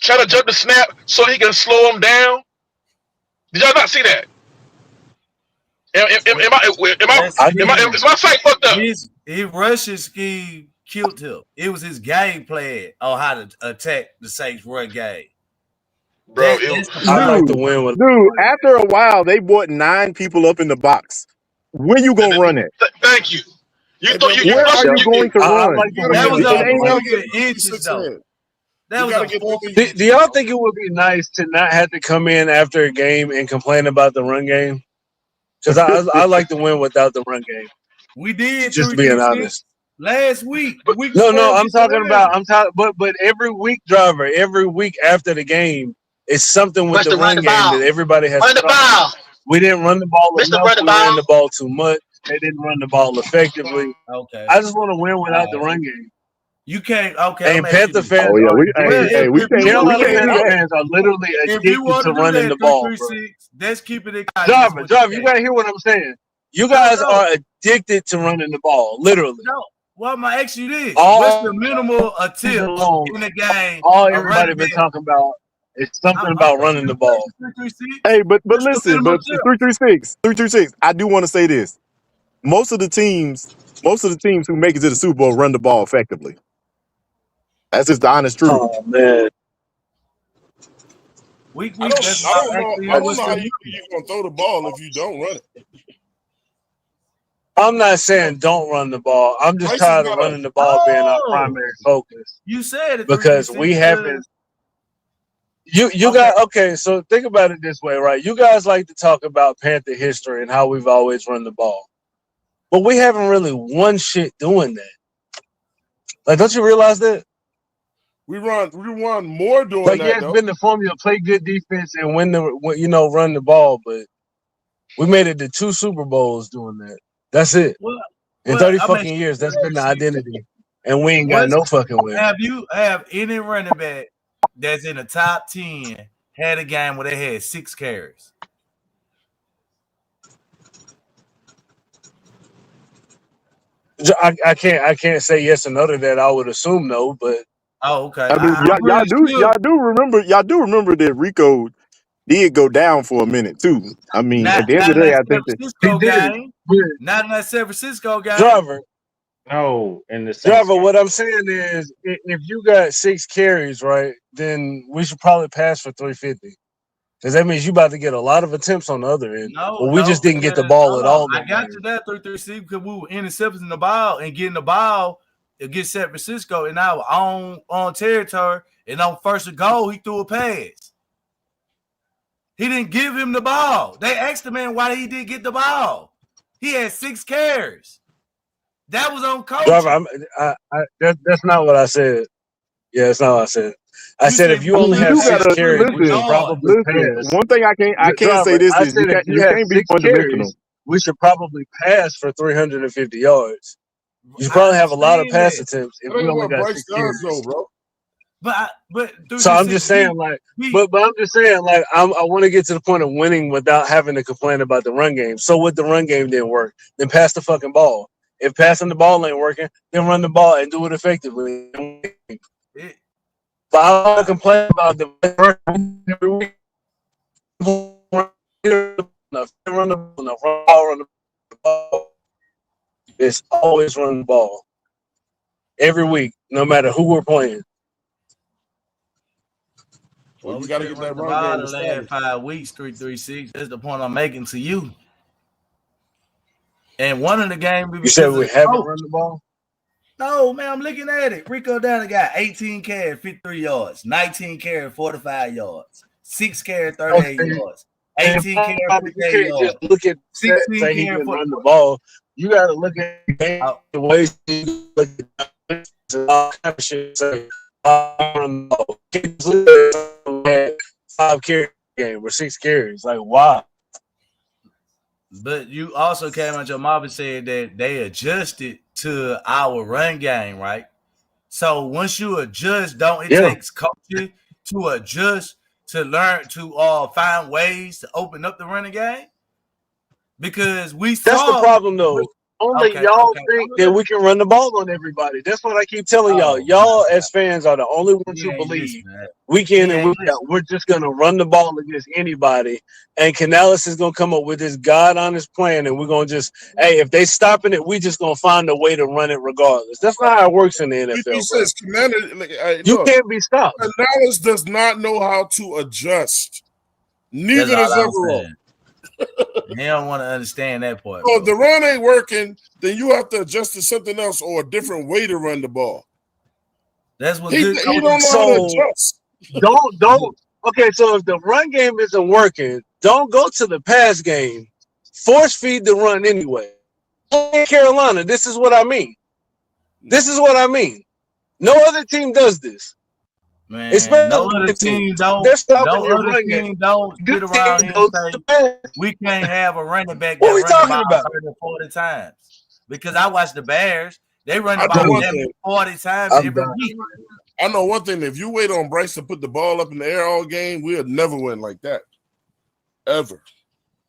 try to jump the snap so he can slow him down. Did y'all not see that? Is my site fucked up? His rushing scheme killed him. It was his game plan on how to attack the Saints run game. Bro, I like to win with dude. After a while, they brought 9 people up in the box. Where you gonna run it? Thank you. Where are you going to run? That was a inches though. That was a Do y'all think it would be nice to not have to come in after a game and complain about the run game? Because I like to win without the run game. We did Just being honest. Last week. No, I'm talking about but every week, driver, every week after the game, it's something with the run game that everybody has. Run the ball. We didn't run the ball Mr. enough. Run the We ran ball. the ball too much. They didn't run the ball effectively. Okay. I just want to win without the run game. You can't. Okay. And Panther fans. Oh yeah, we can't. Carolina fans are literally addicted to running the ball. That's keeping it. Driver, you gotta hear what I'm saying. You guys are addicted to running the ball, literally. No. Well, my ask you this: what's the minimal attempt in the game? All everybody been talking about is something about running the ball. Hey, but listen, but 336. I do want to say this: most of the teams who make it to the Super Bowl run the ball effectively. That's just the honest truth. Oh man. I don't know how you're gonna throw the ball if you don't run it. I'm not saying don't run the ball. I'm just Bryce is tired of not a running the ball being our Oh, primary focus you said it because 336 we haven't. You okay. got okay. So think about it this way, right? You guys like to talk about Panther history and how we've always run the ball, but we haven't really won shit doing that. Like, don't you realize that? We won more doing Like, that yeah, it's though. been the formula: play good defense and run the ball. But we made it to 2 Super Bowls doing that. That's it. In 30 I'm fucking years, that's been the asking you, identity, and we ain't got no fucking win. have any running back that's in the top 10 had a game where they had 6 carries? I can't say yes or no to that. I would assume no, but Oh, okay. I mean, I'm pretty sure. y'all do remember that Rico did go down for a minute too. I mean, at Not the end of in the day, that I San think that Francisco he did. game. But Not in that San Francisco game. driver, No, in the Saints driver. game. What I'm saying is, if you got 6 carries, right, then we should probably pass for 350. Because that means you about to get a lot of attempts on the other end. No, But we just didn't get the ball at all. I got you that 336 because we were intercepting the ball and getting the ball against San Francisco in our own territory. And on first and goal, he threw a pass. He didn't give him the ball. They asked the man why he didn't get the ball. He had 6 carries. That was on coaching. Driver, that's not what I said. Yeah, that's not what I said. I said if you only have 6 carries, we should probably pass. One thing I can't say this I is said if you have can't be 6 one-dimensional. carries, we should probably pass for 350 yards. You should probably have a lot of pass attempts if we only got 6 carries. Though, bro. But so I'm just saying, like, but I'm just saying, like, I want to get to the point of winning without having to complain about the run game. So what the run game didn't work, then pass the fucking ball. If passing the ball ain't working, then run the ball and do it effectively. But I don't want to complain about the every week. Run the ball. It's always run the ball every week, no matter who we're playing. Well, we got to get that run game the last 5 weeks, 336. That's the point I'm making to you. And one of the games you said we haven't run the ball. No, man, I'm looking at it. Rico Downing got 18 carries, 53 yards, 19 carries, 45 yards, 6 carries, 38 yards, 18 carries, 58 yards. Just look at 16 say he carries, can run the ball. You got to look at the ways you look at all kind of shit. Say, run the ball. Kids had 5 carry game or 6 carries. Like, wow. But you also came out your mouth and said that they adjusted to our run game, right? So once you adjust, it takes coaching to adjust to learn to find ways to open up the running game? Because that's the problem though. Only y'all think that we can run the ball on everybody. That's what I keep telling y'all. Y'all as fans are the only ones who believe week in and week out we're just gonna run the ball against anybody. And Canales is gonna come up with this God-honest plan, and we're gonna just, hey, if they stopping it, we just gonna find a way to run it regardless. That's not how it works in the NFL. You can't be stopped. Canales does not know how to adjust. Neither does Everall. They don't want to understand that part. So if the run ain't working, then you have to adjust to something else or a different way to run the ball. That's what he don't know how to adjust. Don't. Okay, so if the run game isn't working, don't go to the pass game. Force feed the run anyway. In Carolina, this is what I mean. No other team does this. Man, no other team don't. No other team don't sit around here and say we can't have a running back that runs the ball 30 or 40 times. Because I watch the Bears, they run the ball 40 times every week. I know one thing: if you wait on Bryce to put the ball up in the air all game, we'll never win like that, ever.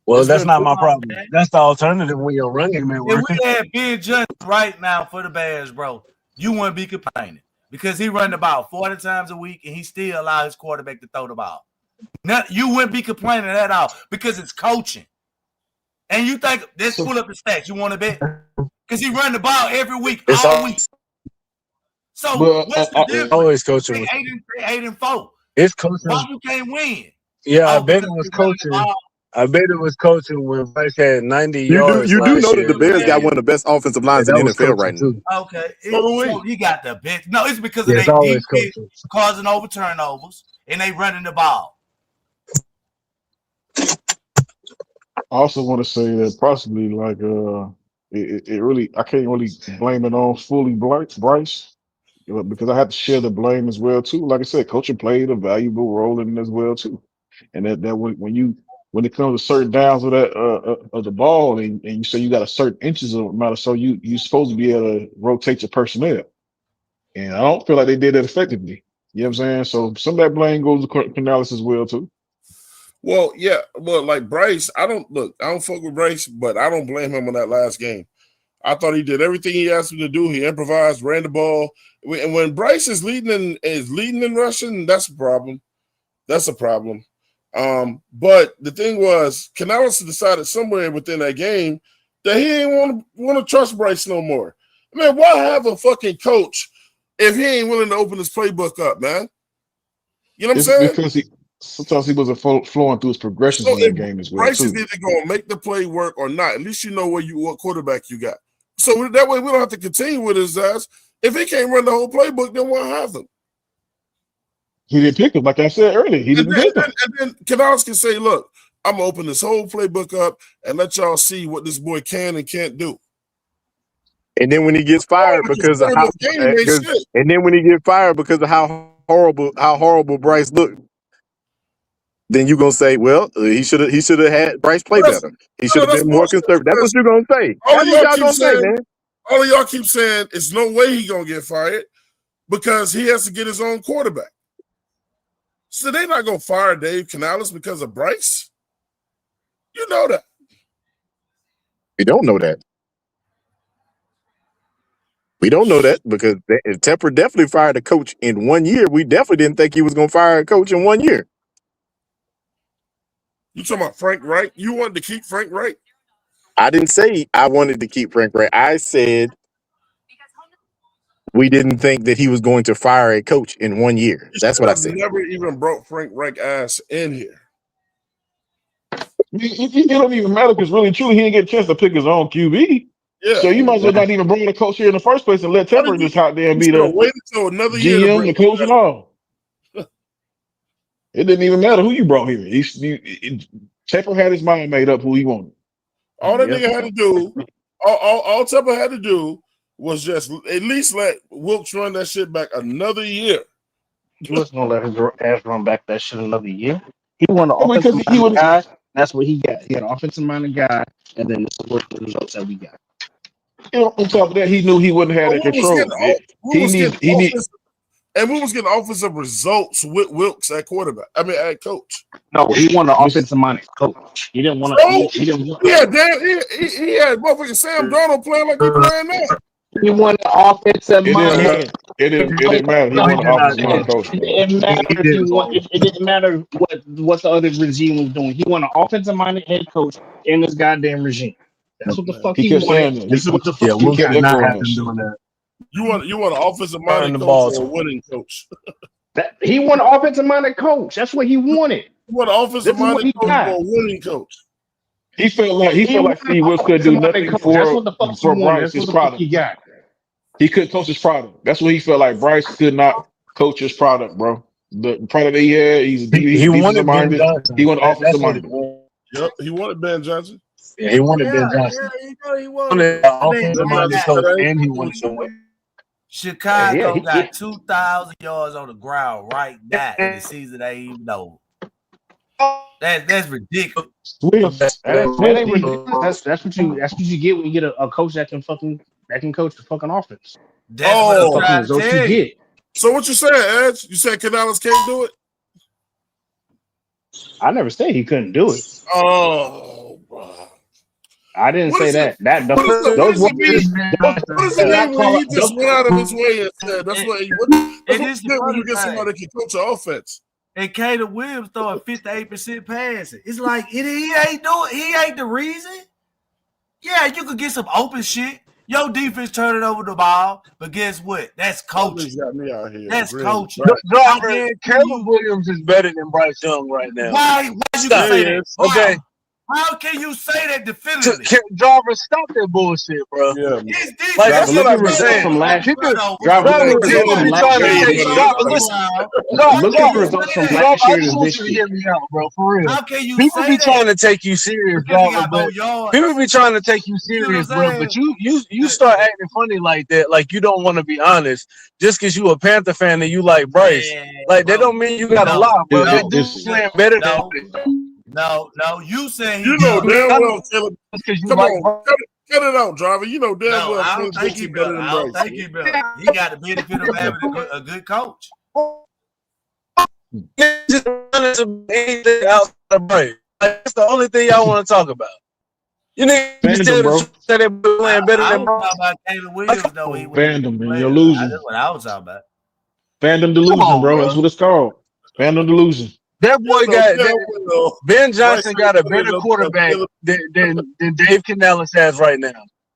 Well, that's not my problem. That's the alternative when your run game ain't working. If we had Ben Johnson right now for the Bears, bro, you wouldn't be complaining. Because he run the ball 40 times a week and he still allow his quarterback to throw the ball. Now, you wouldn't be complaining at all because it's coaching. And you think, let's pull up the stats. You want to bet? Because he run the ball every week, all week. So what's the difference? Always coaching. 8-4. It's coaching. Why you can't win? Yeah, I bet it was coaching. I bet it was coaching when Bryce had 90 You yards do last know that year. the Bears got And one of the best offensive lines in that the was NFL right coaching now. too. Okay, So do we. so you got the best. No, it's because of Yeah, their it's always defense coaching. causing over turnovers and they running the ball. I also want to say that possibly like it really I can't really blame it on fully Bryce, because I have to share the blame as well too. Like I said, coaching played a valuable role in it as well too, and that when it comes to certain downs of that of the ball, and you say you got a certain inches of amount, so you supposed to be able to rotate your personnel, and I don't feel like they did that effectively. You know what I'm saying? So some of that blame goes to Canales as well too. Well, yeah. Well, like Bryce, I don't fuck with Bryce, but I don't blame him on that last game. I thought he did everything he asked him to do. He improvised, ran the ball. And when Bryce is leading in rushing, that's a problem. That's a problem. But the thing was, Canales decided somewhere within that game that he ain't want to trust Bryce no more. Man, why have a fucking coach if he ain't willing to open his playbook up, man? You know what I'm It's saying? because sometimes he wasn't flowing through his progressions So in that if game as well Bryce is too. either going to make the play work or not, at least you know what quarterback you got. So that way we don't have to continue with his ass. If he can't run the whole playbook, then why have him? He didn't pick him, like I said earlier. He didn't pick him. And then Canales can say, look, I'm going to open this whole playbook up and let y'all see what this boy can and can't do. And then when he gets fired because of how, and then when he gets fired because of how horrible Bryce looked, then you're gonna say, well, he should have had Bryce play better. He should have been more conservative. That's what you're gonna say. That's what y'all gonna say, man. All of y'all keep saying it's no way he gonna get fired because he has to get his own quarterback. So they're not gonna fire Dave Canales because of Bryce. You know that. We don't know that. We don't know that because Tepper definitely fired a coach in 1 year. We definitely didn't think he was going to fire a coach in 1 year. You talking about Frank Reich? You wanted to keep Frank Reich? I didn't say I wanted to keep Frank Reich. I said we didn't think that he was going to fire a coach in 1 year. That's what I said. Never even brought Frank Reich ass in here. It don't even matter because really, truly, he didn't get a chance to pick his own QB. Yeah. So you might as well not even bring the coach here in the first place and let Tepper just out there and be the wait until another year to GM, the coach, and all. It didn't even matter who you brought here. Tepper had his mind made up who he wanted. All that nigga had to do, all Tepper had to do was just at least let Wilkes run that shit back another year. He wasn't gonna let his ass run back that shit another year. He wanted an offensive minded guy. That's what he got. He had an offensive minded guy, and then this is what the results that we got. On top of that, he knew he wouldn't have that control. And we was getting offensive results with Wilkes at quarterback. I mean, at coach. No, he wanted an offensive minded coach. He didn't want to. He didn't want. Yeah, he had motherfucking Sam Darnold playing like he playing now. He wanted an offensive minded. It didn't matter. He wanted an offensive minded coach. It didn't matter what the other regime was doing. He wanted an offensive minded head coach in this goddamn regime. That's what the fuck he wanted. This is what the fuck he got. Not have him doing that. You want an offensive minded coach or a winning coach? He wanted an offensive minded coach. That's what he wanted. You want an offensive minded coach or a winning coach? He felt like Steve Wilkes could do nothing for Bryce, his product. He couldn't coach his product. That's what he felt like. Bryce could not coach his product, bro. The product that he had, he wanted Ben Johnson. He wanted offensive minded. Yep, he wanted Ben Johnson. Yeah, he wanted Ben Johnson. He wanted offensive minded coach, and he wanted to win. Chicago got 2,000 yards on the ground right now in the season they ain't even know. That's ridiculous. That's what you get when you get a coach that can coach the fucking offense. That's what results you get. So what you saying, Edge? You said Canales can't do it? I never said he couldn't do it. Oh, bro. I didn't say that. What does it mean when he just went out of his way and said that's what when you get somebody that can coach an offense? And Caleb Williams throwing 58% passing. It's like he ain't the reason. Yeah, you could get some open shit. Your defense turning over the ball, but guess what? That's coaching. Got me out here. That's coaching. Caleb Williams is better than Bryce Young right now. Why you can say that? Okay. How can you say that definitively? Driver, stop that bullshit, bro. Yeah, like that's what I be saying. People be trying to take driver. Listen, Look at the results from driver, last I year just to want this you to year. hear me out, bro. For real. How can you People say be that? trying to take you serious, Because he driver, got more but yards. people be trying to take you serious, bro. But you start acting funny like that, like you don't want to be honest, just because you a Panther fan and you like Bryce. Like that don't mean you gotta lie, bro. That dude's playing better than No, you saying he You know damn well, Caleb. because you Come like on, cut it out, driver. You know damn No, well. I don't Prince think thinks he he better better. than I don't Bryce. think he better. He got the benefit of having a good coach. just anything outside of Bryce. Like, that's the only thing y'all want to talk about. You niggas Fandom, bro. say they're playing better I than was Bryce. talking about Caleb Williams, though. He was Fandom, man. You're that's losing. what I was talking about. Fandom delusion, bro. That's what it's called. Fandom delusion. That boy got Ben Johnson got a better Bryce quarterback than Dave Canales has right now.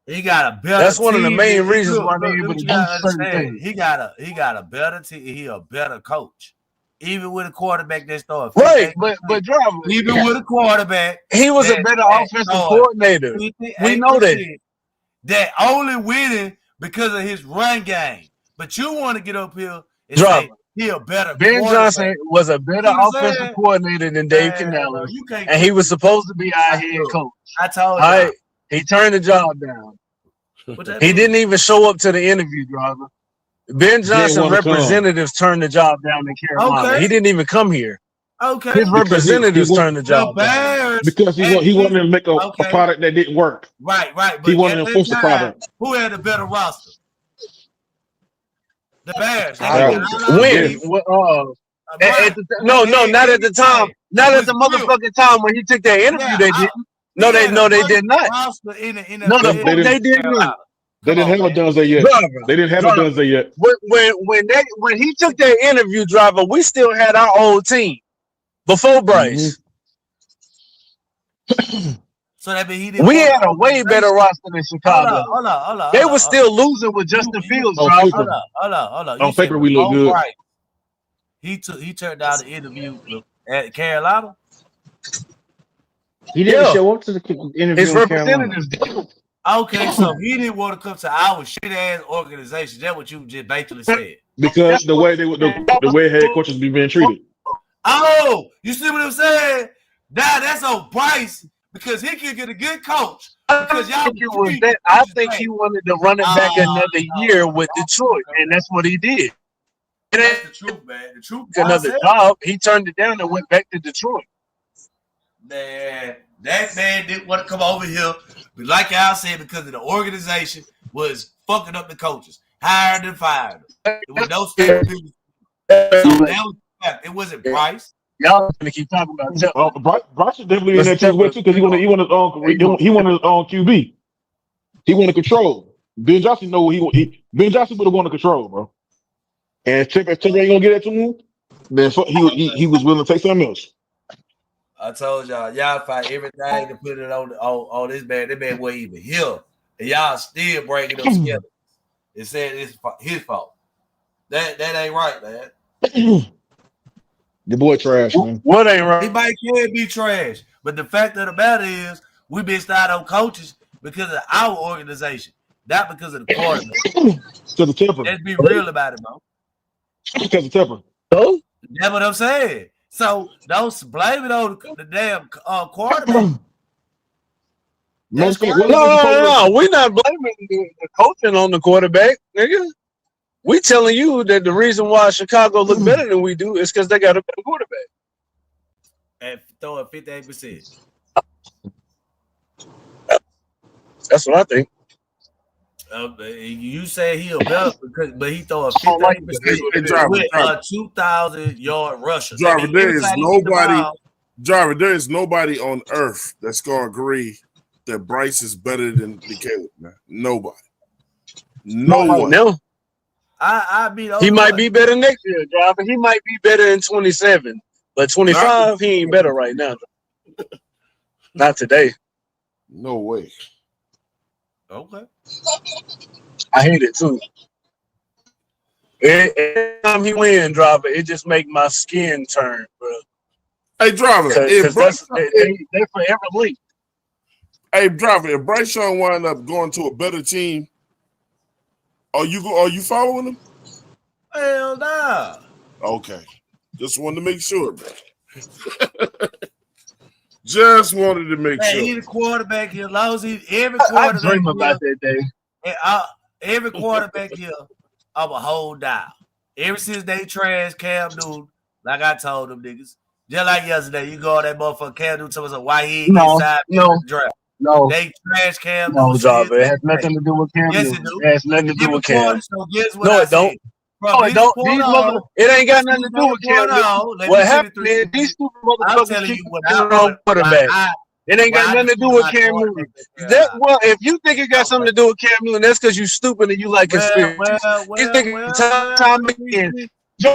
He got a better. That's one of the team main than- reasons look, why look, they're look able what to you do gotta certain understand. things. He got a better team. He a better coach. Even with a quarterback that's throwing Right, but driver. Even with a quarterback, He was a better offensive coordinator. We know that. That only winning because of his run game. But you want to get up here and Driver. say he a better Ben quarterback. Johnson was a better offensive coordinator than Dave Canales, and he was supposed to be our head coach. I told All you. right, he turned the job down. He didn't even show up to the interview, driver. Ben Johnson wanna come. representatives turned the job down in Carolina. Okay. He didn't even come here. Okay. His representatives turned the job down. Bears. Because he wanted to make a product that didn't work. Right. But He wanted at to enforce that the time, product. who had a better roster? The Bears. Not at the time. Not at the motherfucking time when he took that interview. They didn't. No, they did not. No, the fuck they didn't. They didn't have a Dunze yet. They didn't have a Dunze yet. When he took that interview, driver, we still had our old team before Bryce. So that means he didn't. We had a way better roster than Chicago. Hold on. They were still losing with Justin Fields, driver. Hold on. On paper, we look good. Right. He turned down the interview at Carolina. He didn't show up to the interview. His representatives did. Okay, so he didn't want to come to our shit ass organization. That's what you just basically said. Because the way the way head coaches be being treated. Oh, you see what I'm saying? Now that's on Bryce because he can get a good coach. Because y'all I think he wanted to run it back another year with Detroit, and that's what he did. That's the truth, man. The truth. Another job, he turned it down and went back to Detroit. Man, that man didn't want to come over here. But like y'all said, because of the organization was fucking up the coaches. Hired and fired them. It was no stability. So that was it wasn't Bryce. Y'all gonna keep talking about Bryce is definitely in that team too because he wanted his own QB. He wanted control. Ben Johnson Ben Johnson would have wanted control, bro. And if Timber ain't gonna get that to him, then he was willing to take something else. I told y'all fight everything to put it on this man. This man wasn't even here, and y'all still breaking up together and saying it's his fault. That ain't right, man. The boy trash, man. What ain't right? He might can be trash, but the fact of the matter is we missed out on coaches because of our organization, not because of the quarterback. Because of temper. Let's be real about it, bro. Because of temper. Oh, that's what I'm saying. So don't blame it on the damn quarterback. No. We're not blaming the coaching on the quarterback, nigga. We telling you that the reason why Chicago look better than we do is because they got a better quarterback. And throwing 58%. That's what I think. You say he a better, but he throw a 58% with a 2,000-yard rusher. Driver, there is nobody on earth that's gonna agree that Bryce is better than Caleb, man. Nobody. No one. No. I mean, he might be better next year, driver. He might be better in 27, but 25, he ain't better right now. Not today. No way. Okay. I hate it too. Every time he win, driver, it just make my skin turn, bro. Hey, driver. Because they forever linked. Hey, driver. If Bryce Young wind up going to a better team, are you following him? Hell no. Okay. Just wanted to make sure, man. Just wanted to make sure. He's the quarterback here. Every quarterback I dream about that day. Every quarterback here, I'm a hold down. Ever since they trashed Cam Newton, like I told them niggas, just like yesterday, you go on that motherfucker Cam Newton told us why he ain't get signed in the draft. No. They trashed Cam No, Newton. driver. It has nothing to do with Cam Yes, Newton. it do. It has nothing to do with Cam. So guess what No, I it don't. said? No, it don't. These motherfuckers, it ain't got nothing to do with Cam Newton. What happened is these stupid motherfuckers keep the wrong quarterback. It ain't got nothing to do with Cam Newton. Well, if you think it got something to do with Cam Newton, that's because you stupid and you like conspiracy. You think time again. If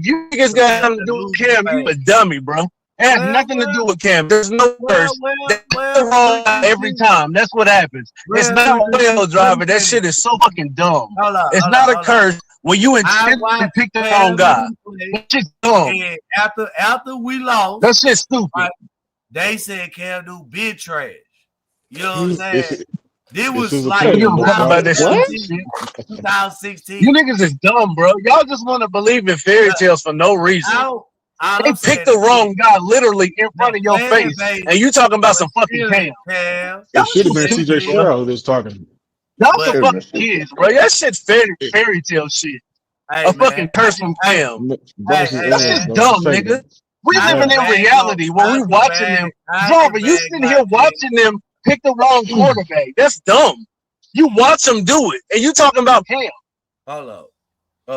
you think it's got something to do with Cam, you a dummy, bro. It has nothing to do with Cam. There's no curse. They're wrong every time. That's what happens. It's not a whale driver. That shit is so fucking dumb. It's not a curse when you intentionally pick the wrong guy. That shit's dumb. And after we lost, that shit's stupid. They said Cam Newton big trash. You know what I'm saying? This was is like you don't talk about that shit. 2016. You niggas is dumb, bro. Y'all just want to believe in fairy tales for no reason. They picked the wrong guy literally in front of your face, and you talking about some fucking Cam. It should have been CJ Stroud that's talking. Y'all some fucking kids, bro. That shit's fairy tale shit. A fucking curse from Cam. That's just dumb, nigga. We living in reality when we watching them. Driver, you sitting here watching them pick the wrong quarterback. That's dumb. You watch them do it, and you talking about Cam. Hold up.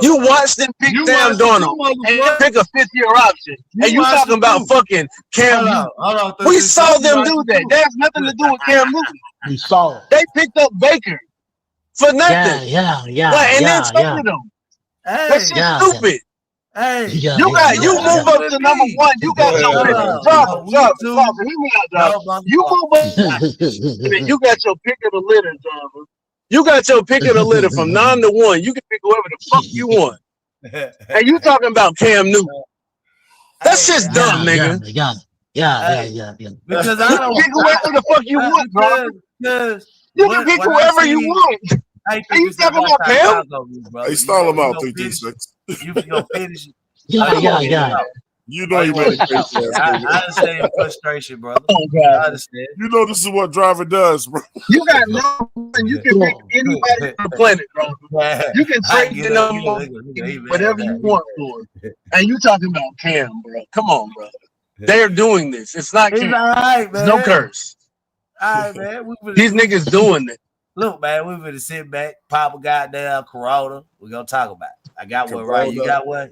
You watch them pick Sam Darnold and pick a fifth-year option, and you talking about fucking Cam Newton. We saw them do that. That has nothing to do with Cam Newton. We saw it. They picked up Baker for nothing. Yeah. And then traded them. That shit's stupid. Hey, you move up to number one. You got your pick. Driver, hear me out, driver. You move up. You got your pick of the litter, driver. You got your pick of the litter from 9 to 1. You can pick whoever the fuck you want. And you talking about Cam Newton. That's just dumb, nigga. Yeah. Because I don't pick whoever the fuck you want, bro. You can pick whoever you want. And you talking about Cam? Hey, stall him out, 336. You gonna finish it. Yeah. You know you made it. I understand your frustration, brother. Oh, God. I understand. You know this is what driver does, bro. You got no, you can pick anybody on the planet, bro. You can trade the number whatever you want for it. And you talking about Cam, bro. Come on, bro. They're doing this. It's not Cam. All right, man. No curse. All right, man. These niggas doing it. Look, man, we're gonna sit back, pop a goddamn Corona. We're gonna talk about it. I got one right. You got one?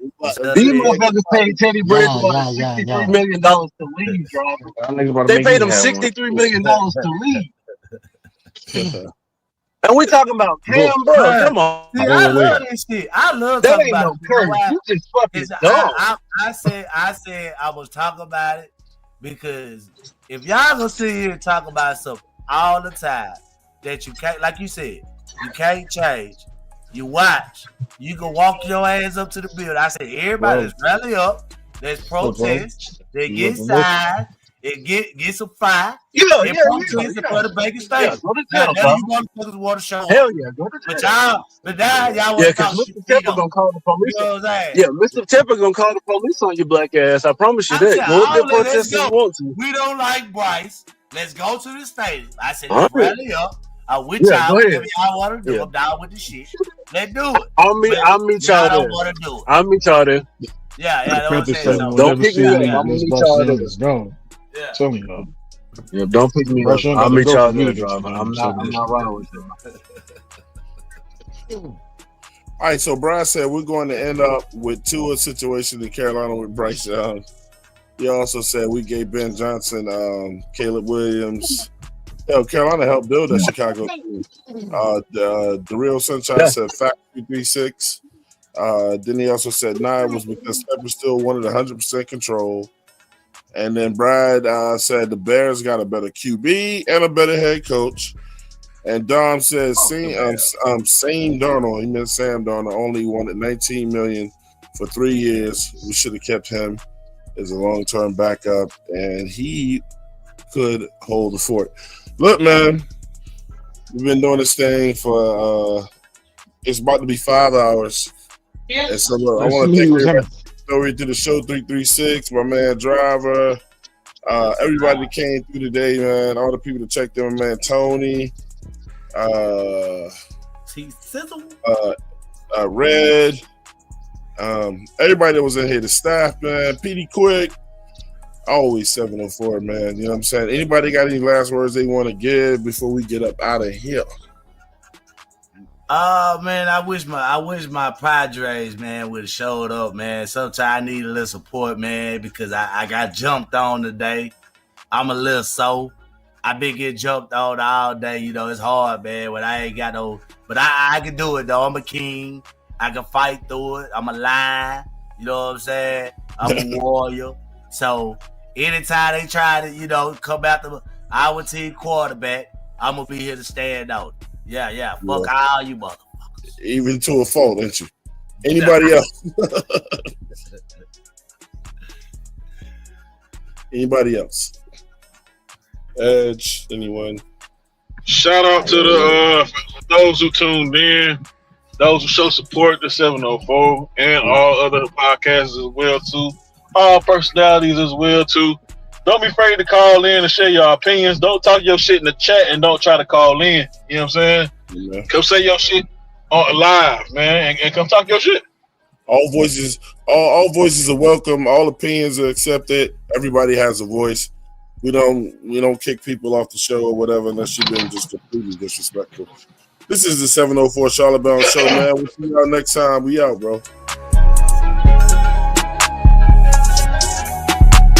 These motherfuckers paid Teddy Bridgewater $63 million to leave, driver. They paid him $63 million to leave. And we talking about Cam, bro. Come on. See, I love this shit. I love that talking ain't about no curse. You just fucking dumb. I said I was talking about it because if y'all gonna sit here and talk about something all the time that you can't, like you said, you can't change. You watch. You can walk your ass up to the building. I said, everybody, let's rally up. Let's protest. They get signed. It get some fire. Protest in front of Baker State. Now you motherfuckers want to show up. Hell yeah, go to jail. But now y'all want to talk shit. Mr. Tepper gonna call the police. You know what I'm saying? Yeah, Mr. Tepper gonna call the police on your black ass. I promise you that. Go up there protest if you want to. We don't like Bryce. Let's go to the stadium. I said, let's rally up. I'm with y'all. Go ahead. Whatever y'all want to do. I'm down with the shit. Let's do it. I'll meet y'all there. Want to do it. I'll meet y'all there. Yeah. Don't pick me up. I'm gonna meet y'all there. Yeah. Tell me though. Yeah, don't pick me up. I'll meet y'all there, driver. I'm not riding with you. All right, so Brian said we're going to end up with Tua situation in Carolina with Bryce Young. He also said we gave Ben Johnson, Caleb Williams. Hell, Carolina helped build that Chicago team. The real Sunshine said Factory 36. Then he also said 9 was because Pepper still wanted 100% control. And then Brad said the Bears got a better QB and a better head coach. And Dom says, Sam Darnold, he meant Sam Darnold, only wanted $19 million for 3 years. We should have kept him as a long-term backup, and he could hold the fort. Look, man, we've been doing this thing for it's about to be 5 hours. And so look, I want to thank everybody story to the show 336, my man Driver, everybody that came through today, man, all the people that checked in, man, Tony, Red, everybody that was in here, the staff, man, PD Quick, always 704, man. You know what I'm saying? Anybody got any last words they want to give before we get up out of here? Man, I wish my Padres, man, would have showed up, man. Sometimes I need a little support, man, because I got jumped on today. I'm a little sore. I been getting jumped on all day. You know, it's hard, man, when I ain't got no, but I can do it, though. I'm a king. I can fight through it. I'm a lion. You know what I'm saying? I'm a warrior. So anytime they try to, you know, come after our team quarterback, I'm going to be here to stand out. Yeah. Fuck all you motherfuckers. Even to a fault, ain't you? Anybody else? Anybody else? Edge, anyone? Shout out to those who tuned in, those who show support to 704 and all other podcasts as well too. All personalities as well too. Don't be afraid to call in and share your opinions. Don't talk your shit in the chat and don't try to call in. You know what I'm saying? Yeah. Come say your shit on live, man, and come talk your shit. All voices are welcome. All opinions are accepted. Everybody has a voice. We don't kick people off the show or whatever unless you've been just completely disrespectful. This is the 704 Charlotte Bound Show, man. We'll see y'all next time. We out, bro.